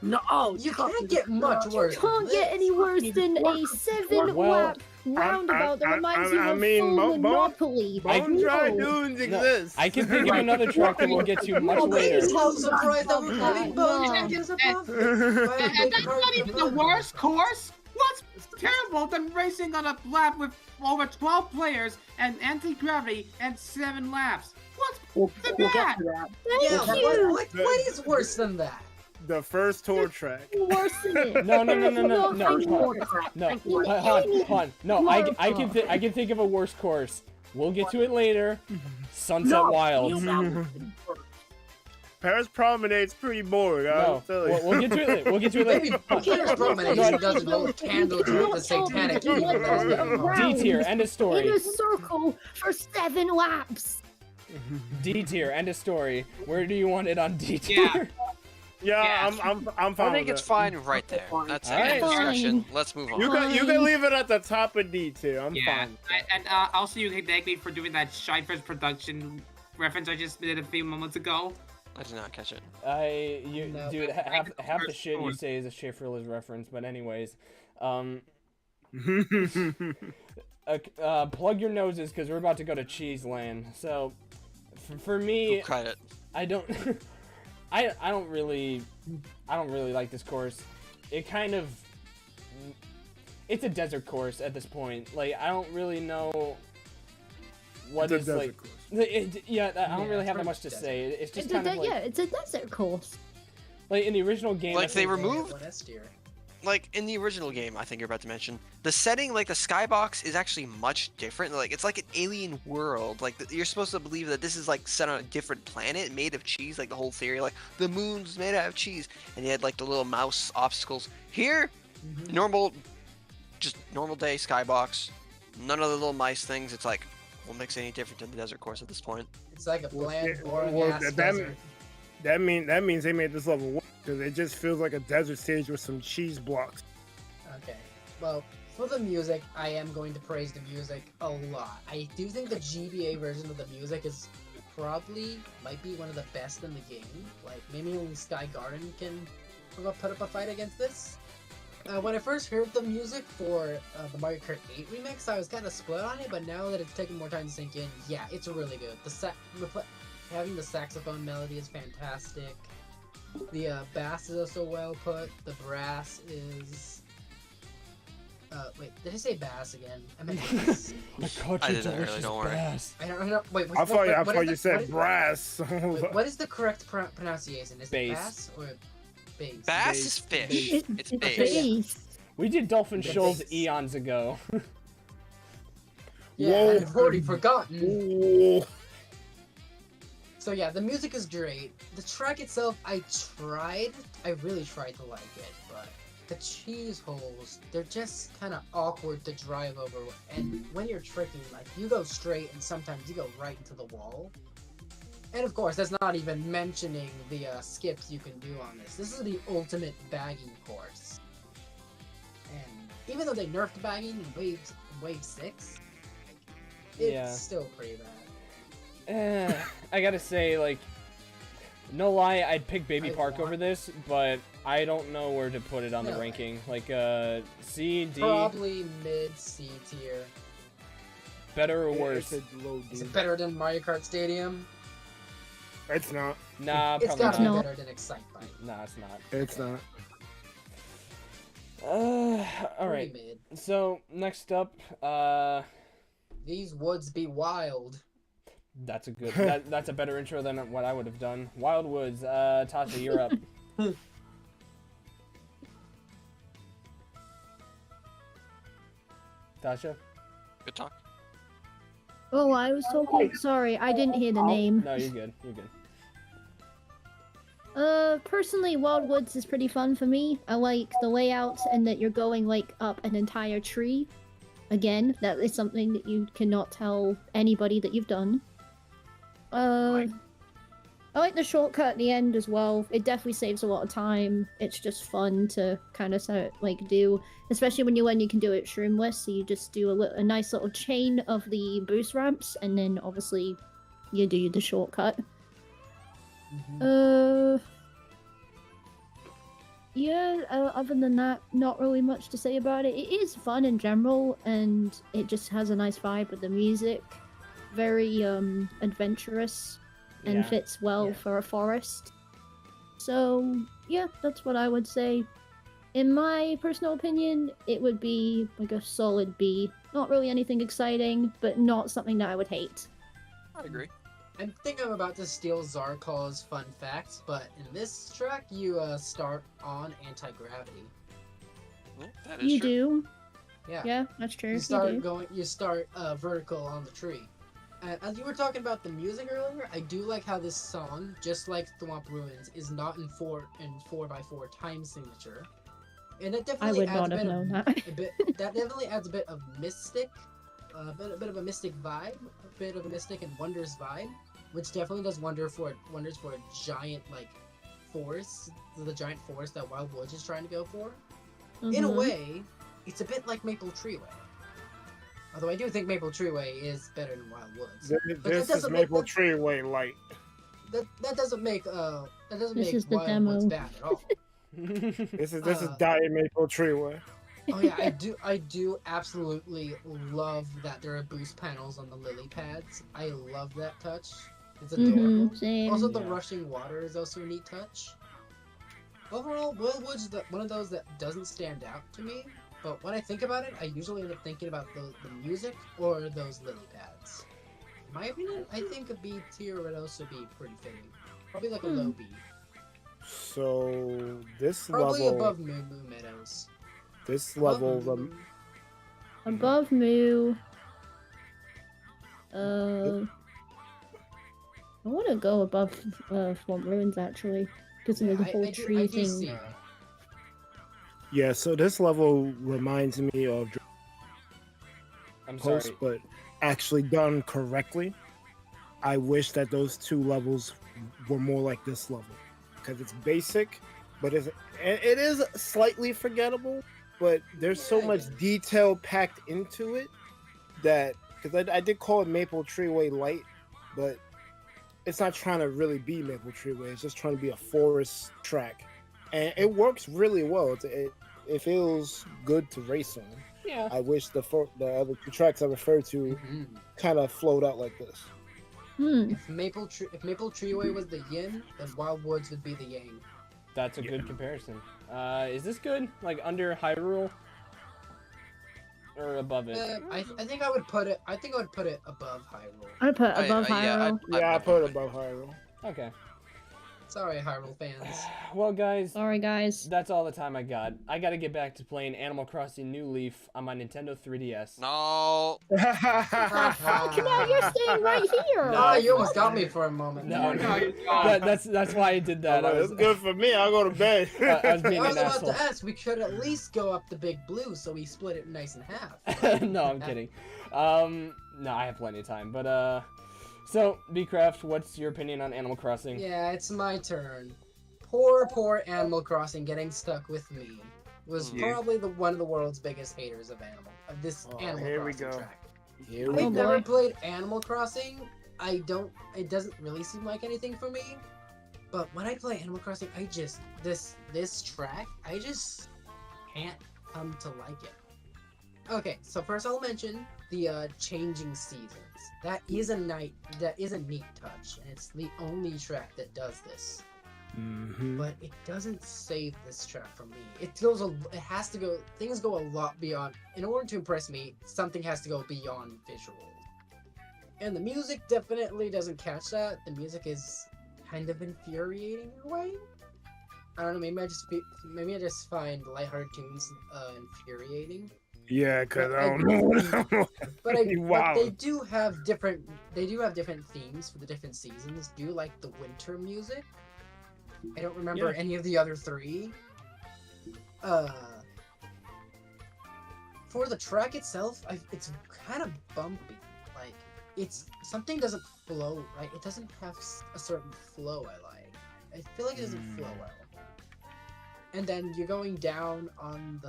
Speaker 7: No, oh,
Speaker 5: You
Speaker 7: trust
Speaker 5: can't
Speaker 7: me,
Speaker 5: get much
Speaker 7: no.
Speaker 5: worse.
Speaker 4: Can't get any worse than a
Speaker 1: Well,
Speaker 4: 7-lap roundabout that reminds you
Speaker 2: I
Speaker 4: of
Speaker 2: mean,
Speaker 4: full
Speaker 2: Bone-
Speaker 4: Monopoly.
Speaker 2: Bone Dry
Speaker 4: No.
Speaker 2: Dunes
Speaker 1: No,
Speaker 2: exist.
Speaker 1: I can think of another track that we'll get to much
Speaker 4: No,
Speaker 1: later.
Speaker 4: baby.
Speaker 5: I'm surprised that we're putting Bone
Speaker 4: No.
Speaker 5: Champions above.
Speaker 8: And that's not even the worst course. What's terrible than racing on a lap with over 12 players and anti-gravity and 7 laps? What's
Speaker 7: We'll
Speaker 8: the
Speaker 7: get
Speaker 8: bad?
Speaker 7: to that.
Speaker 5: Yeah,
Speaker 7: Well,
Speaker 5: but what is worse than that?
Speaker 2: The first tour track.
Speaker 4: Worse than it.
Speaker 1: No.
Speaker 7: Thank you,
Speaker 1: No,
Speaker 7: Mordecai.
Speaker 1: no,
Speaker 7: Thank you.
Speaker 1: hold on. No, I can
Speaker 4: Mordecai.
Speaker 1: I can think of a worse course. We'll get to it later. Sunset
Speaker 7: No,
Speaker 1: Wilds.
Speaker 7: you know,
Speaker 2: Paris Promenade's pretty boring.
Speaker 1: No,
Speaker 2: I'll tell you.
Speaker 1: we'll get to it later. We'll get to it
Speaker 5: Maybe
Speaker 1: later.
Speaker 5: Peter's Promenade doesn't hold candle to the satanic evil that is being
Speaker 4: Right.
Speaker 1: D tier, end of
Speaker 4: In
Speaker 1: story.
Speaker 4: a circle for 7 laps.
Speaker 1: D tier, end of story. Where do you want it on D tier?
Speaker 2: Yeah, I'm fine
Speaker 3: I think
Speaker 2: with
Speaker 3: it's
Speaker 2: that.
Speaker 3: fine right there. That's
Speaker 1: Alright.
Speaker 3: it. Discussion.
Speaker 4: Fine.
Speaker 3: Let's move on.
Speaker 2: You can leave it at the top of D tier. I'm
Speaker 8: Yeah,
Speaker 2: fine.
Speaker 8: and also you can thank me for doing that Schieffer's production reference I just did a few moments ago.
Speaker 3: I did not catch it.
Speaker 5: No.
Speaker 1: Dude, half the shit you say is a Schaeferless reference. But anyways, plug your noses because we're about to go to Cheese Land. So, for me,
Speaker 3: Ooh, credit.
Speaker 1: I don't, I don't really like this course. It kind of, it's a desert course at this point. Like I don't really know what
Speaker 2: It's
Speaker 1: is
Speaker 2: a
Speaker 1: like.
Speaker 2: desert course.
Speaker 1: I don't really
Speaker 5: it's
Speaker 1: have that
Speaker 5: pretty
Speaker 1: much to
Speaker 5: desert.
Speaker 1: say. It's just
Speaker 4: It's
Speaker 1: kind of like,
Speaker 4: it's a desert course.
Speaker 1: like in the original game.
Speaker 3: Like
Speaker 1: I
Speaker 3: they
Speaker 1: think-
Speaker 3: removed,
Speaker 5: What S tier?
Speaker 3: like in the original game, I think you're about to mention, the setting, like the skybox is actually much different. Like it's like an alien world. Like you're supposed to believe that this is like set on a different planet made of cheese. Like the whole theory, like the moon's made out of cheese, and you had like the little mouse obstacles. Here, normal, just normal day skybox. None of the little mice things. It's like, what makes it any different than the desert course at this point?
Speaker 5: It's like a bland,
Speaker 2: Well,
Speaker 5: boring
Speaker 2: well,
Speaker 5: ass
Speaker 2: that-
Speaker 5: desert.
Speaker 2: That means they made this level work because it just feels like a desert stage with some cheese blocks.
Speaker 5: Okay. Well, for the music, I am going to praise the music a lot. I do think the GBA version of the music is might be one of the best in the game. Like, maybe only Sky Garden can put up a fight against this. When I first heard the music for the Mario Kart 8 remix, I was kind of split on it, but now that it's taken more time to sink in, yeah, it's really good. Having the saxophone melody is fantastic. The bass is also well put. The brass is... wait, did I say bass again? I meant bass.
Speaker 1: I caught
Speaker 3: I
Speaker 1: you
Speaker 3: didn't really,
Speaker 1: delicious
Speaker 3: don't worry.
Speaker 1: bass.
Speaker 5: I don't know. Wait,
Speaker 2: I thought
Speaker 5: what
Speaker 2: you
Speaker 5: is the-
Speaker 2: said
Speaker 5: what is-
Speaker 2: brass.
Speaker 5: Wait, what is the correct pronunciation? Is
Speaker 1: Bass.
Speaker 5: it bass or bass?
Speaker 3: Bass is fish. It's bass.
Speaker 4: base.
Speaker 1: We did Dolphin
Speaker 5: The
Speaker 1: Shoals
Speaker 5: bass.
Speaker 1: eons ago.
Speaker 5: Yeah,
Speaker 2: Whoa.
Speaker 5: I've already forgotten.
Speaker 2: Ooh.
Speaker 5: So yeah, the music is great. The track itself, I really tried to like it, but the cheese holes, they're just kind of awkward to drive over. And when you're tricking, like, you go straight and sometimes you go right into the wall. And of course, that's not even mentioning the skips you can do on this. This is the ultimate bagging course. And even though they nerfed bagging in Wave 6, it's
Speaker 1: Yeah.
Speaker 5: still pretty bad.
Speaker 1: I gotta say, like, no lie, I'd pick Baby
Speaker 5: I
Speaker 1: Park
Speaker 5: want-
Speaker 1: over this, but I don't know where to put it on the
Speaker 5: No.
Speaker 1: ranking. Like, C, D,
Speaker 5: Probably mid C tier.
Speaker 1: better or worse?
Speaker 2: It's a low
Speaker 5: Is
Speaker 2: D.
Speaker 5: it better than Mario Kart Stadium?
Speaker 2: It's not.
Speaker 1: Nah,
Speaker 5: It's
Speaker 1: probably
Speaker 5: gotta be
Speaker 1: not.
Speaker 4: No.
Speaker 5: better than Excitebike.
Speaker 1: Nah, it's not.
Speaker 2: It's not.
Speaker 1: Alright.
Speaker 5: Pretty mid.
Speaker 1: So, next up,
Speaker 5: These woods be wild.
Speaker 1: that's a good, that's a better intro than what I would have done. Wild Woods, Tasha, you're up. Tasha?
Speaker 3: Good talk.
Speaker 4: Oh, I was talking. Sorry, I didn't hear the name.
Speaker 1: No, you're good. You're good.
Speaker 4: Personally, Wildwoods is pretty fun for me. I like the layout and that you're going like up an entire tree. Again, that is something that you cannot tell anybody that you've done. I like the shortcut at the end as well. It definitely saves a lot of time. It's just fun to kind of like do, especially when you learn you can do it shroomless. So you just do a nice little chain of the boost ramps, and then obviously you do the shortcut. Yeah, other than that, not really much to say about it. It is fun in general, and it just has a nice vibe with the music. Very adventurous, and
Speaker 1: Yeah.
Speaker 4: fits well for a forest. So yeah, that's what I would say. In my personal opinion, it would be like a solid B. Not really anything exciting, but not something that I would hate.
Speaker 3: I agree.
Speaker 5: I think I'm about to steal Zarkal's fun facts, but in this track, you start on anti-gravity.
Speaker 3: Well, that is
Speaker 4: You
Speaker 3: true.
Speaker 4: do?
Speaker 5: Yeah.
Speaker 4: Yeah, that's true.
Speaker 5: You start vertical on the tree. As you were talking about the music earlier, I do like how this song, just like Thwomp Ruins, is not in 4x4 time signature, and that
Speaker 4: I
Speaker 5: definitely
Speaker 4: would
Speaker 5: adds
Speaker 4: not have known that.
Speaker 5: that definitely adds a bit of mystic, a bit of a mystic vibe, a bit of a mystic and wonders vibe, which definitely does wonders for a giant like forest, the giant forest that Wild Woods is trying to go for. In a
Speaker 4: Mhm.
Speaker 5: way, it's a bit like Maple Treeway. Although I do think Maple Treeway is better than Wild Woods.
Speaker 2: This is Maple Treeway Light.
Speaker 5: That doesn't make
Speaker 4: This is the
Speaker 5: Wild Woods
Speaker 4: demo.
Speaker 5: bad at all.
Speaker 2: This is Diet Maple Treeway.
Speaker 5: Oh yeah, I do absolutely love that there are boost panels on the lily pads. I love that touch. It's adorable.
Speaker 4: Same.
Speaker 5: Also, the
Speaker 1: Yeah.
Speaker 5: rushing water is also a neat touch. Overall, Wild Woods is one of those that doesn't stand out to me. But when I think about it, I usually end up thinking about the music or those lily pads. In my opinion, I think a B tier would also be pretty fitting. Probably like a low B.
Speaker 2: So this
Speaker 5: Probably
Speaker 2: level,
Speaker 5: above Moo Moo Meadows.
Speaker 2: this
Speaker 5: Above
Speaker 2: level,
Speaker 5: Moo Moo.
Speaker 4: Above Moo. I want to go above Swamp Ruins actually, because of the whole tree
Speaker 5: I do
Speaker 4: thing.
Speaker 5: see.
Speaker 2: yeah. So this level reminds me of
Speaker 1: I'm sorry.
Speaker 2: Post, but actually done correctly. I wish that those two levels were more like this level, because it's basic, but it is slightly forgettable. But there's so much detail packed into it that, because I did call it Maple Treeway Light, but it's not trying to really be Maple Treeway. It's just trying to be a forest track, and it works really well. It feels good to race on.
Speaker 1: Yeah.
Speaker 2: I wish the other two tracks I referred to kind of flowed out like this.
Speaker 5: If Maple Treeway was the yin, then Wild Woods would be the yang.
Speaker 1: That's a good comparison. Is this good? Like under Hyrule? Or above it?
Speaker 5: I think I would put it. I think I would put it above Hyrule.
Speaker 4: I put
Speaker 3: I-
Speaker 4: above
Speaker 3: yeah,
Speaker 4: Hyrule.
Speaker 2: Yeah, I put it above Hyrule.
Speaker 1: Okay.
Speaker 5: Sorry, Hyrule fans.
Speaker 1: Well, guys,
Speaker 4: Sorry, guys.
Speaker 1: that's all the time I got. I gotta get back to playing Animal Crossing New Leaf on my Nintendo 3DS.
Speaker 3: No.
Speaker 4: Come on, you're staying right here.
Speaker 5: Ah, you almost got me for a moment.
Speaker 1: No,
Speaker 8: No,
Speaker 1: no.
Speaker 8: you don't.
Speaker 1: That's why I did that. I
Speaker 2: It's
Speaker 1: was,
Speaker 2: good for me. I'll go to bed.
Speaker 1: I was
Speaker 5: I
Speaker 1: being
Speaker 5: was
Speaker 1: an
Speaker 5: about
Speaker 1: asshole.
Speaker 5: to ask. We could at least go up the big blue, so we split it nice in half.
Speaker 1: No, I'm kidding. No, I have plenty of time. But, so, Bcraft, what's your opinion on Animal Crossing?
Speaker 5: Yeah, it's my turn. Poor Animal Crossing getting stuck with me was
Speaker 2: Yeah.
Speaker 5: probably one of the world's biggest haters of this
Speaker 2: Oh,
Speaker 5: Animal
Speaker 2: here we
Speaker 5: Crossing
Speaker 2: go.
Speaker 5: track.
Speaker 2: Here
Speaker 4: Oh,
Speaker 5: I've
Speaker 2: we
Speaker 5: never
Speaker 4: boy.
Speaker 5: played Animal Crossing. It doesn't really seem like anything for me. But when I play Animal Crossing, this track, I just can't come to like it. Okay, so first I'll mention the changing seasons. That is a neat touch, and it's the only track that does this.
Speaker 2: Mhm.
Speaker 5: But it doesn't save this track for me. Things go a lot beyond. In order to impress me, something has to go beyond visual. And the music definitely doesn't catch that. The music is kind of infuriating in a way. I don't know. Maybe I just find lighthearted tunes infuriating.
Speaker 2: Yeah, because
Speaker 5: But
Speaker 2: I don't know.
Speaker 5: But
Speaker 2: Wow.
Speaker 5: they do have different themes for the different seasons. Do you like the winter music? I don't remember any of the other three. For the track itself, it's kind of bumpy. Like something doesn't flow right. It doesn't have a certain flow I like. I feel like it doesn't flow well. And then you're going down onto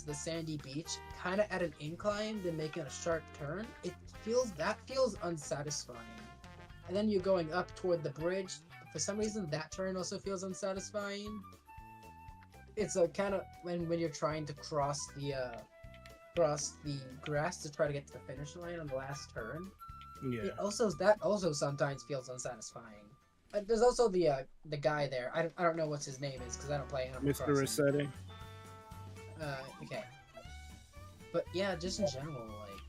Speaker 5: the sandy beach, kind of at an incline, then making a sharp turn. That feels unsatisfying. And then you're going up toward the bridge. For some reason, that turn also feels unsatisfying. It's a kind of when you're trying to cross the grass to try to get to the finish line on the last turn.
Speaker 2: Yeah.
Speaker 5: That also sometimes feels unsatisfying. There's also the guy there. I don't know what his name is because I don't play Animal
Speaker 2: Mr.
Speaker 5: Crossing.
Speaker 2: Rossetti.
Speaker 5: Okay. But yeah, just in general, like,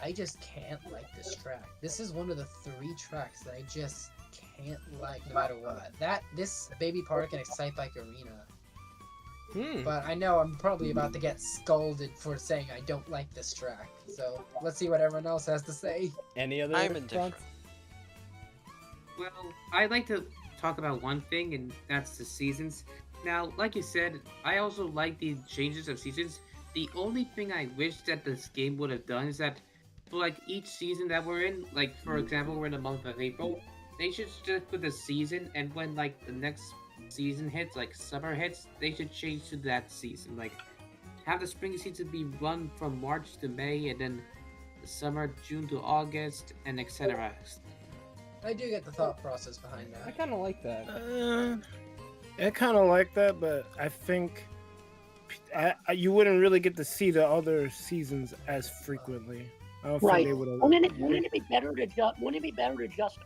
Speaker 5: I just can't like this track. This is one of the 3 tracks that I just can't like no matter what. This Baby Park and Excite Bike Arena. But I know I'm probably about to get scolded for saying I don't like this track. So let's see what everyone else has to say.
Speaker 1: Any other
Speaker 3: I'm
Speaker 1: thoughts?
Speaker 3: indifferent.
Speaker 6: Well, I'd like to talk about one thing, and that's the seasons. Now, like you said, I also like the changes of seasons. The only thing I wish that this game would have done is that for like each season that we're in, like for example, we're in the month of April, they should stick with the season, and when like the next season hits, like summer hits, they should change to that season. Like have the spring season be run from March to May, and then the summer June to August, and etc.
Speaker 5: I do get the thought process behind
Speaker 1: I
Speaker 5: that.
Speaker 1: kind of like that.
Speaker 2: I kind of like that, but I think you wouldn't really get to see the other seasons as frequently. I don't
Speaker 7: Right.
Speaker 2: think they would have.
Speaker 7: Wouldn't it be better to just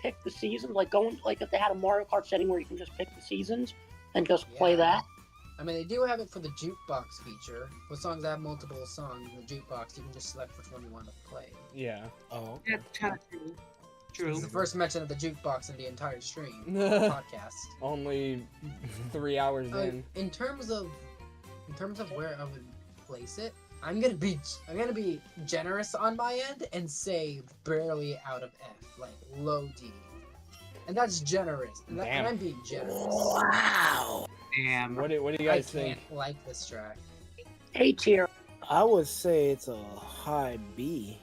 Speaker 7: pick the seasons, like going like if they had a Mario Kart setting where you can just pick the seasons and just play
Speaker 5: Yeah.
Speaker 7: that?
Speaker 5: I mean, they do have it for the jukebox feature. For songs that have multiple songs in the jukebox, you can just select which one you want to play.
Speaker 1: Yeah.
Speaker 2: Oh.
Speaker 6: That's kind of true.
Speaker 5: It's the first mention of the jukebox in the entire stream podcast.
Speaker 1: Only 3 hours in.
Speaker 5: In terms of where I would place it, I'm gonna be generous on my end and say barely out of F, like low D, and that's generous. And
Speaker 1: Damn.
Speaker 5: I'm being generous.
Speaker 2: Wow.
Speaker 6: Damn.
Speaker 1: What do you
Speaker 5: I
Speaker 1: guys think?
Speaker 5: can't like this track.
Speaker 7: A tier.
Speaker 2: I would say it's a high B.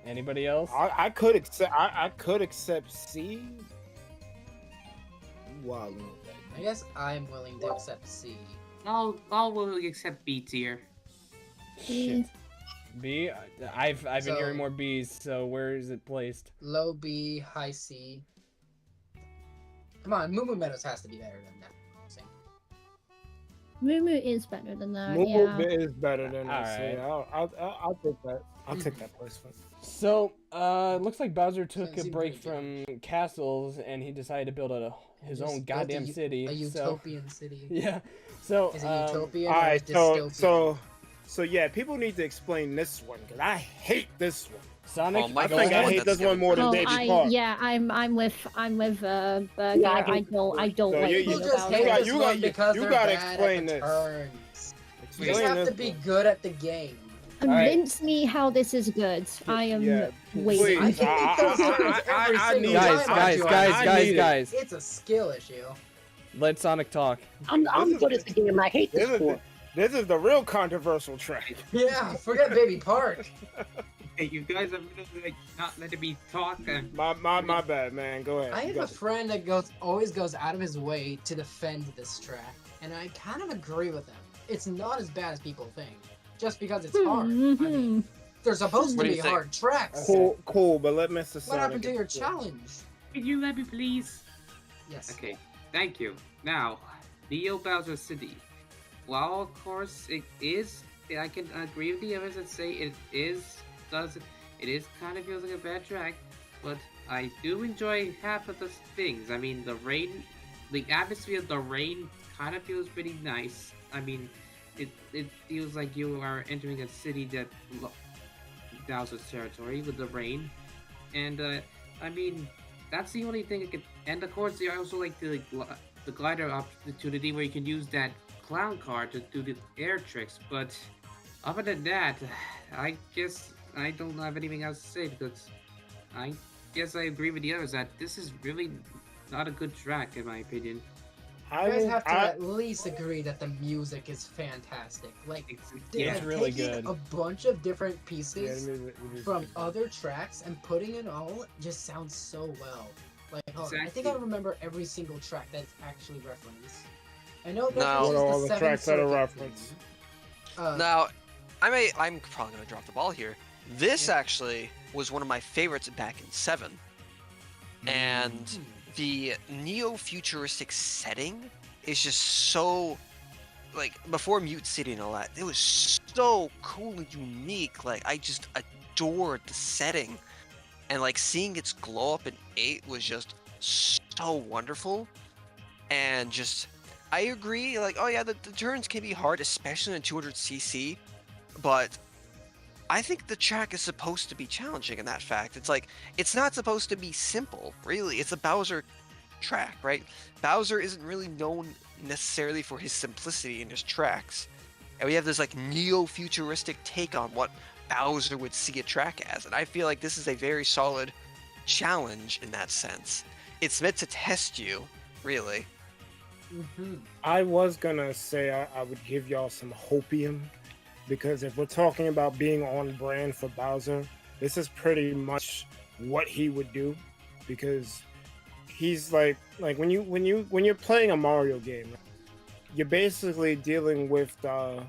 Speaker 1: Anybody else?
Speaker 2: I could accept C. Wow.
Speaker 5: I guess I'm willing to accept C.
Speaker 6: I'll willingly accept B tier.
Speaker 1: Shit. B? I've been
Speaker 5: So-
Speaker 1: hearing more B's, so where is it placed?
Speaker 5: Low B, high C. Come on, Moo Moo Meadows has to be better than that.
Speaker 4: Moo Moo is better than that.
Speaker 2: Moo
Speaker 4: Yeah.
Speaker 2: is better than
Speaker 1: All
Speaker 2: that.
Speaker 1: right.
Speaker 2: So I'll take that. I'll take that placement.
Speaker 1: So, looks like Bowser took a
Speaker 5: Seems
Speaker 1: break
Speaker 5: pretty
Speaker 1: from castles and he decided to build his own
Speaker 5: Just built
Speaker 1: goddamn city.
Speaker 5: A
Speaker 1: so,
Speaker 5: utopian city.
Speaker 1: yeah. So,
Speaker 5: Is it utopian
Speaker 2: All
Speaker 5: or
Speaker 2: right.
Speaker 5: dystopian?
Speaker 2: So yeah, people need to explain this one because I hate this one.
Speaker 1: Sonic,
Speaker 3: Oh, my
Speaker 2: I
Speaker 1: go
Speaker 2: think I
Speaker 1: ahead.
Speaker 2: hate this one more than
Speaker 4: Oh,
Speaker 2: Baby Park.
Speaker 4: I'm with Burger.
Speaker 7: Yeah, I
Speaker 4: I don't
Speaker 2: So
Speaker 4: like
Speaker 2: you-
Speaker 4: it
Speaker 5: People
Speaker 2: you-
Speaker 5: just
Speaker 4: about
Speaker 5: hate
Speaker 2: got-
Speaker 5: this
Speaker 2: you
Speaker 5: one
Speaker 2: got-
Speaker 5: because
Speaker 2: you
Speaker 5: they're
Speaker 2: gotta
Speaker 5: bad
Speaker 2: explain
Speaker 5: at the
Speaker 2: this.
Speaker 5: turns. You just
Speaker 2: Explain
Speaker 5: have to
Speaker 2: this
Speaker 5: be
Speaker 2: one.
Speaker 5: good at the game.
Speaker 4: Convince me how this is good. I am
Speaker 2: Yeah,
Speaker 4: waiting.
Speaker 5: I
Speaker 2: please.
Speaker 5: can make those turns every
Speaker 2: I
Speaker 5: single
Speaker 2: need-
Speaker 1: Guys,
Speaker 5: time.
Speaker 1: guys,
Speaker 5: I
Speaker 1: guys,
Speaker 5: do it.
Speaker 1: guys.
Speaker 5: It's a skill issue.
Speaker 1: Let Sonic talk.
Speaker 7: I'm
Speaker 2: This is-
Speaker 7: good at the game and I hate this
Speaker 2: This
Speaker 7: score.
Speaker 2: is the real controversial track.
Speaker 5: Yeah, forget Baby Park.
Speaker 6: Hey, you guys are really like not letting me talk.
Speaker 2: My bad, man. Go ahead.
Speaker 5: I
Speaker 2: You
Speaker 5: have a
Speaker 2: got it.
Speaker 5: friend that always goes out of his way to defend this track, and I kind of agree with him. It's not as bad as people think, just because it's hard. I mean, they're supposed
Speaker 3: What
Speaker 5: to
Speaker 3: do
Speaker 5: be
Speaker 3: you think?
Speaker 5: hard tracks.
Speaker 2: Cool, but let Mr. Sonic.
Speaker 5: What happened to your
Speaker 2: explain.
Speaker 5: challenge?
Speaker 6: Can you let me please?
Speaker 5: Yes.
Speaker 6: Okay, thank you. Now, Neo Bowser City. While of course it is, I can agree with the others that say it is kind of feels like a bad track, but I do enjoy half of the things. I mean, the rain, the atmosphere of the rain kind of feels pretty nice. I mean, it feels like you are entering a city that Bowser's territory with the rain, and I mean, that's the only thing I could. And of course, I also like the glider opportunity where you can use that
Speaker 8: clown car to do the air tricks, but other than that, I guess I don't have anything else to say because I guess I agree with the others that this is really not a good track in my opinion.
Speaker 2: I
Speaker 5: You guys
Speaker 2: will,
Speaker 5: have to
Speaker 2: I,
Speaker 5: at least agree that the music is fantastic. Like,
Speaker 1: Yeah, it's really
Speaker 5: taking
Speaker 1: good.
Speaker 5: a bunch of different
Speaker 2: yeah,
Speaker 5: pieces from other tracks and putting it all just sounds so well. Like, hold on, I think I
Speaker 8: Exactly.
Speaker 5: remember every single track that's actually referenced. I know
Speaker 3: No.
Speaker 5: references
Speaker 2: What are all
Speaker 5: the
Speaker 2: the
Speaker 5: Seven
Speaker 2: tracks that are
Speaker 5: Circuit
Speaker 2: referenced?
Speaker 5: theme. Uh,
Speaker 3: Now, I'm probably gonna drop the ball here. This
Speaker 5: Yeah.
Speaker 3: actually was one of my favorites back in 7. And the neo-futuristic setting is just so, like, before Mute City and all that, it was so cool and unique. Like, I just adored the setting. And, like, seeing its glow up in 8 was just so wonderful. And just, I agree, like, oh yeah, the turns can be hard, especially in 200cc, but I think the track is supposed to be challenging in that fact. It's like, it's not supposed to be simple, really. It's a Bowser track, right? Bowser isn't really known necessarily for his simplicity in his tracks. And we have this like neo-futuristic take on what Bowser would see a track as. And I feel like this is a very solid challenge in that sense. It's meant to test you, really.
Speaker 2: I was gonna say I would give y'all some hopium because if we're talking about being on brand for Bowser, this is pretty much what he would do because he's like when you're playing a Mario game, you're basically dealing with the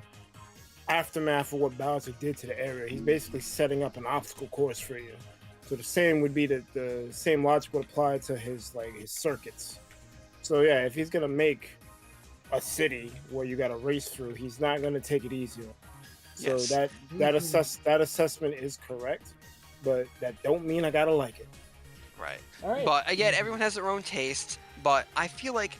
Speaker 2: aftermath of what Bowser did to the area. He's basically setting up an obstacle course for you. So the same would be the same logic would apply to his circuits. So yeah, if he's gonna make a city where you got to race through, he's not gonna take it easy. So
Speaker 3: Yes.
Speaker 2: that assessment is correct, but that don't mean I gotta like it.
Speaker 3: Right.
Speaker 1: All right.
Speaker 3: But again, everyone has their own taste. But I feel like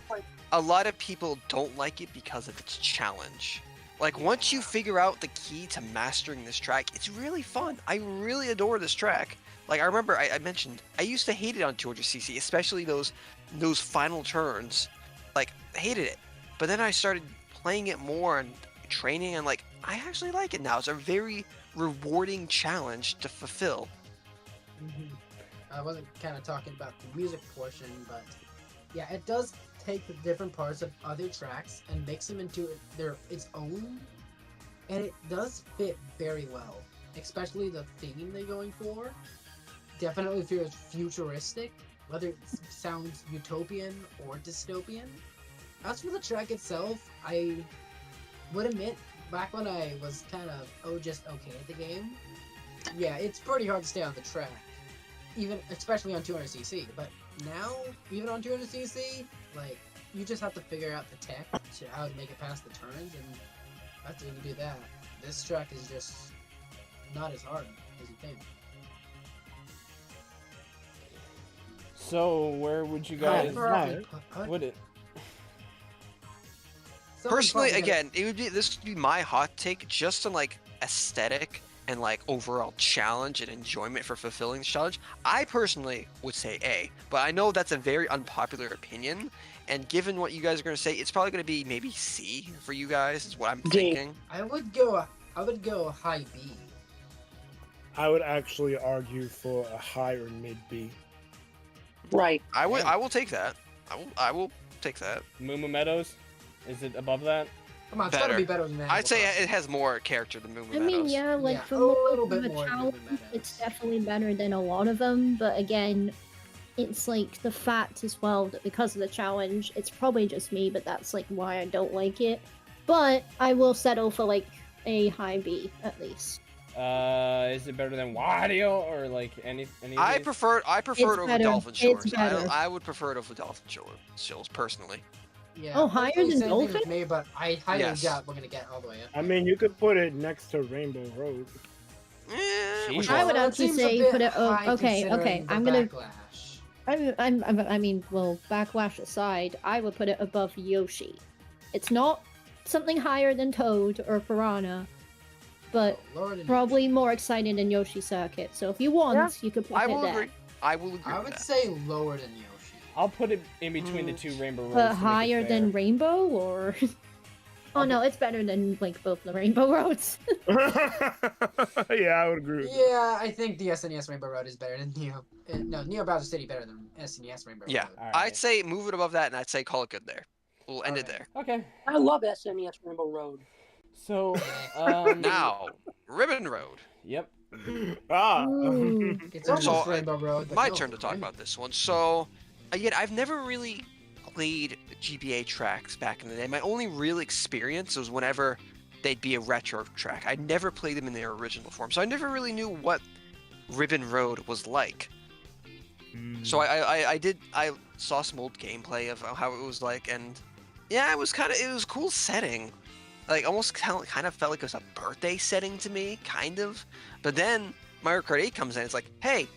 Speaker 3: a lot of people don't like it because of its challenge. Like, once you figure out the key to mastering this track, it's really fun. I really adore this track. Like, I remember I mentioned, I used to hate it on 200cc, especially those final turns. Like, I hated it. But then I started playing it more and training, and like, I actually like it now. It's a very rewarding challenge to fulfill.
Speaker 5: I wasn't kind of talking about the music portion, but yeah, it does take the different parts of other tracks and mix them into its own, and it does fit very well. Especially the theme they're going for. Definitely feels futuristic, whether it sounds utopian or dystopian. As for the track itself, I would admit, back when I was kind of just okay at the game, yeah, it's pretty hard to stay on the track, even especially on 200cc. But now, even on 200cc, like, you just have to figure out the tech to how to make it past the turns, and after you do that, this track is just not as hard as you think.
Speaker 1: So where would you guys
Speaker 2: Right.
Speaker 1: would it?
Speaker 3: Personally, again, this would be my hot take, just on like aesthetic and like overall challenge and enjoyment for fulfilling the challenge. I personally would say A, but I know that's a very unpopular opinion. And given what you guys are going to say, it's probably going to be maybe C for you guys. Is what I'm
Speaker 7: D.
Speaker 3: thinking.
Speaker 5: I would go high B.
Speaker 2: I would actually argue for a higher mid B.
Speaker 7: Right.
Speaker 3: I will take that. I will take that.
Speaker 1: Moo Moo Meadows? Is it above that?
Speaker 5: Come on, it's gotta be better than that.
Speaker 3: I'd say it has more character than Moo Moo
Speaker 4: I
Speaker 3: Meadows.
Speaker 4: mean, yeah, like
Speaker 5: Yeah,
Speaker 4: for
Speaker 5: a
Speaker 4: more
Speaker 5: little
Speaker 4: of
Speaker 5: bit
Speaker 4: a
Speaker 5: more than
Speaker 4: challenge,
Speaker 5: Meadows.
Speaker 4: it's definitely better than a lot of them. But again, it's like the fact as well that because of the challenge, it's probably just me, but that's like why I don't like it. But I will settle for like a high B at least.
Speaker 1: Is it better than Wario or like any of
Speaker 3: I
Speaker 1: these?
Speaker 3: prefer it over
Speaker 4: better.
Speaker 3: Dolphin
Speaker 4: It's
Speaker 3: Shores.
Speaker 4: better.
Speaker 3: I would prefer it over Dolphin Shores personally.
Speaker 5: Yeah,
Speaker 4: Oh, higher
Speaker 5: hopefully
Speaker 4: than
Speaker 5: same thing with
Speaker 4: Dolphin?
Speaker 5: Me, but I highly
Speaker 3: Yes.
Speaker 5: doubt we're gonna get all the way up.
Speaker 2: I mean, you could put it next to Rainbow Road.
Speaker 3: Which
Speaker 1: I
Speaker 3: one?
Speaker 4: would
Speaker 5: That
Speaker 4: actually
Speaker 5: seems a
Speaker 4: say
Speaker 5: bit
Speaker 4: put it. Oh,
Speaker 5: high
Speaker 4: okay,
Speaker 5: considering the
Speaker 4: I'm gonna.
Speaker 5: backlash.
Speaker 4: I mean, well, backlash aside, I would put it above Yoshi. It's not something higher than Toad or Piranha, but
Speaker 5: Oh, Lord and
Speaker 4: probably more exciting than Yoshi Circuit. So if you want, you could put
Speaker 3: I
Speaker 4: it
Speaker 3: will
Speaker 4: there.
Speaker 3: agree. I will agree
Speaker 5: I
Speaker 3: with
Speaker 5: would
Speaker 3: that.
Speaker 5: say lower than Yoshi.
Speaker 1: I'll put it in between the two Rainbow Roads.
Speaker 4: But
Speaker 1: to make it
Speaker 4: higher
Speaker 1: fair.
Speaker 4: than Rainbow, or Oh no, it's better than like both the Rainbow Roads.
Speaker 2: Yeah, I would agree with that.
Speaker 5: Yeah, I think the SNES Rainbow Road is better than Neo. No, Neo Bowser City better than SNES Rainbow
Speaker 3: Yeah,
Speaker 5: Road.
Speaker 1: All
Speaker 3: I'd
Speaker 1: right.
Speaker 3: say move it above that, and I'd say call it good there. We'll end it
Speaker 5: Alright.
Speaker 3: there.
Speaker 1: Okay.
Speaker 7: I love SNES Rainbow Road.
Speaker 1: So,
Speaker 3: Now, Ribbon Road.
Speaker 1: Yep.
Speaker 2: Ah.
Speaker 4: Ooh.
Speaker 5: It's almost
Speaker 3: So,
Speaker 5: Rainbow Road. But
Speaker 3: My
Speaker 5: no,
Speaker 3: turn to talk
Speaker 5: Rainbow-
Speaker 3: about this one. So, yet I've never really played GBA tracks back in the day. My only real experience was whenever they'd be a retro track. I never played them in their original form, so I never really knew what Ribbon Road was like. So I saw some old gameplay of how it was like, and yeah, it was a cool setting. Like almost kind of felt like it was a birthday setting to me, kind of. But then Mario Kart 8 comes in. It's like, hey,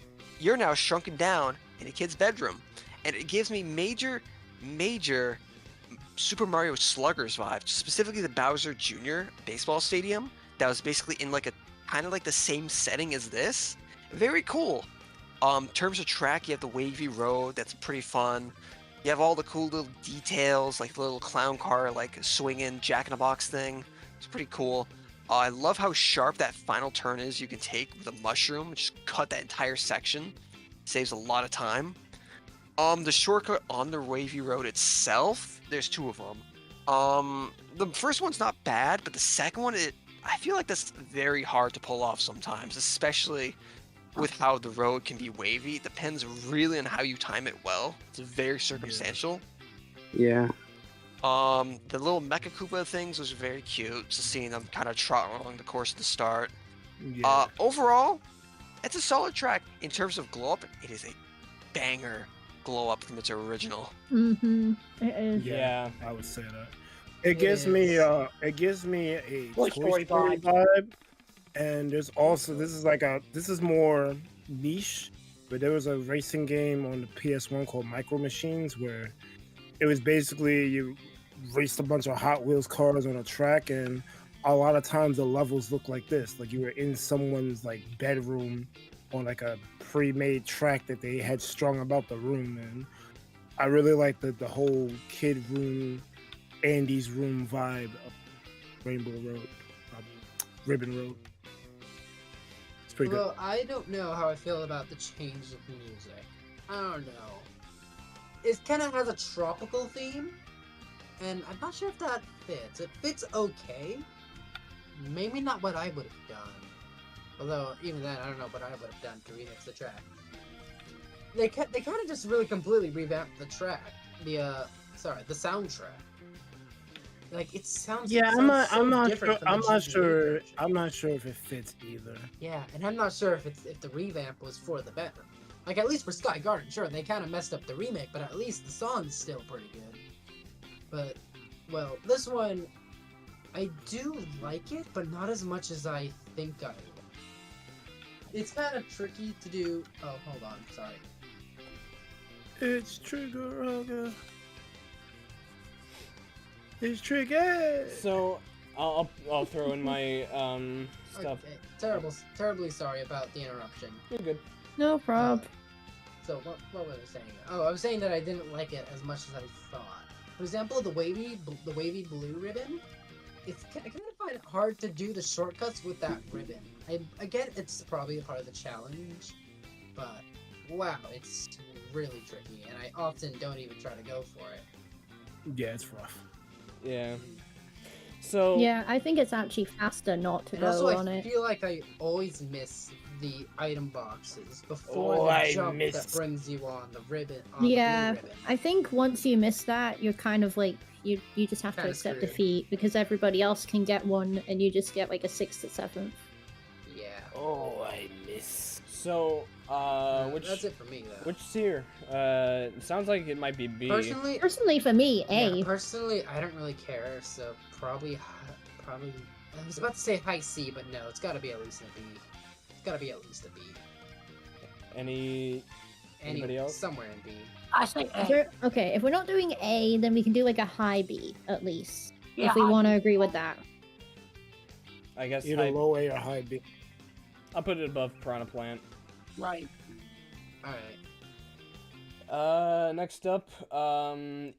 Speaker 3: you're now shrunken down in a kid's bedroom, and it gives me major Super Mario Sluggers vibe, specifically the Bowser Jr. baseball stadium that was basically in like a kind of like the same setting as this. Very cool. Terms of track, you have the wavy road, that's pretty fun. You have all the cool little details, like the little clown car, like swinging Jack-in-a-Box thing. It's pretty cool. I love how sharp that final turn is you can take with a mushroom, just cut that entire section. Saves a lot of time. The shortcut on the wavy road itself, there's two of them. The first one's not bad, but the second one, I feel like that's very hard to pull off sometimes, especially with how the road can be wavy. It depends really on how you time it well. It's very circumstantial.
Speaker 6: Yeah.
Speaker 3: The little Mecha Koopa things was very cute, just seeing them kind of trot along the course at the start.
Speaker 2: Yeah.
Speaker 3: Overall, it's a solid track. In terms of glow up, it is a banger glow up from its original.
Speaker 4: Mm-hmm. It is.
Speaker 1: Yeah.
Speaker 2: I would say that. It gives me a
Speaker 7: Toy
Speaker 2: Toy
Speaker 7: Story
Speaker 2: Story
Speaker 7: vibe.
Speaker 2: vibe, and there's also this is more niche, but there was a racing game on the PS1 called Micro Machines where it was basically you raced a bunch of Hot Wheels cars on a track, and a lot of times the levels look like this, like you were in someone's like bedroom on like a pre-made track that they had strung about the room. And I really like the whole kid room, Andy's room vibe of Rainbow Road, Ribbon Road. It's pretty good.
Speaker 5: Well, I don't know how I feel about the change of music. I don't know. It kind of has a tropical theme, and I'm not sure if that fits. It fits okay. Maybe not what I would have done. Although, even then, I don't know what I would have done to remix the track. They kind of just really completely revamped the track. The soundtrack. Like it sounds.
Speaker 2: Yeah,
Speaker 5: it
Speaker 2: I'm not
Speaker 5: sounds so different from the GBA version.
Speaker 2: I'm not sure if it fits either.
Speaker 5: Yeah, and I'm not sure if the revamp was for the better. Like at least for Sky Garden, sure they kind of messed up the remake, but at least the song's still pretty good. But well, this one, I do like it, but not as much as I think I will. It's kind of tricky to do. Oh, hold on, sorry.
Speaker 2: It's Trigger. It's Trigger.
Speaker 1: So, I'll throw in my stuff.
Speaker 5: Okay, terribly sorry about the interruption.
Speaker 1: You're good.
Speaker 4: No problem.
Speaker 5: So what was I saying? Oh, I was saying that I didn't like it as much as I thought. For example, the wavy blue ribbon. I kind of find it hard to do the shortcuts with that ribbon. I get it's probably a part of the challenge, but wow, it's really tricky, and I often don't even try to go for it.
Speaker 2: Yeah, it's rough.
Speaker 1: Yeah. So.
Speaker 4: Yeah, I think it's actually faster not to
Speaker 5: And
Speaker 4: go
Speaker 5: also,
Speaker 4: on
Speaker 5: I
Speaker 4: it.
Speaker 5: feel like I always miss the item boxes before
Speaker 2: Oh,
Speaker 5: the
Speaker 2: I
Speaker 5: jump that
Speaker 2: missed-
Speaker 5: brings you on the ribbon.
Speaker 4: Yeah,
Speaker 5: the blue ribbon.
Speaker 4: I think once you miss that, you're kind of like you just have to
Speaker 5: Kinda
Speaker 4: accept
Speaker 5: screwed.
Speaker 4: defeat because everybody else can get one and you just get like a 6th or 7th.
Speaker 5: Yeah.
Speaker 2: Oh, I miss.
Speaker 1: So, which
Speaker 5: That's it for me, though.
Speaker 1: which tier? Sounds like it might be B.
Speaker 4: Personally, for me, A.
Speaker 5: Yeah, personally, I don't really care, so probably. I was about to say high C, but no, it's got to be at least a B. It's got to be at least a B.
Speaker 1: Anybody else?
Speaker 5: Somewhere in B.
Speaker 7: I say A.
Speaker 4: Okay, if we're not doing A, then we can do like a high B at least.
Speaker 7: Yeah,
Speaker 4: if we
Speaker 7: high
Speaker 4: want to
Speaker 7: B.
Speaker 4: agree with that.
Speaker 1: I guess
Speaker 2: Either low A or high B.
Speaker 1: I'll put it above Piranha Plant.
Speaker 7: Right.
Speaker 5: All right.
Speaker 1: Next up,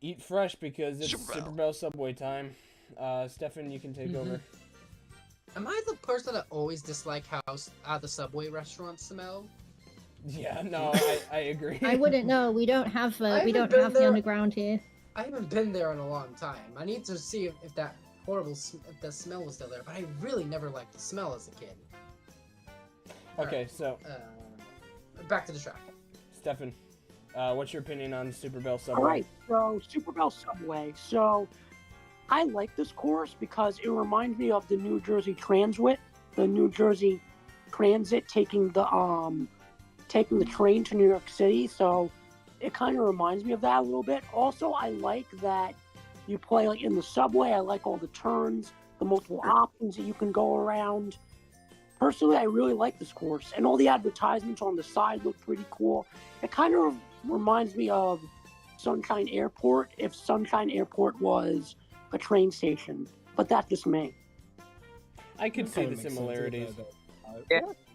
Speaker 1: Eat Fresh because it's
Speaker 3: Super Bell.
Speaker 1: Super Bell Subway time. Stefan, you can take over.
Speaker 5: Am I the person that always dislike how the Subway restaurants smell?
Speaker 1: Yeah, no, I agree.
Speaker 4: I wouldn't know. We don't have
Speaker 5: I
Speaker 4: we
Speaker 5: haven't
Speaker 4: don't
Speaker 5: been
Speaker 4: have the
Speaker 5: there.
Speaker 4: underground here.
Speaker 5: I haven't been there in a long time. I need to see if that horrible if the smell was still there. But I really never liked the smell as a kid.
Speaker 1: Okay, so
Speaker 5: Back to the track.
Speaker 1: Stefan, what's your opinion on Super Bell Subway?
Speaker 7: All right, so Super Bell Subway. So I like this course because it reminds me of the New Jersey Transit, taking the train to New York City. So it kind of reminds me of that a little bit. Also, I like that you play like in the subway. I like all the turns, the multiple options that you can go around. Personally, I really like this course, and all the advertisements on the side look pretty cool. It kind of reminds me of Sunshine Airport if Sunshine Airport was a train station, but that's just me.
Speaker 1: I could see
Speaker 2: Kinda
Speaker 1: the
Speaker 2: makes sense,
Speaker 1: similarities.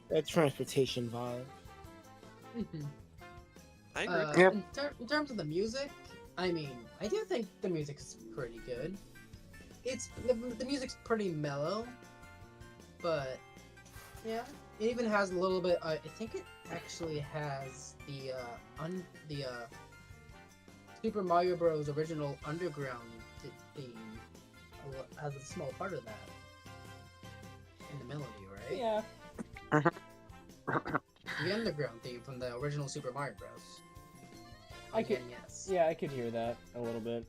Speaker 2: That transportation vibe.
Speaker 3: I agree.
Speaker 6: Yep.
Speaker 5: In terms of the music, I mean, I do think the music's pretty good. The music's pretty mellow, but yeah, it even has a little bit. I think it actually has the Super Mario Bros. Original Underground theme as a small part of that in the melody, right?
Speaker 1: Yeah.
Speaker 5: The Underground theme from the original Super Mario Bros.
Speaker 1: I could-
Speaker 5: Again, yes.
Speaker 1: Yeah, I could hear that a little bit.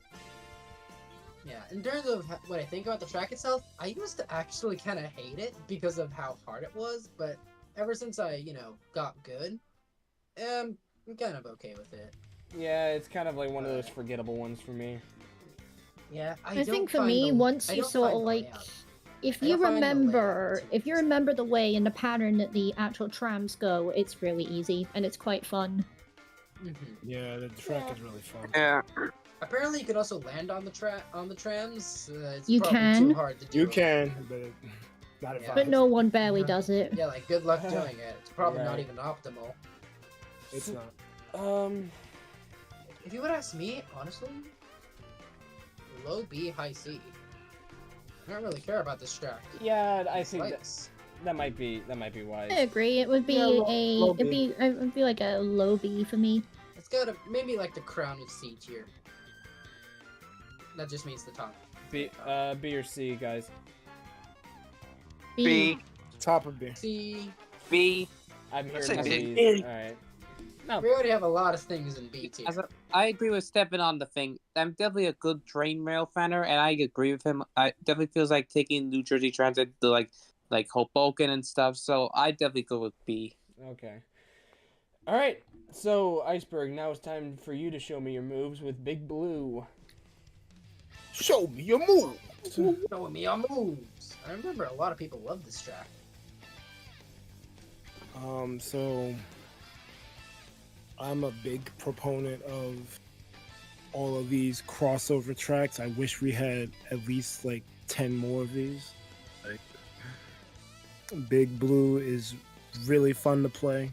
Speaker 5: Yeah, in terms of what I think about the track itself, I used to actually kind of hate it because of how hard it was, but ever since I, got good, I'm kind of okay with it.
Speaker 1: Yeah, it's kind of like one of those forgettable ones for me.
Speaker 5: Yeah,
Speaker 4: I think for me, once you sort of like, if you remember the way and the pattern that the actual trams go, it's really easy and it's quite fun.
Speaker 2: Yeah, the track is really fun.
Speaker 6: Yeah.
Speaker 5: Apparently, you can also land on the trams. It's
Speaker 4: You
Speaker 5: probably
Speaker 4: can.
Speaker 5: too hard to do.
Speaker 2: You can, but not
Speaker 5: Yeah.
Speaker 2: advised.
Speaker 4: But no one barely does it.
Speaker 5: Yeah, like good luck doing it. It's probably not
Speaker 1: Right.
Speaker 5: even optimal.
Speaker 2: It's not.
Speaker 5: If you would ask me, honestly, low B, high C. I don't really care about this track.
Speaker 1: Yeah, I think
Speaker 5: Slights.
Speaker 1: that might be wise.
Speaker 4: I agree. It would be
Speaker 2: low B.
Speaker 4: it would be like a low B for me.
Speaker 5: It's got maybe like the crown of C tier. That just means the top.
Speaker 1: B or C, guys.
Speaker 6: B.
Speaker 2: Top of B.
Speaker 5: C.
Speaker 6: B.
Speaker 1: I'm
Speaker 3: I'd
Speaker 1: hearing
Speaker 3: say
Speaker 1: more
Speaker 2: B.
Speaker 1: B's. All right. No.
Speaker 5: We already have a lot of things in B tier.
Speaker 6: I agree with Stefan on the thing. I'm definitely a good train rail fanner, and I agree with him. I definitely feels like taking New Jersey Transit to like Hoboken and stuff. So I definitely go with B.
Speaker 1: Okay. All right. So Iceberg, now it's time for you to show me your moves with Big Blue.
Speaker 2: Show me your move.
Speaker 5: Showing me our moves. I remember a lot of people love this track.
Speaker 2: So I'm a big proponent of all of these crossover tracks. I wish we had at least like 10 more of these. Like, Big Blue is really fun to play.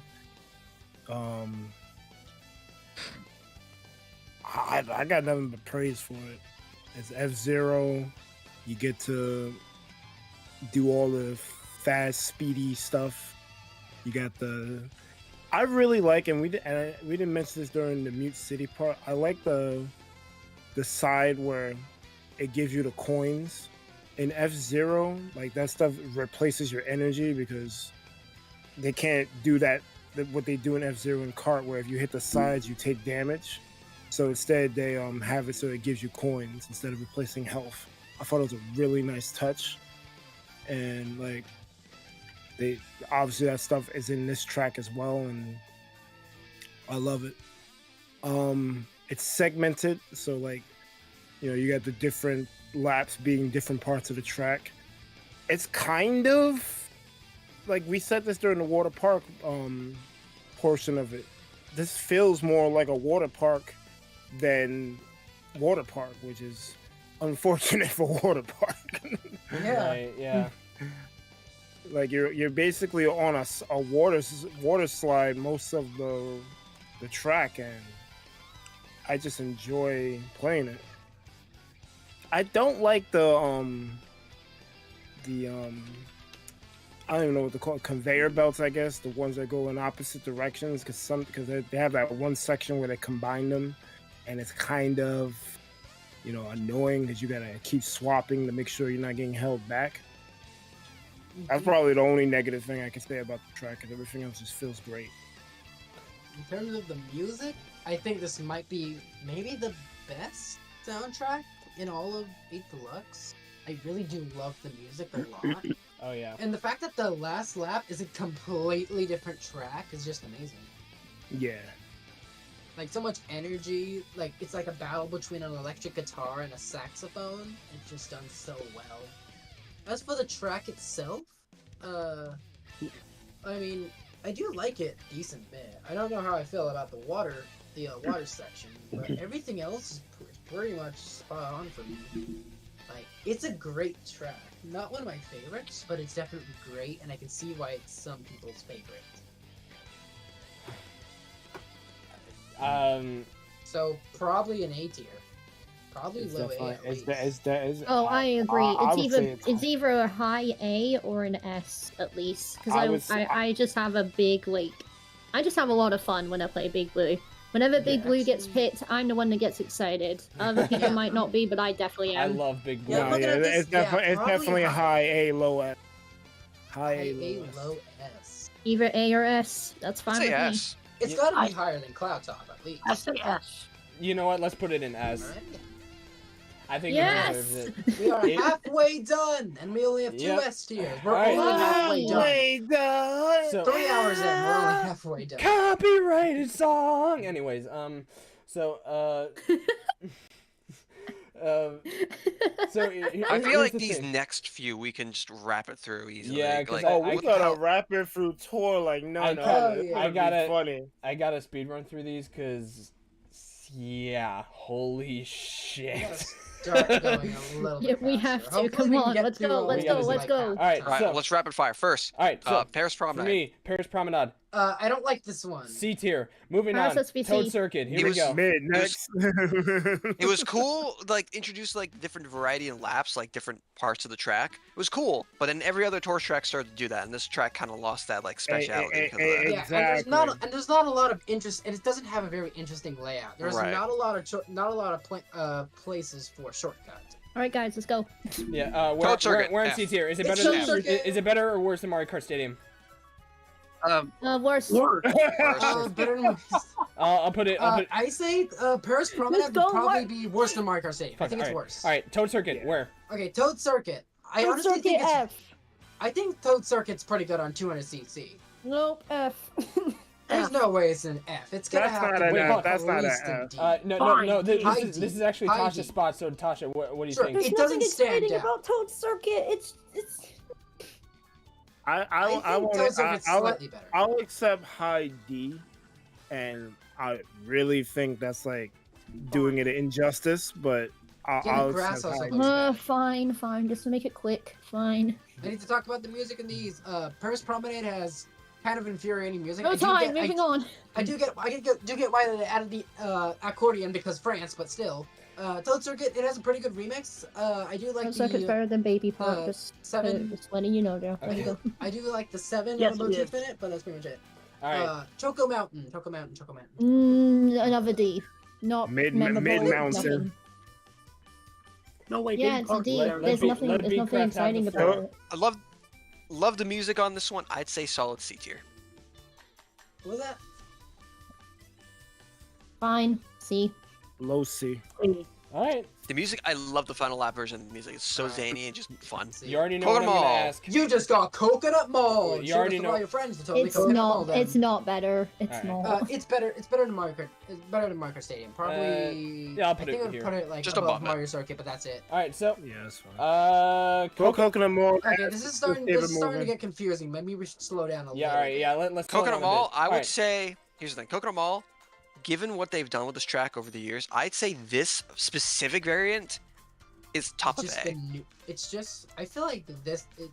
Speaker 2: I got nothing but praise for it. It's F-Zero. You get to do all the fast, speedy stuff. You got I really like, and we didn't mention this during the Mute City part. I like the side where it gives you the coins. In F-Zero, like that stuff replaces your energy because they can't do that. What they do in F-Zero and Kart, where if you hit the sides, you take damage. So instead, they have it so it gives you coins instead of replacing health. I thought it was a really nice touch, and like they obviously that stuff is in this track as well, and I love it. It's segmented, so like you got the different laps being different parts of the track. It's kind of like we said this during the water park portion of it. This feels more like a water park than water park, which is unfortunate for water park.
Speaker 5: Yeah.
Speaker 1: Right, yeah.
Speaker 2: Like you're basically on a water slide most of the track, and I just enjoy playing it. I don't like the I don't even know what they're called, conveyor belts, I guess, the ones that go in opposite directions, because they have that one section where they combine them, and it's kind of, annoying because you gotta keep swapping to make sure you're not getting held back. That's probably the only negative thing I can say about the track, because everything else just feels great.
Speaker 5: In terms of the music, I think this might be maybe the best soundtrack in all of 8 Deluxe. I really do love the music a lot.
Speaker 1: Oh yeah.
Speaker 5: And the fact that the last lap is a completely different track is just amazing.
Speaker 2: Yeah.
Speaker 5: Like, so much energy. Like, it's like a battle between an electric guitar and a saxophone. It's just done so well. As for the track itself, I mean, I do like it decent bit. I don't know how I feel about the water section, but everything else is pretty much spot on for me. Like, it's a great track. Not one of my favorites, but it's definitely great, and I can see why it's some people's favorite. So probably an A tier. Probably low A at least.
Speaker 4: Oh, I agree.
Speaker 2: I would say
Speaker 4: It's either a high A or an S at least. Because I just have a big I just have a lot of fun when I play Big Blue. Whenever Big Blue gets picked, I'm the one that gets excited. Other people might not be, but I definitely am.
Speaker 1: I love Big Blue.
Speaker 2: Yeah, it's definitely a high A, low S. High A,
Speaker 5: low S.
Speaker 4: Either A or S. That's fine with me.
Speaker 3: S.
Speaker 5: It's gotta be higher than Cloud Top, at least.
Speaker 7: I say S.
Speaker 1: You know what? Let's put it in S.
Speaker 5: Alright.
Speaker 1: I think it
Speaker 4: Yes!
Speaker 1: deserves it.
Speaker 5: We are halfway done, and we only have 2 S tiers. We're
Speaker 1: Alright.
Speaker 5: only halfway done.
Speaker 1: So,
Speaker 5: 3 hours in, we're only halfway done.
Speaker 1: copyrighted song. Anyways, so
Speaker 3: I feel
Speaker 1: here's
Speaker 3: like
Speaker 1: the
Speaker 3: these
Speaker 1: thing.
Speaker 3: next few we can just wrap it through easily.
Speaker 1: Yeah, 'cause
Speaker 3: like,
Speaker 2: We
Speaker 3: what the
Speaker 2: gotta
Speaker 3: hell?
Speaker 2: wrap it through tour like no.
Speaker 1: I gotta-
Speaker 2: be funny.
Speaker 1: I gotta speed run through these because, yeah, holy shit.
Speaker 5: Start going a little
Speaker 4: Yeah,
Speaker 5: bit
Speaker 4: we
Speaker 5: faster.
Speaker 4: have to.
Speaker 5: Hopefully
Speaker 4: Come
Speaker 5: we can
Speaker 4: on,
Speaker 5: get
Speaker 4: let's
Speaker 5: through
Speaker 4: go,
Speaker 5: all
Speaker 4: let's
Speaker 5: these
Speaker 4: go,
Speaker 5: like
Speaker 4: let's go.
Speaker 5: half
Speaker 1: All right,
Speaker 5: time.
Speaker 3: All right,
Speaker 1: so-
Speaker 3: let's rapid fire first.
Speaker 1: All right, so
Speaker 3: Paris
Speaker 1: for
Speaker 3: Promenade.
Speaker 1: me, Paris Promenade,
Speaker 5: I don't like this one.
Speaker 1: C tier. Moving
Speaker 4: Paris
Speaker 1: on,
Speaker 4: has to be
Speaker 1: Toad
Speaker 4: C.
Speaker 1: Circuit. Here
Speaker 3: It
Speaker 1: we
Speaker 3: was-
Speaker 1: go.
Speaker 2: Mid next.
Speaker 3: It was cool, like introduced like different variety in laps, like different parts of the track. It was cool, but then every other tour track started to do that, and this track kind of lost that like speciality because of that.
Speaker 5: Yeah,
Speaker 2: Exactly.
Speaker 5: and there's not a lot of interest, and it doesn't have a very interesting layout. There's
Speaker 3: Right.
Speaker 5: not a lot of places for shortcuts.
Speaker 4: All right, guys, let's go.
Speaker 1: Yeah,
Speaker 3: Toad Circuit,
Speaker 1: we're in
Speaker 3: F.
Speaker 1: C tier. Is it
Speaker 5: It's
Speaker 1: better?
Speaker 5: Toad
Speaker 1: Than,
Speaker 5: Circuit.
Speaker 1: is it better or worse than Mario Kart Stadium?
Speaker 4: Worse.
Speaker 5: Better than
Speaker 1: I'll put it.
Speaker 5: I say Paris Promenade would
Speaker 4: go
Speaker 5: probably be worse than Mario Kart Stadium. I think it's
Speaker 1: all right.
Speaker 5: worse.
Speaker 1: All right, Toad Circuit.
Speaker 2: Yeah.
Speaker 1: Where?
Speaker 5: Okay, Toad Circuit. I
Speaker 4: Toad
Speaker 5: honestly
Speaker 4: Circuit
Speaker 5: think
Speaker 4: F.
Speaker 5: I think Toad Circuit's pretty good on 200cc.
Speaker 4: Nope, F.
Speaker 5: There's no way it's an F. It's gonna
Speaker 2: That's
Speaker 5: have
Speaker 2: not
Speaker 5: to
Speaker 2: an
Speaker 5: be
Speaker 1: F.
Speaker 5: at
Speaker 2: That's not
Speaker 5: least
Speaker 2: an
Speaker 5: a
Speaker 2: F.
Speaker 5: D.
Speaker 1: No. This
Speaker 5: High
Speaker 1: is
Speaker 5: D.
Speaker 1: actually
Speaker 5: High
Speaker 1: Tasha's
Speaker 5: D.
Speaker 1: spot. So Tasha, what do you
Speaker 5: Sure.
Speaker 1: think?
Speaker 5: It
Speaker 4: There's
Speaker 5: doesn't
Speaker 4: nothing
Speaker 5: stand
Speaker 4: exciting
Speaker 5: out.
Speaker 4: about Toad Circuit. It's
Speaker 2: I
Speaker 5: think Toad Circuit's slightly better.
Speaker 2: I'll accept high D, and I really think that's like doing it an injustice, but I'll
Speaker 5: grass
Speaker 2: accept
Speaker 5: also
Speaker 2: high
Speaker 5: looks
Speaker 2: D.
Speaker 4: fine. Just to make it quick. Fine.
Speaker 5: I need to talk about the music in these. Paris Promenade has kind of infuriating music.
Speaker 4: No
Speaker 5: I do
Speaker 4: time.
Speaker 5: get-
Speaker 4: Moving on.
Speaker 5: I do get why they added the accordion because France, but still. Toad Circuit, it has a pretty good remix. I do like
Speaker 4: Toad Circuit's
Speaker 5: the
Speaker 4: better than Baby Park.
Speaker 5: uh,
Speaker 4: Just
Speaker 5: 7.
Speaker 4: just letting you know there. There you
Speaker 1: Okay.
Speaker 4: go.
Speaker 5: I do like the 7
Speaker 7: Yes, it
Speaker 5: motif
Speaker 7: is.
Speaker 5: in it, but that's pretty much it.
Speaker 1: All right.
Speaker 5: Choco Mountain.
Speaker 4: Another D. Not memorable.
Speaker 2: Mid-mountain.
Speaker 4: nothing.
Speaker 7: No way.
Speaker 4: Yeah,
Speaker 7: Baby
Speaker 4: it's a
Speaker 7: Park's
Speaker 4: D.
Speaker 7: better.
Speaker 1: let
Speaker 4: There's
Speaker 1: B-
Speaker 4: nothing.
Speaker 1: let
Speaker 4: There's
Speaker 1: B
Speaker 4: nothing
Speaker 1: Craft have
Speaker 4: exciting
Speaker 1: the
Speaker 4: about
Speaker 1: floor.
Speaker 4: it.
Speaker 3: I love the music on this one. I'd say solid C tier.
Speaker 5: What was that?
Speaker 4: Fine. C.
Speaker 2: Low C.
Speaker 1: All right.
Speaker 3: The music, I love the final lap version of the music. It's so zany and just fun.
Speaker 1: You already know what I'm gonna
Speaker 3: Mall.
Speaker 1: ask.
Speaker 5: You just got Coconut Mall.
Speaker 1: You
Speaker 5: Show
Speaker 1: already
Speaker 5: this to
Speaker 1: know-
Speaker 5: all your friends to totally
Speaker 4: It's
Speaker 5: Coconut Mall.
Speaker 4: not.
Speaker 5: Then.
Speaker 4: It's not better. It's
Speaker 1: Alright.
Speaker 4: not.
Speaker 5: It's better. It's better than Mario Kart. It's better than Mario Kart Stadium. Probably.
Speaker 1: yeah, I'll put
Speaker 5: I think
Speaker 1: it
Speaker 5: I'd
Speaker 1: here.
Speaker 5: put it like
Speaker 3: Just
Speaker 5: above
Speaker 3: above it.
Speaker 5: Mario Circuit, but that's it.
Speaker 1: All right. So,
Speaker 2: Yeah, that's fine.
Speaker 1: Coconut.
Speaker 2: Coconut Mall.
Speaker 5: Okay, this is starting.
Speaker 2: Favorite
Speaker 5: This is starting to
Speaker 2: movie.
Speaker 5: get confusing. Maybe we should slow down a little.
Speaker 1: Yeah. All right. Yeah. Let's. slow
Speaker 3: Coconut
Speaker 1: down a
Speaker 3: Mall,
Speaker 1: bit.
Speaker 3: I
Speaker 1: All
Speaker 3: would
Speaker 1: right.
Speaker 3: say, here's the thing. Coconut Mall, given what they've done with this track over the years, I'd say this specific variant is top of
Speaker 5: It's just
Speaker 3: A.
Speaker 5: been. It's just. I feel like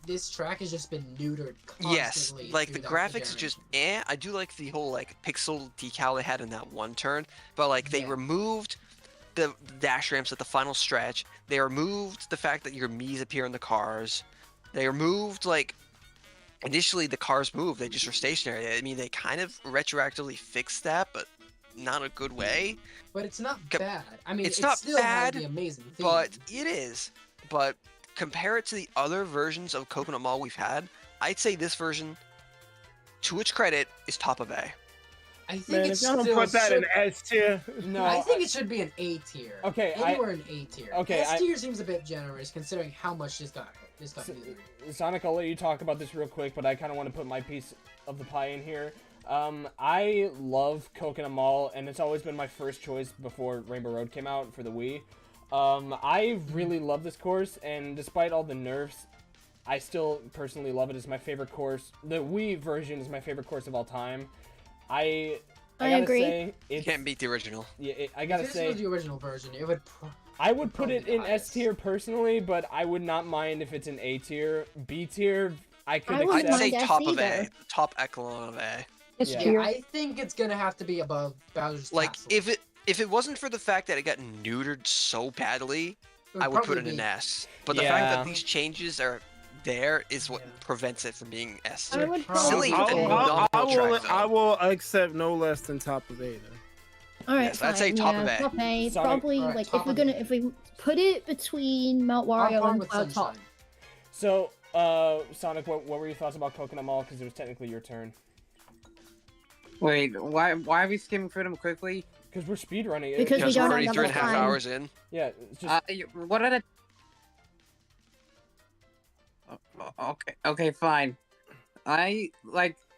Speaker 5: this track has just been neutered
Speaker 3: Yes,
Speaker 5: constantly.
Speaker 3: like the
Speaker 5: throughout
Speaker 3: graphics are just
Speaker 5: generation.
Speaker 3: I do like the whole like pixel decal they had in that one turn, but like they
Speaker 5: Yeah.
Speaker 3: removed the dash ramps at the final stretch. They removed the fact that your Miis appear in the cars. They removed, like, initially the cars move, they just were stationary. I mean, they kind of retroactively fixed that, but not a good way.
Speaker 5: But it's not bad. I mean,
Speaker 3: it's
Speaker 5: it
Speaker 3: not
Speaker 5: still
Speaker 3: bad,
Speaker 5: has the amazing theme.
Speaker 3: But it is. But compare it to the other versions of Coconut Mall we've had, I'd say this version, to its credit, is top of A.
Speaker 5: I think
Speaker 2: Man,
Speaker 5: it's
Speaker 2: if y'all don't
Speaker 5: still
Speaker 2: put that in
Speaker 5: should-
Speaker 2: S tier,
Speaker 1: No,
Speaker 5: I think it should be an A tier.
Speaker 1: Okay,
Speaker 5: Anywhere in A tier.
Speaker 1: okay,
Speaker 5: S tier seems a bit generous considering how much this got used.
Speaker 1: Sonic, I'll let you talk about this real quick, but I kind of want to put my piece of the pie in here. I love Coconut Mall, and it's always been my first choice before Rainbow Road came out for the Wii. I really love this course, and despite all the nerfs, I still personally love it. It's my favorite course. The Wii version is my favorite course of all time. I gotta
Speaker 4: agree.
Speaker 1: say, it's,
Speaker 3: Can't beat the original.
Speaker 1: Yeah, I gotta
Speaker 5: if this
Speaker 1: say,
Speaker 5: was the original version, it would.
Speaker 1: I would put
Speaker 5: probably
Speaker 1: it
Speaker 5: the
Speaker 1: in S
Speaker 5: highest.
Speaker 1: tier personally, but I would not mind if it's an A tier. B tier, I could
Speaker 4: I wouldn't
Speaker 3: I'd
Speaker 1: accept.
Speaker 3: say
Speaker 4: mind
Speaker 3: top
Speaker 4: S
Speaker 3: of A.
Speaker 4: either.
Speaker 3: Top echelon of A.
Speaker 7: It's
Speaker 1: Yeah.
Speaker 5: Yeah,
Speaker 7: tier.
Speaker 5: I think it's gonna have to be above Bowser's
Speaker 3: Like,
Speaker 5: Castle.
Speaker 3: if it wasn't for the fact that it got neutered so badly, I would put it
Speaker 5: probably
Speaker 3: in
Speaker 5: be-
Speaker 3: S. But the fact
Speaker 1: Yeah.
Speaker 3: that these changes are there is what
Speaker 5: Yeah.
Speaker 3: prevents it from being S
Speaker 4: I
Speaker 3: tier.
Speaker 4: would
Speaker 3: Silly
Speaker 4: probably
Speaker 3: and
Speaker 4: say-
Speaker 3: dumb
Speaker 2: I will,
Speaker 3: track, though.
Speaker 2: I will accept no less than top of A. Then.
Speaker 4: All right,
Speaker 3: Yes, I'd say top of A.
Speaker 4: Top A.
Speaker 1: Sonic-
Speaker 4: Probably
Speaker 5: Alright,
Speaker 4: like
Speaker 5: top
Speaker 4: if we're
Speaker 5: of
Speaker 4: gonna
Speaker 5: A.
Speaker 4: if we put it between Mount
Speaker 5: On
Speaker 4: Wario
Speaker 5: par
Speaker 4: and
Speaker 5: with
Speaker 4: Cloud Top.
Speaker 5: Sunshine.
Speaker 1: So, Sonic, what were your thoughts about Coconut Mall? Because it was technically your turn.
Speaker 6: Wait, why are we skimming through them quickly?
Speaker 1: Because we're speedrunning it.
Speaker 4: Because we
Speaker 3: Because
Speaker 4: don't
Speaker 3: we're
Speaker 4: have
Speaker 3: already
Speaker 4: enough
Speaker 3: 3.5
Speaker 4: time.
Speaker 3: hours in.
Speaker 1: Yeah, it's just
Speaker 6: What are the? Okay, fine. I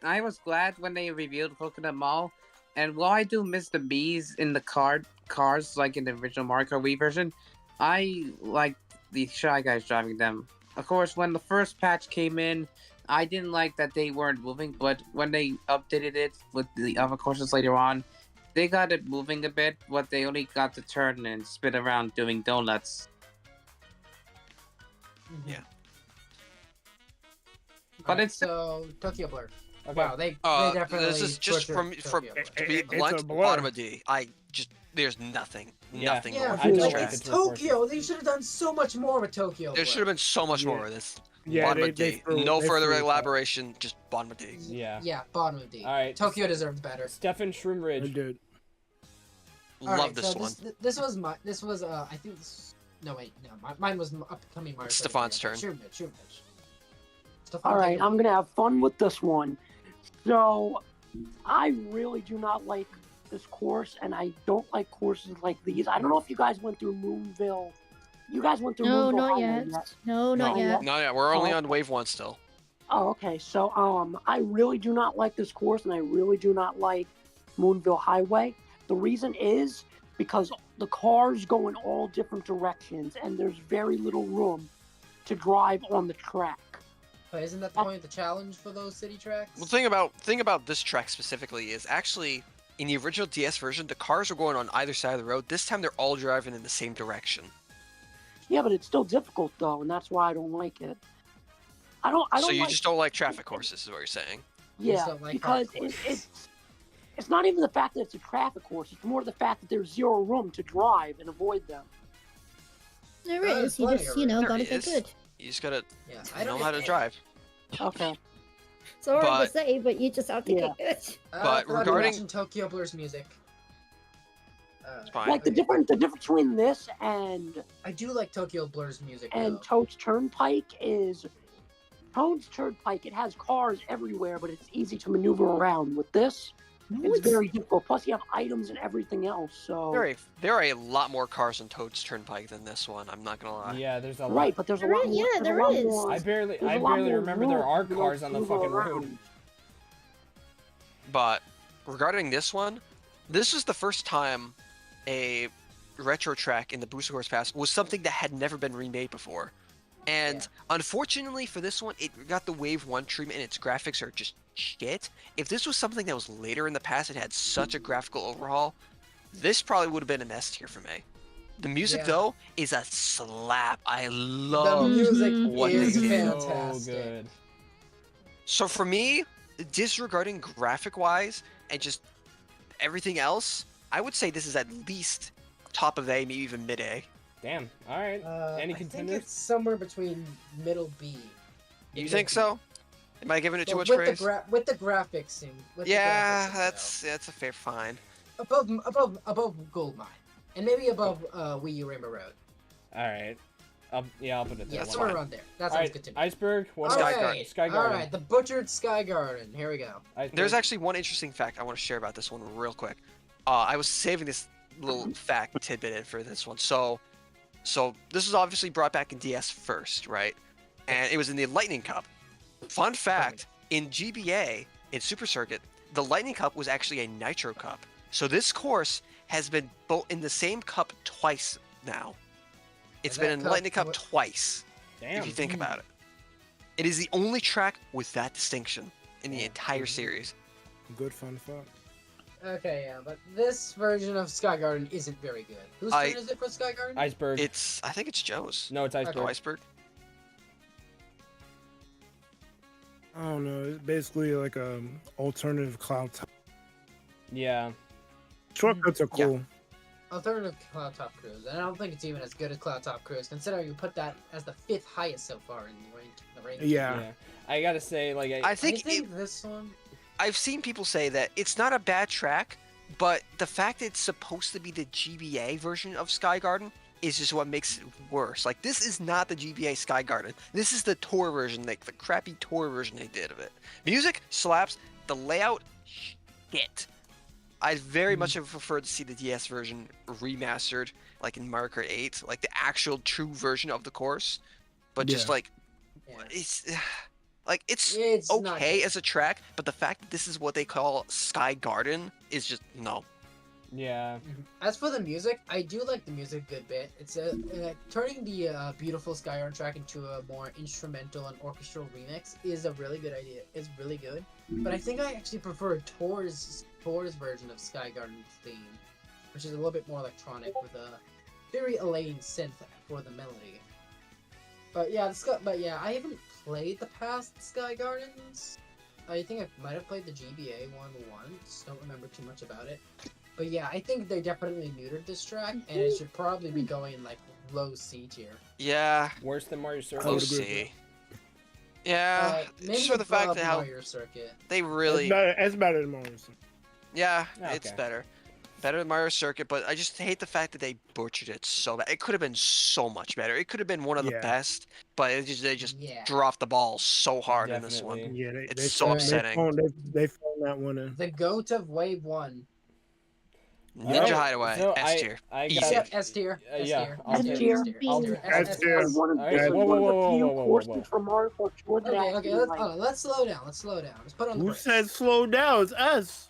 Speaker 6: was glad when they revealed Coconut Mall, and while I do miss the bees in the cars like in the original Mario Kart Wii version, I like the Shy Guys driving them. Of course, when the first patch came in, I didn't like that they weren't moving, but when they updated it with the other courses later on, they got it moving a bit, but they only got to turn and spin around doing donuts.
Speaker 3: Yeah.
Speaker 6: But
Speaker 5: Alright,
Speaker 6: it's
Speaker 5: so Tokyo Blur.
Speaker 1: okay.
Speaker 5: Wow, they definitely.
Speaker 3: This is just
Speaker 5: butchered
Speaker 3: from
Speaker 5: Tokyo Blur.
Speaker 3: to be
Speaker 2: It's a
Speaker 3: blunt,
Speaker 2: blur.
Speaker 3: bottom of D. There's nothing
Speaker 1: Yeah.
Speaker 3: going
Speaker 5: Yeah,
Speaker 3: on
Speaker 1: I
Speaker 3: with
Speaker 1: don't
Speaker 3: this
Speaker 5: like
Speaker 1: like
Speaker 3: track.
Speaker 1: it.
Speaker 5: it's
Speaker 1: to a person.
Speaker 5: Tokyo. They should have done so much more with Tokyo.
Speaker 3: There should have been so much more
Speaker 2: Yeah.
Speaker 3: of this.
Speaker 2: Yeah,
Speaker 3: Bottom
Speaker 2: they,
Speaker 3: of D.
Speaker 2: threw-
Speaker 3: No
Speaker 2: they
Speaker 3: further
Speaker 2: threw it out.
Speaker 3: elaboration. Just bottom of D.
Speaker 1: Yeah.
Speaker 5: Yeah, bottom of D.
Speaker 1: All right.
Speaker 5: Tokyo deserved better.
Speaker 1: Stefan Shroom
Speaker 2: I
Speaker 1: Ridge.
Speaker 2: did.
Speaker 3: Love
Speaker 5: Alright,
Speaker 3: this
Speaker 5: so
Speaker 3: one.
Speaker 5: This was I think this. No wait, no, mine was upcoming Mario. Kart
Speaker 3: Stefan's
Speaker 5: again.
Speaker 3: turn.
Speaker 5: Shoot. Stefan,
Speaker 7: All right,
Speaker 5: take it.
Speaker 7: I'm gonna have fun with this one. So, I really do not like this course, and I don't like courses like these. I don't know if you guys went through Moonville. You guys went through
Speaker 4: No,
Speaker 7: Moonville
Speaker 4: not
Speaker 7: Highway
Speaker 4: yet. No, not
Speaker 7: No,
Speaker 4: yet.
Speaker 3: No, yeah, we're only
Speaker 7: Oh.
Speaker 3: on wave 1 still.
Speaker 7: Oh, okay. So, I really do not like this course, and I really do not like Moonville Highway. The reason is because the cars go in all different directions, and there's very little room to drive on the track.
Speaker 5: But isn't that the point of the challenge for those city tracks?
Speaker 3: Well, thing about this track specifically is actually in the original DS version, the cars were going on either side of the road. This time, they're all driving in the same direction.
Speaker 7: Yeah, but it's still difficult though, and that's why I don't like it. I don't
Speaker 3: So you
Speaker 7: like,
Speaker 3: just don't like traffic courses, is what you're saying?
Speaker 5: You just
Speaker 7: yeah,
Speaker 5: don't like
Speaker 7: because
Speaker 5: hard courses.
Speaker 7: it's not even the fact that it's a traffic course. It's more the fact that there's zero room to drive and avoid them.
Speaker 4: There
Speaker 5: There's
Speaker 4: is. You
Speaker 5: plenty
Speaker 4: just
Speaker 5: of room.
Speaker 4: gotta
Speaker 3: There
Speaker 4: get
Speaker 3: is.
Speaker 4: good.
Speaker 3: You just gotta
Speaker 5: Yeah, I
Speaker 3: know
Speaker 5: don't
Speaker 3: how to drive.
Speaker 7: Okay.
Speaker 4: Sorry
Speaker 3: But-
Speaker 4: to say, but you just have to
Speaker 7: Yeah.
Speaker 4: get good.
Speaker 3: But
Speaker 5: forgot to
Speaker 3: regarding-
Speaker 5: mention Tokyo Blur's music.
Speaker 3: It's fine.
Speaker 7: Like the difference between this and
Speaker 5: I do like Tokyo Blur's music.
Speaker 7: and
Speaker 5: though.
Speaker 7: Toad's Turnpike is Toad's Turnpike. It has cars everywhere, but it's easy to maneuver around. With this, it's very difficult. Plus, you have items and everything else. So
Speaker 3: There are a lot more cars on Toad's Turnpike than this one. I'm not gonna lie.
Speaker 1: Yeah, there's a lot.
Speaker 7: right, but there's a
Speaker 4: There
Speaker 7: lot
Speaker 4: is-
Speaker 7: more.
Speaker 4: yeah,
Speaker 7: there's a
Speaker 4: there
Speaker 7: lot
Speaker 4: is.
Speaker 7: more-
Speaker 1: I
Speaker 7: there's
Speaker 1: barely
Speaker 7: a lot more
Speaker 1: remember there
Speaker 7: room
Speaker 1: are
Speaker 7: to
Speaker 1: cars on the
Speaker 7: maneuver
Speaker 1: fucking road.
Speaker 7: around.
Speaker 3: But regarding this one, this was the first time a retro track in the Booster Course Pass was something that had never been remade before. And
Speaker 5: Yeah.
Speaker 3: unfortunately for this one, it got the Wave 1 treatment and its graphics are just shit. If this was something that was later in the past and had such a graphical overhaul, this probably would have been an S tier for me. The music,
Speaker 5: Yeah.
Speaker 3: though, is a slap. I
Speaker 5: The
Speaker 3: love
Speaker 5: music
Speaker 3: what they
Speaker 5: is
Speaker 3: did.
Speaker 5: fantastic.
Speaker 1: So good.
Speaker 3: So for me, disregarding graphic wise and just everything else, I would say this is at least top of A, maybe even mid A.
Speaker 1: Damn. All right. Any
Speaker 5: I think
Speaker 1: contenders?
Speaker 5: it's somewhere between middle B.
Speaker 3: You think so? Am I giving it too
Speaker 5: Well,
Speaker 3: much
Speaker 5: with
Speaker 3: praise?
Speaker 5: with the graphics and with
Speaker 3: Yeah,
Speaker 5: the graphics,
Speaker 3: that's a fair fine.
Speaker 5: above Goldmine, and maybe above Wii U Rainbow Road.
Speaker 1: All right. I'll put it there.
Speaker 5: Yeah,
Speaker 1: Why
Speaker 5: somewhere
Speaker 1: not?
Speaker 5: around there. That
Speaker 1: All
Speaker 5: sounds
Speaker 1: right.
Speaker 5: good to me.
Speaker 1: Iceberg. What
Speaker 5: All
Speaker 1: about
Speaker 3: Sky
Speaker 5: right,
Speaker 1: Sky Garden?
Speaker 5: all right, the butchered Sky Garden. Here we go.
Speaker 1: Iceberg?
Speaker 3: There's actually one interesting fact I want to share about this one real quick. I was saving this little fact tidbit in for this one. So this was obviously brought back in DS first, right? And it was in the Lightning Cup. Fun fact, in GBA, in Super Circuit, the Lightning Cup was actually a Nitro Cup. So this course has been both in the same cup twice now. It's been in Lightning Cup twice,
Speaker 1: Damn.
Speaker 3: if you think about it. It is the only track with that distinction in the entire series.
Speaker 2: Good fun fact.
Speaker 5: Okay, yeah, but this version of Sky Garden isn't very good. Whose turn is it for Sky Garden?
Speaker 1: Iceberg.
Speaker 3: I think it's Joe's.
Speaker 1: No, it's Iceberg.
Speaker 3: No, Iceberg.
Speaker 2: I don't know. It's basically like a alternative cloud top.
Speaker 1: Yeah.
Speaker 2: Shortcuts are
Speaker 3: Yeah.
Speaker 2: cool.
Speaker 5: Alternative Cloud Top Cruise, and I don't think it's even as good as Cloud Top Cruise, considering you put that as the 5th highest so far in the ranking.
Speaker 2: Yeah.
Speaker 1: I gotta say, like,
Speaker 3: I think
Speaker 5: this one.
Speaker 3: I've seen people say that it's not a bad track, but the fact that it's supposed to be the GBA version of Sky Garden is just what makes it worse. Like, this is not the GBA Sky Garden. This is the tour version, like the crappy tour version they did of it. Music slaps, the layout shit. I very much have preferred to see the DS version remastered, like in Mario Kart 8, like the actual true version of the course. But just like, it's
Speaker 5: not
Speaker 3: okay
Speaker 5: good.
Speaker 3: as a track, but the fact that this is what they call Sky Garden is just no.
Speaker 1: Yeah.
Speaker 5: As for the music, I do like the music a good bit. It's turning the beautiful Sky Garden track into a more instrumental and orchestral remix is a really good idea. It's really good, but I think I actually prefer Tor's version of Sky Garden theme, which is a little bit more electronic with a very Elaine synth for the melody. But yeah, I haven't played the past Sky Gardens. I think I might have played the GBA one once. Don't remember too much about it. But yeah, I think they definitely neutered this track, and it should probably be going like low C tier.
Speaker 3: Yeah.
Speaker 1: Worse than Mario Circuit.
Speaker 3: Low C. Yeah.
Speaker 5: Maybe
Speaker 3: just for the fact
Speaker 5: above
Speaker 3: that how
Speaker 5: Mario Circuit.
Speaker 3: they really.
Speaker 2: It's better than Mario Circuit.
Speaker 3: Yeah,
Speaker 1: Okay.
Speaker 3: it's better. Better than Mario Circuit, but I just hate the fact that they butchered it so bad. It could have been so much better. It could have been one of the best, but they just dropped the ball so hard in this one.
Speaker 1: Definitely.
Speaker 2: Yeah,
Speaker 3: It's so upsetting.
Speaker 2: They found that one in.
Speaker 5: The GOAT of Wave 1.
Speaker 3: Ninja
Speaker 1: Alright,
Speaker 3: Hideaway,
Speaker 1: so
Speaker 3: S tier.
Speaker 1: I
Speaker 3: Easy.
Speaker 1: got
Speaker 5: Yep, S tier. S
Speaker 1: yeah,
Speaker 5: tier.
Speaker 1: I'll
Speaker 5: S
Speaker 1: do-
Speaker 5: tier.
Speaker 1: I'll
Speaker 5: S
Speaker 1: do-
Speaker 5: tier.
Speaker 2: S tier.
Speaker 5: S
Speaker 7: One of,
Speaker 1: Alright,
Speaker 7: this is
Speaker 1: whoa,
Speaker 7: one of
Speaker 1: whoa,
Speaker 7: the
Speaker 1: whoa,
Speaker 7: few
Speaker 1: whoa, whoa,
Speaker 7: courses
Speaker 1: whoa.
Speaker 7: from Mario Kart Jordan
Speaker 5: Okay,
Speaker 7: actually,
Speaker 5: let's,
Speaker 7: like,
Speaker 5: let's slow down. Let's put on the
Speaker 2: Who
Speaker 5: brakes.
Speaker 2: said slow down? It's us.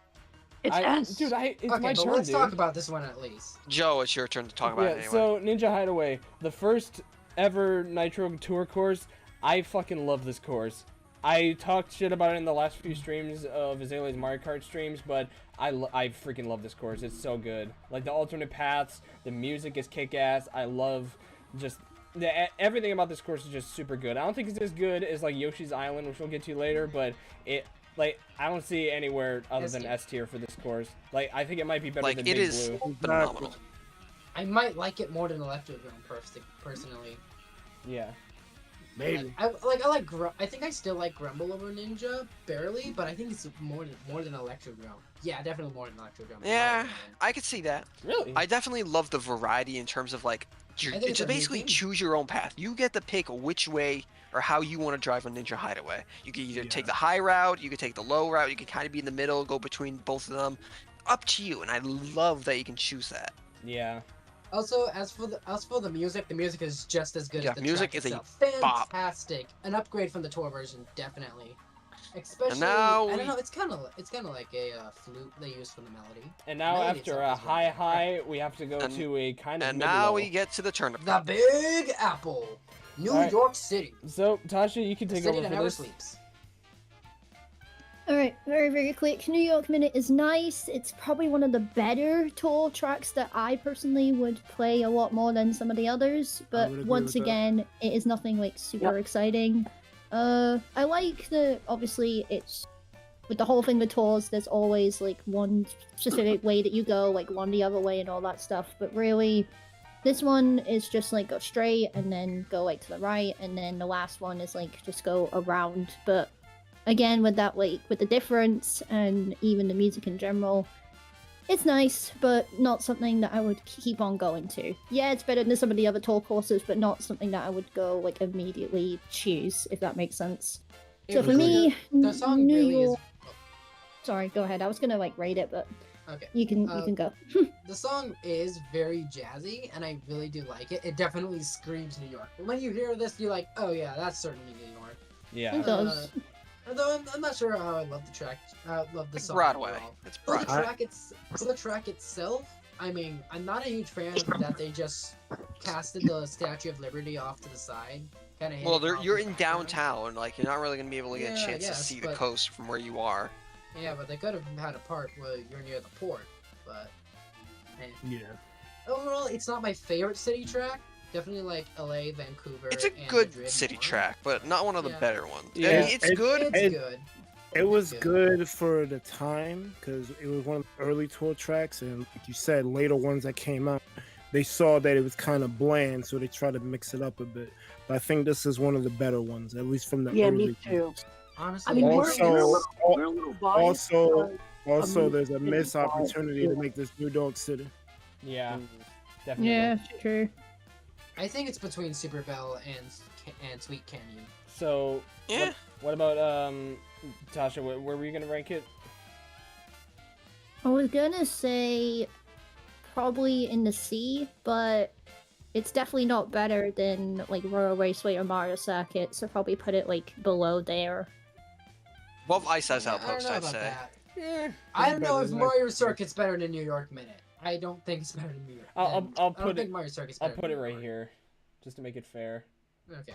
Speaker 7: it's S.
Speaker 1: Dude, it's
Speaker 5: Okay,
Speaker 1: my
Speaker 5: but
Speaker 1: turn,
Speaker 5: let's
Speaker 1: dude.
Speaker 5: talk about this one at least.
Speaker 3: Joe, it's your turn to talk about it anyway.
Speaker 1: So Ninja Hideaway, the first ever Nitro Tour course. I fucking love this course. I talked shit about it in the last few streams of Azalea's Mario Kart streams, but I freaking love this course. It's so good. Like the alternate paths, the music is kick-ass. I love just everything about this course is just super good. I don't think it's as good as like Yoshi's Island, which we'll get to later, but I don't see anywhere other than S tier for this course. Like I think it might be better
Speaker 3: Like
Speaker 1: than
Speaker 3: it
Speaker 1: Big
Speaker 3: is
Speaker 1: Blue.
Speaker 3: phenomenal.
Speaker 5: I might like it more than Electrodrome personally.
Speaker 1: Yeah.
Speaker 2: Maybe.
Speaker 5: I think I still like Grumble over Ninja barely, but I think it's more than Electrodrome. Yeah, definitely more than Electrodrome. in my
Speaker 3: Yeah,
Speaker 5: opinion.
Speaker 3: I could see that.
Speaker 1: Really?
Speaker 3: I definitely love the variety in terms of like,
Speaker 5: I think it's
Speaker 3: to basically
Speaker 5: amazing.
Speaker 3: choose your own path. You get to pick which way or how you want to drive on Ninja Hideaway. You can either take the high route, you can take the low route, you can kind of be in the middle, go between both of them. Up to you, and I love that you can choose that.
Speaker 1: Yeah.
Speaker 5: Also, as for the music is just as good
Speaker 3: Yeah,
Speaker 5: as the
Speaker 3: music
Speaker 5: track
Speaker 3: is a
Speaker 5: itself.
Speaker 3: bop.
Speaker 5: Fantastic. An upgrade from the tour version, definitely. Especially,
Speaker 3: now
Speaker 5: I don't know. It's kind of like a flute they use for the melody.
Speaker 1: And now
Speaker 5: Melody
Speaker 1: after
Speaker 5: itself
Speaker 1: a
Speaker 5: is really
Speaker 1: high, we have to go
Speaker 3: And-
Speaker 1: to a kind of
Speaker 3: And
Speaker 1: mid-low.
Speaker 3: now we get to the tournament.
Speaker 5: The Big Apple, New
Speaker 1: Alright.
Speaker 5: York City,
Speaker 1: So Tasha, you can
Speaker 5: the
Speaker 1: take
Speaker 5: city
Speaker 1: over
Speaker 5: that
Speaker 1: for
Speaker 5: never
Speaker 1: this.
Speaker 5: sleeps.
Speaker 4: Alright, very, very quick. New York Minute is nice. It's probably one of the better tour tracks that I personally would play a lot more than some of the others. But
Speaker 2: would agree
Speaker 4: once
Speaker 2: with that.
Speaker 4: again, it is nothing like super exciting. I like the obviously it's with the whole thing with tours, there's always like one specific way that you go, like one the other way and all that stuff. But really, this one is just like go straight and then go like to the right, and then the last one is like just go around. But again, with that like with the difference and even the music in general, it's nice, but not something that I would keep on going to. Yeah, it's better than some of the other tour courses, but not something that I would go like immediately choose, if that makes sense. So for me,
Speaker 5: the song
Speaker 4: New
Speaker 5: really
Speaker 4: York. Sorry, go ahead. I was gonna like rate it, but
Speaker 5: Okay.
Speaker 4: you can go.
Speaker 5: The song is very jazzy, and I really do like it. It definitely screams New York. But when you hear this, you're like, oh yeah, that's certainly New York.
Speaker 1: Yeah.
Speaker 4: It does.
Speaker 5: Although I'm not sure how I love the track. I love the
Speaker 3: It's
Speaker 5: song.
Speaker 3: Broadway.
Speaker 5: overall.
Speaker 3: It's
Speaker 5: For the
Speaker 3: Broadway.
Speaker 5: track itself, I mean, I'm not a huge fan of that they just casted the Statue of Liberty off to the side. Kind of.
Speaker 3: Well, you're in downtown. Like, you're not really gonna be able to get a
Speaker 5: Yeah,
Speaker 3: chance to
Speaker 5: yes,
Speaker 3: see the
Speaker 5: but-
Speaker 3: coast from where you are.
Speaker 5: Yeah, but they could have had a part where you're near the port. But
Speaker 2: Yeah.
Speaker 5: overall, it's not my favorite city track. Definitely like LA, Vancouver.
Speaker 3: It's a
Speaker 5: and
Speaker 3: good
Speaker 5: Madrid
Speaker 3: city
Speaker 5: more.
Speaker 3: track, but not one of the
Speaker 5: Yeah.
Speaker 3: better ones. I
Speaker 1: Yeah.
Speaker 3: mean, it's good.
Speaker 5: It's good.
Speaker 2: It was good for the time because it was one of the early tour tracks, and like you said, later ones that came out, they saw that it was kind of bland, so they tried to mix it up a bit. But I think this is one of the better ones, at least from the
Speaker 7: Yeah,
Speaker 2: early
Speaker 7: me too.
Speaker 2: ones.
Speaker 5: Honestly,
Speaker 7: I mean,
Speaker 2: Also-
Speaker 7: we're a little biased.
Speaker 2: Also, there's a
Speaker 7: City
Speaker 2: missed
Speaker 7: vibe,
Speaker 2: opportunity to
Speaker 7: too.
Speaker 2: make this New Dog City.
Speaker 1: Yeah. Definitely.
Speaker 4: Yeah, true.
Speaker 5: I think it's between Super Bell and Sweet Canyon.
Speaker 1: So,
Speaker 3: Yeah.
Speaker 1: what about Tasha? Where were you gonna rank it?
Speaker 4: I was gonna say probably in the C, but it's definitely not better than like Royal Raceway or Mario Circuit, so probably put it like below there.
Speaker 3: Above Ice Ice
Speaker 5: I don't
Speaker 3: Outpost,
Speaker 5: know
Speaker 3: I'd
Speaker 5: about
Speaker 3: say.
Speaker 5: that.
Speaker 1: Yeah.
Speaker 5: I don't know
Speaker 2: better
Speaker 5: if
Speaker 2: than
Speaker 5: Mario
Speaker 2: Ice
Speaker 5: Circuit's better than New York Minute. I don't think it's better than New York.
Speaker 1: I'll
Speaker 5: I don't
Speaker 1: put
Speaker 5: think
Speaker 1: it.
Speaker 5: Mario Circuit's
Speaker 1: I'll
Speaker 5: better
Speaker 1: put it
Speaker 5: than New
Speaker 1: right
Speaker 5: York.
Speaker 1: here, just to make it fair.
Speaker 5: Okay.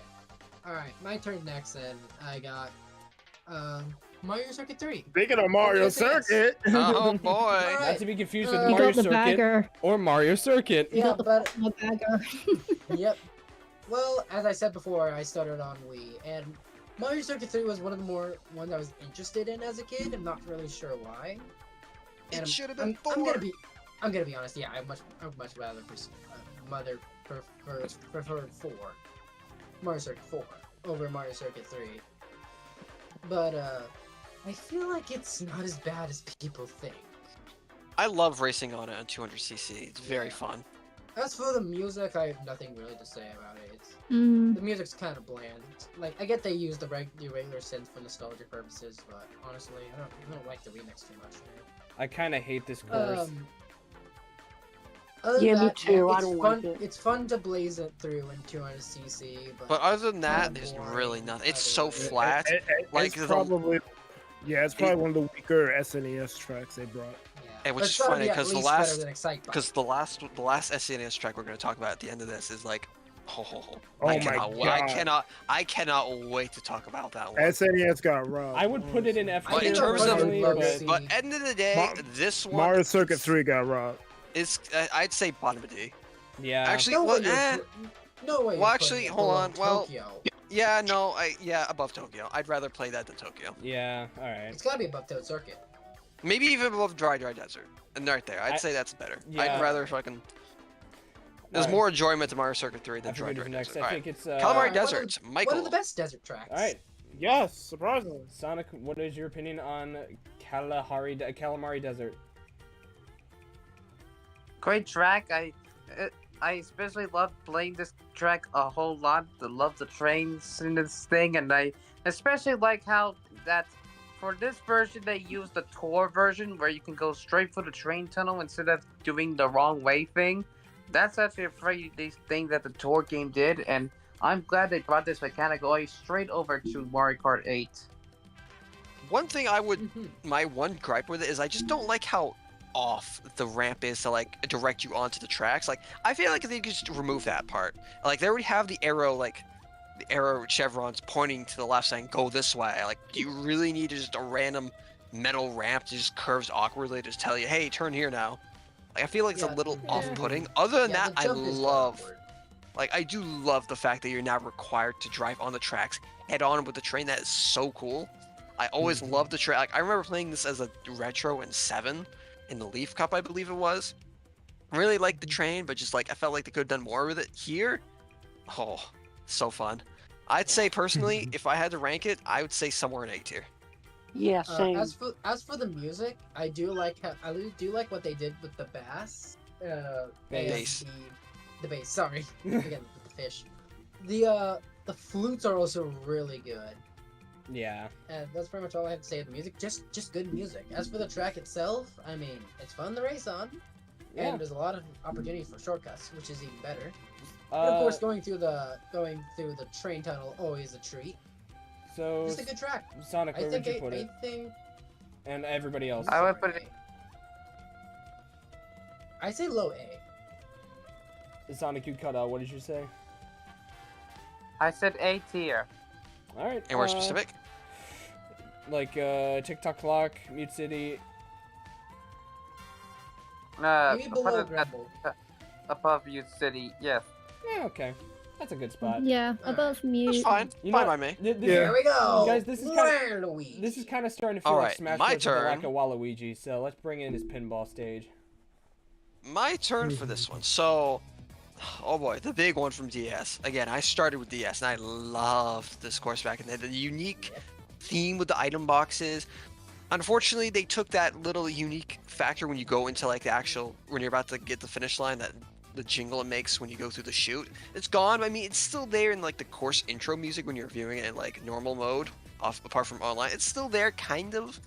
Speaker 5: Alright, my turn next, and I got Mario Circuit 3.
Speaker 2: Speaking of Mario
Speaker 5: Yes, yes.
Speaker 2: Circuit,
Speaker 3: Oh boy.
Speaker 5: Alright.
Speaker 1: Not to be confused with
Speaker 5: You
Speaker 4: You
Speaker 1: Mario
Speaker 4: got the
Speaker 1: Circuit
Speaker 4: bagger.
Speaker 1: or Mario Circuit.
Speaker 4: You
Speaker 5: Yeah,
Speaker 4: got the
Speaker 5: but
Speaker 4: bagger.
Speaker 5: yep. Well, as I said before, I started on Wii, and Mario Circuit 3 was one of the more ones I was interested in as a kid. I'm not really sure why. And
Speaker 3: It should have been
Speaker 5: I'm
Speaker 3: 4.
Speaker 5: gonna be honest. Yeah, I would much rather prefer 4, Mario Circuit 4 over Mario Circuit 3. But I feel like it's not as bad as people think.
Speaker 3: I love racing on it on 200cc. It's very fun.
Speaker 5: As for the music, I have nothing really to say about it. The music's kind of bland. Like, I get they use the regular synth for nostalgia purposes, but honestly, I don't like the remix too much.
Speaker 1: I kind of hate this course.
Speaker 5: Other
Speaker 7: Yeah,
Speaker 5: than
Speaker 7: me
Speaker 5: that,
Speaker 7: too, I
Speaker 5: It's
Speaker 7: don't
Speaker 5: fun.
Speaker 7: like it.
Speaker 5: It's fun to blaze it through in 200cc,
Speaker 3: But other than that,
Speaker 5: kinda
Speaker 3: there's
Speaker 5: boring
Speaker 3: really nothing. It's
Speaker 5: other
Speaker 3: so
Speaker 5: than-
Speaker 3: flat. Like,
Speaker 2: it's
Speaker 3: the-
Speaker 2: probably it's probably one of the weaker SNES tracks they brought.
Speaker 5: Yeah.
Speaker 3: And which
Speaker 5: But
Speaker 3: is
Speaker 5: it's gotta
Speaker 3: funny
Speaker 5: be at
Speaker 3: 'cause the
Speaker 5: least
Speaker 3: last-
Speaker 5: better than Excitebike.
Speaker 3: Because the last SNES track we're going to talk about at the end of this is like,
Speaker 2: Oh
Speaker 3: I
Speaker 2: my
Speaker 3: cannot,
Speaker 2: God.
Speaker 3: I cannot wait to talk about that one.
Speaker 2: SNES got robbed.
Speaker 1: I would put it in F
Speaker 3: But in
Speaker 1: tier
Speaker 3: terms of-
Speaker 1: personally,
Speaker 5: but-
Speaker 3: But end of the day,
Speaker 2: Mar-
Speaker 3: this one
Speaker 2: Mario Circuit 3 got robbed.
Speaker 3: is I'd say bottom of D.
Speaker 1: yeah.
Speaker 3: Actually,
Speaker 5: No
Speaker 3: well,
Speaker 5: way you're no way.
Speaker 3: well,
Speaker 5: you're
Speaker 3: actually,
Speaker 5: putting it
Speaker 3: hold
Speaker 5: below
Speaker 3: on, well-
Speaker 5: Tokyo.
Speaker 3: Yeah, no, above Tokyo. I'd rather play that than Tokyo.
Speaker 1: Yeah. All right.
Speaker 5: It's gotta be above Toad Circuit.
Speaker 3: Maybe even above Dry Desert. And right there, I'd say that's better.
Speaker 1: Yeah.
Speaker 3: I'd rather fucking. There's
Speaker 1: Alright.
Speaker 3: more enjoyment to Mario Circuit 3
Speaker 1: I
Speaker 3: than Dry
Speaker 1: forget who's next.
Speaker 3: Desert.
Speaker 1: I
Speaker 3: Alright.
Speaker 1: think it's
Speaker 3: Calamari
Speaker 5: Alright,
Speaker 3: Deserts,
Speaker 5: One
Speaker 3: Michael.
Speaker 5: of the best desert tracks.
Speaker 1: All right.
Speaker 2: Yes, surprisingly.
Speaker 1: Sonic, what is your opinion on Calamari Desert?
Speaker 6: Great track. I especially love playing this track a whole lot. I love the trains in this thing, and I especially like how that for this version they use the tour version where you can go straight for the train tunnel instead of doing the wrong way thing. That's actually a pretty nice thing that the tour game did, and I'm glad they brought this mechanic all the way straight over to Mario Kart 8.
Speaker 3: One thing I would,
Speaker 5: Mhm.
Speaker 3: my one gripe with it is I just don't like how off the ramp is to like direct you onto the tracks. Like, I feel like they could just remove that part. Like, they already have the arrow chevrons pointing to the left saying go this way. Like, do you really need just a random metal ramp that just curves awkwardly to just tell you, hey, turn here now? Like, I feel like it's
Speaker 5: Yeah,
Speaker 3: a little
Speaker 5: yeah.
Speaker 3: off-putting. Other than
Speaker 5: Yeah,
Speaker 3: that,
Speaker 5: the
Speaker 3: I
Speaker 5: jump is
Speaker 3: love,
Speaker 5: awkward.
Speaker 3: like, I do love the fact that you're now required to drive on the tracks head on with the train. That is so cool. I always loved the track. Like, I remember playing this as a retro in 7 in the Leaf Cup, I believe it was. I really liked the train, but just like I felt like they could have done more with it. Here, oh, so fun. I'd say personally, if I had to rank it, I would say somewhere in A tier.
Speaker 7: Yeah, same.
Speaker 5: As for the music, I do like what they did with the bass.
Speaker 3: Bass.
Speaker 5: The bass. Sorry, again with the fish. The flutes are also really good.
Speaker 1: Yeah.
Speaker 5: And that's pretty much all I have to say of the music. Just good music. As for the track itself, I mean, it's fun to race on, and there's a lot of opportunities for shortcuts, which is even better. And of course, going through the train tunnel always a treat.
Speaker 1: So
Speaker 5: Just a good track.
Speaker 1: Sonic, where would you put it?
Speaker 5: I think
Speaker 1: And everybody else.
Speaker 6: I would put it.
Speaker 5: I say low A.
Speaker 1: Sonic, you cut out. What did you say?
Speaker 6: I said A tier.
Speaker 1: All right.
Speaker 3: And more specific?
Speaker 1: Like TikTok Clock, Mute City.
Speaker 5: Maybe
Speaker 6: Put
Speaker 5: below
Speaker 6: it
Speaker 5: Grumble.
Speaker 6: above Youth City. Yes.
Speaker 1: Yeah, okay. That's a good spot.
Speaker 4: Yeah, above mute.
Speaker 3: That's fine.
Speaker 1: You
Speaker 3: Fine
Speaker 1: know-
Speaker 3: by me.
Speaker 5: Here we go.
Speaker 1: Guys, this is kind of
Speaker 5: Waluigi.
Speaker 1: this is kind of starting to feel
Speaker 3: All
Speaker 1: like
Speaker 3: right,
Speaker 1: Smash
Speaker 3: my
Speaker 1: Bros. With the lack
Speaker 3: turn.
Speaker 1: of Waluigi. So let's bring in his pinball stage.
Speaker 3: My turn for this one. So, oh boy, the big one from DS. Again, I started with DS, and I loved this course back in the day. The unique theme with the item boxes. Unfortunately, they took that little unique factor when you go into like the actual, when you're about to get the finish line, that the jingle it makes when you go through the chute. It's gone. I mean, it's still there in like the course intro music when you're viewing it in like normal mode, apart from online. It's still there, kind of,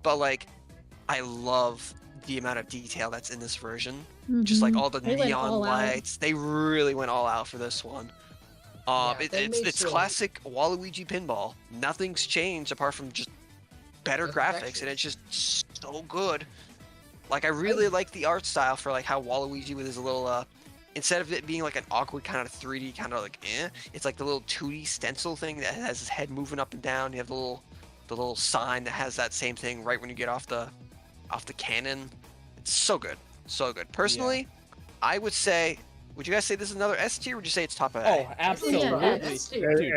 Speaker 3: but like, I love the amount of detail that's in this version. Just like all the
Speaker 4: They went
Speaker 3: neon
Speaker 4: all out.
Speaker 3: lights. They really went all out for this one.
Speaker 5: Yeah, they made
Speaker 3: It's
Speaker 5: sure-
Speaker 3: classic Waluigi pinball. Nothing's changed apart from just better
Speaker 5: Just
Speaker 3: graphics,
Speaker 5: textures.
Speaker 3: and it's just so good. Like, I really like the art style for like how Waluigi with his little instead of it being like an awkward kind of 3D kind of like it's like the little 2D stencil thing that has his head moving up and down. You have the little sign that has that same thing right when you get off the cannon. It's so good. So good. Personally, I would say, would you guys say this is another S tier, or would you say it's top of A?
Speaker 1: Oh, absolutely.
Speaker 5: S tier.
Speaker 1: Dude.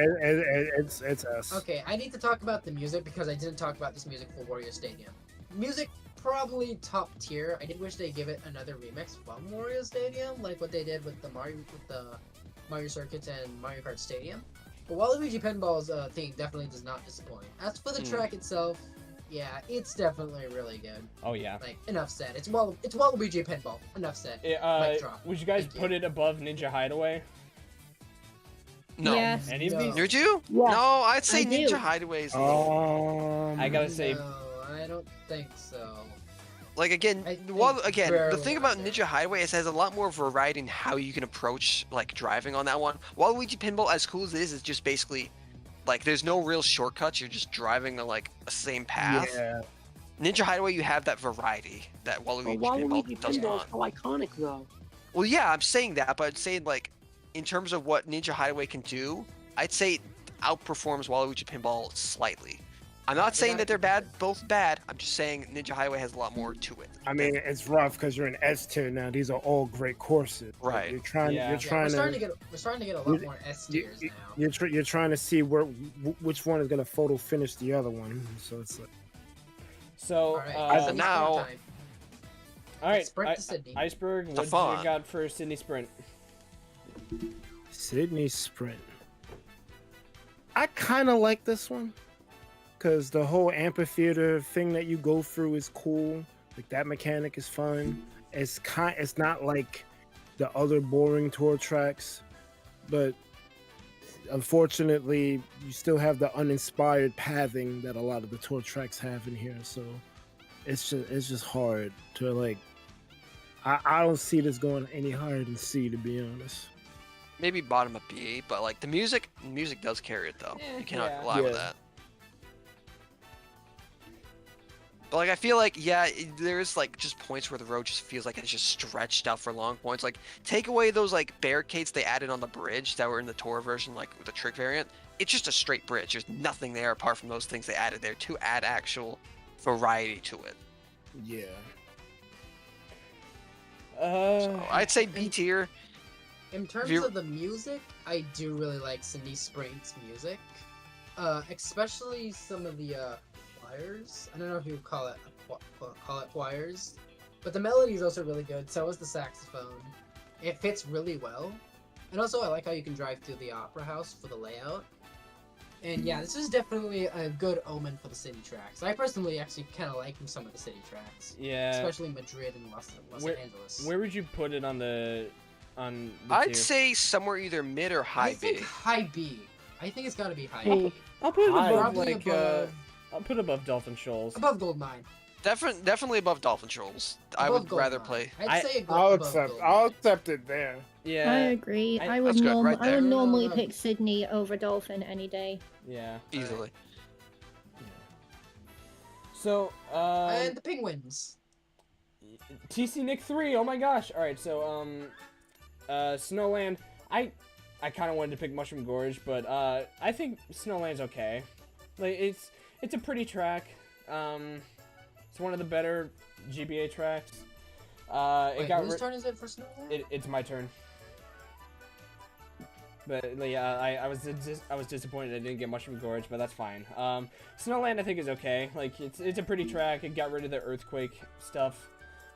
Speaker 2: It's us.
Speaker 5: Okay, I need to talk about the music because I didn't talk about this music for Wario Stadium. Music probably top tier. I did wish they give it another remix from Wario Stadium, like what they did with the Mario Circuits and Mario Kart Stadium. But Waluigi Pinball's theme definitely does not disappoint. As for the track itself, yeah, it's definitely really good.
Speaker 1: Oh yeah.
Speaker 5: Like, enough said. It's Waluigi Pinball. Enough said. Mic drop.
Speaker 1: Would you guys
Speaker 5: Thank you.
Speaker 1: put it above Ninja Hideaway?
Speaker 3: No.
Speaker 4: Yes.
Speaker 1: Any of
Speaker 5: No.
Speaker 1: these?
Speaker 3: Would you?
Speaker 7: Yeah.
Speaker 3: No, I'd say
Speaker 4: I do.
Speaker 3: Ninja Hideaway is a little...
Speaker 1: I gotta say,
Speaker 5: No, I don't think so.
Speaker 3: Like, again,
Speaker 5: I think
Speaker 3: the thing about
Speaker 5: barely.
Speaker 3: Ninja Hideaway is it has a lot more variety in how you can approach like driving on that one. Waluigi Pinball, as cool as it is just basically like there's no real shortcuts. You're just driving on like a same path.
Speaker 2: Yeah.
Speaker 3: Ninja Hideaway, you have that variety that Waluigi
Speaker 7: Well,
Speaker 3: Pinball
Speaker 7: Waluigi
Speaker 3: does
Speaker 7: Pinball
Speaker 3: not.
Speaker 7: is so iconic, though.
Speaker 3: Well, yeah, I'm saying that, but I'm saying like in terms of what Ninja Hideaway can do, I'd say it outperforms Waluigi Pinball slightly. I'm not saying that they're bad, both bad. I'm just saying Ninja Highway has a lot more to it.
Speaker 2: I mean, it's rough because you're in S tier now. These are all great courses.
Speaker 3: Right.
Speaker 2: You're trying.
Speaker 1: Yeah.
Speaker 2: You're trying
Speaker 5: we're starting
Speaker 2: to.
Speaker 5: to get a lot more S tiers now.
Speaker 2: You're trying to see which one is gonna photo finish the other one. So it's like.
Speaker 1: so
Speaker 5: All right,
Speaker 3: so now-
Speaker 5: time.
Speaker 1: all right,
Speaker 5: Sprint to Sydney.
Speaker 1: Iceberg, what you
Speaker 3: Stefan.
Speaker 1: got for Sydney Sprint?
Speaker 2: Sydney Sprint. I kind of like this one because the whole amphitheater thing that you go through is cool. Like that mechanic is fun. It's not like the other boring tour tracks, but unfortunately, you still have the uninspired pathing that a lot of the tour tracks have in here. So it's just hard to like. I don't see this going any higher than C, to be honest.
Speaker 3: Maybe bottom of B, but like the music does carry it though. You cannot
Speaker 1: yeah.
Speaker 3: lie with
Speaker 2: Yeah.
Speaker 3: that. But like I feel like there's like just points where the road just feels like it's just stretched out for long points. Like take away those like barricades they added on the bridge that were in the tour version, like with the trick variant. It's just a straight bridge. There's nothing there apart from those things they added there to add actual variety to it.
Speaker 2: Yeah.
Speaker 3: So I'd say B tier.
Speaker 5: In terms
Speaker 3: you-
Speaker 5: of the music, I do really like Cindy Sprint's music, especially some of the choirs. I don't know if you call it choirs, but the melody is also really good. So is the saxophone. It fits really well, and also I like how you can drive through the opera house for the layout. And yeah, this is definitely a good omen for the city tracks. I personally actually kind of like some of the city tracks.
Speaker 1: Yeah.
Speaker 5: Especially Madrid and Los Angeles.
Speaker 1: Where would you put it on the
Speaker 3: I'd
Speaker 1: tier?
Speaker 3: say somewhere either mid or high
Speaker 5: I think
Speaker 3: B.
Speaker 5: high B. I think it's gotta be high
Speaker 7: Hey.
Speaker 5: B.
Speaker 1: I'll put it above
Speaker 5: Probably
Speaker 1: like
Speaker 5: above,
Speaker 1: I'll put it above Dolphin Shoals.
Speaker 5: above Goldeneye.
Speaker 3: Definitely above Dolphin Shoals. I
Speaker 5: Above
Speaker 3: would rather
Speaker 5: Goldeneye.
Speaker 3: play.
Speaker 5: I'd say
Speaker 2: I'll
Speaker 5: above
Speaker 2: accept.
Speaker 5: Goldeneye.
Speaker 2: I'll accept it there.
Speaker 1: Yeah.
Speaker 4: I agree.
Speaker 1: I-
Speaker 4: I would
Speaker 3: That's good, right
Speaker 4: I
Speaker 3: there.
Speaker 4: would normally
Speaker 5: No.
Speaker 4: pick Sydney over Dolphin any day.
Speaker 1: Yeah.
Speaker 3: Easily.
Speaker 1: So
Speaker 5: And the Penguins.
Speaker 1: TC Nick 3. Oh my gosh. All right. So Snowland. I kind of wanted to pick Mushroom Gorge, but I think Snowland's okay. Like it's a pretty track. It's one of the better GBA tracks.
Speaker 5: Wait, whose turn is it for Snowland?
Speaker 1: It's my turn. But yeah, I was disappointed I didn't get Mushroom Gorge, but that's fine. Snowland I think is okay. Like it's a pretty track. It got rid of the earthquake stuff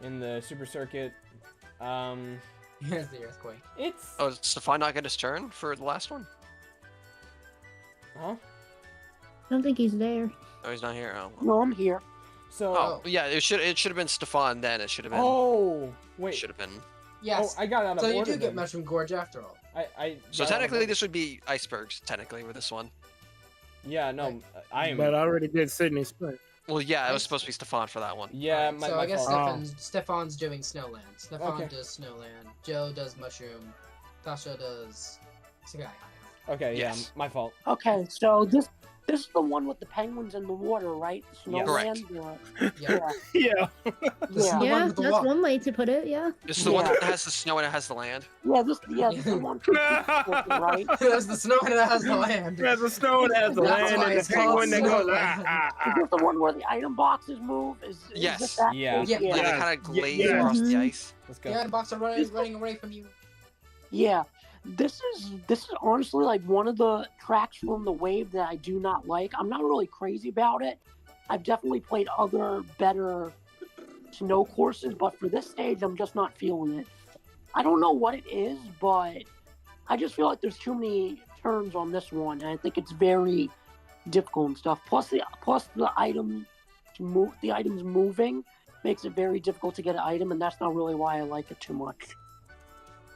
Speaker 1: in the Super Circuit.
Speaker 5: Here's the earthquake.
Speaker 1: It's
Speaker 3: Oh, does Stefan not get his turn for the last one?
Speaker 1: huh?
Speaker 4: I don't think he's there.
Speaker 3: Oh, he's not here. Oh.
Speaker 7: No, I'm here.
Speaker 1: So
Speaker 3: Oh, yeah. It should have been Stefan then. It should have been.
Speaker 1: oh wait.
Speaker 3: Should have been.
Speaker 5: Yes.
Speaker 1: Oh, I got out of
Speaker 5: so you
Speaker 1: order.
Speaker 5: do get
Speaker 1: then.
Speaker 5: Mushroom Gorge after all.
Speaker 1: I
Speaker 3: So
Speaker 1: got out of
Speaker 3: technically,
Speaker 1: order.
Speaker 3: this would be icebergs. Technically, with this one.
Speaker 1: Yeah, no, I am.
Speaker 2: But I already did Sydney Spring.
Speaker 3: Well, yeah, it was supposed to be Stefan for that one.
Speaker 1: Yeah,
Speaker 5: Alright,
Speaker 1: my,
Speaker 5: so
Speaker 1: my
Speaker 5: I guess
Speaker 1: fault.
Speaker 5: Stefan's doing Snowland. Stefan
Speaker 1: Okay.
Speaker 5: does Snowland. Joe does Mushroom. Tasha does Sagai.
Speaker 1: Okay,
Speaker 3: Yes.
Speaker 1: yeah, my fault.
Speaker 7: Okay, so this is the one with the penguins in the water, right?
Speaker 1: Yes.
Speaker 3: Correct.
Speaker 7: Snowland?
Speaker 5: Yeah.
Speaker 2: Yeah.
Speaker 5: This is
Speaker 7: Yeah.
Speaker 5: the one
Speaker 4: Yeah,
Speaker 5: with the
Speaker 4: that's
Speaker 5: water.
Speaker 4: one way to put it. Yeah.
Speaker 3: This is the one
Speaker 7: Yeah.
Speaker 3: that has the snow and it has the land.
Speaker 7: This is the one for right?
Speaker 5: That's the snow and it has the land.
Speaker 2: There's a stone that has the
Speaker 5: That's
Speaker 2: land
Speaker 5: why
Speaker 2: and
Speaker 5: it's
Speaker 2: the penguin that
Speaker 5: called
Speaker 2: goes.
Speaker 5: Snowland.
Speaker 7: Is this the one where the item boxes move? Is
Speaker 3: Yes.
Speaker 7: this that?
Speaker 1: Yeah.
Speaker 5: Yeah.
Speaker 3: Yeah, they
Speaker 2: Yeah.
Speaker 3: kind of glaze
Speaker 2: Yeah.
Speaker 3: across the
Speaker 4: Mhm.
Speaker 3: ice.
Speaker 1: Let's go.
Speaker 5: Yeah, the box are running away from you.
Speaker 7: Yeah. This is honestly like one of the tracks from the wave that I do not like. I'm not really crazy about it. I've definitely played other better snow courses, but for this stage I'm just not feeling it. I don't know what it is, but I just feel like there's too many turns on this one, and I think it's very difficult and stuff. Plus the items moving makes it very difficult to get an item, and that's not really why I like it too much.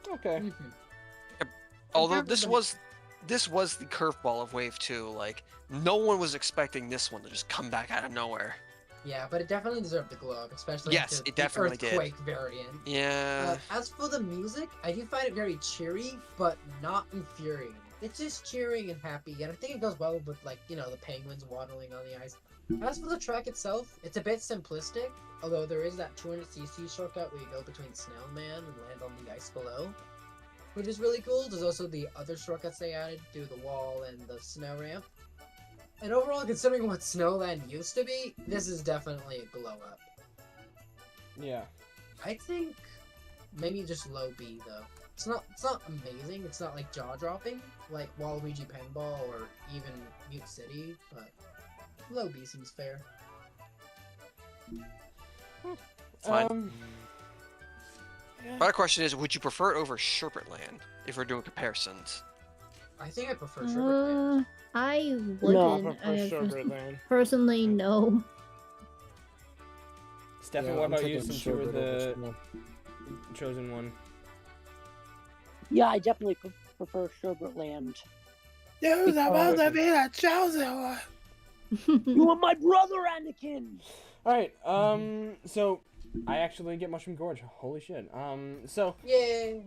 Speaker 1: Okay.
Speaker 5: Mhm.
Speaker 3: Although
Speaker 5: Compared to
Speaker 3: this was the curveball of Wave 2. Like no one was expecting this one to just come back out of nowhere.
Speaker 5: Yeah, but it definitely deserved the globe, especially
Speaker 3: Yes,
Speaker 5: the,
Speaker 3: it definitely
Speaker 5: the
Speaker 3: did.
Speaker 5: earthquake variant.
Speaker 3: Yeah.
Speaker 5: As for the music, I do find it very cheery, but not infuriating. It's just cheering and happy, and I think it goes well with, like, you know, the penguins waddling on the ice. As for the track itself, it's a bit simplistic, although there is that 200cc shortcut where you go between Snowman and land on the ice below, which is really cool. There's also the other shortcuts they added, through the wall and the snow ramp. And overall, considering what Snowland used to be, this is definitely a glow up.
Speaker 1: Yeah.
Speaker 5: I think maybe just low B though. It's not amazing. It's not like jaw dropping like Waluigi Pinball or even Mute City, but low B seems fair.
Speaker 3: Fine. My question is, would you prefer it over Sherbetland if we're doing comparisons?
Speaker 5: I think I prefer Sherbetland.
Speaker 4: I
Speaker 7: No,
Speaker 4: wouldn't.
Speaker 2: I
Speaker 4: I
Speaker 2: prefer Sherbetland.
Speaker 4: personally, no.
Speaker 1: Stefan,
Speaker 2: Yeah,
Speaker 1: what
Speaker 2: I'm
Speaker 1: about you
Speaker 2: taking
Speaker 1: since you were
Speaker 2: Sherbet
Speaker 1: the
Speaker 2: over Snow.
Speaker 1: chosen one?
Speaker 7: Yeah, I definitely prefer Sherbetland.
Speaker 2: You're
Speaker 7: supposed to
Speaker 2: be the chosen one.
Speaker 7: You are my brother, Anakin!
Speaker 1: Alright, so I actually get Mushroom Gorge. Holy shit. So
Speaker 5: Yay!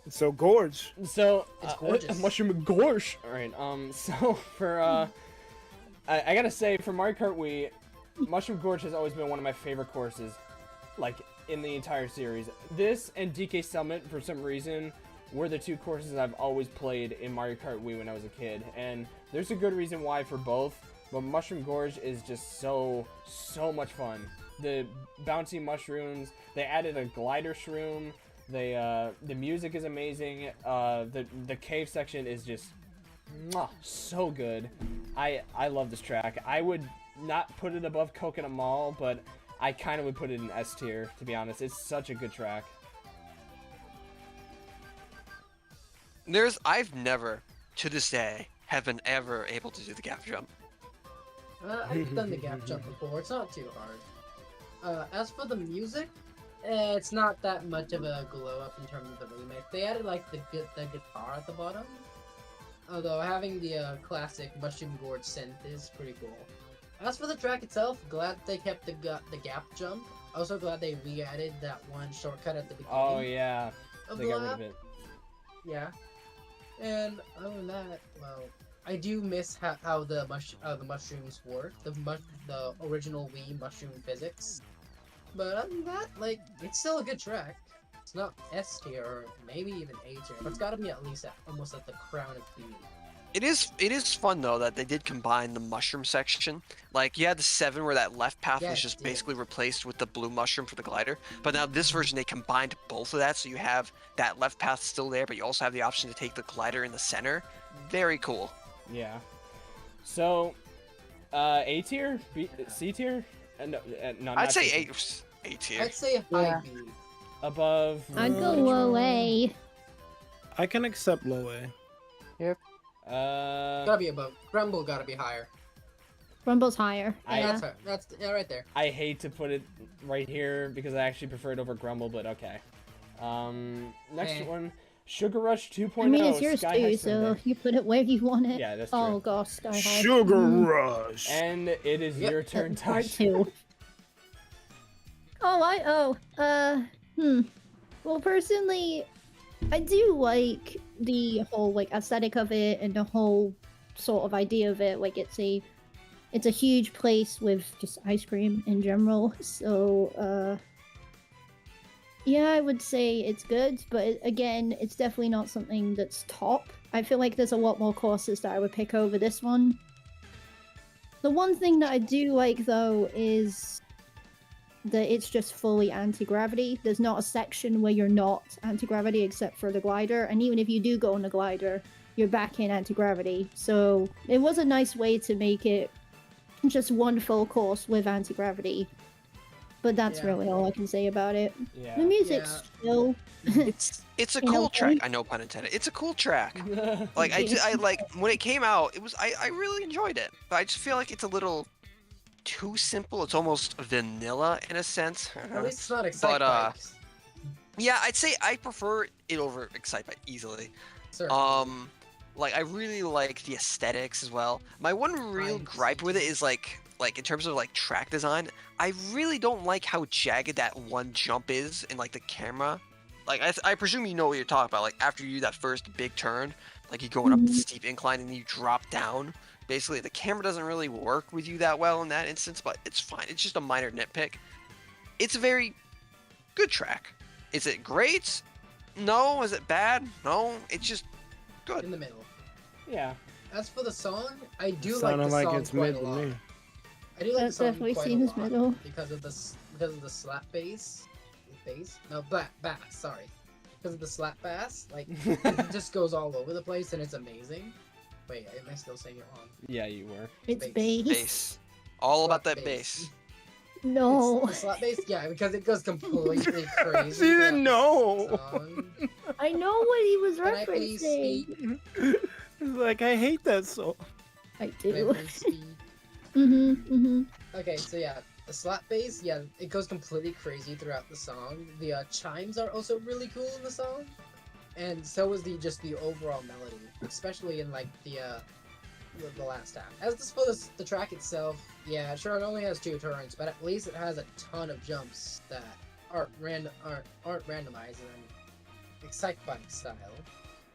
Speaker 2: So gorge.
Speaker 5: It's gorgeous.
Speaker 1: Mushroom Gorge. Alright, so for I gotta say, for Mario Kart Wii, Mushroom Gorge has always been one of my favorite courses, like, in the entire series. This and DK Summit, for some reason, were the two courses I've always played in Mario Kart Wii when I was a kid, and there's a good reason why for both, but Mushroom Gorge is just so much fun. The bouncy mushrooms, they added a glider shroom, the music is amazing, the cave section is just so good. I love this track. I would not put it above Coconut Mall, but I kind of would put it in S tier, to be honest. It's such a good track.
Speaker 3: I've never, to this day, have been ever able to do the gap jump.
Speaker 5: I've done the gap jump before. It's not too hard. As for the music, it's not that much of a glow up in terms of the remake. They added like the guitar at the bottom. Although having the classic mushroom gourd synth is pretty cool. As for the track itself, glad they kept the gap jump. Also glad they re-added that one shortcut at the beginning.
Speaker 1: Oh yeah,
Speaker 5: of
Speaker 1: they
Speaker 5: the
Speaker 1: got rid
Speaker 5: lap.
Speaker 1: of it.
Speaker 5: Yeah. And other than that, well, I do miss how the mushrooms work, the original Wii mushroom physics. But other than that, like, it's still a good track. It's not S tier or maybe even A tier, but it's got to be at least almost at the crown of B.
Speaker 3: It is fun though that they did combine the mushroom section. Like you had the 7 where that left path
Speaker 5: Yeah,
Speaker 3: was
Speaker 5: it
Speaker 3: just
Speaker 5: did.
Speaker 3: basically replaced with the blue mushroom for the glider. But now this version they combined both of that, so you have that left path still there, but you also have the option to take the glider in the center. Very cool.
Speaker 1: Yeah. So, A tier, C tier, no, not
Speaker 3: I'd say
Speaker 1: C
Speaker 3: A tier.
Speaker 5: I'd say high
Speaker 7: Yeah.
Speaker 5: B.
Speaker 1: above.
Speaker 4: I'd go low A.
Speaker 2: I can accept low A.
Speaker 5: Gotta be above. Grumble gotta be higher.
Speaker 4: Rumble's higher.
Speaker 1: I-
Speaker 4: Yeah.
Speaker 5: That's her. That's right there.
Speaker 1: I hate to put it right here because I actually prefer it over Grumble, but okay. Next
Speaker 5: Eh.
Speaker 1: one, Sugar Rush 2.0.
Speaker 4: I mean, it's yours
Speaker 1: Sky High
Speaker 4: too, so
Speaker 1: Sundae.
Speaker 4: you put it where you want it.
Speaker 1: Yeah, that's true.
Speaker 4: Oh gosh, Sky High.
Speaker 2: Sugar Rush.
Speaker 1: And it is
Speaker 5: Yep.
Speaker 1: your turn,
Speaker 4: Part
Speaker 1: Tosh.
Speaker 4: 2. Well, personally, I do like the whole like aesthetic of it and the whole sort of idea of it. Like it's a huge place with just ice cream in general. So yeah, I would say it's good, but again, it's definitely not something that's top. I feel like there's a lot more courses that I would pick over this one. The one thing that I do like though is that it's just fully anti-gravity. There's not a section where you're not anti-gravity except for the glider, and even if you do go on the glider, you're back in anti-gravity. So it was a nice way to make it just one full course with anti-gravity. But that's
Speaker 5: Yeah.
Speaker 4: really all I can say about it.
Speaker 1: Yeah.
Speaker 4: The music's still
Speaker 3: It's a
Speaker 4: You know,
Speaker 3: cool track.
Speaker 4: we-
Speaker 3: I know, pun intended. It's a cool track. Like I like when it came out. I really enjoyed it. But I just feel like it's a little too simple. It's almost vanilla in a sense.
Speaker 5: At least it's not Excite
Speaker 3: But,
Speaker 5: Bikes.
Speaker 3: Yeah, I'd say I prefer it over Excitebike easily.
Speaker 5: Certainly.
Speaker 3: Like I really like the aesthetics as well. My one real
Speaker 5: I
Speaker 3: gripe with it
Speaker 5: see.
Speaker 3: is like in terms of like track design, I really don't like how jagged that one jump is in like the camera. Like I presume you know what you're talking about. Like after you do that first big turn, like you're going up the
Speaker 4: Mhm.
Speaker 3: steep incline and then you drop down. Basically, the camera doesn't really work with you that well in that instance, but it's fine. It's just a minor nitpick. It's a very good track. Is it great? No. Is it bad? No. It's just good.
Speaker 5: In the middle.
Speaker 1: Yeah.
Speaker 5: As for the song, I do like
Speaker 2: Sounded
Speaker 5: the
Speaker 2: like
Speaker 5: song
Speaker 2: it's
Speaker 5: quite
Speaker 2: mid
Speaker 5: a
Speaker 2: to
Speaker 5: lot.
Speaker 2: me.
Speaker 5: I do like the
Speaker 4: That's
Speaker 5: song
Speaker 4: definitely
Speaker 5: quite
Speaker 4: seen
Speaker 5: a
Speaker 4: as
Speaker 5: lot
Speaker 4: middle.
Speaker 5: because of the slap bass. No, bass. Sorry, because of the slap bass. Like it just goes all over the place and it's amazing. Wait, am I still saying it wrong?
Speaker 1: Yeah, you were.
Speaker 4: it's
Speaker 5: Bass.
Speaker 4: bass.
Speaker 3: Bass. All about
Speaker 5: Slap
Speaker 3: that bass.
Speaker 4: No.
Speaker 5: The slap bass, yeah, because it goes completely crazy.
Speaker 2: She didn't
Speaker 5: throughout the
Speaker 2: know.
Speaker 5: song.
Speaker 4: I know what he was
Speaker 5: Can I please
Speaker 4: referencing.
Speaker 5: speak?
Speaker 2: He's like, I hate that song.
Speaker 4: I
Speaker 5: Can I
Speaker 4: do.
Speaker 5: please speak?
Speaker 4: Mm-hmm.
Speaker 5: Okay, so yeah, the slap bass, yeah, it goes completely crazy throughout the song. The chimes are also really cool in the song, and so is the overall melody, especially in like the last half. As for the track itself, yeah, sure, it only has 2 turns, but at least it has a ton of jumps that aren't randomized and Excite Bike style,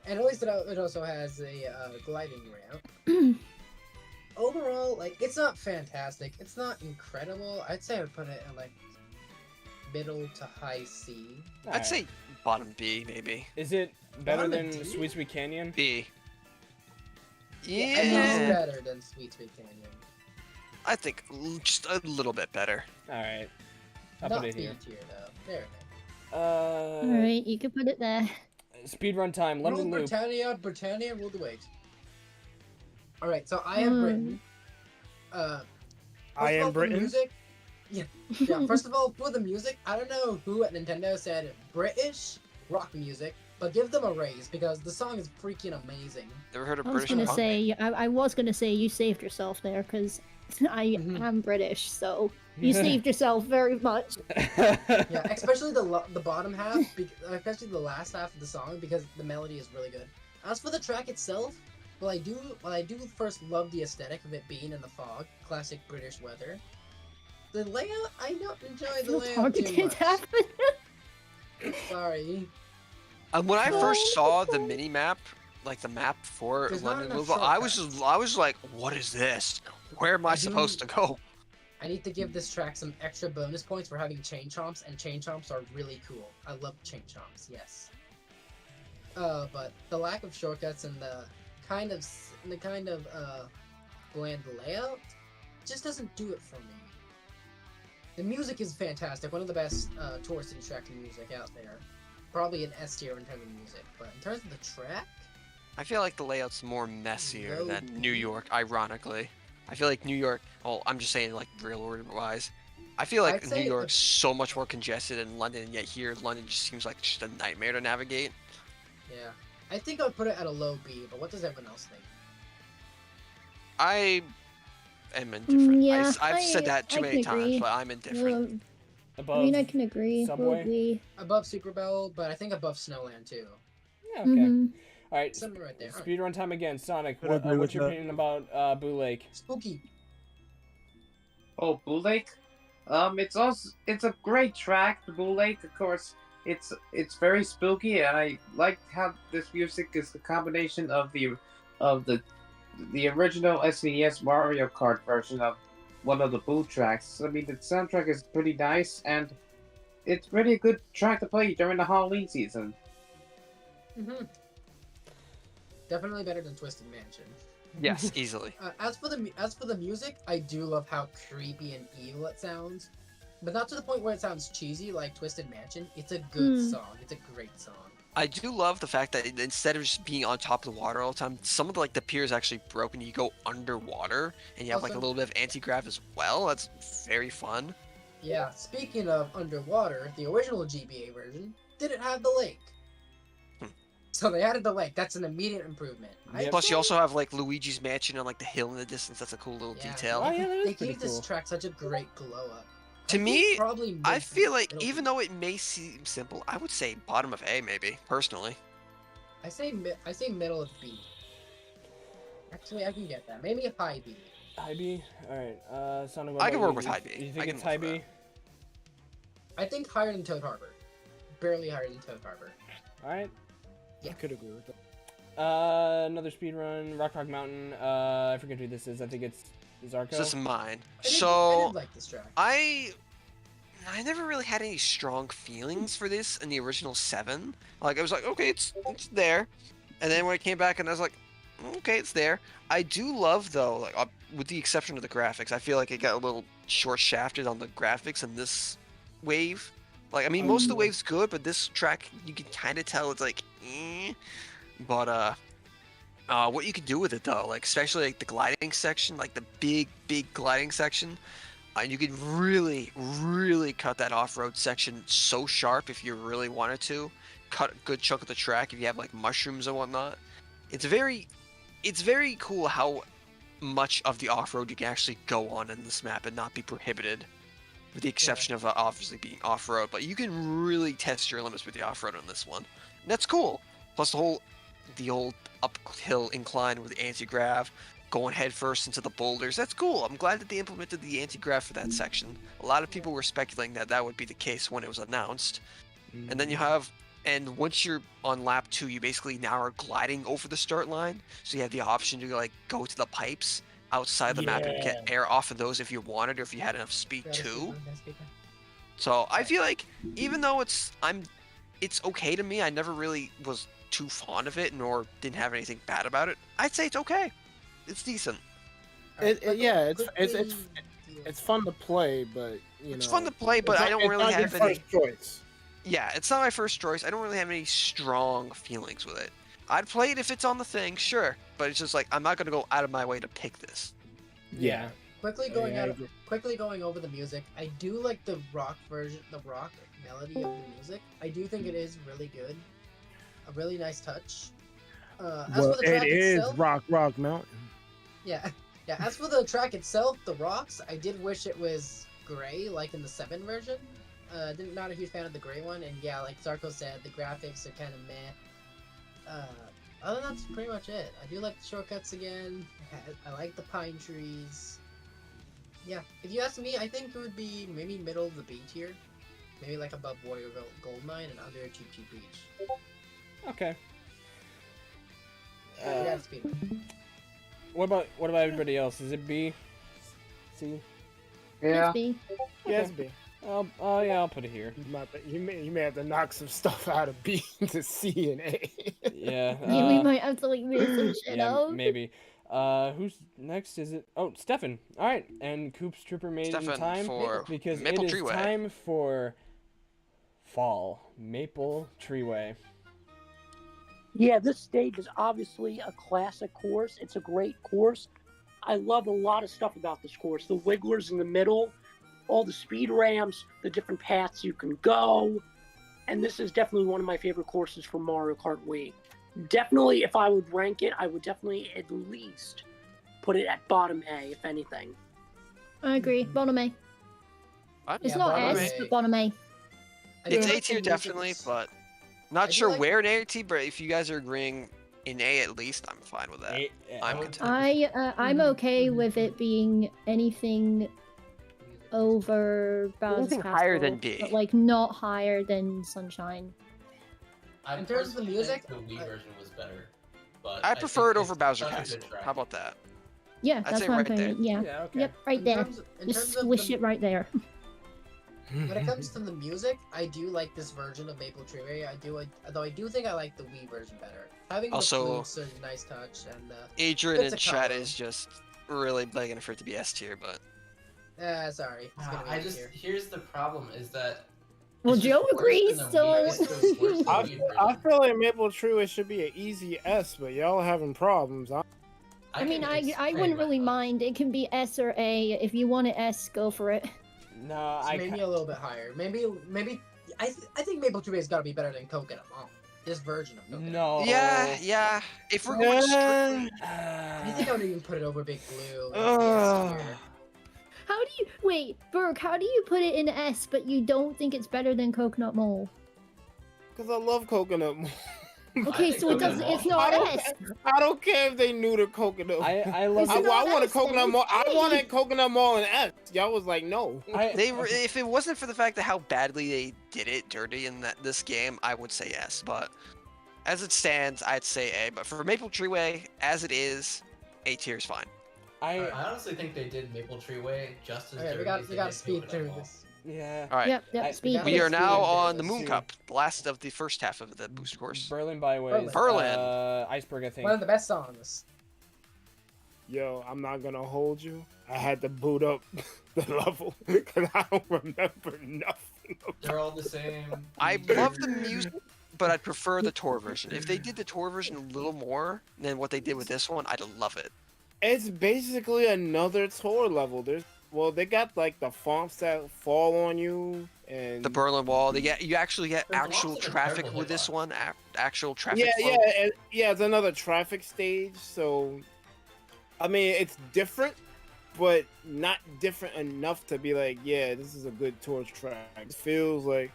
Speaker 5: and at least it also has a gliding ramp. Overall, like, it's not fantastic. It's not incredible. I'd say I'd put it in, like, middle to high C.
Speaker 3: I'd
Speaker 1: Alright.
Speaker 3: say bottom B maybe.
Speaker 1: Is it better
Speaker 5: Bottom
Speaker 1: than
Speaker 5: D?
Speaker 1: Sweet Sweet Canyon?
Speaker 3: B.
Speaker 5: At least
Speaker 3: Yeah.
Speaker 5: better than Sweet Sweet Canyon.
Speaker 3: I think just a little bit better.
Speaker 1: Alright. I'll
Speaker 5: Not
Speaker 1: put it
Speaker 5: B
Speaker 1: here.
Speaker 5: tier, though. There.
Speaker 4: Alright, you can put it there.
Speaker 1: Speedrun time,
Speaker 5: Rule
Speaker 1: London Loop.
Speaker 5: Britannia, rule the wait. Alright, so I have written,
Speaker 2: I am
Speaker 5: for
Speaker 2: Britain.
Speaker 5: music, yeah. First of all, for the music, I don't know who at Nintendo said British rock music, but give them a raise because the song is freaking amazing.
Speaker 3: Never heard of
Speaker 4: I was
Speaker 3: British
Speaker 4: gonna
Speaker 3: punk?
Speaker 4: say, I was gonna say you saved yourself there because I am British, so you saved yourself very much.
Speaker 5: Yeah, especially the bottom half, especially the last half of the song because the melody is really good. As for the track itself, while I do first love the aesthetic of it being in the fog, classic British weather. The layout, I don't enjoy the layout too much.
Speaker 4: Happen.
Speaker 5: Sorry.
Speaker 3: When I first saw the mini map, like the map for
Speaker 5: There's not
Speaker 3: London
Speaker 5: enough
Speaker 3: Louisville, I was like, what is this? Where am I supposed to go?
Speaker 5: I need to give this track some extra bonus points for having chain chomps, and chain chomps are really cool. I love chain chomps, yes. But the lack of shortcuts and the kind of bland layout just doesn't do it for me. The music is fantastic, one of the best Tour City track music out there. Probably an S tier in terms of music, but in terms of the track,
Speaker 3: I feel like the layout's more messier
Speaker 5: No.
Speaker 3: than New York, ironically. I feel like New York, well, I'm just saying like real order wise. I feel like
Speaker 5: I'd say
Speaker 3: New York's so much more congested than London, and yet here London just seems like just a nightmare to navigate.
Speaker 5: yeah. I think I'd put it at a low B, but what does everyone else think?
Speaker 3: I am indifferent.
Speaker 4: Yeah,
Speaker 3: I've said that too
Speaker 4: I
Speaker 3: many
Speaker 4: can
Speaker 3: times,
Speaker 4: agree.
Speaker 3: but I'm indifferent.
Speaker 1: Above
Speaker 4: I mean, I can agree.
Speaker 1: Subway?
Speaker 4: Probably.
Speaker 5: Above Super Bowl, but I think above Snowland too.
Speaker 1: Yeah, okay.
Speaker 4: Mhm.
Speaker 1: All right.
Speaker 5: Something right there. Alright.
Speaker 1: Speedrun time again. Sonic,
Speaker 2: Could agree
Speaker 1: what's
Speaker 2: with
Speaker 1: your
Speaker 2: that.
Speaker 1: opinion about Boo Lake?
Speaker 5: Spooky.
Speaker 6: Oh, Blue Lake. It's a great track. The Blue Lake, of course. It's very spooky, and I like how this music is a combination of the original SNES Mario Kart version of one of the Boo tracks. I mean, the soundtrack is pretty nice, and it's really a good track to play during the Halloween season.
Speaker 5: Definitely better than Twisted Mansion.
Speaker 3: Yes, easily.
Speaker 5: As for the music, I do love how creepy and evil it sounds, but not to the point where it sounds cheesy like Twisted Mansion. It's a good song. It's a great song.
Speaker 3: I do love the fact that instead of just being on top of the water all the time, some of the pier is actually broken. You go underwater, and you have like a
Speaker 5: Awesome.
Speaker 3: little bit of anti-grav as well. That's very fun.
Speaker 5: Yeah, speaking of underwater, the original GBA version didn't have the lake. So they added the lake. That's an immediate improvement.
Speaker 1: Yep.
Speaker 3: Plus, you also have like Luigi's Mansion on like the hill in the distance. That's a cool little
Speaker 5: Yeah.
Speaker 3: detail.
Speaker 1: Oh, yeah, that is
Speaker 5: They
Speaker 1: pretty
Speaker 5: gave this
Speaker 1: cool.
Speaker 5: track such a great glow up.
Speaker 3: To
Speaker 5: I think
Speaker 3: me,
Speaker 5: probably
Speaker 3: I
Speaker 5: mid-
Speaker 3: feel like
Speaker 5: middle
Speaker 3: even
Speaker 5: B.
Speaker 3: though it may seem simple, I would say bottom of A maybe, personally.
Speaker 5: I say middle of B. Actually, I can get that. Maybe a high B.
Speaker 1: High B? Alright, Sonic, what
Speaker 3: I can
Speaker 1: about
Speaker 3: work
Speaker 1: you?
Speaker 3: with high B.
Speaker 1: You
Speaker 3: I
Speaker 1: think
Speaker 3: can
Speaker 1: it's
Speaker 3: work
Speaker 1: high
Speaker 3: with
Speaker 1: B?
Speaker 5: I think higher than Toad Harbor. Barely higher than Toad Harbor.
Speaker 1: Alright.
Speaker 2: I could agree with that.
Speaker 1: Another speed run, Rock Mountain. I forget who this is. I think it's Zarko.
Speaker 3: So this is mine.
Speaker 5: I
Speaker 3: So
Speaker 5: did like this track.
Speaker 3: I never really had any strong feelings for this in the original 7. Like I was like, okay, it's there, and then when I came back and I was like, okay, it's there. I do love though, like with the exception of the graphics, I feel like it got a little short shafted on the graphics in this wave. Like I mean, most of the wave's good, but this track you can kind of tell it's like, eh. But what you can do with it though, like especially like the gliding section, like the big gliding section. You could really cut that off-road section so sharp if you really wanted to. Cut a good chunk of the track if you have like mushrooms and whatnot. It's very cool how much of the off-road you can actually go on in this map and not be prohibited. With the exception of obviously being off-road. But you can really test your limits with the off-road on this one. And that's cool. Plus the old uphill incline with the anti-grav. Going headfirst into the boulders. That's cool. I'm glad that they implemented the anti-grav for that section. A lot of people were speculating that that would be the case when it was announced. And then you have, and once you're on lap 2, you basically now are gliding over the start line. So you have the option to like go to the pipes outside the map and get air off of those if you wanted or if you had enough speed too. So I feel like even though it's okay to me, I never really was too fond of it nor didn't have anything bad about it. I'd say it's okay. It's decent.
Speaker 2: It's fun to play, but
Speaker 3: It's fun to play, but I don't really have any.
Speaker 2: First choice.
Speaker 3: Yeah, it's not my first choice. I don't really have any strong feelings with it. I'd play it if it's on the thing, sure, but it's just like I'm not gonna go out of my way to pick this.
Speaker 2: Yeah.
Speaker 5: Quickly
Speaker 2: Yeah,
Speaker 5: going
Speaker 2: I
Speaker 5: out,
Speaker 2: agree.
Speaker 5: quickly going over the music. I do like the rock version, the rock melody of the music. I do think it is really good. A really nice touch. As
Speaker 2: Well,
Speaker 5: for the
Speaker 2: it
Speaker 5: track
Speaker 2: is
Speaker 5: itself,
Speaker 2: Rock Mountain.
Speaker 5: yeah, yeah. As for the track itself, the rocks, I did wish it was gray, like in the 7 version. Not a huge fan of the gray one, and yeah, like Zarko said, the graphics are kind of meh. Other than that's pretty much it. I do like the shortcuts again. I like the pine trees. Yeah, if you ask me, I think it would be maybe middle of the B tier. Maybe like above Warrior Goldmine and under Cheap Cheap Beach.
Speaker 1: Okay.
Speaker 5: You gotta speed up.
Speaker 1: What about everybody else? Is it B? C?
Speaker 6: Yeah.
Speaker 4: It's B.
Speaker 2: Yes, B.
Speaker 1: Yeah, I'll put it here.
Speaker 2: You may have to knock some stuff out of B to C and A.
Speaker 1: Yeah.
Speaker 4: Yeah, we might have to like move some shit
Speaker 1: Yeah,
Speaker 4: up.
Speaker 1: maybe. Who's next? Is it? Oh, Stefan. All right, and Coop's Trooper made it in
Speaker 3: Stefan
Speaker 1: time
Speaker 3: for
Speaker 1: because
Speaker 3: Maple
Speaker 1: it is
Speaker 3: Treeway.
Speaker 1: time for fall. Maple Treeway.
Speaker 7: Yeah, this stage is obviously a classic course. It's a great course. I love a lot of stuff about this course. The wigglers in the middle, all the speed ramps, the different paths you can go. And this is definitely one of my favorite courses for Mario Kart Wii. Definitely, if I would rank it, I would definitely at least put it at bottom A, if anything.
Speaker 4: I agree. Bottom A.
Speaker 3: What?
Speaker 4: It's
Speaker 5: Yeah,
Speaker 4: not
Speaker 5: bottom
Speaker 4: S,
Speaker 5: A.
Speaker 4: but bottom A.
Speaker 5: I do
Speaker 3: It's
Speaker 5: like
Speaker 3: A
Speaker 5: the
Speaker 3: tier
Speaker 5: music
Speaker 3: definitely,
Speaker 5: is-
Speaker 3: but
Speaker 5: I
Speaker 3: not
Speaker 5: do
Speaker 3: sure
Speaker 5: like-
Speaker 3: where in A tier. But if you guys are agreeing in A at least, I'm fine with that. I'm content.
Speaker 4: I'm okay with it being anything over Bowser's
Speaker 3: Anything
Speaker 4: Castle,
Speaker 3: higher than B.
Speaker 4: but like not higher than Sunshine.
Speaker 5: In terms of the
Speaker 9: personally
Speaker 5: music,
Speaker 9: think the Wii version was better. But
Speaker 3: I prefer it
Speaker 9: think
Speaker 3: over
Speaker 9: it's
Speaker 3: Bowser
Speaker 9: such a
Speaker 3: Castle.
Speaker 9: good track.
Speaker 3: How about that?
Speaker 4: Yeah,
Speaker 3: I'd
Speaker 4: that's
Speaker 3: say
Speaker 4: what I'm
Speaker 3: right
Speaker 4: putting
Speaker 3: there.
Speaker 4: it. Yeah.
Speaker 1: Yeah. Okay.
Speaker 4: Yep, right there.
Speaker 5: in
Speaker 4: Just
Speaker 5: terms of
Speaker 4: squish
Speaker 5: the-
Speaker 4: it right there.
Speaker 5: When it comes to the music, I do like this version of Maple Treeway. Though I do think I like the Wii version better. Having
Speaker 3: Also-
Speaker 5: the flutes is a nice touch, and
Speaker 3: Adrian
Speaker 5: It's
Speaker 3: in
Speaker 5: a
Speaker 3: chat
Speaker 5: combo.
Speaker 3: is just really begging for it to be S tier, but
Speaker 5: sorry, it's gonna be
Speaker 9: I just
Speaker 5: here.
Speaker 9: here's the problem is that
Speaker 4: Well,
Speaker 9: it's just
Speaker 4: Joe
Speaker 9: worse
Speaker 4: agrees,
Speaker 9: than the
Speaker 4: so
Speaker 9: Wii- it's just worse than the
Speaker 2: I,
Speaker 9: Wii
Speaker 2: I
Speaker 9: version.
Speaker 2: feel like Maple Treeway should be an easy S, but y'all having problems.
Speaker 4: I mean,
Speaker 9: can
Speaker 4: I
Speaker 9: explain
Speaker 4: wouldn't really
Speaker 9: myself.
Speaker 4: mind. It can be S or A. If you want it S, go for it.
Speaker 1: No,
Speaker 5: So maybe a little bit higher. Maybe I think Maple Treeway's got to be better than Coconut Mall. This version of Coconut.
Speaker 1: No.
Speaker 3: yeah. If we're going strictly,
Speaker 5: I think I would even put it over Big Blue.
Speaker 2: Ugh.
Speaker 4: How do you wait, Burke? How do you put it in S, but you don't think it's better than Coconut Mole?
Speaker 2: Because I love Coconut Mall.
Speaker 4: Okay,
Speaker 9: think
Speaker 4: so it
Speaker 9: Coconut
Speaker 4: doesn't.
Speaker 9: Mall-
Speaker 4: It's not
Speaker 2: I
Speaker 4: S.
Speaker 2: don't care if they knew the Coconut Mall.
Speaker 1: I love.
Speaker 4: It's
Speaker 2: I,
Speaker 1: it.
Speaker 4: not
Speaker 2: wanted
Speaker 4: S, then,
Speaker 2: Coconut
Speaker 4: it's
Speaker 2: Mall. I
Speaker 4: A.
Speaker 2: wanted Coconut Mall in S. Y'all was like, no.
Speaker 3: if it wasn't for the fact that how badly they did it dirty in this game, I would say yes. But as it stands, I'd say A. But for Maple Treeway, as it is, A tier is fine.
Speaker 9: I honestly think they did Maple Treeway just as
Speaker 5: Okay,
Speaker 9: dirty
Speaker 5: we got
Speaker 9: as
Speaker 5: we
Speaker 9: they
Speaker 5: got
Speaker 9: did
Speaker 5: to speed
Speaker 9: Coconut
Speaker 5: through
Speaker 9: Mall.
Speaker 5: this.
Speaker 1: Yeah.
Speaker 3: All right.
Speaker 4: Yep.
Speaker 2: I-
Speaker 4: Speed.
Speaker 3: We are
Speaker 2: Let's
Speaker 3: now
Speaker 2: do it.
Speaker 3: on the
Speaker 2: Let's
Speaker 3: Moon
Speaker 2: see.
Speaker 3: Cup, the last of the first half of the boost course.
Speaker 1: Berlin Byways.
Speaker 3: Berlin.
Speaker 1: Iceberg, I think.
Speaker 5: One of the best songs.
Speaker 2: Yo, I'm not gonna hold you. I had to boot up the level because I don't remember nothing.
Speaker 9: They're all the same.
Speaker 3: I love the music, but I'd prefer the tour version. If they did the tour version a little more than what they did with this one, I'd love it.
Speaker 2: It's basically another tour level. They got like the fonts that fall on you and
Speaker 3: The Berlin Wall. You actually get
Speaker 9: There's
Speaker 3: actual
Speaker 9: lots of
Speaker 3: traffic
Speaker 9: incredible
Speaker 3: with this
Speaker 9: hitbox.
Speaker 3: one. Actual traffic.
Speaker 2: yeah,
Speaker 3: flow.
Speaker 2: it's another traffic stage. So, I mean, it's different, but not different enough to be like, yeah, this is a good tour track. It feels like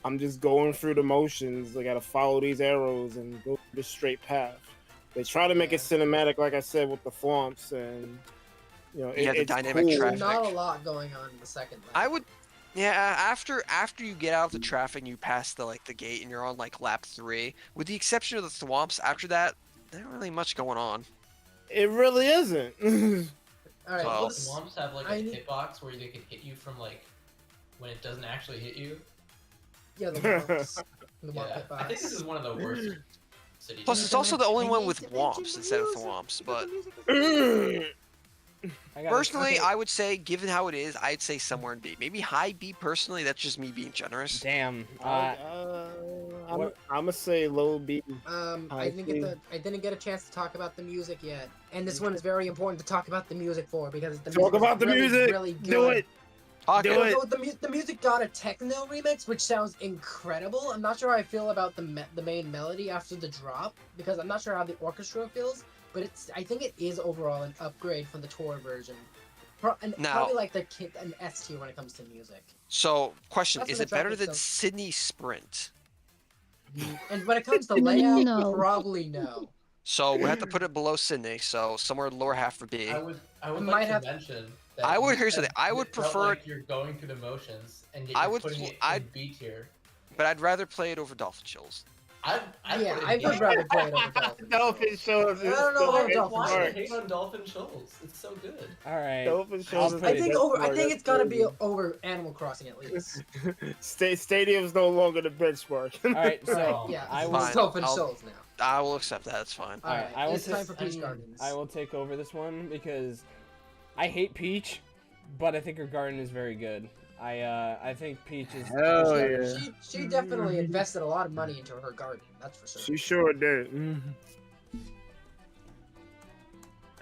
Speaker 2: I'm just going through the motions. I gotta follow these arrows and go the straight path. They try to make it cinematic, like I said, with the fonts and
Speaker 3: Yeah, the
Speaker 2: it's
Speaker 3: dynamic
Speaker 2: cool.
Speaker 3: traffic.
Speaker 5: Not a lot going on in the second lap.
Speaker 3: I would. Yeah, after you get out of the traffic and you pass the gate and you're on like lap 3, with the exception of the swamps, after that, there ain't really much going on.
Speaker 2: It really isn't.
Speaker 5: All right,
Speaker 3: Well,
Speaker 5: let's-
Speaker 9: Swamps have like
Speaker 5: I
Speaker 9: a
Speaker 5: need-
Speaker 9: hitbox where they can hit you from like when it doesn't actually hit you.
Speaker 5: yeah, the womps. The womp
Speaker 9: Yeah, I think this is one of the worst cities.
Speaker 3: Plus, it's also the only one with womps instead of thwomps. But
Speaker 1: I got
Speaker 3: personally,
Speaker 1: okay.
Speaker 3: I would say, given how it is, I'd say somewhere in B. Maybe high B personally. That's just me being generous.
Speaker 1: Damn. What-
Speaker 2: I'm gonna say low B.
Speaker 5: I didn't get a chance to talk about the music yet, and this one is very important to talk about the music for because the
Speaker 2: Talk
Speaker 5: music is
Speaker 2: about the
Speaker 5: really,
Speaker 2: music.
Speaker 5: really good.
Speaker 2: Do it.
Speaker 3: Talk
Speaker 2: Do
Speaker 3: it.
Speaker 2: it.
Speaker 5: So the music got a techno remix, which sounds incredible. I'm not sure how I feel about the main melody after the drop because I'm not sure how the orchestra feels, but I think it is overall an upgrade from the tour version.
Speaker 3: Now-
Speaker 5: Probably like an S tier when it comes to music.
Speaker 3: So, question:
Speaker 5: That's
Speaker 3: is
Speaker 5: what
Speaker 3: it better
Speaker 5: attracted
Speaker 3: than
Speaker 5: some-
Speaker 3: Sydney Sprint?
Speaker 5: And when it comes to layout,
Speaker 4: No.
Speaker 5: probably no.
Speaker 3: So we have to put it below Sydney. So somewhere lower half for B.
Speaker 9: I would
Speaker 5: might
Speaker 9: like to
Speaker 5: have-
Speaker 9: mention that
Speaker 3: I would-
Speaker 9: you
Speaker 3: here's the
Speaker 9: said
Speaker 3: thing, I would
Speaker 9: it felt
Speaker 3: prefer-
Speaker 9: like you're going through the motions and yet
Speaker 3: I
Speaker 9: you're
Speaker 3: would
Speaker 9: putting
Speaker 3: pl-
Speaker 9: it in
Speaker 3: I'd-
Speaker 9: B tier.
Speaker 3: But I'd rather play it over Dolphin Chills.
Speaker 9: I
Speaker 5: Yeah,
Speaker 9: put it
Speaker 5: I
Speaker 9: in
Speaker 5: would
Speaker 9: B.
Speaker 5: rather play it over Dolphin.
Speaker 2: Dolphin shows.
Speaker 5: I don't know about Dolphin
Speaker 9: Why
Speaker 5: Shoals.
Speaker 9: hate on Dolphin Shoals? It's so good.
Speaker 1: All right.
Speaker 2: Dolphin
Speaker 1: I'll
Speaker 2: shows.
Speaker 1: put
Speaker 5: I
Speaker 1: it-
Speaker 5: think it's gotta be over Animal Crossing at least.
Speaker 2: Stadium's no longer the benchmark.
Speaker 1: All right. So
Speaker 9: Oh,
Speaker 5: Yeah,
Speaker 1: I
Speaker 5: it's
Speaker 1: will.
Speaker 3: Fine.
Speaker 5: Dolphin
Speaker 3: I'll-
Speaker 5: Shoals now.
Speaker 3: I will accept that. It's fine.
Speaker 1: All right,
Speaker 5: Alright,
Speaker 1: I will
Speaker 5: it's time
Speaker 1: take-
Speaker 5: for Peach Gardens.
Speaker 1: I will take over this one because I hate Peach, but I think her garden is very good. I think Peach is.
Speaker 2: Hell
Speaker 1: is-
Speaker 2: yeah.
Speaker 5: She definitely invested a lot of money into her garden, that's for sure.
Speaker 2: She sure did.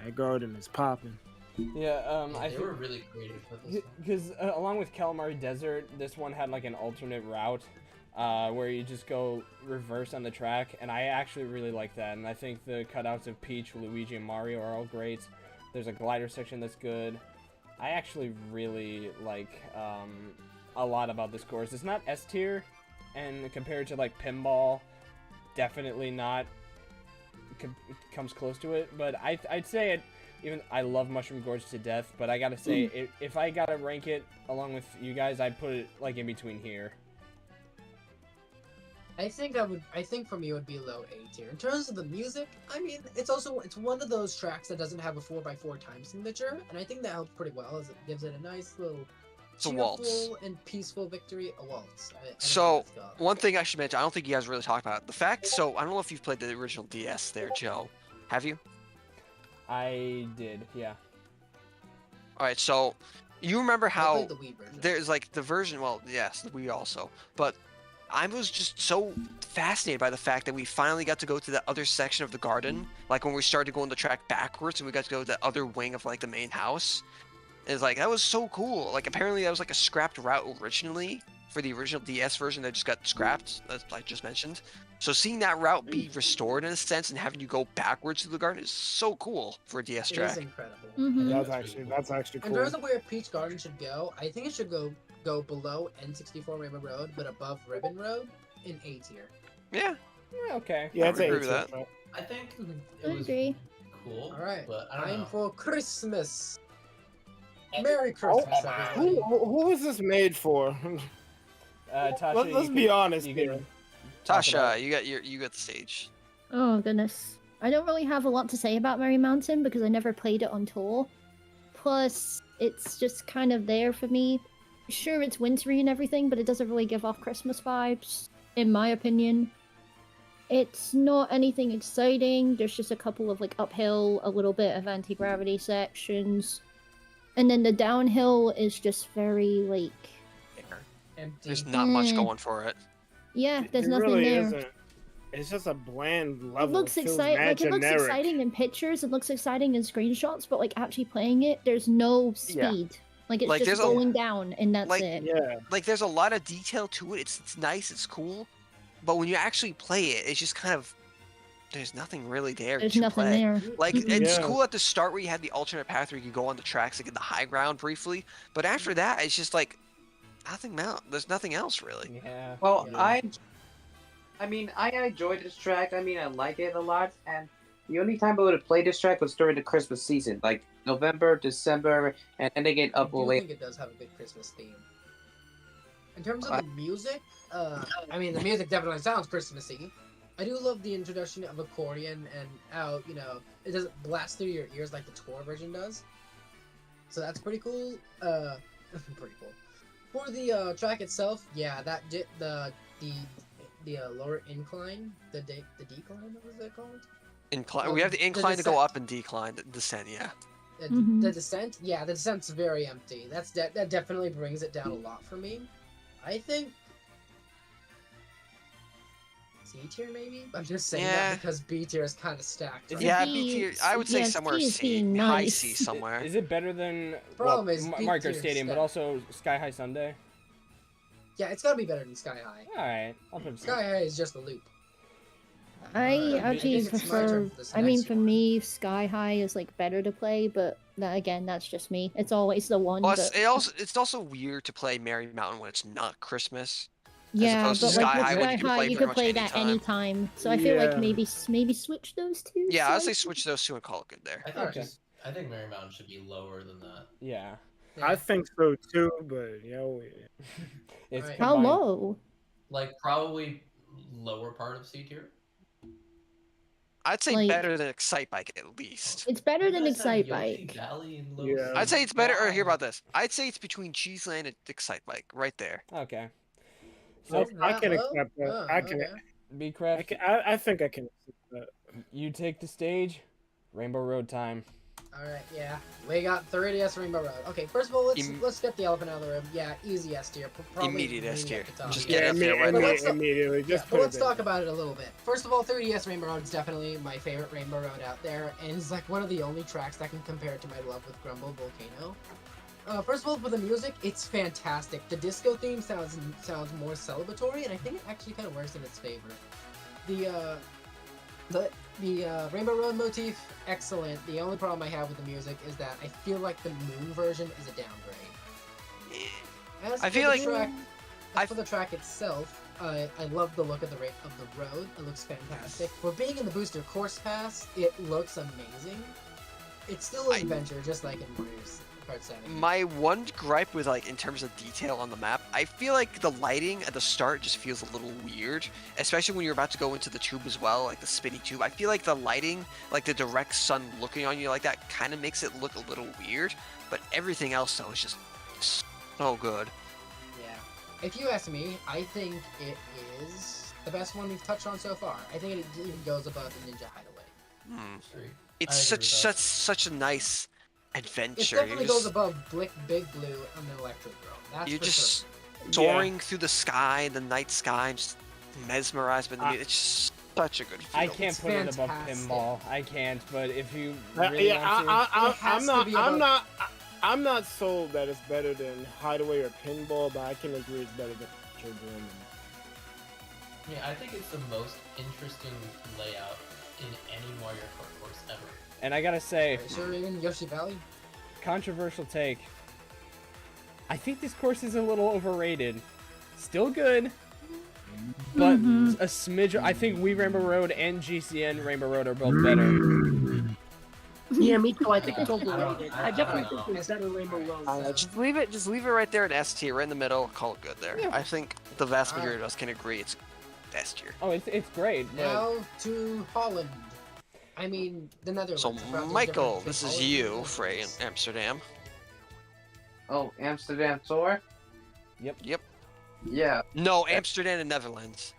Speaker 2: That garden is popping.
Speaker 1: Yeah.
Speaker 9: Yeah,
Speaker 1: I
Speaker 9: they
Speaker 1: think
Speaker 9: were really creative with this one.
Speaker 1: because along with Calamari Desert, this one had like an alternate route. Where you just go reverse on the track, and I actually really like that. And I think the cutouts of Peach, Luigi, and Mario are all great. There's a glider section that's good. I actually really like a lot about this course. It's not S tier, and compared to like Pinball, definitely not comes close to it. But I'd say it. Even I love Mushroom Gorge to death, but I gotta say, if I gotta rank it along with you guys, I'd put it like in between here.
Speaker 5: I think for me it would be low A tier. In terms of the music, I mean, it's one of those tracks that doesn't have a 4x4 time signature, and I think that helps pretty well as it gives it a nice little
Speaker 3: It's a waltz.
Speaker 5: cheerful and peaceful victory. A waltz. I don't know
Speaker 3: So,
Speaker 5: what it's called.
Speaker 3: one thing I should mention, I don't think you guys really talked about it. The fact, so I don't know if you've played the original DS there, Joe. Have you?
Speaker 1: I did, yeah.
Speaker 3: Alright, so you remember
Speaker 5: I
Speaker 3: how
Speaker 5: played the Wii version.
Speaker 3: there's like the version, well, yes, the Wii also, but I was just so fascinated by the fact that we finally got to go to the other section of the garden, like when we started going the track backwards and we got to go to the other wing of like the main house. It's like, that was so cool. Like apparently that was like a scrapped route originally for the original DS version that just got scrapped, as I just mentioned. So seeing that route be restored in a sense and having you go backwards through the garden is so cool for a DS
Speaker 5: It
Speaker 3: track.
Speaker 5: is incredible.
Speaker 4: Mm-hmm.
Speaker 2: That's actually
Speaker 5: In
Speaker 2: cool.
Speaker 5: terms of where Peach Garden should go, I think it should go below N64 Rainbow Road, but above Ribbon Road in A tier.
Speaker 3: Yeah.
Speaker 1: Yeah, okay.
Speaker 2: Yeah,
Speaker 3: I
Speaker 2: it's
Speaker 3: would agree
Speaker 2: A
Speaker 3: with
Speaker 2: tier,
Speaker 3: that.
Speaker 2: right?
Speaker 9: I think
Speaker 4: I
Speaker 9: it was
Speaker 4: agree.
Speaker 9: cool.
Speaker 5: All right,
Speaker 9: But I don't
Speaker 5: time
Speaker 9: know.
Speaker 5: for Christmas. Merry Christmas, everybody.
Speaker 2: Who is this made for?
Speaker 1: Tasha,
Speaker 2: Let's
Speaker 1: you
Speaker 2: be
Speaker 1: can-
Speaker 2: honest
Speaker 1: you
Speaker 2: here.
Speaker 1: can talk about
Speaker 3: Tasha, you got the stage.
Speaker 4: Oh goodness. I don't really have a lot to say about Merry Mountain because I never played it on tour. Plus, it's just kind of there for me. Sure, it's wintry and everything, but it doesn't really give off Christmas vibes, in my opinion. It's not anything exciting. There's just a couple of like uphill, a little bit of anti-gravity sections. And then the downhill is just very like
Speaker 5: Empty.
Speaker 3: There's not much
Speaker 4: Mm.
Speaker 3: going for it.
Speaker 4: yeah, there's
Speaker 2: It
Speaker 4: nothing
Speaker 2: really
Speaker 4: there.
Speaker 2: isn't. It's just a bland level.
Speaker 4: It looks
Speaker 2: feels
Speaker 4: exciting.
Speaker 2: mad
Speaker 4: Like it looks
Speaker 2: generic.
Speaker 4: exciting in pictures. It looks exciting in screenshots. But like actually playing it, there's no speed. Like it's
Speaker 3: Like,
Speaker 4: just
Speaker 3: there's a-
Speaker 4: going down, and that's
Speaker 3: like,
Speaker 4: it.
Speaker 2: Yeah.
Speaker 3: Like there's a lot of detail to it. It's nice, it's cool, but when you actually play it, it's just kind of there's nothing really there
Speaker 4: There's
Speaker 3: to
Speaker 4: nothing
Speaker 3: play.
Speaker 4: there.
Speaker 3: Like
Speaker 4: Mhm.
Speaker 3: it's
Speaker 2: Yeah.
Speaker 3: cool at the start where you had the alternate path where you could go on the tracks like in the high ground briefly, but after that it's just like nothing else. There's nothing else really.
Speaker 1: Yeah.
Speaker 6: Well,
Speaker 5: Yeah.
Speaker 6: I mean, I enjoyed this track. I mean, I like it a lot. And the only time I would have played this track was during the Christmas season, like November, December, and ending it
Speaker 5: I
Speaker 6: up
Speaker 5: do
Speaker 6: late.
Speaker 5: think it does have a good Christmas theme. In terms of the music, I mean, the music definitely sounds Christmassy. I do love the introduction of accordion and how, you know, it doesn't blast through your ears like the tour version does. So that's pretty cool. Pretty cool. For the track itself, yeah, the lower incline, the decline, what was it called?
Speaker 3: Incline.
Speaker 5: Well,
Speaker 3: We have the
Speaker 5: the
Speaker 3: incline to go
Speaker 5: descent.
Speaker 3: up and decline. The descent, yeah.
Speaker 4: Mhm.
Speaker 5: The descent, yeah, the descent's very empty. That definitely brings it down a lot for me. I think C tier maybe. I'm just saying
Speaker 3: Yeah.
Speaker 5: that because B tier is kind of stacked.
Speaker 1: Is
Speaker 5: Right?
Speaker 1: it
Speaker 3: Yeah,
Speaker 4: B-
Speaker 3: B tier. I would say
Speaker 4: yeah,
Speaker 3: somewhere
Speaker 4: C is
Speaker 3: C,
Speaker 4: being
Speaker 3: high
Speaker 4: nice.
Speaker 3: C somewhere.
Speaker 1: Is it better than
Speaker 5: Problem is B
Speaker 1: Mario Kart
Speaker 5: tier
Speaker 1: Stadium, but
Speaker 5: stacked.
Speaker 1: also Sky High Sunday?
Speaker 5: Yeah, it's gotta be better than Sky High.
Speaker 1: All right, I'll put
Speaker 5: Sky High is just a loop.
Speaker 4: I
Speaker 5: I
Speaker 4: actually
Speaker 5: think it's my turn
Speaker 4: prefer.
Speaker 5: for this
Speaker 4: I mean,
Speaker 5: next
Speaker 4: for
Speaker 5: one.
Speaker 4: me, Sky High is like better to play, but again, that's just me. It's always the one.
Speaker 3: Plus,
Speaker 4: But,
Speaker 3: it's also weird to play Merry Mountain when it's not Christmas.
Speaker 4: yeah,
Speaker 3: opposed to
Speaker 4: but
Speaker 3: Sky
Speaker 4: like with
Speaker 3: High, when
Speaker 4: Sky
Speaker 3: you can
Speaker 4: High,
Speaker 3: play
Speaker 4: you
Speaker 3: pretty
Speaker 4: could
Speaker 3: much
Speaker 4: play
Speaker 3: any
Speaker 4: that
Speaker 3: time.
Speaker 4: anytime. So I feel like
Speaker 2: Yeah.
Speaker 4: maybe switch those two.
Speaker 3: Yeah, I'd say
Speaker 4: slightly.
Speaker 3: switch those two and call it good there.
Speaker 9: I think
Speaker 1: Okay.
Speaker 9: I think Mary Mountain should be lower than that.
Speaker 1: Yeah,
Speaker 2: I think so too, but
Speaker 1: it's
Speaker 5: Alright.
Speaker 4: How
Speaker 1: combined.
Speaker 4: low?
Speaker 9: Like probably lower part of C tier.
Speaker 3: I'd say
Speaker 4: Like-
Speaker 3: better than Excite Bike at least.
Speaker 4: It's better
Speaker 9: You
Speaker 4: than
Speaker 9: guys have
Speaker 4: Excite
Speaker 9: Yoshi
Speaker 4: Bike.
Speaker 9: Valley and low
Speaker 2: Yeah.
Speaker 9: C.
Speaker 3: I'd say it's better. Or
Speaker 9: Why?
Speaker 3: hear about this. I'd say it's between Cheeseland and Excite Bike, right there.
Speaker 1: Okay.
Speaker 2: So
Speaker 1: So
Speaker 2: I
Speaker 5: That
Speaker 2: can
Speaker 5: low?
Speaker 2: accept that.
Speaker 5: Oh,
Speaker 2: I can.
Speaker 5: okay.
Speaker 1: Bcraft,
Speaker 2: I think I can accept that.
Speaker 1: you take the stage. Rainbow Road time.
Speaker 5: All right, yeah, we got 3DS Rainbow Road. Okay, first of all, let's get the elephant out of the room. Yeah, easy S tier. Probably
Speaker 3: Immediate S
Speaker 5: me
Speaker 3: tier.
Speaker 5: at the top.
Speaker 3: Just
Speaker 2: Yeah,
Speaker 3: get up there right
Speaker 5: But
Speaker 3: now.
Speaker 5: let's-
Speaker 2: immediately.
Speaker 5: Yeah,
Speaker 2: Just
Speaker 5: but
Speaker 2: put
Speaker 5: let's
Speaker 2: it
Speaker 5: talk
Speaker 2: there.
Speaker 5: about it a little bit. First of all, 3DS Rainbow Road is definitely my favorite Rainbow Road out there, and it's like one of the only tracks that can compare to my love with Grumble Volcano. First of all, for the music, it's fantastic. The disco theme sounds more celebratory, and I think it actually kind of works in its favor. The Rainbow Road motif, excellent. The only problem I have with the music is that I feel like the Moon version is a downgrade. As
Speaker 3: I
Speaker 5: for
Speaker 3: feel
Speaker 5: the
Speaker 3: like-
Speaker 5: track,
Speaker 3: I-
Speaker 5: for the track itself, I love the look of the road. It looks fantastic. For being in the booster course pass, it looks amazing. It's still an adventure, just like in Mario Kart 7.
Speaker 3: My one gripe with like in terms of detail on the map, I feel like the lighting at the start just feels a little weird, especially when you're about to go into the tube as well, like the spinny tube. I feel like the lighting, like the direct sun looking on you like that, kind of makes it look a little weird. But everything else though is just so good.
Speaker 5: Yeah. If you ask me, I think it is the best one we've touched on so far. I think it even goes above the Ninja Hideaway.
Speaker 3: Hmm.
Speaker 9: Agree.
Speaker 3: It's
Speaker 9: I agree with that.
Speaker 3: such a nice adventure.
Speaker 5: It definitely
Speaker 3: You're
Speaker 5: goes
Speaker 3: just-
Speaker 5: above Big Blue and the Electric Drone. That's
Speaker 3: You're
Speaker 5: for
Speaker 3: just
Speaker 5: sure.
Speaker 3: soaring through the sky, the night sky, and just mesmerized by the music. It's just such a good feel.
Speaker 1: I can't
Speaker 5: It's
Speaker 1: put it above
Speaker 5: fantastic.
Speaker 1: pinball. I can't. But if you really
Speaker 2: Yeah,
Speaker 1: want to,
Speaker 5: It has to be above-
Speaker 2: I'm not sold that it's better than Hideaway or Pinball, but I can agree it's better than Children.
Speaker 9: Yeah, I think it's the most interesting layout in any Mario Kart course ever.
Speaker 1: and I gotta say,
Speaker 5: Are you sure you're in Yoshi Valley?
Speaker 1: controversial take. I think this course is a little overrated. Still good, but
Speaker 4: Mhm.
Speaker 1: a smidge. I think Wii Rainbow Road and GCN Rainbow Road are both better.
Speaker 7: Yeah, me too. I think it's
Speaker 9: I don't-
Speaker 7: overrated.
Speaker 9: I
Speaker 7: I definitely
Speaker 9: don't
Speaker 7: think
Speaker 9: know.
Speaker 7: there's better Rainbow Road.
Speaker 3: Just leave it right there in S tier, right in the middle. Call it good there.
Speaker 1: Yeah.
Speaker 3: I think the vast majority of us can agree it's S tier.
Speaker 1: Oh, it's great. But
Speaker 5: Now to Holland. I mean, the Netherlands.
Speaker 3: So
Speaker 5: Perhaps there's
Speaker 3: Michael,
Speaker 5: difference
Speaker 3: this
Speaker 5: between
Speaker 3: is
Speaker 5: Holland and
Speaker 3: you,
Speaker 5: the
Speaker 3: Frey, in
Speaker 5: Netherlands.
Speaker 3: Amsterdam.
Speaker 6: Oh, Amsterdam tour?
Speaker 3: Yep.
Speaker 6: Yeah,
Speaker 3: No, Amsterdam and Netherlands.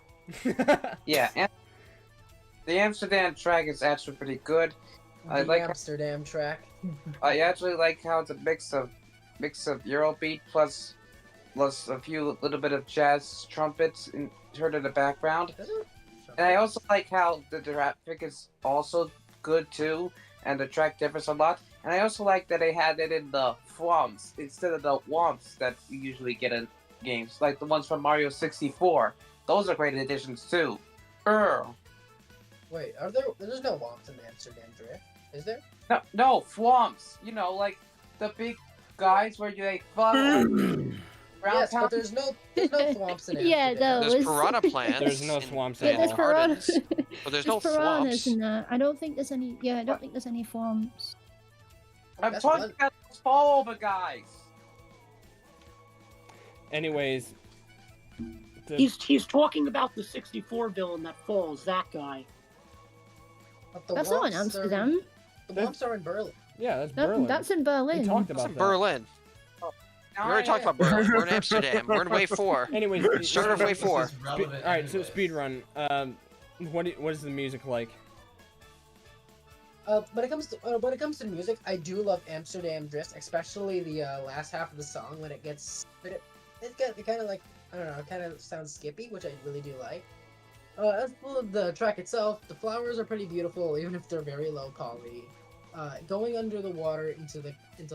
Speaker 6: yeah. The Amsterdam track is actually pretty good. I
Speaker 5: The
Speaker 6: like-
Speaker 5: Amsterdam track.
Speaker 6: I actually like how it's a mix of Eurobeat plus a few little bit of jazz trumpets heard in the background. And I also like how the traffic is also good too, and the track differs a lot. And I also like that they had it in the thwomps instead of the womps that we usually get in games, like the ones from Mario 64. Those are great additions too.
Speaker 5: Wait, there's no womps in the Amsterdam drift, is there?
Speaker 6: No, thwomps. You know, like the big guys where you like follow.
Speaker 5: Yes, but there's no thwomps in Amsterdam.
Speaker 4: Yeah, no.
Speaker 3: There's
Speaker 4: it's-
Speaker 3: piranha plants.
Speaker 1: There's no
Speaker 3: and-
Speaker 1: swamps
Speaker 4: Yeah,
Speaker 1: at
Speaker 4: there's
Speaker 1: all.
Speaker 3: Gardens,
Speaker 4: piranhas.
Speaker 3: but there's no
Speaker 4: piranhas
Speaker 3: thwomps.
Speaker 4: in that. I don't think there's any. Yeah, I don't think there's any swamps.
Speaker 6: I'm
Speaker 5: That's
Speaker 6: talking
Speaker 5: fun.
Speaker 6: about those fall over guys.
Speaker 1: Anyways,
Speaker 7: He's talking about the 64 villain that falls, that guy.
Speaker 5: But the
Speaker 4: That's not in
Speaker 5: womps are-
Speaker 4: Amsterdam.
Speaker 5: The womps are in Berlin.
Speaker 1: yeah, that's Berlin.
Speaker 4: That's in Berlin.
Speaker 1: We talked
Speaker 3: That's
Speaker 1: about
Speaker 3: in
Speaker 1: that.
Speaker 3: Berlin. We already talked about Berlin. We're in Amsterdam. We're in Wave 4.
Speaker 1: Anyways,
Speaker 3: Start of Wave 4.
Speaker 9: This is relevant
Speaker 1: All right, so
Speaker 9: anyways.
Speaker 1: speed run. What is the music like?
Speaker 5: When it comes to music, I do love Amsterdam Drift, especially the last half of the song when it gets it kind of like I don't know, it kind of sounds skippy, which I really do like. As for the track itself, the flowers are pretty beautiful, even if they're very low poly. Going under the water into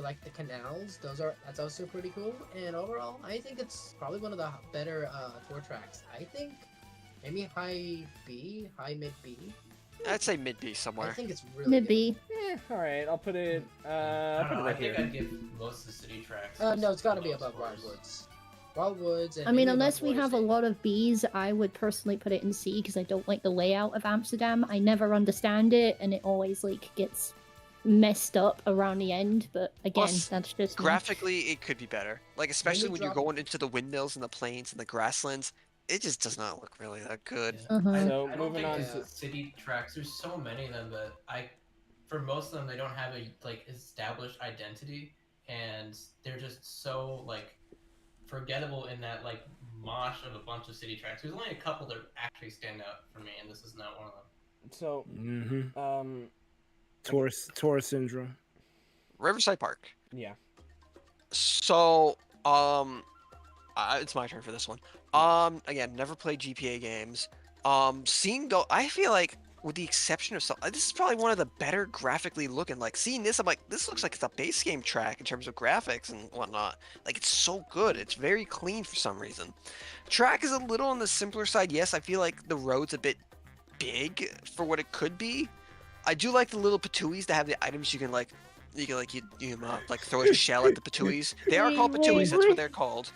Speaker 5: like the canals, that's also pretty cool. And overall, I think it's probably one of the better tour tracks. I think maybe high mid B.
Speaker 3: I'd say mid B
Speaker 5: I
Speaker 3: somewhere.
Speaker 5: think it's really
Speaker 4: Mid
Speaker 5: good.
Speaker 4: B.
Speaker 1: All right, I'll put it.
Speaker 9: I
Speaker 1: I'll
Speaker 9: don't
Speaker 1: put it
Speaker 9: know. I
Speaker 1: right
Speaker 9: think
Speaker 1: here.
Speaker 9: I'd give most of the city tracks.
Speaker 5: No, it's got to be
Speaker 9: low
Speaker 5: above
Speaker 9: scores.
Speaker 5: Wildwoods. Wildwoods. And
Speaker 4: I mean,
Speaker 5: maybe
Speaker 4: unless
Speaker 5: above
Speaker 4: we have a
Speaker 5: Forest
Speaker 4: lot of Bs, I would personally put it in C because I don't like the layout of Amsterdam. I never understand it, and it always like gets messed up around the end. But again,
Speaker 3: Plus,
Speaker 4: that's just me.
Speaker 3: Graphically, it could be better. Like especially when you're
Speaker 5: drop-
Speaker 3: going into the windmills and the plains and the grasslands, it just does not look really that good.
Speaker 9: Yeah.
Speaker 4: Uh-huh.
Speaker 1: So,
Speaker 9: I don't
Speaker 1: moving
Speaker 9: think
Speaker 1: on
Speaker 9: the
Speaker 1: to-
Speaker 9: city tracks. There's so many of them that for most of them, they don't have a like established identity, and they're just so like forgettable in that like mosh of a bunch of city tracks. There's only a couple that actually stand out for me, and this is not one of them.
Speaker 1: So,
Speaker 2: Mm-hmm. Tourist syndrome.
Speaker 3: Riverside Park.
Speaker 1: yeah.
Speaker 3: So, it's my turn for this one. Again, never played GPA games. Seeing go, I feel like, with the exception of some, this is probably one of the better graphically looking. Like seeing this, I'm like, this looks like it's a base game track in terms of graphics and whatnot. Like it's so good. It's very clean for some reason. Track is a little on the simpler side. Yes, I feel like the road's a bit big for what it could be. I do like the little patooies that have the items you can like throw a shell at the patooies. They are called
Speaker 4: Wait,
Speaker 3: patooies. That's
Speaker 4: wait.
Speaker 3: what they're called.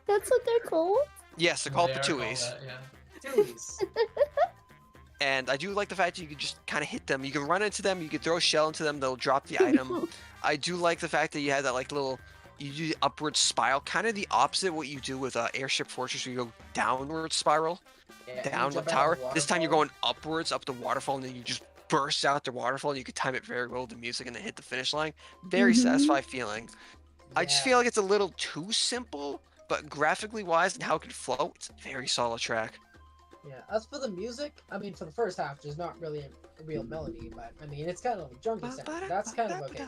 Speaker 4: That's what they're called?
Speaker 3: Yes, they're called
Speaker 9: They are called
Speaker 3: patooies.
Speaker 9: that, yeah.
Speaker 5: Patooies.
Speaker 3: And I do like the fact that you can just kind of hit them. You can run into them. You can throw a shell into them. They'll drop the item. I do like the fact that you have that like little, you do the upward spiral, kind of the opposite of what you do with Airship Fortress, where you go downward spiral,
Speaker 5: Yeah, and you
Speaker 3: down the
Speaker 5: jump out
Speaker 3: tower.
Speaker 5: of the
Speaker 3: This time you're
Speaker 5: waterfall.
Speaker 3: going upwards up the waterfall, and then you just burst out the waterfall. And you can time it very well with the music, and then hit the finish line. Very
Speaker 4: Mhm.
Speaker 3: satisfying feeling. I just
Speaker 5: Yeah.
Speaker 3: feel like it's a little too simple, but graphically wise and how it can flow, it's a very solid track.
Speaker 5: Yeah, as for the music, I mean, for the first half, there's not really a real melody, but I mean, it's kind of like junkie sound. That's kind of okay.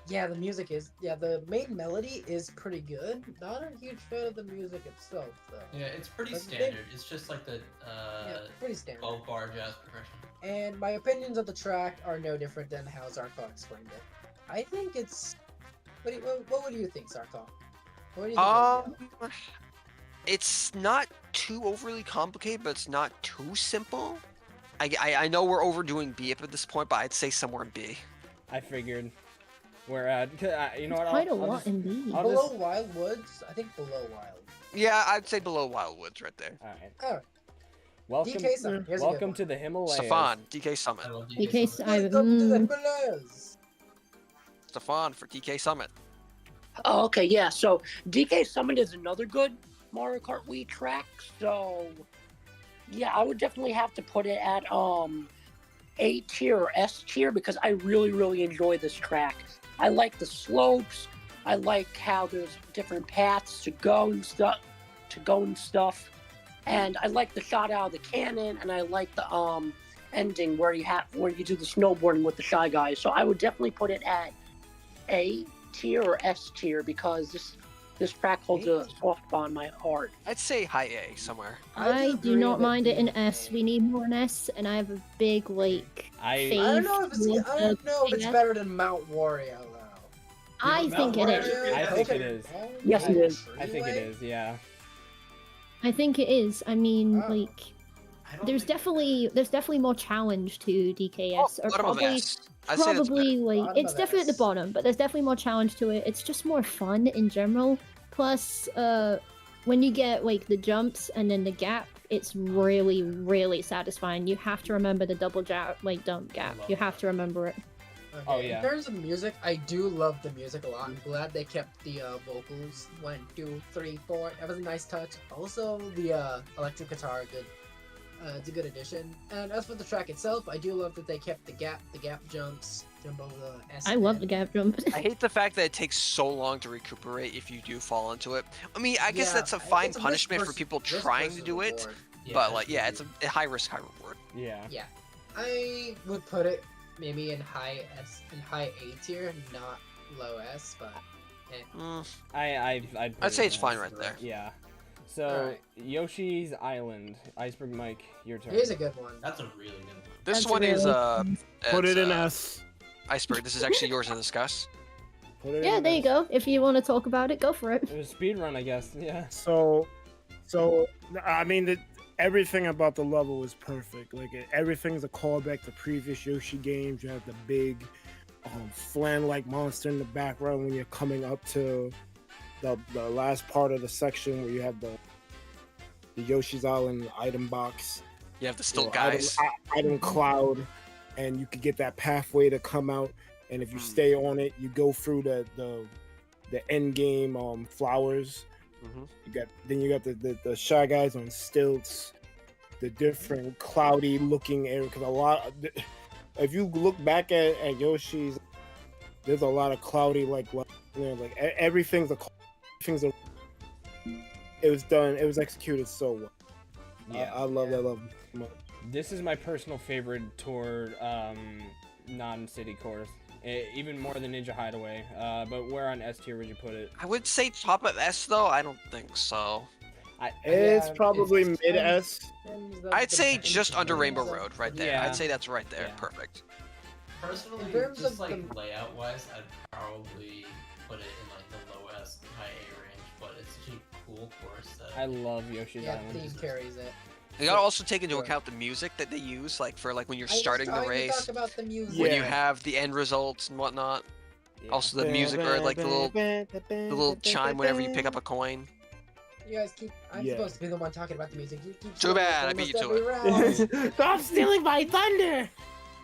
Speaker 5: Yeah, the music is. Yeah, the main melody is pretty good. Not a huge fan of the music itself, though.
Speaker 9: Yeah, it's pretty
Speaker 5: But
Speaker 9: standard. It's just like the
Speaker 5: Yeah, pretty standard.
Speaker 9: 12-bar jazz progression.
Speaker 5: And my opinions of the track are no different than how Zarkov explained it. I think it's. What would you think, Zarkov? What do you think? of the
Speaker 3: It's not too overly complicated, but it's not too simple. I know we're overdoing B up at this point, but I'd say somewhere in B.
Speaker 1: I figured we're at. You know what?
Speaker 4: Quite a
Speaker 1: I'll
Speaker 4: lot
Speaker 1: just-
Speaker 4: in B.
Speaker 1: I'll
Speaker 5: Below
Speaker 1: just-
Speaker 5: Wild Woods? I think below Wild.
Speaker 3: Yeah, I'd say below Wildwoods right there.
Speaker 1: All right.
Speaker 5: Alright.
Speaker 1: Welcome.
Speaker 5: DK Summit. Here's a good
Speaker 1: Welcome
Speaker 5: one.
Speaker 1: to the Himalayas.
Speaker 3: Stefan, DK Summit.
Speaker 9: I love
Speaker 4: In case I.
Speaker 5: Welcome to the Himalayas.
Speaker 3: Stefan for DK Summit.
Speaker 7: Oh, okay, yeah. So DK Summit is another good Mario Kart Wii track. So yeah, I would definitely have to put it at A tier or S tier because I really, really enjoy this track. I like the slopes. I like how there's different paths to go and stuff. And I like the shot out of the cannon, and I like the ending where you do the snowboarding with the Shy Guys. So I would definitely put it at A tier or S tier because this track holds a soft spot in my heart.
Speaker 3: I'd say high A somewhere.
Speaker 4: I do
Speaker 5: agree
Speaker 4: not
Speaker 5: with
Speaker 4: mind it in
Speaker 5: you.
Speaker 4: S. We need more in S, and I have a big like
Speaker 1: I
Speaker 4: faith.
Speaker 5: I don't know if it's.
Speaker 4: with
Speaker 5: I don't know if it's
Speaker 4: DS.
Speaker 5: better than Mount Wario though.
Speaker 4: I think it is.
Speaker 1: I think it is.
Speaker 7: Yes, it is.
Speaker 1: I think it is. Yeah.
Speaker 4: I think it is. I mean,
Speaker 5: Oh.
Speaker 4: like,
Speaker 9: I don't
Speaker 4: there's
Speaker 9: think-
Speaker 4: definitely more challenge to DKS, or
Speaker 3: bottom of
Speaker 4: probably
Speaker 3: S. I'd say that's
Speaker 4: probably like
Speaker 5: Bottom
Speaker 4: it's
Speaker 5: of
Speaker 4: definitely at the
Speaker 5: S.
Speaker 4: bottom, but there's definitely more challenge to it. It's just more fun in general. Plus, when you get like the jumps and then the gap, it's really, really satisfying. You have to remember the double jump, like dump gap. You have to remember it.
Speaker 5: Okay,
Speaker 1: Oh, yeah.
Speaker 5: In terms of music, I do love the music a lot. I'm glad they kept the vocals 1, 2, 3, 4. That was a nice touch. Also, the electric guitar, good. It's a good addition. And as for the track itself, I do love that they kept the gap jumps, jump over the S.
Speaker 4: I love the gap jump.
Speaker 3: I hate the fact that it takes so long to recuperate if you do fall into it. I mean, I guess that's a fine punishment for people trying to do it, but like, yeah, it's a high risk, high reward.
Speaker 1: Yeah.
Speaker 5: I would put it maybe in high A tier, not low S, but
Speaker 3: Mm,
Speaker 1: I'd put
Speaker 3: I'd
Speaker 1: it
Speaker 3: say
Speaker 1: in
Speaker 3: it's fine
Speaker 1: S.
Speaker 3: right there.
Speaker 1: Yeah. So,
Speaker 5: Alright.
Speaker 1: Yoshi's Island. Iceberg Mike, your turn.
Speaker 5: Here's a good one.
Speaker 9: That's a really good one.
Speaker 3: This
Speaker 4: That's
Speaker 3: one is
Speaker 4: really-
Speaker 2: Put
Speaker 3: it's,
Speaker 2: it in S.
Speaker 3: Iceberg. This is actually yours to discuss.
Speaker 2: Put it
Speaker 4: Yeah,
Speaker 2: in
Speaker 4: there you
Speaker 2: S.
Speaker 4: go. If you want to talk about it, go for it.
Speaker 1: It was speed run, I guess. Yeah.
Speaker 2: So, I mean, everything about the level is perfect. Like everything's a callback to previous Yoshi games. You have the big, flan-like monster in the background when you're coming up to the last part of the section where you have the Yoshi's Island item box.
Speaker 3: You have the still
Speaker 2: Or
Speaker 3: guys.
Speaker 2: item cloud, and you could get that pathway to come out. And if you stay on it, you go through the end game flowers. You got the Shy Guys on stilts, the different cloudy looking area. Because if you look back at Yoshi's, there's a lot of cloudy everything's a. It was done. It was executed so well.
Speaker 1: Yeah.
Speaker 2: I love that level.
Speaker 1: This is my personal favorite tour non-city course. Even more than Ninja Hideaway. But where on S tier would you put it?
Speaker 3: I would say top of S though. I don't think so.
Speaker 2: It's probably
Speaker 5: it's-
Speaker 2: mid S.
Speaker 3: I'd say just under Rainbow Road, right there.
Speaker 1: Yeah.
Speaker 3: I'd say that's right there.
Speaker 1: Yeah.
Speaker 3: Perfect.
Speaker 9: Personally,
Speaker 5: In terms
Speaker 9: just
Speaker 5: of
Speaker 9: like
Speaker 5: the-
Speaker 9: layout wise, I'd probably put it in like the low S, high A range. But it's such a cool course that
Speaker 1: I love Yoshi's
Speaker 5: Yeah,
Speaker 1: Island.
Speaker 5: theme carries it.
Speaker 3: You gotta also take into
Speaker 5: Sure.
Speaker 3: account the music that they use, like for like when you're
Speaker 5: I was
Speaker 3: starting the
Speaker 5: trying to
Speaker 3: race,
Speaker 5: talk about the music.
Speaker 3: when you
Speaker 2: Yeah.
Speaker 3: have the end results and whatnot.
Speaker 1: Yeah.
Speaker 3: Also the music or like the little chime whenever you pick up a coin.
Speaker 5: You guys keep. I'm
Speaker 2: Yeah.
Speaker 5: supposed to be the one talking about the music. You keep.
Speaker 3: Too
Speaker 5: stealing it
Speaker 3: bad, I
Speaker 5: almost
Speaker 3: beat you to
Speaker 5: every
Speaker 3: it.
Speaker 5: round.
Speaker 2: Stop stealing my thunder!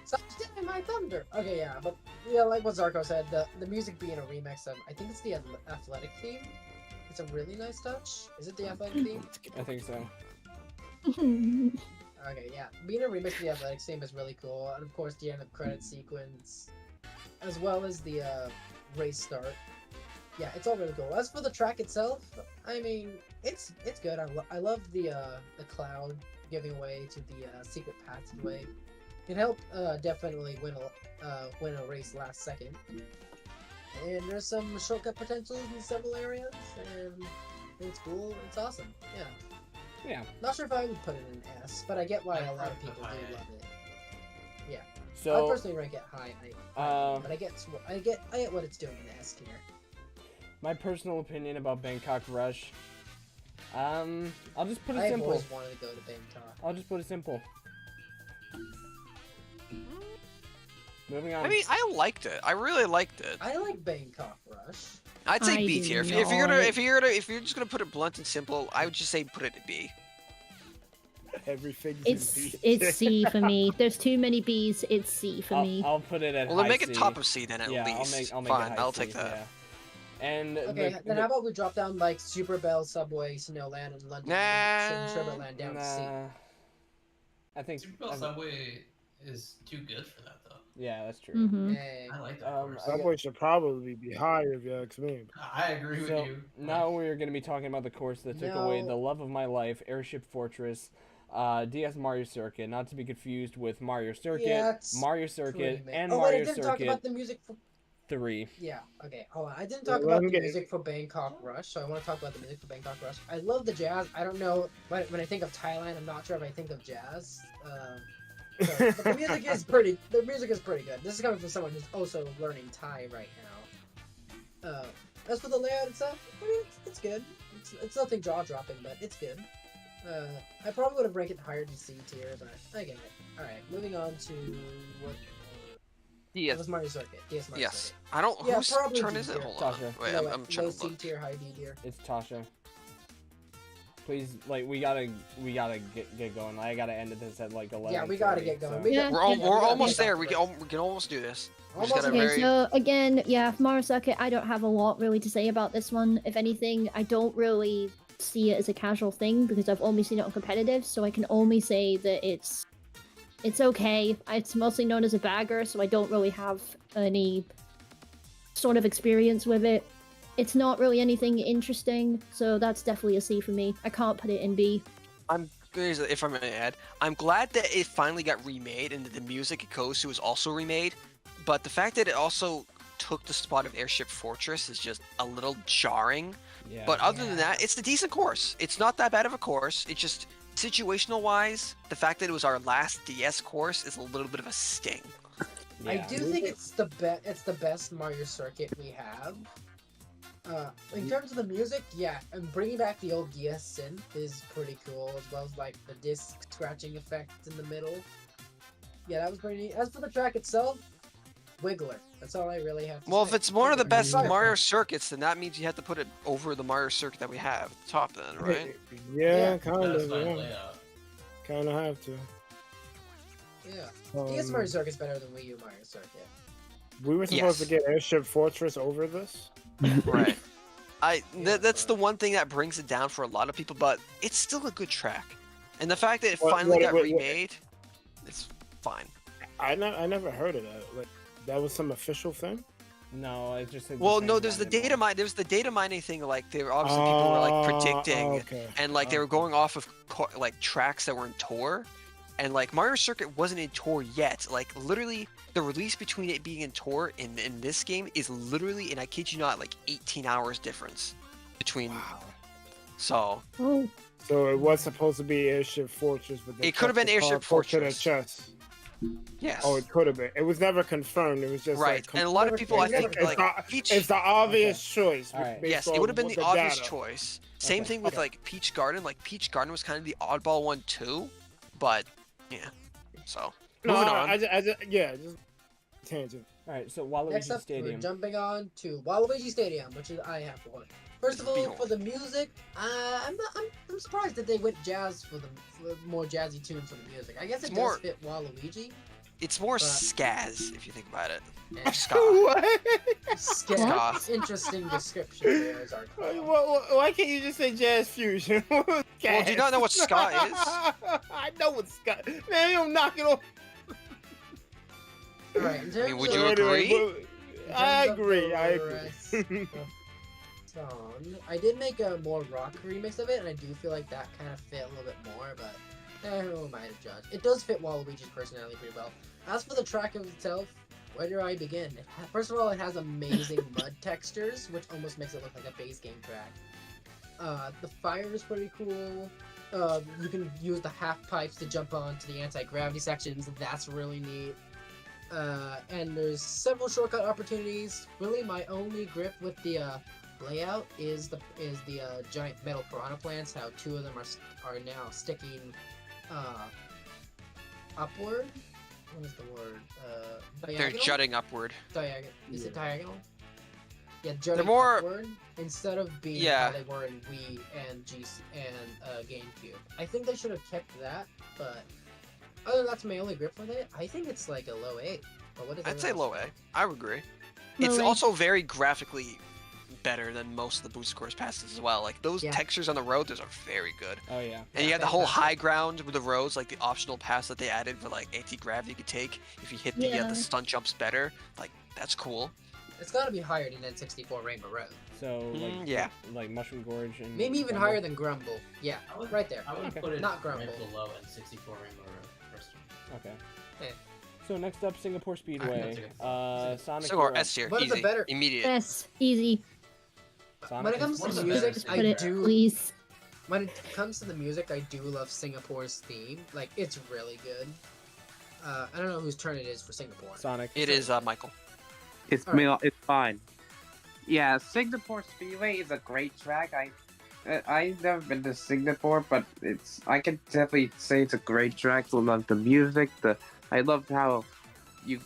Speaker 5: Stop stealing my thunder. Okay, yeah, but yeah, like what Zarko said, the music being a remix of, I think it's the athletic theme. It's a really nice touch. Is it the athletic theme?
Speaker 1: I think so.
Speaker 5: Okay, yeah, being a remix of the athletic theme is really cool, and of course the end of credit sequence, as well as the race start. Yeah, it's all really cool. As for the track itself, I mean, it's good. I love the cloud giving way to the secret passageway. Can help definitely win a race last second. And there's some shortcut potential in several areas, and it's cool. It's awesome. Yeah.
Speaker 1: Yeah.
Speaker 5: Not sure if I would put it in S, but I get why a lot of people
Speaker 9: High
Speaker 5: do
Speaker 9: A.
Speaker 5: love it. I
Speaker 1: So,
Speaker 5: personally rank it high, but I get what it's doing in S tier.
Speaker 1: my personal opinion about Bangkok Rush. I'll just put it
Speaker 5: I've
Speaker 1: simple.
Speaker 5: always wanted to go to Bangkok.
Speaker 1: I'll just put it simple. Moving on.
Speaker 3: I mean, I liked it. I really liked it.
Speaker 5: I like Bangkok Rush.
Speaker 3: I'd say
Speaker 4: I
Speaker 3: B
Speaker 4: do
Speaker 3: tier. If you're just gonna put it blunt and simple, I would just say put it at B.
Speaker 2: Everything's
Speaker 4: It's C for me. There's too many B's. It's C for me.
Speaker 1: I'll put it at
Speaker 3: Well,
Speaker 1: high
Speaker 3: then make
Speaker 1: C.
Speaker 3: it top of C then at
Speaker 1: Yeah,
Speaker 3: least.
Speaker 1: I'll make
Speaker 3: Fine,
Speaker 1: it high
Speaker 3: I'll
Speaker 1: C,
Speaker 3: take that.
Speaker 1: Yeah. And
Speaker 5: Okay, then how about we drop down like Super Bell, Subway, Snowland, and London
Speaker 3: Nah.
Speaker 5: Sugarland down to C.
Speaker 1: Nah. I think.
Speaker 9: Super Bell Subway is too good for that though.
Speaker 1: Yeah, that's true.
Speaker 4: Mhm.
Speaker 5: Hey.
Speaker 9: I like that course.
Speaker 2: Subway should probably be higher if you ask me.
Speaker 9: I agree with
Speaker 1: So
Speaker 9: you.
Speaker 1: now we're going to be talking about the course that took away
Speaker 5: No.
Speaker 1: the love of my life, Airship Fortress, DS Mario Circuit, not to be confused with Mario Circuit,
Speaker 5: Yeah, it's
Speaker 1: Mario Circuit,
Speaker 5: Pretty
Speaker 1: and
Speaker 5: oh, wait,
Speaker 1: Mario
Speaker 5: I didn't talk
Speaker 1: Circuit
Speaker 5: about the music for.
Speaker 1: 3.
Speaker 5: Yeah, okay, hold on. I didn't
Speaker 2: Yeah,
Speaker 5: talk
Speaker 2: let
Speaker 5: about
Speaker 2: him
Speaker 5: the
Speaker 2: get-
Speaker 5: music for Bangkok Rush, so I want to talk about the music for Bangkok Rush. I love the jazz. I don't know when I think of Thailand. I'm not sure if I think of jazz. But the music is pretty. The music is pretty good. This is coming from someone who's also learning Thai right now. As for the layout itself, I mean, it's good. It's nothing jaw dropping, but it's good. I probably would have ranked it higher than C tier, but I get it. All right, moving on to what. That
Speaker 3: Yes.
Speaker 5: was Mario Circuit. DS Mario
Speaker 3: Yes.
Speaker 5: Circuit.
Speaker 3: I don't.
Speaker 5: Yeah,
Speaker 3: Whose
Speaker 5: probably
Speaker 3: turn
Speaker 5: D
Speaker 3: is it?
Speaker 5: tier.
Speaker 3: Hold on.
Speaker 1: Tasha.
Speaker 3: Wait,
Speaker 5: Low,
Speaker 3: I'm trying
Speaker 5: low
Speaker 3: to
Speaker 5: C
Speaker 3: look.
Speaker 5: tier, high D tier.
Speaker 1: It's Tasha. Please, like, we gotta get going. I gotta end this at like 11.
Speaker 5: Yeah, we gotta get going. We
Speaker 4: Yeah.
Speaker 5: got-
Speaker 3: We're,
Speaker 5: yeah,
Speaker 3: we're
Speaker 5: we gotta
Speaker 3: almost
Speaker 5: be
Speaker 3: there.
Speaker 5: back
Speaker 3: We can almost do this. We just
Speaker 5: Almost
Speaker 3: gotta
Speaker 5: there.
Speaker 4: Okay,
Speaker 3: very.
Speaker 4: so again, yeah, Mario Circuit, I don't have a lot really to say about this one. If anything, I don't really see it as a casual thing because I've only seen it on competitive, so I can only say that it's okay. It's mostly known as a bagger, so I don't really have any sort of experience with it. It's not really anything interesting, so that's definitely a C for me. I can't put it in B.
Speaker 3: If I'm gonna add, I'm glad that it finally got remade and that the music it goes to is also remade. But the fact that it also took the spot of Airship Fortress is just a little jarring.
Speaker 1: Yeah.
Speaker 3: But other than that, it's a decent course. It's not that bad of a course. It's just situational wise, the fact that it was our last DS course is a little bit of a sting.
Speaker 5: I do think it's the best Mario circuit we have. In terms of the music, yeah, and bringing back the old DS synth is pretty cool, as well as like the disc scratching effect in the middle. Yeah, that was pretty neat. As for the track itself, Wiggler. That's all I really have to say.
Speaker 3: Well, if it's one of the best
Speaker 5: Wiggler.
Speaker 3: Mario circuits, then that means you have to put it over the Mario circuit that we have at the top then, right?
Speaker 2: Yeah,
Speaker 5: Yeah.
Speaker 2: kind
Speaker 9: That's
Speaker 2: of.
Speaker 9: fine
Speaker 2: Yeah.
Speaker 9: layout.
Speaker 2: Kind of have to.
Speaker 5: Yeah. DS Mario Circuit's better than Wii U Mario Circuit.
Speaker 2: We were supposed to
Speaker 3: Yes.
Speaker 2: get Airship Fortress over this.
Speaker 3: Right. That's the one thing that brings it down for a lot of people, but it's still a good track. And the fact that it finally got remade, it's fine.
Speaker 2: I never heard of that. Like, that was some official thing.
Speaker 1: No, I just think.
Speaker 3: Well, no, there's the data mine. There's the data mining thing. Like, they were obviously people were like predicting,
Speaker 2: Okay.
Speaker 3: and like they were going off of like tracks that were in Tour, and like Mario Circuit wasn't in Tour yet. Like literally, the release between it being in Tour and in this game is literally, and I kid you not, like 18 hours difference between.
Speaker 2: Wow.
Speaker 3: So
Speaker 4: Oh,
Speaker 2: So it was supposed to be Airship Fortress, but they
Speaker 3: It could have
Speaker 2: kept
Speaker 3: been
Speaker 2: the car
Speaker 3: Airship
Speaker 2: close to the
Speaker 3: Fortress.
Speaker 2: chest.
Speaker 3: yes.
Speaker 2: Oh, it could have been. It was never confirmed. It was just
Speaker 3: Right,
Speaker 2: like,
Speaker 3: and a lot of people, I
Speaker 2: it's
Speaker 3: think,
Speaker 2: the-
Speaker 3: like Peach.
Speaker 2: it's the obvious choice.
Speaker 1: All right.
Speaker 2: based
Speaker 3: Yes, it
Speaker 2: on
Speaker 3: would have been
Speaker 2: what
Speaker 3: the obvious
Speaker 2: data.
Speaker 3: choice. Same
Speaker 1: Okay.
Speaker 3: thing with
Speaker 2: Okay.
Speaker 3: like Peach Garden. Like Peach Garden was kind of the oddball one too, but yeah. So
Speaker 2: No,
Speaker 3: moving on.
Speaker 2: yeah, just tangent.
Speaker 1: All right, so
Speaker 5: Next
Speaker 1: Waluigi
Speaker 5: up,
Speaker 1: Stadium.
Speaker 5: we're jumping on to Waluigi Stadium, which is I have one. First of all,
Speaker 3: Behold.
Speaker 5: for the music, I'm surprised that they went jazz for more jazzy tunes for the music. I guess
Speaker 3: It's
Speaker 5: it
Speaker 3: more-
Speaker 5: does fit Waluigi.
Speaker 3: It's more
Speaker 5: but-
Speaker 3: skaz if you think about it.
Speaker 5: Eh,
Speaker 3: Ska.
Speaker 2: What?
Speaker 5: ska. Interesting description there is our call.
Speaker 2: Why can't you just say jazz fusion?
Speaker 3: Well, do you not know what ska is?
Speaker 2: I know what ska. Man, you don't knock it off.
Speaker 5: Alright, in terms
Speaker 3: would
Speaker 5: of-
Speaker 3: you
Speaker 2: Anyway,
Speaker 3: agree?
Speaker 2: but- I
Speaker 5: in terms of
Speaker 2: agree.
Speaker 5: the
Speaker 2: I agree.
Speaker 5: rest of song, I did make a more rock remix of it, and I do feel like that kind of fit a little bit more, but who am I to judge? It does fit Waluigi's personality pretty well. As for the track of itself, where do I begin? First of all, it has amazing mud textures, which almost makes it look like a base game track. The fire is pretty cool. You can use the half pipes to jump onto the anti-gravity sections. That's really neat. And there's several shortcut opportunities. Really, my only grip with the layout is the giant metal piranha plants. How two of them are now sticking upward. What is the word?
Speaker 3: They're
Speaker 5: Diagonal?
Speaker 3: jutting upward.
Speaker 5: Diagonal. Is it
Speaker 2: Yeah.
Speaker 5: diagonal? Yeah, jutting
Speaker 3: more-
Speaker 5: upward instead of being
Speaker 3: Yeah.
Speaker 5: how they were in Wii and GameCube. I think they should have kept that, but other than that's my only grip with it. I think it's like a low 8. But what is
Speaker 3: I'd say
Speaker 5: everyone
Speaker 3: low
Speaker 5: else
Speaker 3: A. I would agree.
Speaker 4: Low
Speaker 3: It's
Speaker 4: A.
Speaker 3: also very graphically better than most of the boost course passes as well. Like those
Speaker 5: Yeah.
Speaker 3: textures on the road, those are very good.
Speaker 1: Oh yeah.
Speaker 3: And you
Speaker 5: Yeah,
Speaker 3: have the whole
Speaker 5: fantastic.
Speaker 3: high ground with the roads, like the optional pass that they added for like anti-gravity you could take if you hit the
Speaker 4: Yeah.
Speaker 3: stunt jumps better. Like that's cool.
Speaker 5: It's gotta be higher than N64 Rainbow Road.
Speaker 1: So like
Speaker 3: yeah.
Speaker 1: like Mushroom Gorge and
Speaker 5: Maybe even
Speaker 1: Rumble.
Speaker 5: higher than Grumble. Yeah,
Speaker 9: I would,
Speaker 5: right there.
Speaker 9: I would
Speaker 1: Okay.
Speaker 9: put it
Speaker 5: Not
Speaker 9: right
Speaker 5: Grumble.
Speaker 9: below in 64 Rainbow Road. Personally.
Speaker 1: Okay.
Speaker 5: Yeah.
Speaker 1: So next up, Singapore Speedway.
Speaker 9: That's
Speaker 1: Sonic.
Speaker 3: So or
Speaker 1: Hero.
Speaker 3: S tier,
Speaker 5: What is the
Speaker 3: easy,
Speaker 5: better-
Speaker 3: immediate.
Speaker 4: yes, easy.
Speaker 1: Sonic
Speaker 5: When it
Speaker 1: is-
Speaker 5: comes
Speaker 9: One
Speaker 5: to
Speaker 9: of the
Speaker 5: music,
Speaker 9: better
Speaker 5: I
Speaker 4: Put it,
Speaker 5: do.
Speaker 4: please.
Speaker 5: When it comes to the music, I do love Singapore's theme. Like, it's really good. I don't know whose turn it is for Singapore.
Speaker 1: Sonic.
Speaker 3: It is Michael.
Speaker 6: It's
Speaker 5: Alright.
Speaker 6: it's fine. Yeah, Singapore Speedway is a great track. I've never been to Singapore, but I can definitely say it's a great track. I love the music. I loved how you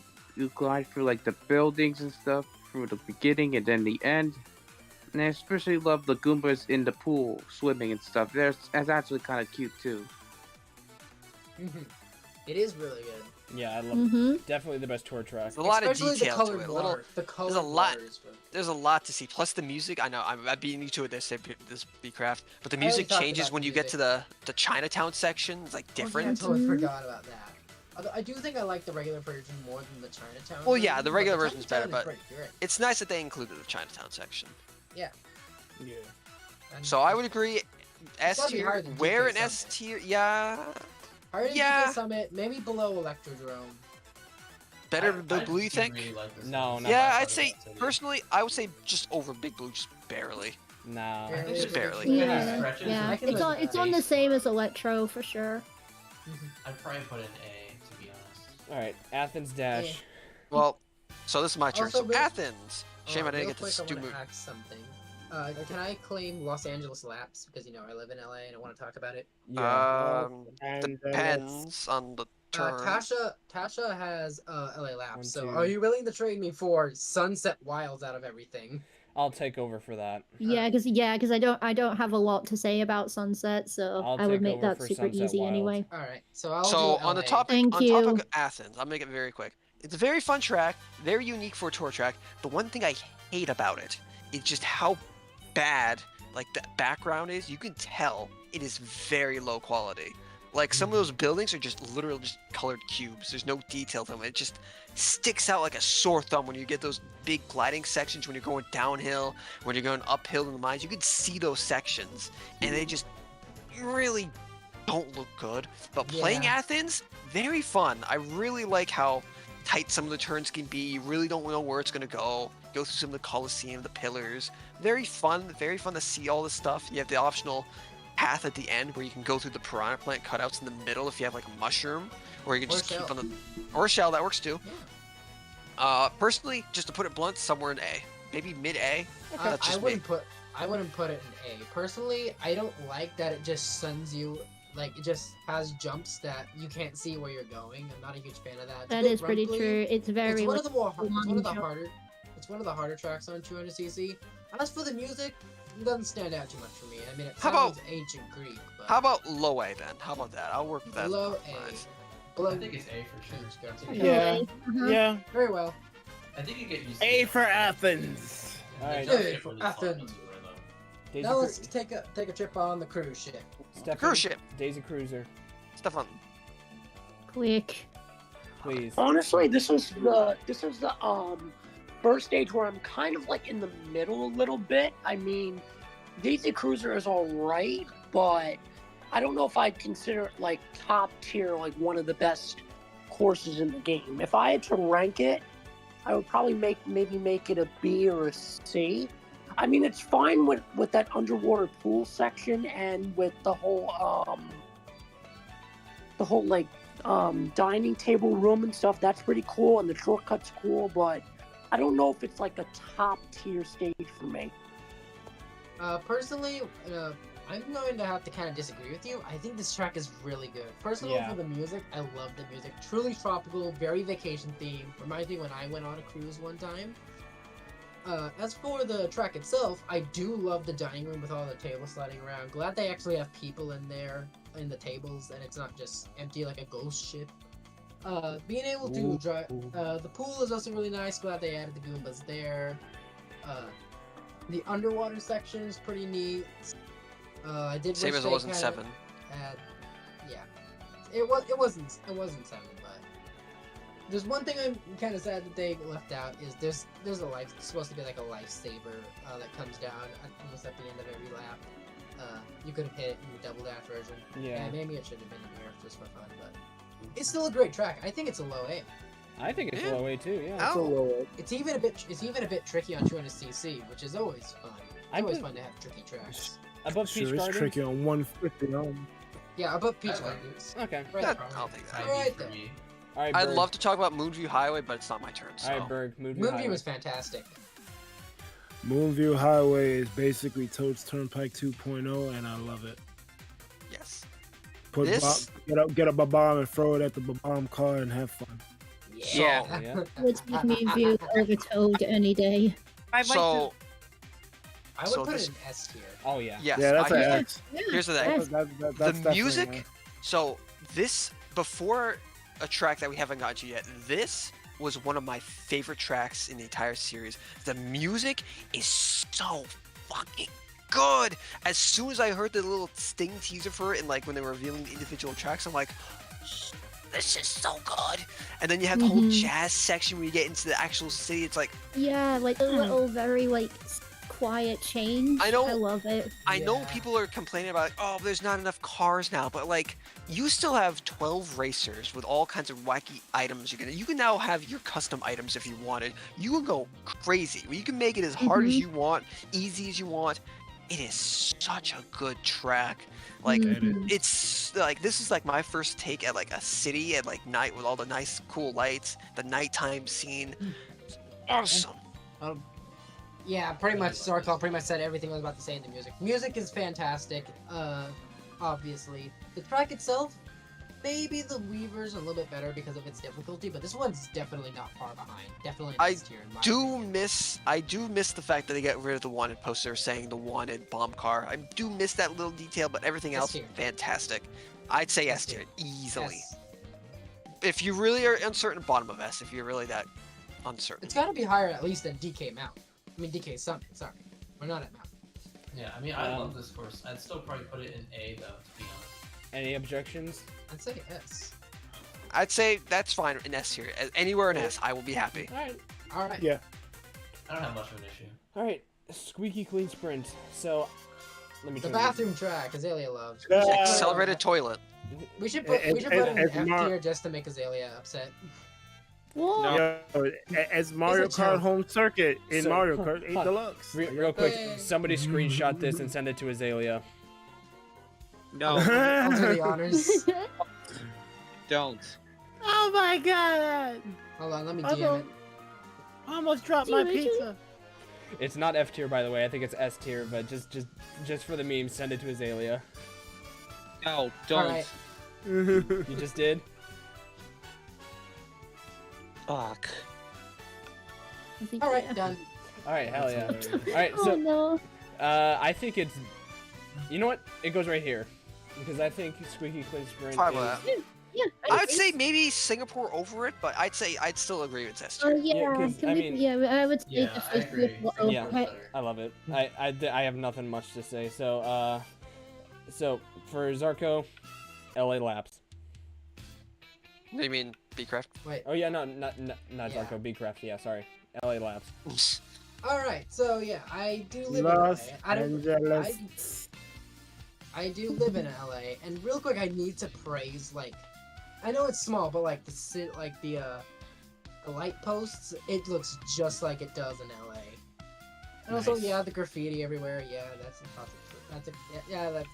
Speaker 6: glide through like the buildings and stuff through the beginning and then the end. And I especially love the Goombas in the pool swimming and stuff. That's actually kind of cute too.
Speaker 5: It is really good.
Speaker 1: Yeah, I love.
Speaker 4: Mm-hmm.
Speaker 1: Definitely the best tour track.
Speaker 3: There's a lot
Speaker 5: Especially
Speaker 3: of detail
Speaker 5: the
Speaker 3: to
Speaker 5: colored
Speaker 3: it. A little,
Speaker 5: water. The colored
Speaker 3: a lot-
Speaker 5: water is really-
Speaker 3: there's a lot to see. Plus the music. I know I'm beating you to it this Beecraft, but the
Speaker 5: I already
Speaker 3: music
Speaker 5: talked
Speaker 3: changes
Speaker 5: about
Speaker 3: when
Speaker 5: the
Speaker 3: you get to
Speaker 5: music.
Speaker 3: the Chinatown section. It's like
Speaker 5: Oh, yeah, I
Speaker 3: different.
Speaker 5: totally
Speaker 4: Mhm.
Speaker 5: forgot about that. Although I do think I like the regular version more than the Chinatown.
Speaker 3: Well, yeah,
Speaker 5: version,
Speaker 3: the
Speaker 5: but
Speaker 3: regular version's better,
Speaker 5: Chinatown
Speaker 3: but-
Speaker 5: is pretty great.
Speaker 3: It's nice that they included the Chinatown section.
Speaker 2: Yeah.
Speaker 5: And
Speaker 3: So I would agree. S
Speaker 5: gotta be
Speaker 3: tier.
Speaker 5: higher than
Speaker 3: Where
Speaker 5: GK
Speaker 3: an S
Speaker 5: Summit.
Speaker 3: tier? Yeah.
Speaker 5: higher than
Speaker 3: yeah.
Speaker 5: GK Summit, maybe below Electrodrome.
Speaker 3: Better than Big Blue, you think?
Speaker 9: Really like this
Speaker 1: No,
Speaker 9: one.
Speaker 1: not
Speaker 3: Yeah,
Speaker 9: By
Speaker 3: I'd say
Speaker 9: far the best.
Speaker 3: personally, I would say just over Big Blue, just barely.
Speaker 1: Nah.
Speaker 5: Yeah,
Speaker 3: Just barely.
Speaker 4: Yeah,
Speaker 9: Stretches,
Speaker 4: yeah.
Speaker 5: I can
Speaker 4: It's
Speaker 5: live
Speaker 4: on
Speaker 5: with
Speaker 4: it's
Speaker 5: that.
Speaker 4: on the same as Electro for sure.
Speaker 9: I'd probably put an A, to be honest.
Speaker 1: All right, Athens Dash.
Speaker 3: Well, so this is my turn.
Speaker 5: Also,
Speaker 3: So
Speaker 5: real-
Speaker 3: Athens. Shame I didn't
Speaker 5: real
Speaker 3: get
Speaker 5: quick,
Speaker 3: this
Speaker 5: I want
Speaker 3: stupid.
Speaker 5: to ask something. Can I claim Los Angeles Laps because I live in LA and I want to talk about it?
Speaker 1: Yeah.
Speaker 2: And
Speaker 3: Depends on the turn.
Speaker 5: Tasha has LA Laps.
Speaker 1: One,
Speaker 5: So
Speaker 1: two.
Speaker 5: are you willing to trade me for Sunset Wilds out of everything?
Speaker 1: I'll take over for that.
Speaker 4: Yeah, because I don't have a lot to say about Sunset, so
Speaker 1: I'll
Speaker 4: I would
Speaker 1: take
Speaker 4: make
Speaker 1: over
Speaker 4: that
Speaker 1: for
Speaker 4: super
Speaker 1: Sunset
Speaker 4: easy
Speaker 1: Wilds.
Speaker 4: anyway.
Speaker 5: All right. So I'll
Speaker 3: So
Speaker 5: do
Speaker 3: on the
Speaker 5: LA.
Speaker 3: topic
Speaker 4: Thank
Speaker 3: on
Speaker 4: you.
Speaker 3: topic of Athens, I'll make it very quick. It's a very fun track, very unique for a tour track. The one thing I hate about it is just how bad like the background is. You can tell it is very low quality. Like some of those buildings are just literally just colored cubes. There's no detail to them. It just sticks out like a sore thumb when you get those big gliding sections when you're going downhill, when you're going uphill in the mines. You can see those sections, and they just really don't look good. But playing
Speaker 5: Yeah.
Speaker 3: Athens, very fun. I really like how tight some of the turns can be. You really don't know where it's gonna go. Go through some of the Colosseum, the pillars. Very fun to see all this stuff. You have the optional path at the end where you can go through the piranha plant cutouts in the middle if you have like a mushroom, or you can
Speaker 5: Or
Speaker 3: just
Speaker 5: shell.
Speaker 3: keep on the or a shell, that works too. Personally, just to put it blunt, somewhere in A, maybe mid A. That's
Speaker 5: I
Speaker 3: just me.
Speaker 5: wouldn't put it in A. Personally, I don't like that it just sends you like it just has jumps that you can't see where you're going. I'm not a huge fan of that. It's a
Speaker 4: That
Speaker 5: bit
Speaker 4: is pretty
Speaker 5: rumbly.
Speaker 4: true. It's very
Speaker 5: It's one
Speaker 4: like,
Speaker 5: of the more it's one of the
Speaker 4: jump.
Speaker 5: harder it's one of the harder tracks on 200cc. As for the music, it doesn't stand out too much for me. I mean, it
Speaker 3: How about-
Speaker 5: sounds ancient Greek, but
Speaker 3: How about low A then? How about that? I'll work with that.
Speaker 5: low
Speaker 3: Nice.
Speaker 5: A. Below
Speaker 9: I think it's A for sure.
Speaker 5: Gotcha.
Speaker 2: Yeah.
Speaker 4: Uh-huh.
Speaker 2: Yeah.
Speaker 5: Very well.
Speaker 9: I think you get used to
Speaker 2: A
Speaker 9: it.
Speaker 2: for Athens.
Speaker 1: All right,
Speaker 9: The jump
Speaker 5: A
Speaker 9: ship
Speaker 5: for
Speaker 9: really fun
Speaker 5: Athens.
Speaker 9: once you learn them.
Speaker 1: Daisy
Speaker 5: Now let's
Speaker 1: Cru-
Speaker 5: take a trip on the cruise ship.
Speaker 1: Stephanie,
Speaker 3: Cruise ship.
Speaker 1: Daisy Cruiser,
Speaker 3: Stefan.
Speaker 4: Quick.
Speaker 1: please.
Speaker 7: Honestly, this is the first stage where I'm kind of like in the middle a little bit. I mean, Daisy Cruiser is all right, but I don't know if I'd consider it like top tier, like one of the best courses in the game. If I had to rank it, I would probably maybe make it a B or a C. I mean, it's fine with that underwater pool section and with the whole like dining table room and stuff. That's pretty cool, and the shortcut's cool, but I don't know if it's like a top tier stage for me.
Speaker 5: Personally, I'm going to have to kind of disagree with you. I think this track is really good. First of all,
Speaker 1: Yeah.
Speaker 5: for the music, I love the music. Truly tropical, very vacation themed. Reminds me when I went on a cruise one time. As for the track itself, I do love the dining room with all the tables sliding around. Glad they actually have people in there, in the tables, and it's not just empty like a ghost ship. Being able to drive, the pool is also really nice. Glad they added the Goombas there. The underwater section is pretty neat. I did
Speaker 3: Same
Speaker 5: wish
Speaker 3: as it
Speaker 5: they
Speaker 3: was in
Speaker 5: kinda
Speaker 3: 7.
Speaker 5: yeah, it wasn't 7, but there's one thing I'm kind of sad that they left out is there's a life supposed to be like a lifesaver that comes down almost at the end of every lap. You could have hit it in the double dash version.
Speaker 1: Yeah.
Speaker 5: Maybe it should have been in here just for fun, but it's still a great track. I think it's a low A.
Speaker 1: I think it's
Speaker 3: Yeah.
Speaker 1: low A too. Yeah.
Speaker 3: Oh.
Speaker 2: So low.
Speaker 5: It's even a bit tricky on 200cc, which is always fun. It's
Speaker 1: I
Speaker 5: always
Speaker 1: bet-
Speaker 5: fun to have tricky tracks.
Speaker 1: Above Peach
Speaker 2: Sure, it's
Speaker 1: Garden.
Speaker 2: tricky on 150.
Speaker 5: Yeah, above Peach
Speaker 9: I like
Speaker 5: Gardens.
Speaker 1: Okay.
Speaker 5: Right.
Speaker 3: That-
Speaker 9: Probably
Speaker 3: I'll take that.
Speaker 9: high B
Speaker 5: Right
Speaker 9: for
Speaker 5: there.
Speaker 9: me.
Speaker 1: All right.
Speaker 3: I'd
Speaker 1: Berg.
Speaker 3: love to talk about Moonview Highway, but it's not my turn. So.
Speaker 1: All right, Berg. Moonview
Speaker 5: Moonview
Speaker 1: Highway.
Speaker 5: was fantastic.
Speaker 2: Moonview Highway is basically Toad's Turnpike 2.0, and I love it.
Speaker 3: Yes.
Speaker 2: Put
Speaker 3: This-
Speaker 2: get up a bomb and throw it at the bomb car and have fun.
Speaker 3: Yeah.
Speaker 1: Yeah.
Speaker 4: Would take me view over Toad any day.
Speaker 6: I'd like
Speaker 3: So
Speaker 5: I would
Speaker 3: So
Speaker 5: put
Speaker 3: this-
Speaker 5: it in S tier.
Speaker 1: Oh yeah.
Speaker 3: yes,
Speaker 2: Yeah, that's
Speaker 3: I-
Speaker 2: an X.
Speaker 3: here's the thing.
Speaker 4: Yes.
Speaker 2: That's
Speaker 3: The
Speaker 2: definitely
Speaker 3: music.
Speaker 2: an X.
Speaker 3: So this before a track that we haven't got to yet. This was one of my favorite tracks in the entire series. The music is so fucking good. As soon as I heard the little sting teaser for it, and like when they were revealing the individual tracks, I'm like, this is so good. And then you have the whole
Speaker 4: Mhm.
Speaker 3: jazz section where you get into the actual city. It's like,
Speaker 4: Yeah, like the little very like quiet change.
Speaker 3: I know-
Speaker 4: I love it.
Speaker 3: I know
Speaker 5: Yeah.
Speaker 3: people are complaining about, oh, there's not enough cars now, but like, you still have 12 racers with all kinds of wacky items. You can now have your custom items if you wanted. You can go crazy. You can make it as hard as you want, easy as you want. It is such a good track. Like,
Speaker 4: Mhm.
Speaker 3: it's like, this is like my first take at like a city at like night with all the nice cool lights, the nighttime scene. Awesome.
Speaker 5: Yeah, pretty much. Zarkal pretty much said everything I was about to say in the music. Music is fantastic. Obviously, the track itself, maybe the Weavers are a little bit better because of its difficulty, but this one's definitely not far behind. Definitely an S tier in my opinion.
Speaker 3: I do miss the fact that they got rid of the wanted poster saying the wanted bomb car. I do miss that little detail, but everything
Speaker 5: S
Speaker 3: else,
Speaker 5: tier.
Speaker 3: fantastic. I'd say
Speaker 5: S
Speaker 3: S tier,
Speaker 5: tier.
Speaker 3: easily.
Speaker 5: S.
Speaker 3: If you really are uncertain, bottom of S, if you're really that uncertain.
Speaker 5: It's got to be higher at least than DK Mount. I mean DK Summit. Sorry, we're not at Mount.
Speaker 9: Yeah, I mean, I love this course. I'd still probably put it in A, though, to be honest.
Speaker 1: Any objections?
Speaker 5: I'd say S.
Speaker 3: I'd say that's fine in S tier. Anywhere in S, I will be happy.
Speaker 1: All right.
Speaker 5: All right.
Speaker 2: Yeah.
Speaker 9: I don't have much of an issue.
Speaker 1: All right. Squeaky clean sprint. So, let me
Speaker 5: The
Speaker 1: turn
Speaker 5: bathroom track Azalea loves.
Speaker 3: Accelerated toilet.
Speaker 5: We should put it in
Speaker 2: as
Speaker 5: F
Speaker 2: Mar-
Speaker 5: tier just to make Azalea upset.
Speaker 4: What?
Speaker 2: Yo, as Mario
Speaker 5: It's a
Speaker 2: Kart
Speaker 5: joke.
Speaker 2: home circuit in
Speaker 1: So,
Speaker 2: Mario
Speaker 1: hold-
Speaker 2: Kart 8
Speaker 1: hold-
Speaker 2: Deluxe.
Speaker 1: Real quick,
Speaker 5: Hey.
Speaker 1: somebody screenshot this and send it to Azalea.
Speaker 6: No,
Speaker 5: I'll do the honors.
Speaker 6: don't.
Speaker 2: Oh my god!
Speaker 5: Hold on, let me
Speaker 2: I
Speaker 5: DM it.
Speaker 2: don't- I almost dropped my
Speaker 4: Seriously?
Speaker 2: pizza.
Speaker 1: It's not F tier, by the way. I think it's S tier, but just for the meme, send it to Azalea.
Speaker 6: No, don't.
Speaker 5: Alright.
Speaker 1: You just did?
Speaker 6: Fuck.
Speaker 4: I think
Speaker 5: All right,
Speaker 4: yeah.
Speaker 5: done.
Speaker 1: All right, hell yeah.
Speaker 2: That's
Speaker 1: All right,
Speaker 4: Oh
Speaker 1: so
Speaker 4: no.
Speaker 1: I think it's. You know what? It goes right here, because I think Squeaky Clean Sprint
Speaker 3: Fine with
Speaker 1: is.
Speaker 3: that.
Speaker 4: Yeah.
Speaker 3: I would say maybe Singapore over it, but I'd still agree with S
Speaker 4: Oh
Speaker 3: tier.
Speaker 4: yeah.
Speaker 1: 'cause,
Speaker 4: can
Speaker 1: I
Speaker 4: we-
Speaker 1: mean-
Speaker 4: yeah, I would say
Speaker 9: Yeah,
Speaker 4: the
Speaker 9: I
Speaker 4: first
Speaker 9: agree.
Speaker 4: one
Speaker 9: Singapore
Speaker 1: Yeah.
Speaker 9: is
Speaker 4: okay.
Speaker 9: better.
Speaker 1: I love it. I have nothing much to say. So for Zarko, LA Laps.
Speaker 3: You mean Beecraft?
Speaker 5: Wait.
Speaker 1: Oh yeah, not
Speaker 5: Yeah.
Speaker 1: Zarko, Beecraft. Yeah, sorry, LA Laps.
Speaker 5: All right. So yeah, I do live
Speaker 2: Los
Speaker 5: in LA. I don't.
Speaker 2: Angeles.
Speaker 5: I do live in LA, and real quick, I need to praise like, I know it's small, but like the light posts, it looks just like it does in LA. And also,
Speaker 1: Nice.
Speaker 5: yeah, the graffiti everywhere. Yeah,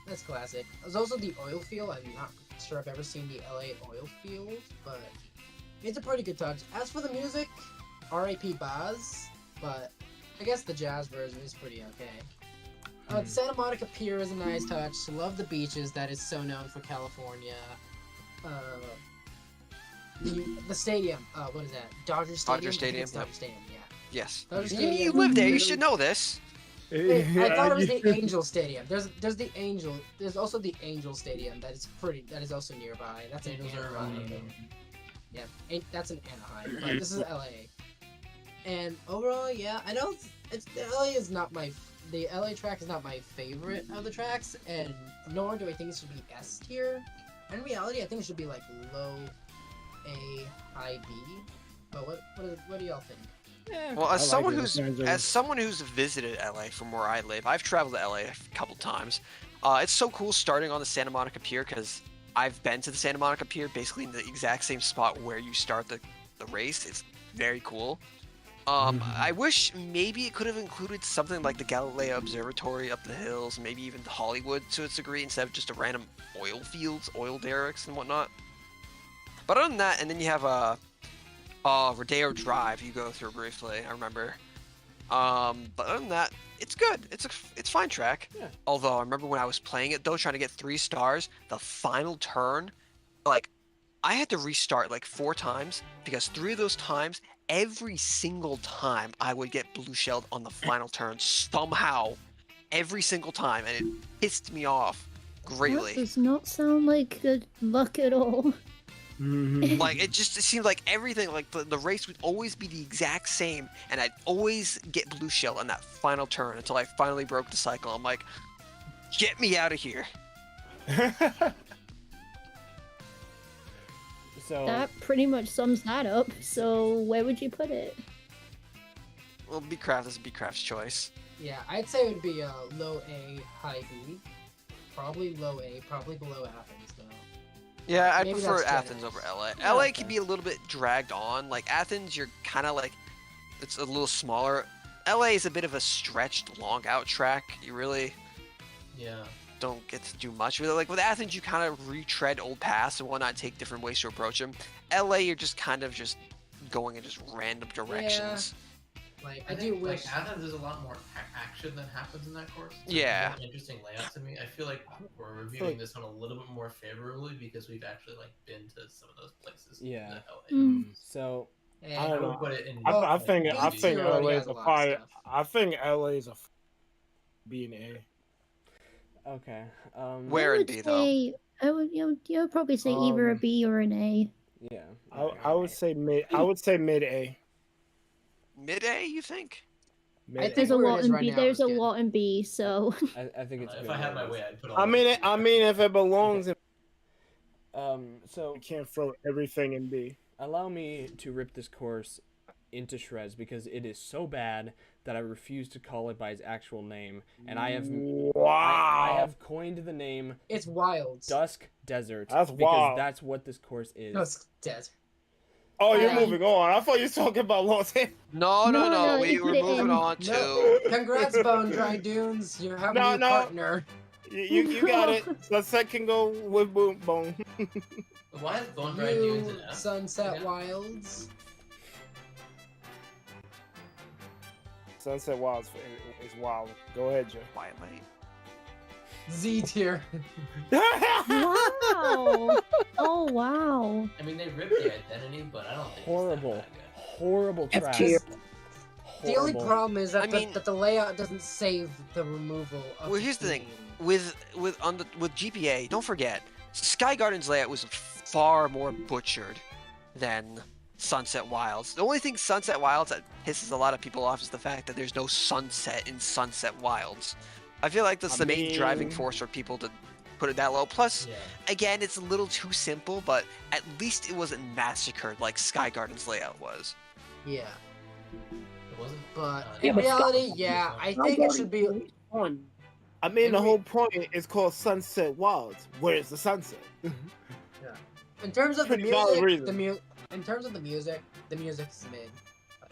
Speaker 5: that's classic. There's also the oil field. I'm not sure I've ever seen the LA oil field, but it's a pretty good touch. As for the music, R.I.P. Baz, but I guess the jazz version is pretty okay. The Santa Monica Pier is a nice touch. Love the beaches. That is so known for California. The stadium. What is that? Dodger Stadium.
Speaker 3: Dodger
Speaker 5: I think
Speaker 3: Stadium,
Speaker 5: it's Dodger
Speaker 3: yep.
Speaker 5: Stadium. Yeah.
Speaker 3: Yes.
Speaker 5: Dodger
Speaker 3: You
Speaker 5: Stadium.
Speaker 3: live there. You
Speaker 5: really-
Speaker 3: should know this.
Speaker 5: Wait, I thought it was
Speaker 2: Yeah,
Speaker 5: the Angel Stadium. There's the Angel. There's also the Angel Stadium that is pretty. That is also nearby. That's in
Speaker 9: Angels are
Speaker 5: Anaheim. Yeah, that's in Anaheim. But this is LA. And overall, yeah, I know it's LA is not my. The LA track is not my favorite of the tracks, and nor do I think it should be S tier. In reality, I think it should be like low A, high B. But what do y'all think?
Speaker 3: Well,
Speaker 2: I
Speaker 3: as
Speaker 2: like
Speaker 3: someone
Speaker 2: it.
Speaker 3: who's
Speaker 2: Los Angeles.
Speaker 3: as someone who's visited LA from where I live, I've traveled to LA a couple times. It's so cool starting on the Santa Monica Pier because I've been to the Santa Monica Pier basically in the exact same spot where you start the race. It's very cool. I wish maybe it could have included something like the Galileo Observatory up the hills, maybe even Hollywood to its degree, instead of just a random oil fields, oil derricks and whatnot. But other than that, and then you have Rodeo Drive you go through briefly, I remember. But other than that, it's good. It's a fine track.
Speaker 1: Yeah.
Speaker 3: Although I remember when I was playing it though, trying to get 3 stars, the final turn, like I had to restart like 4 times because 3 of those times, every single time I would get blue shelled on the final turn somehow, every single time, and it pissed me off
Speaker 4: That
Speaker 3: greatly.
Speaker 4: does not sound like good luck at all.
Speaker 3: Like it seemed like everything, like the race would always be the exact same, and I'd always get blue shell on that final turn until I finally broke the cycle. I'm like, get me out of here.
Speaker 1: So
Speaker 4: That pretty much sums that up. So where would you put it?
Speaker 3: Well, B-Craft is B-Craft's choice.
Speaker 5: Yeah, I'd say it would be low A, high B. Probably low A, probably below Athens though.
Speaker 3: Yeah, I
Speaker 5: Maybe
Speaker 3: prefer
Speaker 5: that's
Speaker 3: Athens
Speaker 5: generous.
Speaker 3: over LA.
Speaker 5: Yeah,
Speaker 3: LA
Speaker 5: okay.
Speaker 3: can be a little bit dragged on. Like Athens, you're kind of like, it's a little smaller. LA is a bit of a stretched, long out track. You really
Speaker 9: Yeah.
Speaker 3: don't get to do much with it. Like with Athens, you kind of retread old paths and whatnot, take different ways to approach them. LA, you're just kind of just going in just random directions.
Speaker 5: Like, I do wish.
Speaker 9: Like Athens, there's a lot more action that happens in that course. It's
Speaker 3: Yeah.
Speaker 9: a really interesting layout to me. I feel like we're reviewing this one a little bit more favorably because we've actually like been to some of those places.
Speaker 1: Yeah.
Speaker 9: in LA.
Speaker 1: So
Speaker 5: And
Speaker 2: I don't
Speaker 9: would
Speaker 2: know.
Speaker 9: put it in.
Speaker 2: I think
Speaker 5: B tier already
Speaker 2: LA
Speaker 5: has
Speaker 2: is
Speaker 5: a
Speaker 2: a
Speaker 5: lot of
Speaker 2: fire.
Speaker 5: stuff.
Speaker 2: I think LA is a B and A.
Speaker 1: okay.
Speaker 3: Where
Speaker 4: I
Speaker 3: in
Speaker 4: would
Speaker 3: B though?
Speaker 4: say I would probably say either a B or an A.
Speaker 1: Yeah.
Speaker 2: I would say mid. I would say mid A.
Speaker 3: Mid A, you think?
Speaker 5: I think
Speaker 4: There's a
Speaker 5: where it
Speaker 4: lot
Speaker 5: is
Speaker 4: in
Speaker 5: right
Speaker 4: B.
Speaker 5: now
Speaker 4: There's
Speaker 5: is
Speaker 4: a
Speaker 5: good.
Speaker 4: lot in B, so
Speaker 1: I think it's.
Speaker 9: If
Speaker 1: good
Speaker 9: I had
Speaker 1: where
Speaker 9: my
Speaker 1: it
Speaker 9: way,
Speaker 1: is.
Speaker 9: I'd put all.
Speaker 2: I mean, if it belongs,
Speaker 1: So
Speaker 2: you can't throw everything in B.
Speaker 1: allow me to rip this course into shreds because it is so bad that I refuse to call it by its actual name, and I have
Speaker 2: Wow.
Speaker 1: I have coined the name
Speaker 5: It's Wilds.
Speaker 1: Dusk Desert
Speaker 2: That's
Speaker 1: because
Speaker 2: wild.
Speaker 1: that's what this course is.
Speaker 5: No, it's dead.
Speaker 2: Oh, you're
Speaker 4: Yeah.
Speaker 2: moving on. I thought you were talking about Los Angeles.
Speaker 3: No, no,
Speaker 4: No,
Speaker 3: no.
Speaker 4: no,
Speaker 3: We
Speaker 4: you
Speaker 3: were
Speaker 4: put it
Speaker 3: moving
Speaker 4: in.
Speaker 3: on
Speaker 5: No.
Speaker 3: to.
Speaker 5: Congrats, Bone Dry Dunes. You have a
Speaker 2: No,
Speaker 5: new
Speaker 2: no.
Speaker 5: partner.
Speaker 2: You got it. Sunset can go with Boom Bone.
Speaker 9: Why is Bone Dry Dunes
Speaker 5: You
Speaker 9: an F?
Speaker 5: Sunset
Speaker 9: again?
Speaker 5: Wilds.
Speaker 2: Sunset Wild is wild. Go ahead, Joe.
Speaker 3: Twilight.
Speaker 5: Z tier.
Speaker 4: wow. Oh wow.
Speaker 9: I mean, they ripped the identity, but I don't think
Speaker 1: Horrible,
Speaker 9: It's that bad,
Speaker 1: horrible
Speaker 7: F
Speaker 1: track.
Speaker 7: tier.
Speaker 5: The only
Speaker 1: Horrible.
Speaker 5: problem is that,
Speaker 3: I mean-
Speaker 5: that the layout doesn't save the removal of
Speaker 3: Well, here's the thing.
Speaker 5: theme.
Speaker 3: With GPA, don't forget, Sky Garden's layout was far more butchered than Sunset Wilds. The only thing Sunset Wilds that pisses a lot of people off is the fact that there's no sunset in Sunset Wilds. I feel like that's
Speaker 2: I
Speaker 3: the main driving
Speaker 2: mean-
Speaker 3: force for people to put it that low. Plus,
Speaker 9: Yeah.
Speaker 3: again, it's a little too simple, but at least it wasn't massacred like Sky Garden's layout was.
Speaker 5: Yeah,
Speaker 9: It wasn't.
Speaker 5: but
Speaker 9: Yeah,
Speaker 5: in
Speaker 9: but
Speaker 5: reality, yeah, I think it should be.
Speaker 7: Fun.
Speaker 2: I mean, the
Speaker 5: And
Speaker 2: whole point is called Sunset Wilds. Where's the sunset?
Speaker 5: In terms of the
Speaker 2: Pretty valid
Speaker 5: music,
Speaker 2: reason.
Speaker 5: in terms of the music's mid.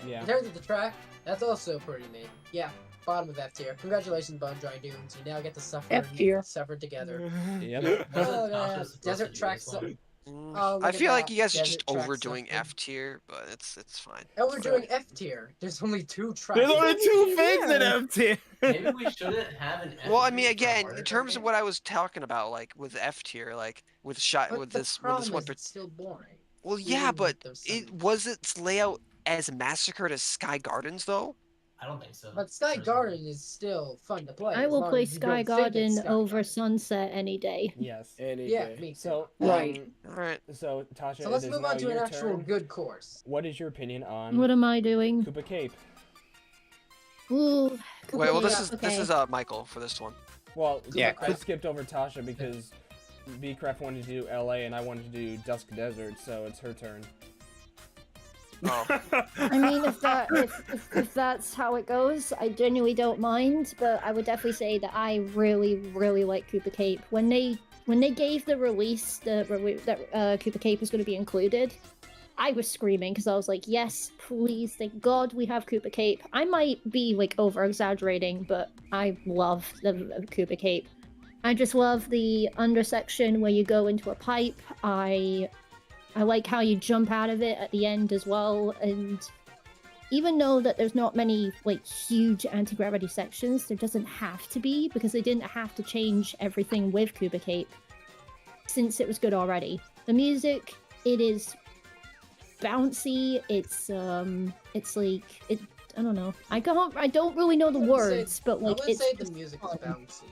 Speaker 1: Yeah.
Speaker 5: In terms of the track, that's also pretty mid. Yeah, bottom of F tier. Congratulations, Bone Dry Dunes. You now get to suffer
Speaker 7: F tier.
Speaker 5: suffer together.
Speaker 1: Yep.
Speaker 5: Oh,
Speaker 9: Wasn't
Speaker 5: yeah.
Speaker 9: Tasha supposed
Speaker 5: Desert
Speaker 9: to do
Speaker 5: tracks.
Speaker 9: this one?
Speaker 5: Oh, look
Speaker 3: I
Speaker 5: at
Speaker 3: feel like
Speaker 5: that.
Speaker 3: you guys are
Speaker 5: Desert
Speaker 3: just
Speaker 5: track
Speaker 3: overdoing
Speaker 5: suffering.
Speaker 3: F tier, but it's fine.
Speaker 5: Oh, we're doing F tier. There's only 2 tracks.
Speaker 2: There's only 2 things in F tier.
Speaker 9: Maybe we shouldn't have an.
Speaker 3: Well, I
Speaker 9: F
Speaker 3: mean,
Speaker 9: for
Speaker 3: again,
Speaker 9: Mario
Speaker 3: in
Speaker 9: Kart
Speaker 3: terms of
Speaker 9: game.
Speaker 3: what I was talking about, like with F tier, like with shot
Speaker 5: But
Speaker 3: with
Speaker 5: the
Speaker 3: this
Speaker 5: problem
Speaker 3: one.
Speaker 5: is it's still boring.
Speaker 3: Well,
Speaker 5: even
Speaker 3: yeah,
Speaker 5: with
Speaker 3: but
Speaker 5: those
Speaker 3: it
Speaker 5: settings.
Speaker 3: was its layout as massacred as Sky Gardens though.
Speaker 9: I don't think so.
Speaker 5: But Sky
Speaker 9: personally.
Speaker 5: Garden is still fun to play.
Speaker 4: I
Speaker 5: as
Speaker 4: will
Speaker 5: long
Speaker 4: play
Speaker 5: as you
Speaker 4: Sky
Speaker 5: don't think it's
Speaker 4: Garden
Speaker 5: Sky
Speaker 4: over
Speaker 5: Garden.
Speaker 4: Sunset any day.
Speaker 1: Yes.
Speaker 2: Any
Speaker 5: Yeah,
Speaker 2: day.
Speaker 5: me too.
Speaker 1: So
Speaker 7: Right.
Speaker 3: All right.
Speaker 1: So Tasha,
Speaker 5: So let's
Speaker 1: it is
Speaker 5: move
Speaker 1: now
Speaker 5: on to an
Speaker 1: your
Speaker 5: actual
Speaker 1: turn.
Speaker 5: good course.
Speaker 1: What is your opinion on
Speaker 4: What am I doing?
Speaker 1: Koopa Cape?
Speaker 4: Ooh.
Speaker 3: Wait, well, this
Speaker 4: yeah,
Speaker 3: is
Speaker 4: okay.
Speaker 3: Michael for this one.
Speaker 1: Well,
Speaker 6: Yeah,
Speaker 1: I skipped over Tasha because B-Craft wanted to do LA and I wanted to do Dusk Desert, so it's her turn.
Speaker 3: Oh,
Speaker 4: I mean, if that's how it goes, I genuinely don't mind. But I would definitely say that I really, really like Koopa Cape. When they gave the release that Koopa Cape was going to be included, I was screaming because I was like, yes, please, thank God we have Koopa Cape. I might be like over exaggerating, but I love the Koopa Cape. I just love the undersection where you go into a pipe. I like how you jump out of it at the end as well, and even though that there's not many like huge anti-gravity sections, there doesn't have to be because they didn't have to change everything with Koopa Cape since it was good already. The music, it is bouncy. It's like it. I don't know. I don't really know the
Speaker 5: I wouldn't say-
Speaker 4: words, but
Speaker 5: I
Speaker 4: like
Speaker 5: would
Speaker 4: it's
Speaker 5: say the
Speaker 4: just
Speaker 5: music is
Speaker 4: fun.
Speaker 5: bouncy.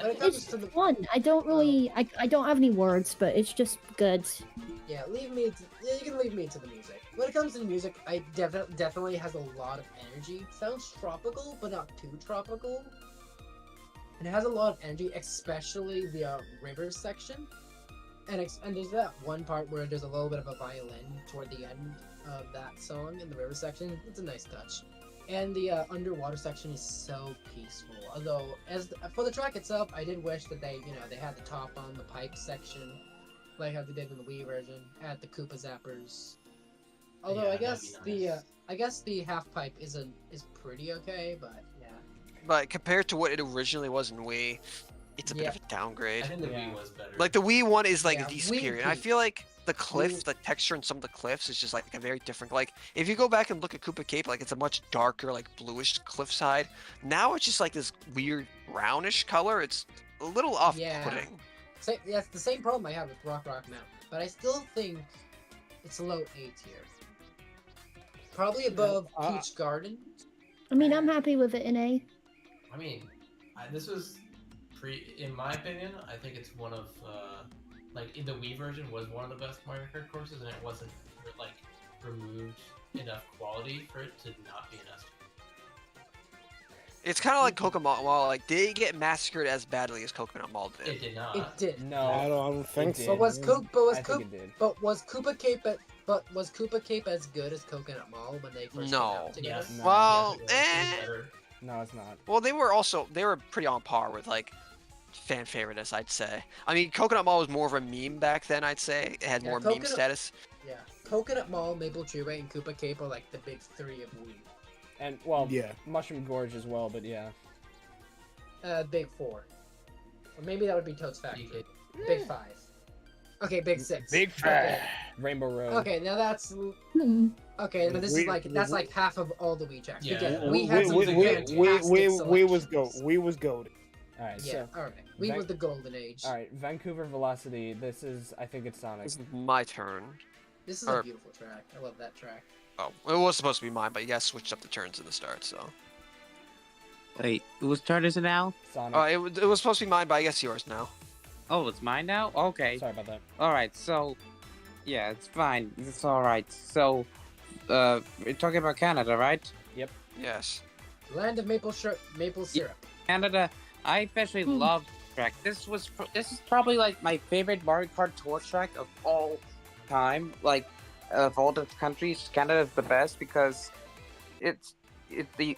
Speaker 5: When it comes
Speaker 4: It's
Speaker 5: to the
Speaker 4: fun. I don't really. I don't have any words, but it's just good.
Speaker 5: yeah, you can leave me to the music. When it comes to the music, I definitely has a lot of energy. Sounds tropical, but not too tropical. And it has a lot of energy, especially the river section. And there's that one part where there's a little bit of a violin toward the end of that song in the river section. It's a nice touch. And the underwater section is so peaceful. Although, for the track itself, I did wish that they had the top on the pipe section, like how they did in the Wii version, at the Koopa Zappers. Although
Speaker 9: Yeah,
Speaker 5: I
Speaker 9: that'd be
Speaker 5: guess
Speaker 9: nice.
Speaker 5: the half pipe is pretty okay, but yeah.
Speaker 3: But compared to what it originally was in Wii, it's a bit
Speaker 5: Yeah.
Speaker 3: of a downgrade.
Speaker 9: I think the
Speaker 1: Yeah.
Speaker 9: Wii was better.
Speaker 3: Like the Wii one is like
Speaker 5: Yeah,
Speaker 3: the
Speaker 5: Wii
Speaker 3: superior. And I
Speaker 5: peaked.
Speaker 3: feel like the cliff,
Speaker 5: Wii-
Speaker 3: the texture in some of the cliffs is just like a very different. Like if you go back and look at Koopa Cape, like it's a much darker, like bluish cliffside. Now it's just like this weird brownish color. It's a little off-putting.
Speaker 5: That's the same problem I had with Rock Mountain, but I still think it's a low A tier. Probably above Peach Garden.
Speaker 4: I mean, I'm happy with it in A.
Speaker 9: I mean, this was in my opinion, I think it's one of like in the Wii version was one of the best Mario Kart courses, and it wasn't like removed enough quality for it to not be an S.
Speaker 3: It's kind of like Coconut Mall. Like they get massacred as badly as Coconut Mall did.
Speaker 9: It did not.
Speaker 5: It did.
Speaker 1: No,
Speaker 2: I don't think
Speaker 1: it
Speaker 2: so.
Speaker 1: did.
Speaker 5: Was Koopa Cape as good as Coconut Mall when they first came
Speaker 3: No.
Speaker 5: out together?
Speaker 9: Yes.
Speaker 1: No.
Speaker 3: Well,
Speaker 9: Yes, it was. It was better.
Speaker 1: No, it's not.
Speaker 3: Well, they were pretty on par with like fan favoriteness, I'd say. I mean, Coconut Mall was more of a meme back then, I'd say. It had
Speaker 5: Yeah,
Speaker 3: more meme
Speaker 5: Coconut-
Speaker 3: status.
Speaker 5: Yeah. Coconut Mall, Maple Treeway, and Koopa Cape are like the big three of Wii.
Speaker 1: And well,
Speaker 2: Yeah.
Speaker 1: Mushroom Gorge as well, but yeah.
Speaker 5: Big four. Or maybe that would be Toad's Factory.
Speaker 9: Big-
Speaker 5: Big five. Okay, big six.
Speaker 2: Big
Speaker 5: Okay.
Speaker 1: Rainbow Road.
Speaker 5: Okay, now that's
Speaker 4: Hmm.
Speaker 5: okay, but this is
Speaker 2: We-
Speaker 5: that's like half of all the Wii tracks.
Speaker 9: Yeah.
Speaker 5: Again,
Speaker 9: We-
Speaker 5: we had some fantastic
Speaker 2: we was
Speaker 5: selections.
Speaker 2: we was goaded.
Speaker 1: All right.
Speaker 5: Yeah,
Speaker 1: So,
Speaker 5: alright. We was the golden age.
Speaker 1: all right. Vancouver Velocity. This is, I think it's Sonic.
Speaker 3: This is my turn.
Speaker 5: This is
Speaker 3: Or-
Speaker 5: a beautiful track. I love that track.
Speaker 3: Oh, it was supposed to be mine, but you guys switched up the turns in the start, so.
Speaker 6: Wait, whose turn is it now?
Speaker 1: Sonic.
Speaker 3: It was supposed to be mine, but I guess yours now.
Speaker 6: Oh, it's mine now? Okay.
Speaker 1: Sorry about that.
Speaker 6: Alright, so... Yeah, it's fine. It's alright. So, we're talking about Canada, right?
Speaker 3: Yes.
Speaker 5: Land of maple syrup.
Speaker 6: Canada, I especially love this track. This is probably like my favorite Mario Kart Tour track of all time. Like, of all the countries, Canada is the best because the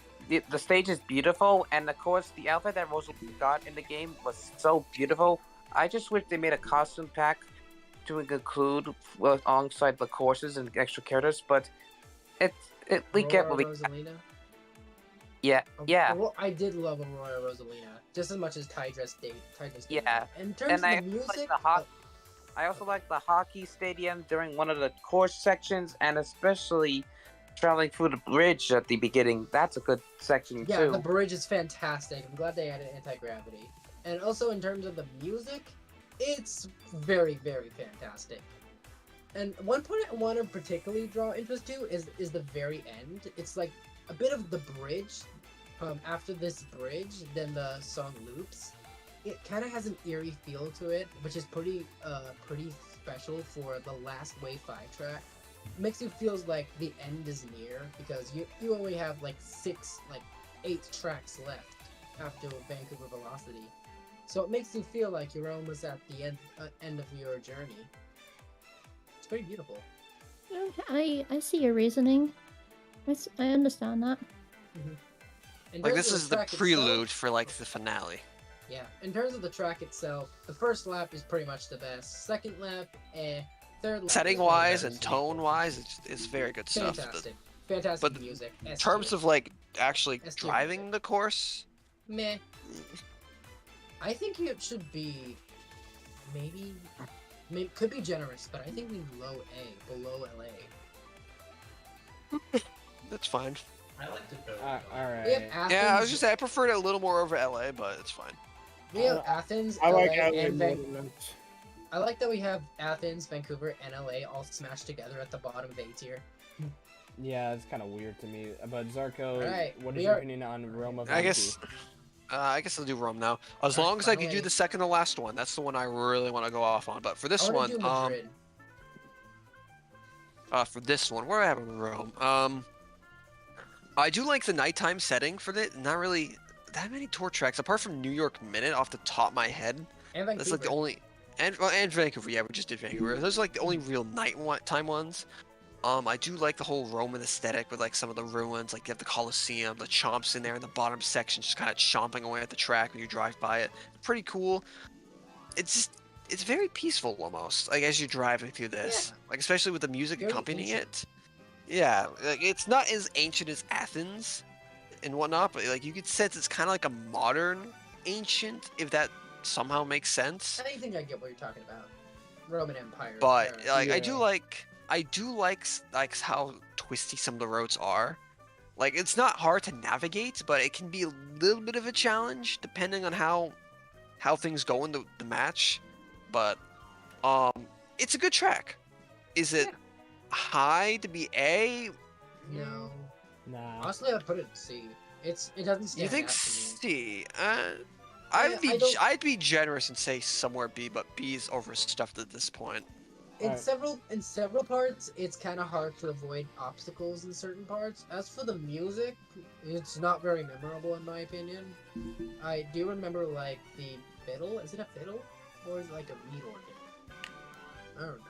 Speaker 6: stage is beautiful, and of course the outfit that Rosalie got in the game was so beautiful. I just wish they made a costume pack to include alongside the courses and extra characters, but we get what we
Speaker 5: Rosalina.
Speaker 6: yeah.
Speaker 5: I did love Aurora Rosalina just as much as Tidra Stadium.
Speaker 6: Yeah.
Speaker 5: In terms
Speaker 6: And I
Speaker 5: of the
Speaker 6: also like
Speaker 5: music,
Speaker 6: the I also like the hockey stadium during one of the course sections, and especially traveling through the bridge at the beginning. That's a good section
Speaker 5: yeah,
Speaker 6: too.
Speaker 5: the bridge is fantastic. I'm glad they added anti-gravity. And also in terms of the music, it's very, very fantastic. And one point I want to particularly draw interest to is the very end. It's like a bit of the bridge. After this bridge, then the song loops. It kind of has an eerie feel to it, which is pretty special for the last Wave 5 track. Makes you feel like the end is near because you only have like 8 tracks left after Vancouver Velocity. So it makes you feel like you're almost at the end of your journey. It's very beautiful.
Speaker 4: I see your reasoning. I understand that.
Speaker 5: In
Speaker 3: Like
Speaker 5: terms
Speaker 3: this
Speaker 5: of
Speaker 3: is the
Speaker 5: track itself-
Speaker 3: prelude for like the finale.
Speaker 5: Yeah, in terms of the track itself, the first lap is pretty much the best. Second lap, Third lap.
Speaker 3: Setting
Speaker 5: is
Speaker 3: wise
Speaker 5: better.
Speaker 3: and tone wise, it's very good stuff.
Speaker 5: Fantastic. Fantastic
Speaker 3: but
Speaker 5: music.
Speaker 3: In
Speaker 5: S
Speaker 3: terms
Speaker 5: tier.
Speaker 3: of like actually
Speaker 5: S tier
Speaker 3: driving
Speaker 5: music.
Speaker 3: the course,
Speaker 5: Meh. I think it should be maybe could be generous, but I think we low A, below LA.
Speaker 3: that's fine.
Speaker 9: I liked it better.
Speaker 1: All right.
Speaker 5: We have Athens.
Speaker 3: Yeah, I was just saying I preferred it a little more over LA, but it's fine.
Speaker 5: We have Athens.
Speaker 2: I like
Speaker 5: LA,
Speaker 2: LA
Speaker 5: and
Speaker 2: more
Speaker 5: Van-
Speaker 2: than that.
Speaker 5: I like that we have Athens, Vancouver, and LA all smashed together at the bottom of A tier.
Speaker 1: Yeah, it's kind of weird to me. But Zarko,
Speaker 5: Alright,
Speaker 1: what
Speaker 5: we
Speaker 1: is your
Speaker 5: are-
Speaker 1: opinion on Rome of
Speaker 3: I
Speaker 1: Vanity?
Speaker 3: guess I'll do Rome now. As
Speaker 5: Alright,
Speaker 3: long as I can do
Speaker 5: finally.
Speaker 3: the second to last one, that's the one I really want to go off on. But for this
Speaker 5: I
Speaker 3: one,
Speaker 5: want to do Madrid.
Speaker 3: where am I in Rome? I do like the nighttime setting for it. Not really that many tour tracks, apart from New York Minute off the top of my head.
Speaker 5: And Vancouver.
Speaker 3: That's like the only, and Vancouver. Yeah, we just did Vancouver. Those are like the only real nighttime ones. I do like the whole Roman aesthetic with like some of the ruins, like you have the Colosseum, the chomps in there in the bottom section, just kind of chomping away at the track when you drive by it. Pretty cool. It's very peaceful almost, like as you're driving through this,
Speaker 5: Yeah.
Speaker 3: like especially with the music
Speaker 5: Very
Speaker 3: accompanying
Speaker 5: ancient.
Speaker 3: it. Yeah, like it's not as ancient as Athens and whatnot, but like you could sense it's kind of like a modern ancient, if that somehow makes sense.
Speaker 5: I think I get what you're talking about. Roman Empire.
Speaker 3: But
Speaker 5: era.
Speaker 3: like
Speaker 1: Yeah.
Speaker 3: I do like how twisty some of the roads are. Like it's not hard to navigate, but it can be a little bit of a challenge depending on how things go in the match. But it's a good track. Is it
Speaker 5: Yeah.
Speaker 3: high to be A?
Speaker 5: No.
Speaker 1: Nah.
Speaker 5: Honestly, I'd put it in C. It doesn't stand
Speaker 3: You think
Speaker 5: out to me.
Speaker 3: C?
Speaker 5: I don't-
Speaker 3: I'd be generous and say somewhere B, but B is overstuffed at this point.
Speaker 5: In
Speaker 1: Alright.
Speaker 5: several parts, it's kind of hard to avoid obstacles in certain parts. As for the music, it's not very memorable in my opinion. I do remember like the fiddle. Is it a fiddle or is it like a reed organ? I don't know.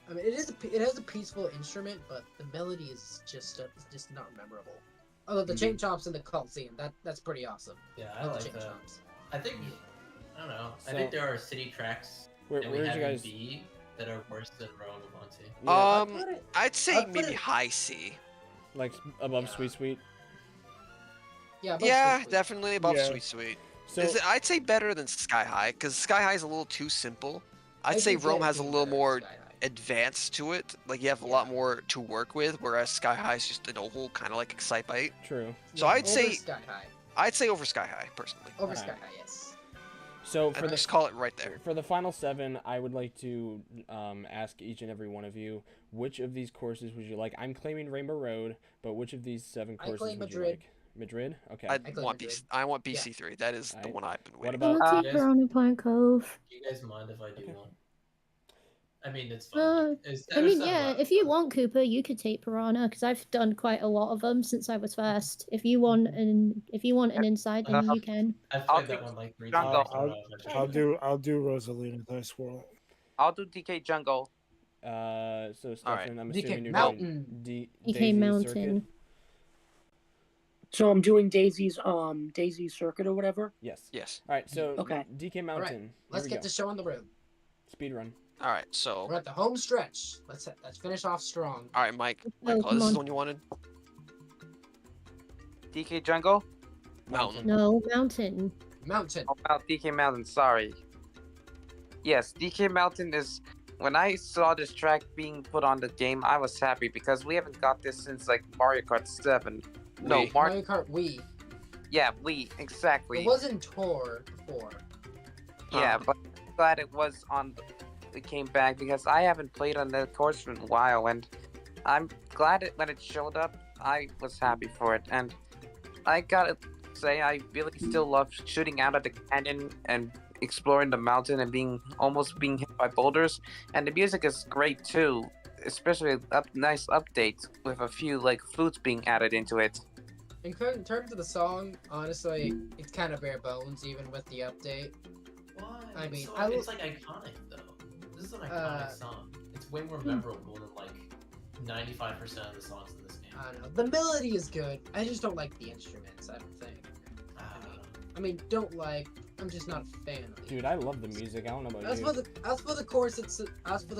Speaker 5: I mean, it has a peaceful instrument, but the melody is just not memorable. Although the chain chomps in the Coliseum, that's pretty awesome.
Speaker 9: Yeah, I
Speaker 5: Love the
Speaker 9: like
Speaker 5: chain
Speaker 9: that.
Speaker 5: chomps.
Speaker 9: I think I don't know. I
Speaker 1: So-
Speaker 9: think there are city tracks
Speaker 1: Where,
Speaker 9: that we
Speaker 1: where'd
Speaker 9: have
Speaker 1: you guys?
Speaker 9: in B that are worse than Rome and Monty.
Speaker 1: Yeah,
Speaker 5: I'd put it-
Speaker 3: I'd say
Speaker 5: I'd put
Speaker 3: maybe
Speaker 5: it-
Speaker 3: high C.
Speaker 1: like above
Speaker 5: Yeah.
Speaker 1: Sweet Sweet.
Speaker 5: Yeah, above
Speaker 3: Yeah,
Speaker 5: Sweet Sweet.
Speaker 3: definitely above
Speaker 1: Yeah.
Speaker 3: Sweet Sweet.
Speaker 1: So
Speaker 3: I'd say better than Sky High, because Sky High is a little too simple. I'd
Speaker 5: I
Speaker 3: say
Speaker 5: think
Speaker 3: Rome
Speaker 5: that
Speaker 3: has a
Speaker 5: being
Speaker 3: little
Speaker 5: better than
Speaker 3: more
Speaker 5: Sky High.
Speaker 3: advanced to it. Like you have a
Speaker 5: Yeah.
Speaker 3: lot more to work with, whereas Sky High is just an oval, kind of like Excitebike.
Speaker 1: true.
Speaker 3: So
Speaker 5: Yeah,
Speaker 3: I'd
Speaker 5: over
Speaker 3: say-
Speaker 5: Sky High.
Speaker 3: I'd say over Sky High, personally.
Speaker 5: Over
Speaker 1: Alright.
Speaker 5: Sky High, yes.
Speaker 1: So
Speaker 3: I'd
Speaker 1: for the
Speaker 3: just call it right there.
Speaker 1: for the final 7, I would like to ask each and every one of you, which of these courses would you like? I'm claiming Rainbow Road, but which of these 7
Speaker 5: I
Speaker 1: courses
Speaker 5: claim
Speaker 1: would you
Speaker 5: Madrid.
Speaker 1: like? Madrid? Okay.
Speaker 3: I
Speaker 5: claim
Speaker 3: want
Speaker 5: Madrid.
Speaker 3: I want BC3. That is the
Speaker 1: Alright.
Speaker 3: one I've been
Speaker 1: What
Speaker 3: waiting.
Speaker 1: about?
Speaker 4: I'll
Speaker 9: yes.
Speaker 4: take Piranha Plant Cove.
Speaker 9: Do you guys mind if I do
Speaker 1: Okay.
Speaker 9: one? I mean, it's
Speaker 4: Uh,
Speaker 9: fun.
Speaker 4: I mean, yeah, if you want Cooper, you could take Piranha because I've done quite a lot of them since I was first. If you want an insight, then you can.
Speaker 9: I've
Speaker 6: I'll
Speaker 9: played that
Speaker 6: take
Speaker 9: one like 3
Speaker 6: Jungle.
Speaker 9: times. I don't know if I should.
Speaker 2: I'll do Rosalina Dice World.
Speaker 6: I'll do DK Jungle.
Speaker 1: So Stefan, I'm
Speaker 5: DK
Speaker 1: assuming you're
Speaker 5: Mountain.
Speaker 1: doing
Speaker 4: DK
Speaker 1: Daisy
Speaker 4: Mountain.
Speaker 1: Circuit?
Speaker 7: So I'm doing Daisy's circuit or whatever.
Speaker 1: Yes.
Speaker 3: Yes.
Speaker 1: All right. So
Speaker 7: Okay.
Speaker 1: DK Mountain.
Speaker 5: Let's
Speaker 1: Here we
Speaker 5: get the show on the road.
Speaker 1: go. Speed run.
Speaker 3: All right. So,
Speaker 5: We're at the home stretch. Let's finish off strong.
Speaker 3: all right, Mike.
Speaker 4: Oh,
Speaker 3: Michael,
Speaker 4: come
Speaker 3: this is
Speaker 4: on.
Speaker 3: the one you wanted.
Speaker 6: DK Jungle?
Speaker 3: Mountain.
Speaker 4: No, Mountain.
Speaker 5: Mountain.
Speaker 6: Oh, DK Mountain, sorry. Yes, DK Mountain is... When I saw this track being put on the game, I was happy because we haven't got this since like Mario Kart 7. No,
Speaker 3: Wii.
Speaker 5: Mario Kart Wii.
Speaker 6: Yeah, exactly.
Speaker 5: It wasn't Tour before.
Speaker 6: Yeah, but I'm glad it was on. It came back because I haven't played on the course in a while, and I'm glad when it showed up. I was happy for it, and I gotta say I really still love shooting out of the canyon and exploring the mountain and almost being hit by boulders. And the music is great too, especially nice updates with a few like flutes being added into it.
Speaker 5: In terms of the song, honestly, it's kind of bare bones, even with the update.
Speaker 9: What?
Speaker 5: I mean,
Speaker 9: So,
Speaker 5: I
Speaker 9: it's
Speaker 5: will-
Speaker 9: like iconic though. This is an iconic song. It's way more memorable than like 95% of the songs in this game.
Speaker 5: I don't know. The melody is good. I just don't like the instruments. I don't think. I mean, don't like. I'm just not a fan of it.
Speaker 1: Dude, I love the music. I don't know about
Speaker 5: As
Speaker 1: you.
Speaker 5: for the course,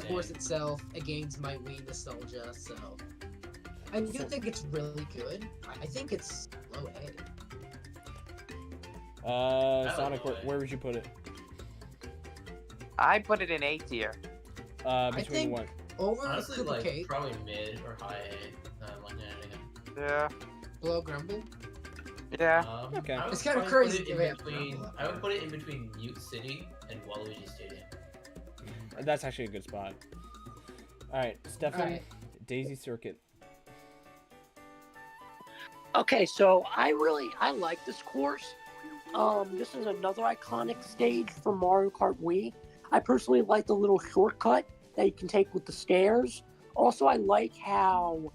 Speaker 5: course itself, it gains my Wii nostalgia. So, I do think it's really good. I think it's low A.
Speaker 9: I
Speaker 1: Sonic,
Speaker 9: don't know.
Speaker 1: where would you put it?
Speaker 6: I put it in A tier.
Speaker 1: Between
Speaker 5: think-
Speaker 1: what?
Speaker 5: Over
Speaker 9: Honestly,
Speaker 5: Cooper
Speaker 9: like
Speaker 5: Cake,
Speaker 9: probably mid or high A. Not like anything.
Speaker 6: Yeah,
Speaker 5: Below Grumble.
Speaker 6: yeah.
Speaker 1: Okay.
Speaker 9: I would
Speaker 5: It's kinda
Speaker 9: probably put
Speaker 5: crazy
Speaker 9: it in
Speaker 5: to have
Speaker 9: between.
Speaker 5: Rumble up
Speaker 9: I would
Speaker 5: there.
Speaker 9: put it in between Mute City and Waluigi Stadium.
Speaker 1: That's actually a good spot. All right, Stefan,
Speaker 5: Alright.
Speaker 1: Daisy Circuit.
Speaker 7: Okay, so I like this course. This is another iconic stage for Mario Kart Wii. I personally like the little shortcut that you can take with the stairs. Also, I like how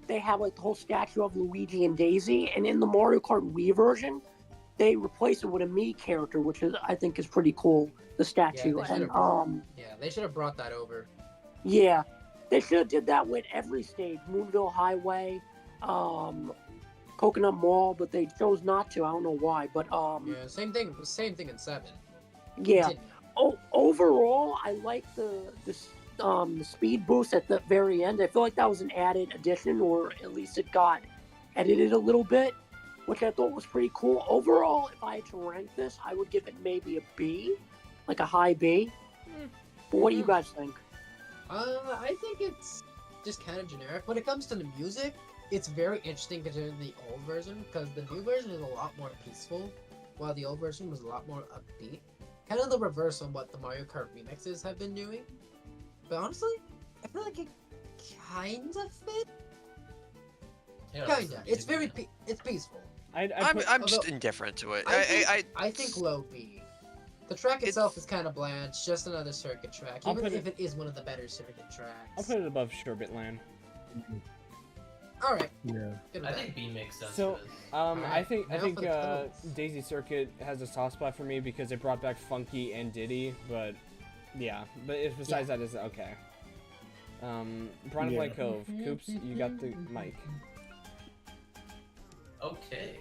Speaker 7: they have like the whole statue of Luigi and Daisy, and in the Mario Kart Wii version, they replace it with a Mii character, which I think is pretty cool. The statue,
Speaker 5: they
Speaker 7: and
Speaker 5: should've- Yeah, they should have brought that over.
Speaker 7: yeah, They should have did that with every stage, Moonville Highway, Coconut Mall, but they chose not to. I don't know why, but
Speaker 5: Yeah, same thing. Same thing in 7.
Speaker 7: yeah.
Speaker 5: Didn't.
Speaker 7: Overall, I like the speed boost at the very end. I feel like that was an added addition, or at least it got edited a little bit, which I thought was pretty cool. Overall, if I had to rank this, I would give it maybe a B, like a high B. But what do you guys think?
Speaker 5: I think it's just kind of generic. When it comes to the music, it's very interesting considering the old version, because the new version is a lot more peaceful, while the old version was a lot more upbeat. Kind of the reverse of what the Mario Kart remixes have been doing. But honestly, I feel like it kind of fit.
Speaker 9: Yeah,
Speaker 5: Kinda. It's very it's peaceful.
Speaker 3: I'm just indifferent to it.
Speaker 5: I think low B. The track itself is kind of bland. It's just another circuit track,
Speaker 1: I'll
Speaker 5: even
Speaker 1: put
Speaker 5: if it is one of the better circuit tracks.
Speaker 1: I'll put it above Sherbet Land.
Speaker 5: All right.
Speaker 2: Yeah.
Speaker 5: Good
Speaker 9: I
Speaker 5: with
Speaker 9: think B makes sense.
Speaker 1: So,
Speaker 9: for this.
Speaker 1: I think
Speaker 5: now for the tunnels.
Speaker 1: Daisy Circuit has a soft spot for me because it brought back Funky and Diddy, but yeah, besides that is okay. Piranha Plant Cove, Coops, you got the mic.
Speaker 9: Okay,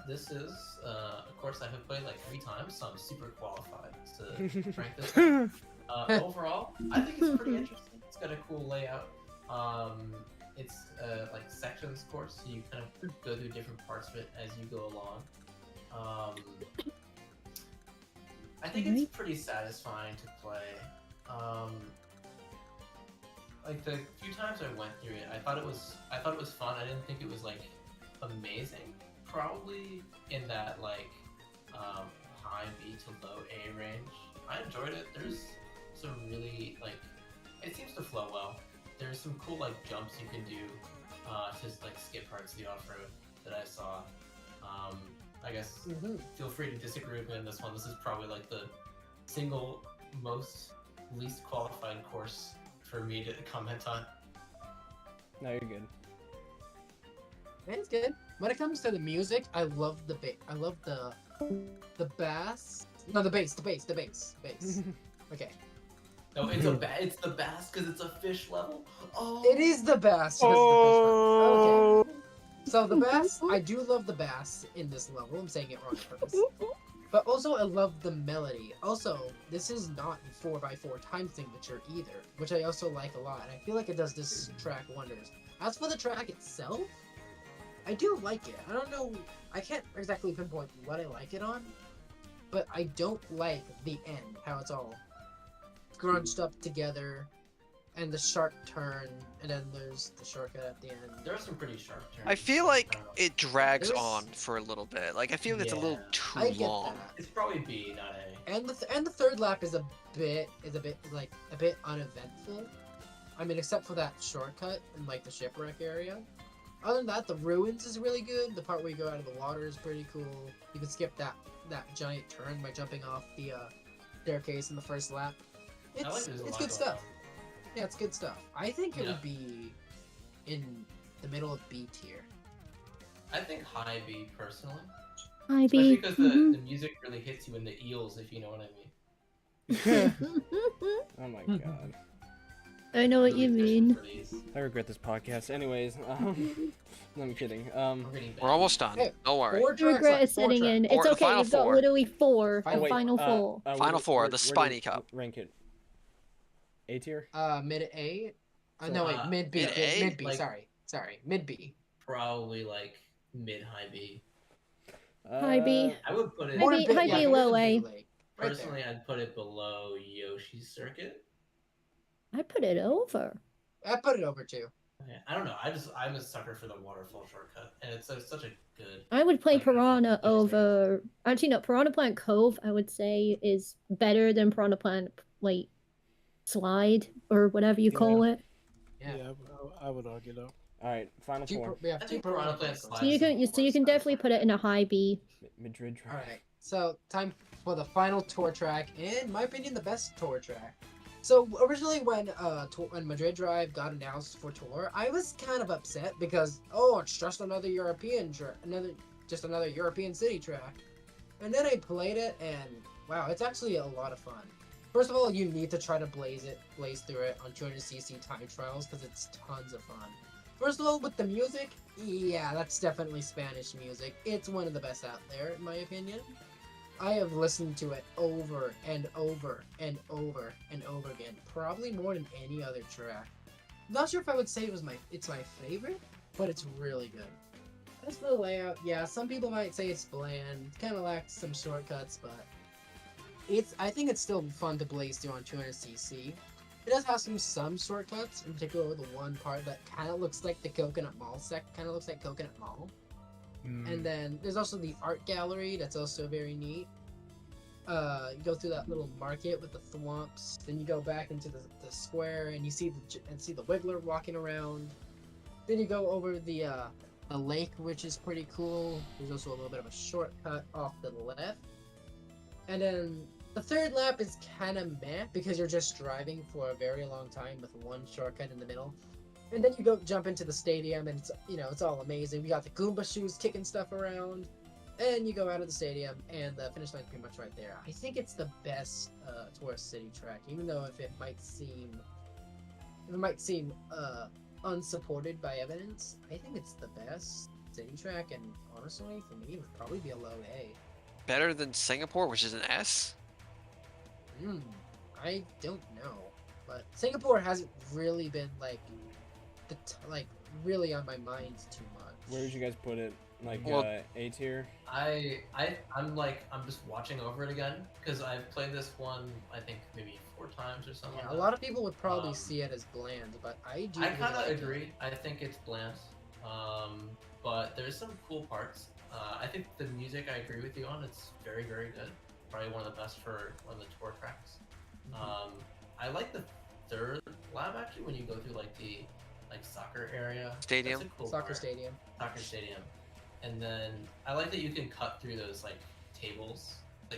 Speaker 9: this is a course I have played like 3 times, so I'm super qualified to rank this one. Overall, I think it's pretty interesting. It's got a cool layout. It's like sections course, so you kind of go through different parts of it as you go along. I think it's pretty satisfying to play. Like the few times I went through it, I thought it was fun. I didn't think it was like amazing. Probably in that like high B to low A range. I enjoyed it. There's some really like it seems to flow well. There's some cool like jumps you can do to like skip parts of the off-road that I saw. I guess feel free to disagree with me on this one. This is probably like the single most least qualified course for me to comment on.
Speaker 1: No, you're good.
Speaker 5: It's good. When it comes to the music, I love the I love the bass. No, the bass. Okay.
Speaker 9: No, it's the bass because it's a fish level. Oh,
Speaker 5: It is the bass. because of the fish one. Okay. So the bass, I do love the bass in this level. I'm saying it wrong on purpose. But also, I love the melody. Also, this is not 4x4 time signature either, which I also like a lot. I feel like it does this track wonders. As for the track itself, I do like it. I don't know. I can't exactly pinpoint what I like it on, but I don't like the end, how it's all scrunched up together, and the sharp turn, and then there's the shortcut at the end.
Speaker 9: there are some pretty sharp turns.
Speaker 3: I feel like
Speaker 9: don't know.
Speaker 3: it drags
Speaker 5: There's-
Speaker 3: on for a little bit. Like I feel like it's a little
Speaker 9: Yeah.
Speaker 3: too
Speaker 5: I get
Speaker 3: long.
Speaker 5: that.
Speaker 9: It's probably B, not A.
Speaker 5: And the third lap is a bit uneventful. I mean, except for that shortcut in like the shipwreck area. Other than that, the ruins is really good. The part where you go out of the water is pretty cool. You can skip that giant turn by jumping off the staircase in the first lap.
Speaker 9: I like there's a
Speaker 5: It's
Speaker 9: lot
Speaker 5: good
Speaker 9: going
Speaker 5: stuff.
Speaker 9: on.
Speaker 5: Yeah, it's good stuff. I think it
Speaker 9: Yeah.
Speaker 5: would be in the middle of B tier.
Speaker 9: I think high B personally,
Speaker 4: Hi,
Speaker 9: especially
Speaker 4: B.
Speaker 9: because the music really hits you in the eels, if you know what I mean.
Speaker 1: Oh my god.
Speaker 4: I know what you
Speaker 9: Really
Speaker 4: mean.
Speaker 9: fishing for these.
Speaker 1: I regret this podcast. Anyways, no, I'm kidding.
Speaker 9: We're getting
Speaker 3: We're almost done.
Speaker 5: Hey,
Speaker 3: Don't worry.
Speaker 5: Four tracks
Speaker 4: Regret
Speaker 5: left,
Speaker 4: is
Speaker 5: four
Speaker 4: setting
Speaker 5: tracks.
Speaker 4: in.
Speaker 3: Or
Speaker 4: It's
Speaker 3: the
Speaker 4: okay.
Speaker 3: final
Speaker 4: You've got
Speaker 3: four.
Speaker 4: literally 4.
Speaker 5: Final
Speaker 4: The final 4.
Speaker 3: Final four, the Spiny
Speaker 1: do-
Speaker 3: Cup.
Speaker 1: Rank it. A tier?
Speaker 5: Mid A.
Speaker 1: So,
Speaker 5: No, wait, mid B.
Speaker 3: mid A?
Speaker 5: Mid B.
Speaker 9: Like-
Speaker 5: Sorry, mid B.
Speaker 9: probably like mid-high B.
Speaker 4: High B.
Speaker 9: I would put it
Speaker 4: High B, high B, low A.
Speaker 5: Right there.
Speaker 9: personally. I'd put it below Yoshi's Circuit.
Speaker 4: I put it over.
Speaker 5: I put it over too.
Speaker 9: Okay, I don't know. I'm a sucker for the waterfall shortcut, and it's such a good.
Speaker 4: I would play
Speaker 9: Like,
Speaker 4: Piranha
Speaker 9: interesting.
Speaker 4: over. Actually, no. Piranha Plant Cove, I would say, is better than Piranha Plant like Slide or whatever you call it.
Speaker 5: Yeah.
Speaker 2: Yeah, I would argue though.
Speaker 1: All right, final four.
Speaker 5: We have
Speaker 9: I
Speaker 5: two
Speaker 9: think Piranha
Speaker 5: Piranha
Speaker 9: Plant
Speaker 5: Plant
Speaker 4: So you can definitely put it in a high B.
Speaker 1: Madrid.
Speaker 5: All right. So time for the final tour track, and in my opinion, the best tour track. So originally, when Madrid Drive got announced for tour, I was kind of upset because it's just another European another European city track. And then I played it, and wow, it's actually a lot of fun. First of all, you need to try to blaze through it on 200cc time trials because it's tons of fun. First of all, with the music, yeah, that's definitely Spanish music. It's one of the best out there, in my opinion. I have listened to it over and over and over and over again, probably more than any other track. Not sure if I would say it's my favorite, but it's really good. As for the layout, yeah, some people might say it's bland, kind of lacks some shortcuts, but I think it's still fun to blaze through on 200cc. It does have some shortcuts, in particular the one part that kind of looks like the Coconut Mall Coconut Mall. And then there's also the art gallery that's also very neat. You go through that little market with the thwomps, then you go back into the square and you see the Wiggler walking around. Then you go over the lake, which is pretty cool. There's also a little bit of a shortcut off to the left. And then the third lap is kind of meh because you're just driving for a very long time with one shortcut in the middle. And then you jump into the stadium and it's all amazing. We got the Goomba shoes kicking stuff around. And you go out of the stadium and the finish line's pretty much right there. I think it's the best Tourist City track, even though if it might seem unsupported by evidence, I think it's the best city track, and honestly, for me, it would probably be a low A.
Speaker 3: Better than Singapore, which is an S?
Speaker 5: I don't know, but Singapore hasn't really been really on my mind too much.
Speaker 1: Where did you guys put it? A tier?
Speaker 9: I'm just watching over it again because I've played this one I think maybe 4 times or something.
Speaker 5: Yeah, a lot of people would probably see it as bland, but I do.
Speaker 9: I kind of agree. I think it's bland, but there's some cool parts. I think the music I agree with you on. It's very very good. Probably one of the best for one of the tour tracks. I like the third lap actually when you go through the soccer area.
Speaker 3: Stadium.
Speaker 9: That's a cool
Speaker 5: Soccer
Speaker 9: part.
Speaker 5: stadium.
Speaker 9: Soccer stadium. And then I like that you can cut through those tables, a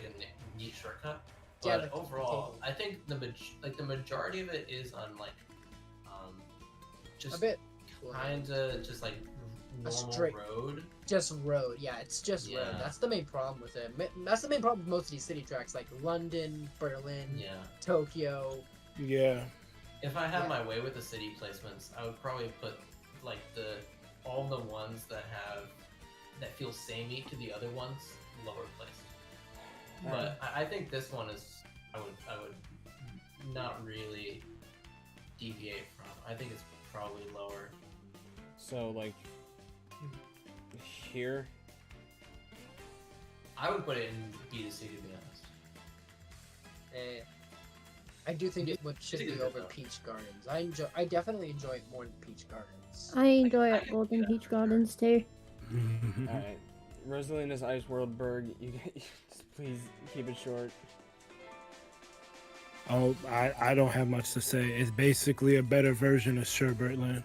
Speaker 9: neat shortcut. But
Speaker 5: Yeah,
Speaker 9: overall, I think the majority of it is on just
Speaker 5: A bit.
Speaker 9: kind of just normal
Speaker 5: straight
Speaker 9: road.
Speaker 5: Just road, yeah, it's just road.
Speaker 9: Yeah.
Speaker 5: That's the main problem with it. That's the main problem with most of these city tracks, like London, Berlin,
Speaker 9: Yeah.
Speaker 5: Tokyo.
Speaker 2: Yeah.
Speaker 9: If I had
Speaker 5: Yeah.
Speaker 9: my way with the city placements, I would probably put all the ones that feel samey to the other ones lower placed. But I think this one is I would not really deviate from. I think it's probably lower.
Speaker 1: So here.
Speaker 9: I would put it in B2C to be honest.
Speaker 5: I do think it should
Speaker 9: It's
Speaker 5: be
Speaker 9: good
Speaker 5: over
Speaker 9: though.
Speaker 5: Peach Gardens. I definitely enjoy it more than Peach Gardens.
Speaker 4: I enjoy
Speaker 9: I
Speaker 4: it
Speaker 9: can
Speaker 4: Golden
Speaker 9: do that.
Speaker 4: Peach Gardens too.
Speaker 1: Alright. Rosalina's Ice World Berg, you just please keep it short.
Speaker 2: Oh, I don't have much to say. It's basically a better version of Sherbertland.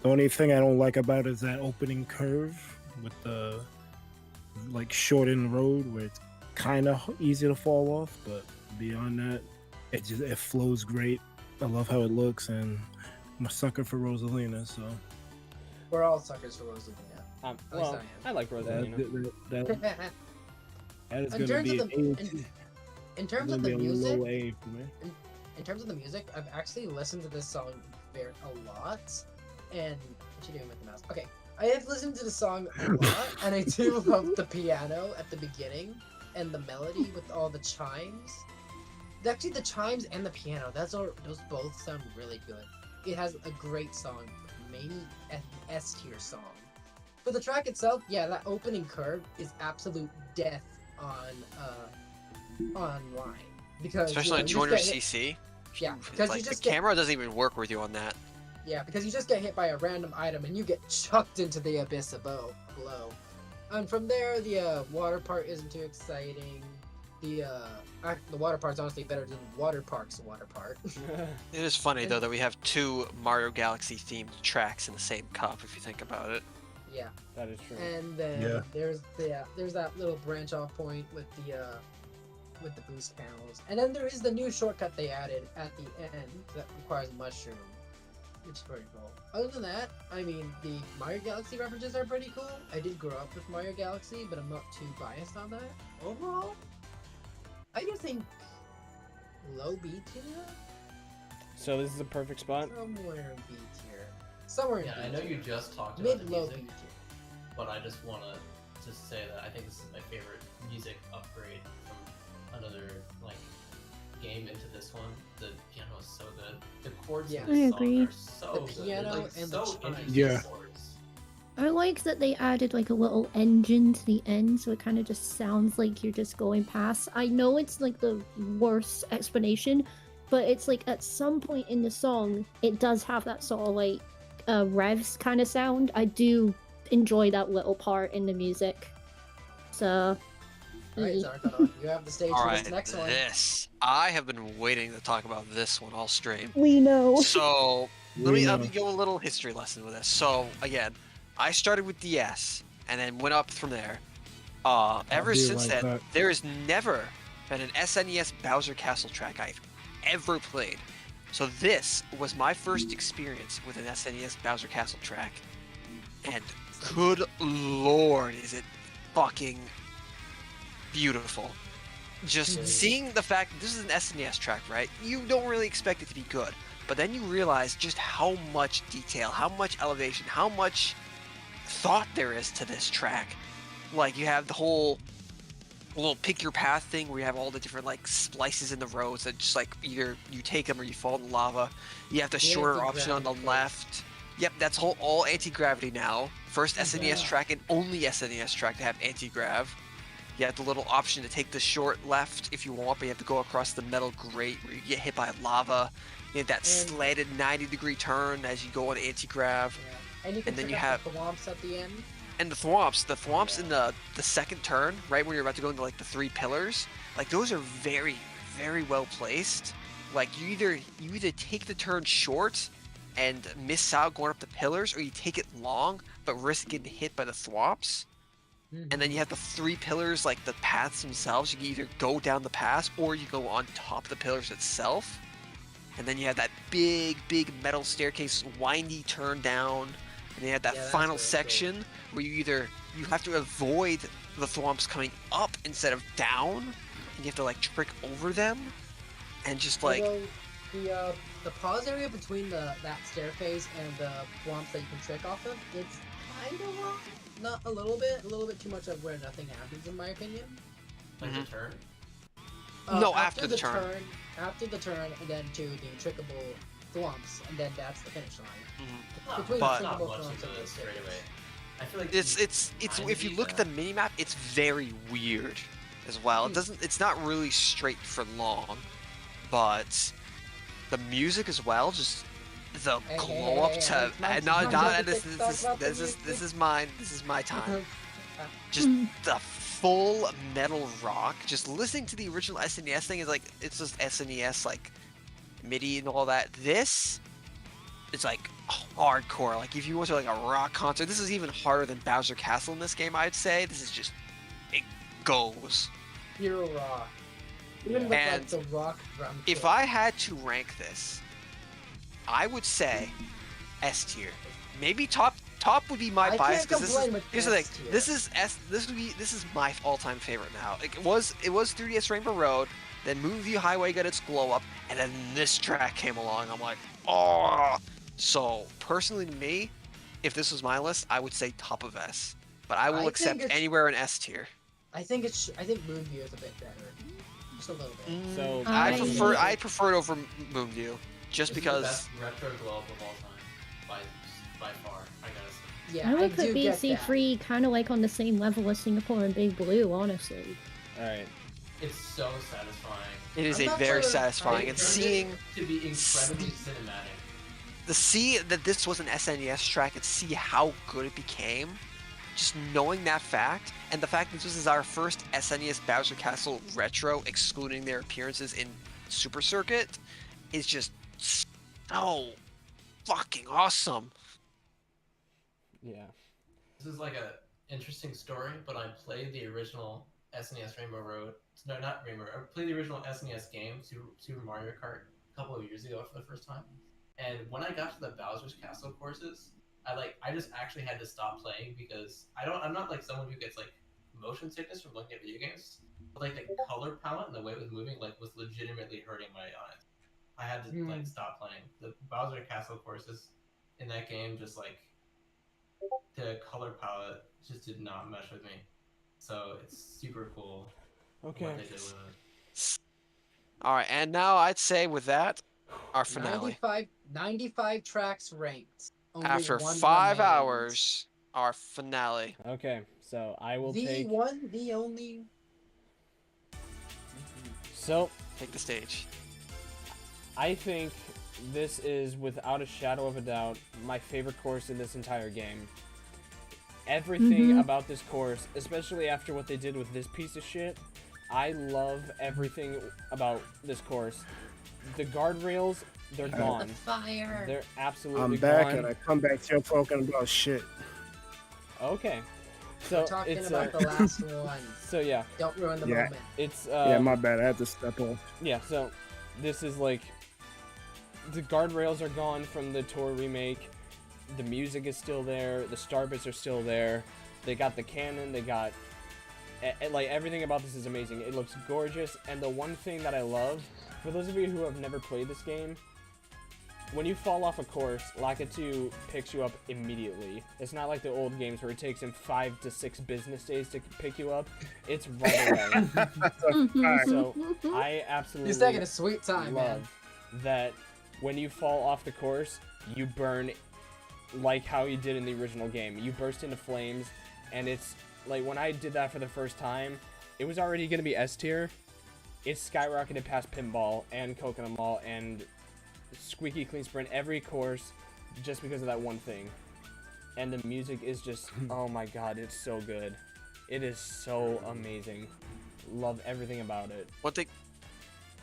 Speaker 2: The only thing I don't like about it is that opening curve with the shortened road where it's kind of easy to fall off, but beyond that, it flows great. I love how it looks, and I'm a sucker for Rosalina, so
Speaker 5: We're all suckers for Rosalina. At least
Speaker 1: Well,
Speaker 5: I
Speaker 1: I like Rosalina.
Speaker 2: that is
Speaker 5: In
Speaker 2: going to
Speaker 5: terms
Speaker 2: be
Speaker 5: of
Speaker 2: an
Speaker 5: In terms
Speaker 2: A.
Speaker 5: of
Speaker 2: It's
Speaker 5: the
Speaker 2: gonna be a
Speaker 5: music,
Speaker 2: low A for me.
Speaker 5: in terms of the music, I've actually listened to this song a lot, and what you doing with the mouse? Okay, I have listened to the song a lot, and I do love the piano at the beginning and the melody with all the chimes. Actually, the chimes and the piano, those both sound really good. It has a great song, mainly an S tier song. For the track itself, yeah, that opening curve is absolute death online because
Speaker 3: Especially on
Speaker 5: you just get hit-
Speaker 3: 200cc.
Speaker 5: Yeah, because you
Speaker 3: The
Speaker 5: just get
Speaker 3: camera doesn't even work with you on that.
Speaker 5: Yeah, because you just get hit by a random item and you get chucked into the abyss below. And from there, the water part isn't too exciting. The water part's honestly better than Water Park's water part.
Speaker 3: It is funny though that we have 2 Mario Galaxy themed tracks in the same cup if you think about it.
Speaker 5: Yeah,
Speaker 1: That is true.
Speaker 5: and then
Speaker 2: Yeah.
Speaker 5: there's that little branch off point with the boost panels, and then there is the new shortcut they added at the end that requires mushroom, which is pretty cool. Other than that, I mean, the Mario Galaxy references are pretty cool. I did grow up with Mario Galaxy, but I'm not too biased on that. Overall, I do think low B tier?
Speaker 1: So this is a perfect spot.
Speaker 5: Somewhere B tier. Somewhere in
Speaker 9: Yeah,
Speaker 5: B
Speaker 9: I know
Speaker 5: tier.
Speaker 9: you just talked about the
Speaker 5: Mid-low B
Speaker 9: music,
Speaker 5: tier.
Speaker 9: but I just want to just say that I think this is my favorite music upgrade from another like game into this one. The piano is so good. The chords
Speaker 5: Yeah.
Speaker 9: in this
Speaker 4: I
Speaker 9: song
Speaker 4: agree.
Speaker 9: are so
Speaker 5: The
Speaker 9: good.
Speaker 5: piano
Speaker 9: They're, like,
Speaker 5: and the
Speaker 9: so
Speaker 5: chimes.
Speaker 9: interesting
Speaker 2: Yeah.
Speaker 9: chords.
Speaker 4: I like that they added like a little engine to the end, so it kind of just sounds like you're just going past. I know it's like the worst explanation, but it's like at some point in the song, it does have that sort of like revs kind of sound. I do enjoy that little part in the music. So,
Speaker 5: Alright,
Speaker 4: yeah.
Speaker 5: Zarko, you have the stage
Speaker 3: All
Speaker 5: for
Speaker 3: right,
Speaker 5: this next one.
Speaker 3: I have been waiting to talk about this one all stream.
Speaker 4: We know.
Speaker 3: So let
Speaker 2: We
Speaker 3: me
Speaker 2: know.
Speaker 3: give a little history lesson with this. So again, I started with DS and then went up from there. Ever
Speaker 2: do
Speaker 3: since
Speaker 2: like
Speaker 3: then,
Speaker 2: that.
Speaker 3: there has never been an SNES Bowser Castle track I've ever played. So this was my first experience with an SNES Bowser Castle track, and good lord, is it fucking beautiful. Just seeing the fact that this is an SNES track, right? You don't really expect it to be good, but then you realize just how much detail, how much elevation, how much thought there is to this track. Like, you have the whole little pick your path thing where you have all the different like splices in the roads that just like either you take them or you fall in the lava. You have the shorter option on the
Speaker 5: anti-gravity
Speaker 3: left. Yep, that's all anti-gravity now. First SNES
Speaker 5: Yeah.
Speaker 3: track and only SNES track to have anti-grav. You have the little option to take the short left if you want, but you have to go across the metal grate where you get hit by lava. You have that
Speaker 5: And-
Speaker 3: slanted 90-degree turn as you go on anti-grav.
Speaker 5: Yeah. And you can
Speaker 3: And then
Speaker 5: pick
Speaker 3: you
Speaker 5: up
Speaker 3: have-
Speaker 5: the thwomps at the end.
Speaker 3: And the thwomps in the second turn, right when you're about to go into like the three pillars, like those are very, very well placed. Like you either take the turn short and miss out going up the pillars, or you take it long but risk getting hit by the thwomps. And then you have the three pillars, like the paths themselves. You can either go down the path or you go on top of the pillars itself. And then you have that big metal staircase, windy turn down. And you have that
Speaker 5: Yeah, that's
Speaker 3: final
Speaker 5: really cool.
Speaker 3: section where you have to avoid the thwomps coming up instead of down, and you have to like trick over them, and just like
Speaker 5: Although the pause area between that staircase and the thwomps that you can trick off of, it's kind of long. Not a little bit too much of where nothing happens, in my opinion.
Speaker 9: Like the turn.
Speaker 3: No, after the turn.
Speaker 5: After the turn, and then to the trickable thwomps, and then that's the finish line. Between
Speaker 3: But-
Speaker 5: the
Speaker 9: Not
Speaker 5: trickable
Speaker 9: much
Speaker 5: thwomps
Speaker 9: into
Speaker 5: and the
Speaker 9: this straight
Speaker 5: staircase.
Speaker 9: away. I feel like
Speaker 3: it's
Speaker 9: kinda
Speaker 3: if you
Speaker 9: need
Speaker 3: look at
Speaker 9: that.
Speaker 3: the mini map, it's very weird as well. It's not really straight for long, but the music as well, just the
Speaker 5: Hey,
Speaker 3: glow up
Speaker 5: hey,
Speaker 3: to
Speaker 5: it's my-
Speaker 3: no,
Speaker 5: it's
Speaker 3: no,
Speaker 5: my
Speaker 3: this
Speaker 5: joke to talk about the
Speaker 3: this is
Speaker 5: music.
Speaker 3: mine. This is my time. Just the full metal rock. Just listening to the original SNES thing is like it's just SNES like MIDI and all that. This is like hardcore. Like if you went to like a rock concert, this is even harder than Bowser Castle in this game. I'd say this is just it goes.
Speaker 5: Pure rock. Even with
Speaker 3: And
Speaker 5: like the rock drum
Speaker 3: If
Speaker 5: kit.
Speaker 3: I had to rank this, I would say S tier. Maybe top would be my
Speaker 5: I
Speaker 3: bias
Speaker 5: can't
Speaker 3: because this is
Speaker 5: complain with
Speaker 3: here's the thing.
Speaker 5: S tier.
Speaker 3: This is my all-time favorite now. Like, it was 3DS Rainbow Road, then Moonview Highway got its glow up, and then this track came along. I'm like, oh. So personally, to me, if this was my list, I would say top of S. But I will
Speaker 5: I think
Speaker 3: accept
Speaker 5: it's-
Speaker 3: anywhere in S tier.
Speaker 5: I think Moonview is a bit better. Just a little bit.
Speaker 1: So
Speaker 3: I prefer it over Moonview, just
Speaker 9: This is
Speaker 3: because.
Speaker 9: the best retro glow up of all time, by far. I gotta say.
Speaker 5: Yeah,
Speaker 4: I would
Speaker 5: do
Speaker 4: put
Speaker 5: get that.
Speaker 4: BC3 kind of like on the same level as Singapore and Big Blue, honestly.
Speaker 1: all right.
Speaker 9: It's so satisfying.
Speaker 3: It is
Speaker 5: I'm
Speaker 3: a
Speaker 5: not
Speaker 3: very
Speaker 5: sure
Speaker 3: satisfying,
Speaker 9: They
Speaker 3: and
Speaker 9: turned it
Speaker 3: seeing
Speaker 9: to be incredibly cinematic.
Speaker 3: to see that this was an SNES track and see how good it became, just knowing that fact, and the fact that this is our first SNES Bowser Castle retro, excluding their appearances in Super Circuit, is just so fucking awesome.
Speaker 1: Yeah.
Speaker 9: This is like a interesting story, but I played the original SNES Rainbow Road. No, not Rainbow Road. I played the original SNES game, Super Mario Kart, a couple of years ago for the first time. And when I got to the Bowser's Castle courses, I just actually had to stop playing because I'm not like someone who gets like motion sickness from looking at video games. But like the color palette and the way it was moving, like was legitimately hurting my eyes. I had to like stop playing. The Bowser Castle courses in that game, just like the color palette just did not mesh with me. So it's super cool
Speaker 1: Okay.
Speaker 9: what they did with it.
Speaker 3: All right, and now I'd say with that, our finale.
Speaker 5: 95 tracks ranked. Only
Speaker 3: After
Speaker 5: one
Speaker 3: 5
Speaker 5: remains.
Speaker 3: hours, our finale.
Speaker 1: Okay, so I will
Speaker 5: The
Speaker 1: take.
Speaker 5: one, the only.
Speaker 1: So
Speaker 3: Take the stage.
Speaker 1: I think this is, without a shadow of a doubt, my favorite course in this entire game. Everything about this course, especially after what they did with this piece of shit, I love everything about this course. The guardrails, they're gone.
Speaker 4: The fire.
Speaker 1: They're absolutely
Speaker 2: I'm back,
Speaker 1: gone.
Speaker 2: and I come back to you talking about shit.
Speaker 1: Okay. So
Speaker 5: We're talking
Speaker 1: it's
Speaker 5: about the last one.
Speaker 1: So yeah,
Speaker 5: Don't ruin the
Speaker 2: Yeah.
Speaker 5: moment.
Speaker 1: it's
Speaker 2: Yeah, my bad. I had to step off.
Speaker 1: yeah, so this is like the guardrails are gone from the tour remake. The music is still there. The star bits are still there. They got the cannon. They got like everything about this is amazing. It looks gorgeous. And the one thing that I love, for those of you who have never played this game, when you fall off a course, Lakitu picks you up immediately. It's not like the old games where it takes him 5 to 6 business days to pick you up. It's right away. So I absolutely
Speaker 5: He's taking a sweet time, man.
Speaker 1: love that when you fall off the course, you burn like how you did in the original game. You burst into flames, and it's like when I did that for the first time, it was already going to be S tier. It skyrocketed past Pinball and Coconut Mall and Squeaky Clean Sprint, every course, just because of that one thing. And the music is just, oh my god, it's so good. It is so amazing. Love everything about it.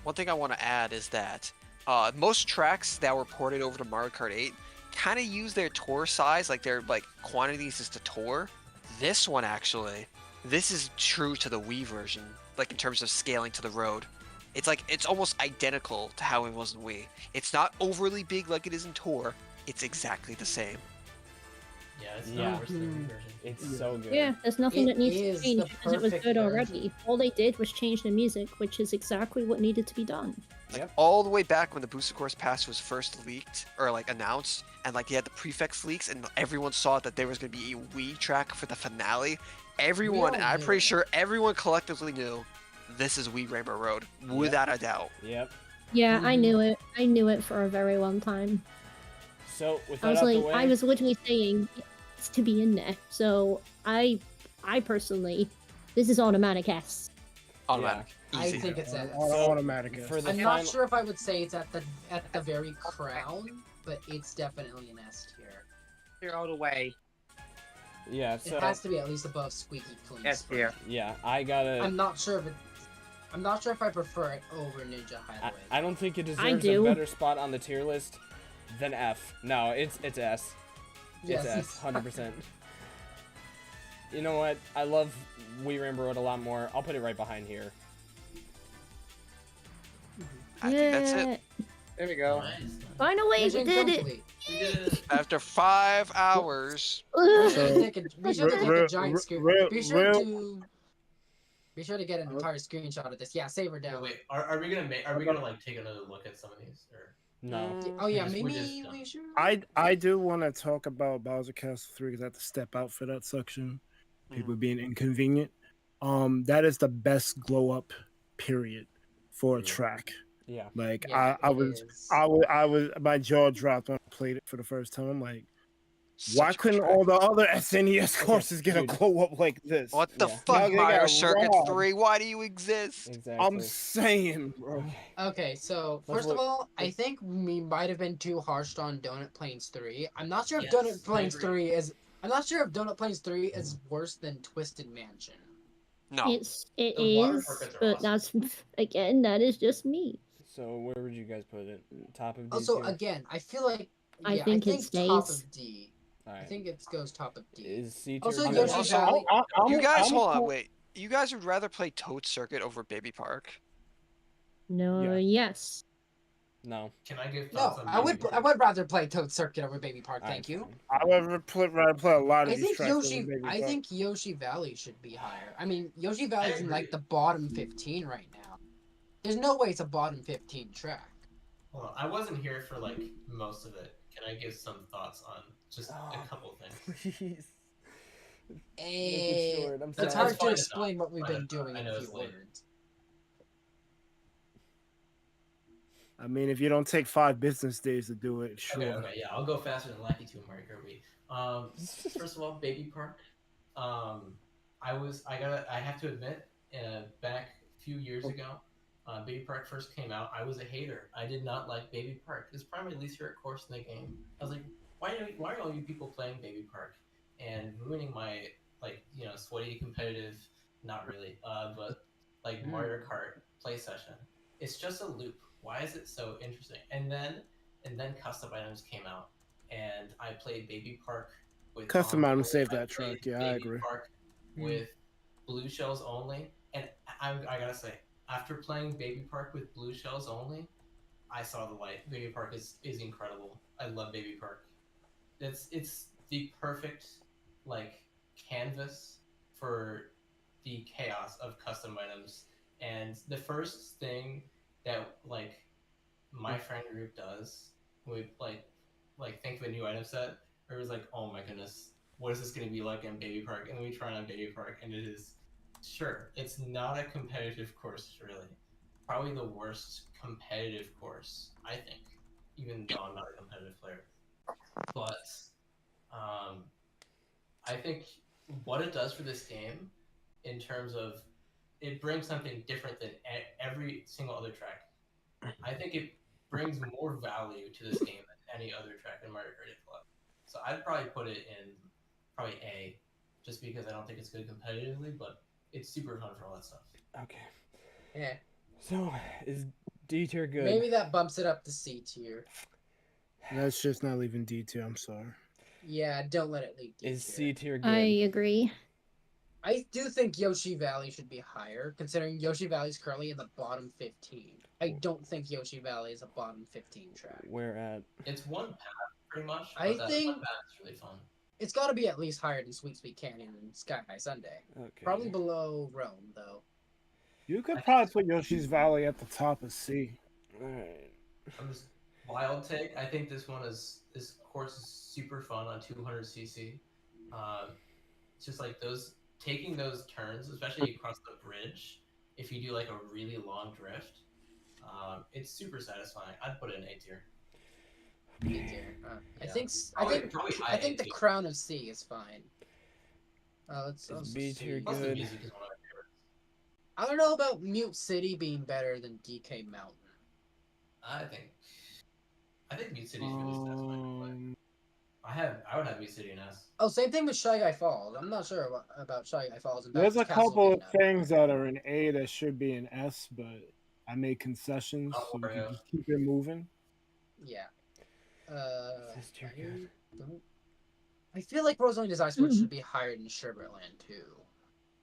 Speaker 3: One thing I want to add is that most tracks that were ported over to Mario Kart 8 kind of use their tour size, like their quantities is to tour. This one actually, this is true to the Wii version, like in terms of scaling to the road. It's almost identical to how it was in Wii. It's not overly big like it is in Tour. It's exactly the same.
Speaker 9: Yeah, it's not worse than the Wii version.
Speaker 1: It's so good.
Speaker 4: Yeah, there's nothing that needs
Speaker 5: is
Speaker 4: to change
Speaker 5: the
Speaker 4: because it was
Speaker 5: perfect
Speaker 4: good
Speaker 5: version.
Speaker 4: already. All they did was change the music, which is exactly what needed to be done.
Speaker 1: Yep.
Speaker 3: All the way back when the Booster Course Pass was first leaked or like announced, and like they had the prefix leaks, and everyone saw that there was going to be a Wii track for the finale. Everyone,
Speaker 5: all
Speaker 3: I'm
Speaker 5: knew
Speaker 3: pretty
Speaker 5: it.
Speaker 3: sure everyone collectively knew this is Wii Rainbow Road without a doubt.
Speaker 1: Yep.
Speaker 4: Yeah, I knew it. I knew it for a very long time.
Speaker 1: So with
Speaker 4: I
Speaker 1: that
Speaker 4: was
Speaker 1: out
Speaker 4: like,
Speaker 1: the way,
Speaker 4: I was literally saying it's to be in there. So I personally, this is automatic S.
Speaker 3: Automatic.
Speaker 5: I
Speaker 3: Easy.
Speaker 5: think it's at.
Speaker 2: Automatic.
Speaker 1: for the
Speaker 5: I'm
Speaker 1: final,
Speaker 5: not sure if I would say it's at the very crown, but it's definitely an S tier.
Speaker 6: Here all the way.
Speaker 1: yeah.
Speaker 5: It
Speaker 1: So
Speaker 5: has to be at least above Squeaky Clean.
Speaker 6: Yes,
Speaker 5: Sprint.
Speaker 6: here.
Speaker 1: yeah, I gotta.
Speaker 5: I'm not sure if I prefer it over Ninja Highway.
Speaker 1: I don't think it deserves a
Speaker 4: do.
Speaker 1: better spot on the tier list than F. No, it's S. It's
Speaker 5: Yes.
Speaker 1: S, 100%. You know what? I love Wii Rainbow Road a lot more. I'll put it right behind here.
Speaker 3: I think that's it.
Speaker 4: Yeah.
Speaker 6: There we go.
Speaker 9: Nice.
Speaker 4: Finally, we
Speaker 5: Mission
Speaker 4: did it.
Speaker 5: complete.
Speaker 9: We did it.
Speaker 3: After 5 hours.
Speaker 5: Be
Speaker 4: Ugh.
Speaker 5: sure to take a giant screen. Be sure
Speaker 2: real-
Speaker 5: to get an entire screenshot of this. Yeah, save her down.
Speaker 9: Wait, are we gonna like take another look at some of these or?
Speaker 1: No.
Speaker 5: Oh yeah,
Speaker 9: We're
Speaker 5: maybe
Speaker 9: just done.
Speaker 5: we should.
Speaker 2: I do want to talk about Bowser Castle 3 because I have to step out for that section. People being inconvenient. That is the best glow up period for a track.
Speaker 1: Yeah.
Speaker 2: Like
Speaker 5: Yeah,
Speaker 2: I
Speaker 5: it
Speaker 2: was
Speaker 5: is.
Speaker 2: I was my jaw dropped when I played it for the first time. I'm like, why
Speaker 3: Such a
Speaker 2: couldn't
Speaker 3: track.
Speaker 2: all the other SNES courses get a
Speaker 1: dude.
Speaker 2: glow up like this?
Speaker 3: What the
Speaker 1: Yeah.
Speaker 3: fuck,
Speaker 2: Now they
Speaker 3: Mario
Speaker 2: got
Speaker 3: Circuit
Speaker 2: robbed.
Speaker 3: 3? Why do you exist?
Speaker 1: Exactly.
Speaker 2: I'm saying, bro.
Speaker 5: Okay, so
Speaker 1: Let's
Speaker 5: first of
Speaker 1: look-
Speaker 5: all, I think we might have been too harsh on Donut Plains 3. I'm not sure if
Speaker 9: Yes,
Speaker 5: Donut
Speaker 9: I
Speaker 5: Plains
Speaker 9: agree.
Speaker 5: 3 is. I'm not sure if Donut Plains 3 is worse than Twisted Mansion.
Speaker 3: No.
Speaker 4: It
Speaker 9: The water
Speaker 4: is,
Speaker 9: circuits are
Speaker 4: but
Speaker 9: awesome.
Speaker 4: that's again, that is just me.
Speaker 1: So where would you guys put it? Top of D
Speaker 5: Also,
Speaker 1: tier?
Speaker 5: again, I feel like.
Speaker 4: I
Speaker 5: Yeah,
Speaker 4: think it
Speaker 5: top
Speaker 4: stays.
Speaker 5: of D.
Speaker 1: All
Speaker 5: I
Speaker 1: right.
Speaker 5: think it goes top of D.
Speaker 1: Is C tier?
Speaker 5: Also,
Speaker 1: good?
Speaker 5: Yoshi
Speaker 3: Also,
Speaker 5: Valley.
Speaker 3: You guys, hold on, wait. You guys would rather play Toad Circuit over Baby Park?
Speaker 4: No,
Speaker 1: Yeah.
Speaker 4: yes.
Speaker 1: No.
Speaker 9: Can I give
Speaker 5: No,
Speaker 9: thoughts on
Speaker 5: I would
Speaker 9: Baby
Speaker 5: I would rather play Toad Circuit over Baby Park.
Speaker 1: Alright,
Speaker 5: Thank you.
Speaker 1: fine.
Speaker 2: I would rather play a lot of
Speaker 5: I
Speaker 2: these
Speaker 5: think
Speaker 2: tracks. over
Speaker 5: Yoshi.
Speaker 2: Baby
Speaker 5: I
Speaker 2: Park.
Speaker 5: think Yoshi Valley should be higher. I mean, Yoshi Valley's in like
Speaker 9: agree.
Speaker 5: the bottom 15 right now. There's no way it's a bottom 15 track.
Speaker 9: Well, I wasn't here for like most of it. Can I give some thoughts on just
Speaker 1: Oh,
Speaker 9: a couple things?
Speaker 1: please. Make
Speaker 5: Eh,
Speaker 1: it short. I'm
Speaker 5: it's
Speaker 9: That's
Speaker 1: sorry.
Speaker 5: hard to
Speaker 9: fine enough.
Speaker 5: explain what we've
Speaker 9: Fine
Speaker 5: been
Speaker 9: enough.
Speaker 5: doing
Speaker 9: I
Speaker 5: in
Speaker 9: know
Speaker 5: a
Speaker 9: it's
Speaker 5: few
Speaker 9: late.
Speaker 5: words.
Speaker 2: I mean, if you don't take 5 business days to do it, sure.
Speaker 9: Okay, yeah, I'll go faster than Lackey 2 and Mario Kart Wii. First of all, Baby Park. I have to admit, back a few years ago, Baby Park first came out, I was a hater. I did not like Baby Park. It's probably my least favorite course in the game. I was like, why are all you people playing Baby Park and ruining my sweaty competitive, not really, but like Mario Kart play session. It's just a loop. Why is it so interesting? And then custom items came out, and I played Baby Park with
Speaker 2: Custom
Speaker 9: Envoy.
Speaker 2: items save
Speaker 9: I
Speaker 2: that
Speaker 9: played
Speaker 2: track. Yeah, I
Speaker 9: Baby
Speaker 2: agree.
Speaker 9: Park with blue shells only, and I gotta say, after playing Baby Park with blue shells only, I saw the light. Baby Park is incredible. I love Baby Park. It's the perfect like canvas for the chaos of custom items. And the first thing that like my friend group does when we think of a new item set, or it was like, oh my goodness, what is this going to be like in Baby Park? And then we try it on Baby Park, and it is sure it's not a competitive course really. Probably the worst competitive course, I think, even though I'm not a competitive player. But I think what it does for this game, in terms of it brings something different than every single other track. I think it brings more value to this game than any other track in Mario Kart 8 Club. So I'd probably put it in probably A, just because I don't think it's good competitively, but it's super fun for all that stuff.
Speaker 1: Okay.
Speaker 5: Yeah.
Speaker 1: So, is D tier good?
Speaker 5: Maybe that bumps it up to C tier.
Speaker 2: That's just not leaving D tier. I'm sorry.
Speaker 5: Yeah, don't let it leak D
Speaker 1: Is
Speaker 5: tier.
Speaker 1: C tier good?
Speaker 4: I agree.
Speaker 5: I do think Yoshi Valley should be higher, considering Yoshi Valley is currently in the bottom 15. I don't think Yoshi Valley is a bottom 15 track.
Speaker 1: Where at?
Speaker 9: It's one path, pretty much.
Speaker 5: I
Speaker 9: But that
Speaker 5: think-
Speaker 9: one path is really fun.
Speaker 5: It's got to be at least higher than Sweet Sweet Canyon and Sky High Sunday.
Speaker 1: Okay.
Speaker 5: Probably below Rome, though.
Speaker 2: You could probably put Yoshi's Valley at the top of C.
Speaker 1: Alright.
Speaker 9: I'm just wild take. I think this course is super fun on 200cc. It's just like taking those turns, especially across the bridge. If you do like a really long drift, it's super satisfying. I'd put it in A tier.
Speaker 5: A tier. I
Speaker 9: Yeah.
Speaker 5: think
Speaker 9: Probably high
Speaker 5: I think
Speaker 9: A
Speaker 5: the
Speaker 9: too.
Speaker 5: crown of C is fine. Let's
Speaker 1: Is
Speaker 5: also
Speaker 1: B
Speaker 5: see.
Speaker 1: tier
Speaker 9: Plus the
Speaker 1: good?
Speaker 9: music is one of my favorites.
Speaker 5: I don't know about Mute City being better than DK Mountain.
Speaker 9: I think Mute City is really satisfying to play. I would have Mute City in S.
Speaker 5: Oh, same thing with Shy Guy Falls. I'm not sure about Shy Guy Falls and
Speaker 2: There's a
Speaker 5: Bowser's
Speaker 2: couple of
Speaker 5: Castlevania.
Speaker 2: things that are in A that should be in S, but I made concessions
Speaker 9: Oh,
Speaker 2: so we
Speaker 9: yeah.
Speaker 2: can just keep it moving.
Speaker 5: Yeah.
Speaker 1: Is tier good?
Speaker 5: I feel like Rosalina's Ice World should be higher than Sherbetland too.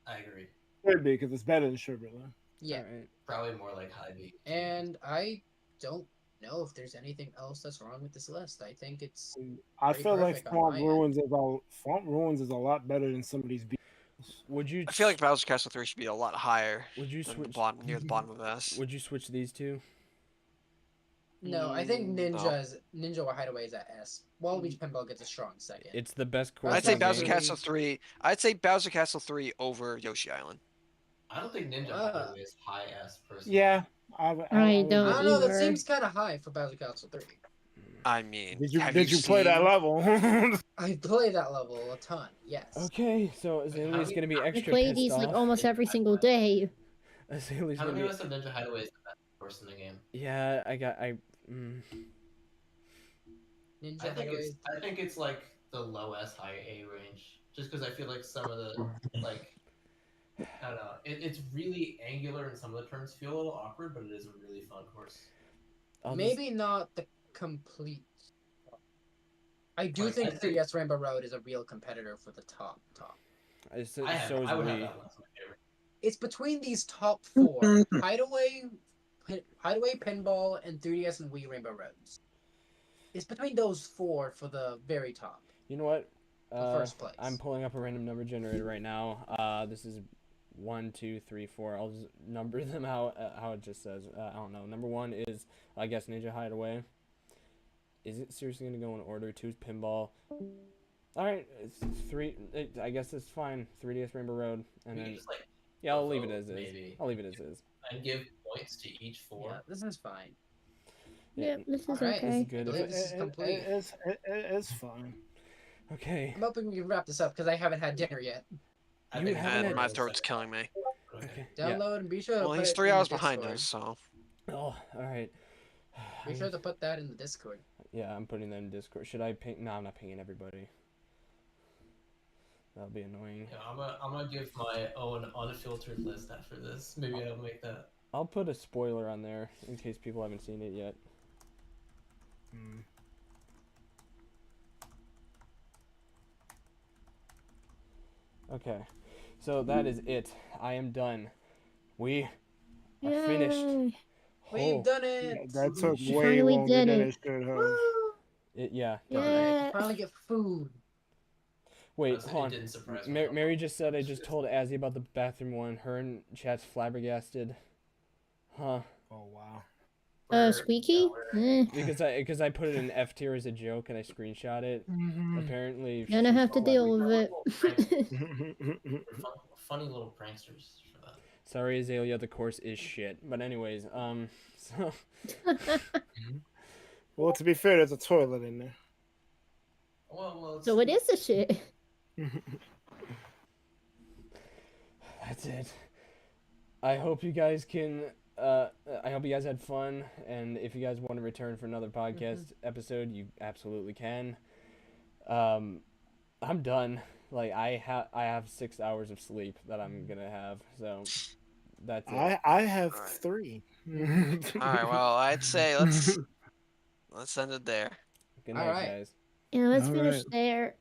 Speaker 9: I agree.
Speaker 2: Should be because it's better than Sherbetland.
Speaker 5: Yeah.
Speaker 1: Alright.
Speaker 9: Probably more like high B.
Speaker 5: And I don't know if there's anything else that's wrong with this list. I think it's
Speaker 2: I
Speaker 5: Pretty
Speaker 2: feel like
Speaker 5: perfect on
Speaker 2: Swamp
Speaker 5: my end.
Speaker 2: Ruins is a lot better than some of these B.
Speaker 1: Would you?
Speaker 3: I feel like Bowser's Castle 3 should be a lot higher
Speaker 1: Would you
Speaker 3: than the
Speaker 1: switch?
Speaker 3: bottom, near the bottom of S.
Speaker 1: Would you switch these two?
Speaker 5: no. I think
Speaker 3: no.
Speaker 5: Ninja Hideaway is at S. Waluigi Pinball gets a strong second.
Speaker 1: It's the best course.
Speaker 3: I'd say
Speaker 1: in
Speaker 5: Bowser
Speaker 1: the
Speaker 3: Bowser
Speaker 1: game.
Speaker 3: Castle 3. I'd say Bowser Castle 3 over Yoshi Island.
Speaker 9: I don't think Ninja
Speaker 5: Ah.
Speaker 9: Hideaway is high S personally.
Speaker 2: Yeah,
Speaker 4: I
Speaker 2: would
Speaker 4: don't
Speaker 5: I
Speaker 2: agree.
Speaker 5: don't know. That
Speaker 4: either.
Speaker 5: seems kind of high for Bowser Castle 3.
Speaker 3: I mean,
Speaker 2: Did you
Speaker 3: have
Speaker 2: play that
Speaker 3: seen-
Speaker 2: level?
Speaker 5: I play that level a ton. Yes.
Speaker 1: Okay, so Azalea's gonna be
Speaker 4: I
Speaker 1: extra
Speaker 4: play
Speaker 1: pissed
Speaker 4: these like
Speaker 1: off.
Speaker 4: almost every single day.
Speaker 1: Azalea's
Speaker 9: How
Speaker 1: gonna
Speaker 9: many
Speaker 1: be.
Speaker 9: of us have Ninja Hideaway is the best course in the game?
Speaker 1: Yeah, I.
Speaker 5: Ninja
Speaker 9: I think
Speaker 5: Hideaway.
Speaker 9: it's like the low S high A range. Just because I feel like some of the like I don't know. It's really angular and some of the turns feel a little awkward, but it is a really fun course.
Speaker 5: Maybe not the complete. I do
Speaker 9: Like,
Speaker 5: think
Speaker 9: I think-
Speaker 5: 3S Rainbow Road is a real competitor for the top.
Speaker 1: So is
Speaker 9: I would have
Speaker 1: Wii.
Speaker 9: that one as my favorite.
Speaker 5: It's between these top four. Hideaway Hideaway, Pinball, and 3DS and Wii Rainbow Roads. It's between those four for the very top.
Speaker 1: You know what?
Speaker 5: The first place.
Speaker 1: I'm pulling up a random number generator right now. This is 1, 2, 3, 4. I'll just number them out how it just says. I don't know. Number 1 is, I guess, Ninja Hideaway. Is it seriously gonna go in order? 2 is Pinball. All right, it's 3. I guess it's fine. 3DS Rainbow Road, and then
Speaker 9: Just, like,
Speaker 1: yeah, I'll leave it as is.
Speaker 9: maybe.
Speaker 1: I'll leave it as is.
Speaker 9: And give points to each 4.
Speaker 5: Yeah, this is fine.
Speaker 4: Yep, this is
Speaker 5: Alright,
Speaker 1: This
Speaker 4: okay.
Speaker 1: is good.
Speaker 5: I believe this is complete.
Speaker 2: It's fine.
Speaker 1: Okay.
Speaker 5: I'm hoping we can wrap this up because I haven't had dinner yet.
Speaker 9: I
Speaker 1: You
Speaker 9: think
Speaker 1: haven't
Speaker 3: And
Speaker 1: had-
Speaker 3: my throat's killing me.
Speaker 1: Okay. Yeah.
Speaker 5: Download and be sure to
Speaker 3: Well,
Speaker 5: put
Speaker 3: he's
Speaker 5: it
Speaker 3: 3
Speaker 5: in the
Speaker 3: hours behind
Speaker 5: Discord.
Speaker 3: us, so.
Speaker 1: Oh, all right.
Speaker 5: Be sure to put that in the Discord.
Speaker 1: Yeah, I'm putting that in Discord. Should I ping? No, I'm not pinging everybody. That'll be annoying.
Speaker 9: Yeah, I'm gonna give my own unfiltered list after this. Maybe I'll make that.
Speaker 1: I'll put a spoiler on there in case people haven't seen it yet. Okay, so that is it. I am done. We are finished.
Speaker 4: Yay.
Speaker 5: We've done it!
Speaker 2: That took
Speaker 1: She
Speaker 2: way
Speaker 4: finally
Speaker 2: longer
Speaker 4: did
Speaker 2: than
Speaker 4: it.
Speaker 2: it should have.
Speaker 5: Woo!
Speaker 1: Yeah.
Speaker 4: Yeah.
Speaker 5: Finally get food.
Speaker 1: Wait,
Speaker 9: Honestly,
Speaker 1: hold
Speaker 9: it
Speaker 1: on.
Speaker 9: didn't surprise me.
Speaker 1: Mary just said I just told Azzy about the bathroom one. Her and chat's flabbergasted. Huh.
Speaker 2: Oh wow.
Speaker 4: Squeaky? Eh.
Speaker 1: Because I put it in F tier as a joke and I screenshot it. Apparently.
Speaker 4: Gonna have to
Speaker 1: she's
Speaker 4: deal with it.
Speaker 9: Funny little pranksters for that.
Speaker 1: Sorry, Azalea, the course is shit. But anyways, so
Speaker 2: Well, to be fair, there's a toilet in there.
Speaker 9: Well, it's,
Speaker 4: So it is a shit.
Speaker 1: that's it. I hope you guys can. I hope you guys had fun, and if you guys want to return for another podcast episode, you absolutely can. I'm done. Like I have 6 hours of sleep that I'm gonna have, so that's it.
Speaker 2: I have
Speaker 3: Alright.
Speaker 2: 3.
Speaker 3: Alright, well, I'd say let's end it there.
Speaker 1: Good night,
Speaker 5: Alright.
Speaker 1: guys.
Speaker 4: Yeah, let's
Speaker 2: All
Speaker 4: finish
Speaker 2: right.
Speaker 4: there.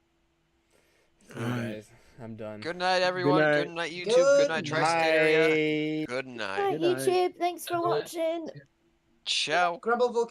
Speaker 1: See you
Speaker 2: Alright.
Speaker 1: guys. I'm done.
Speaker 3: Good night, everyone. Good night, YouTube. Good night, Tri-State area. Good night.
Speaker 4: Alright,
Speaker 2: Good night.
Speaker 4: YouTube, thanks for
Speaker 9: Good night.
Speaker 4: watching.
Speaker 3: Ciao.
Speaker 5: Grumble Volcano.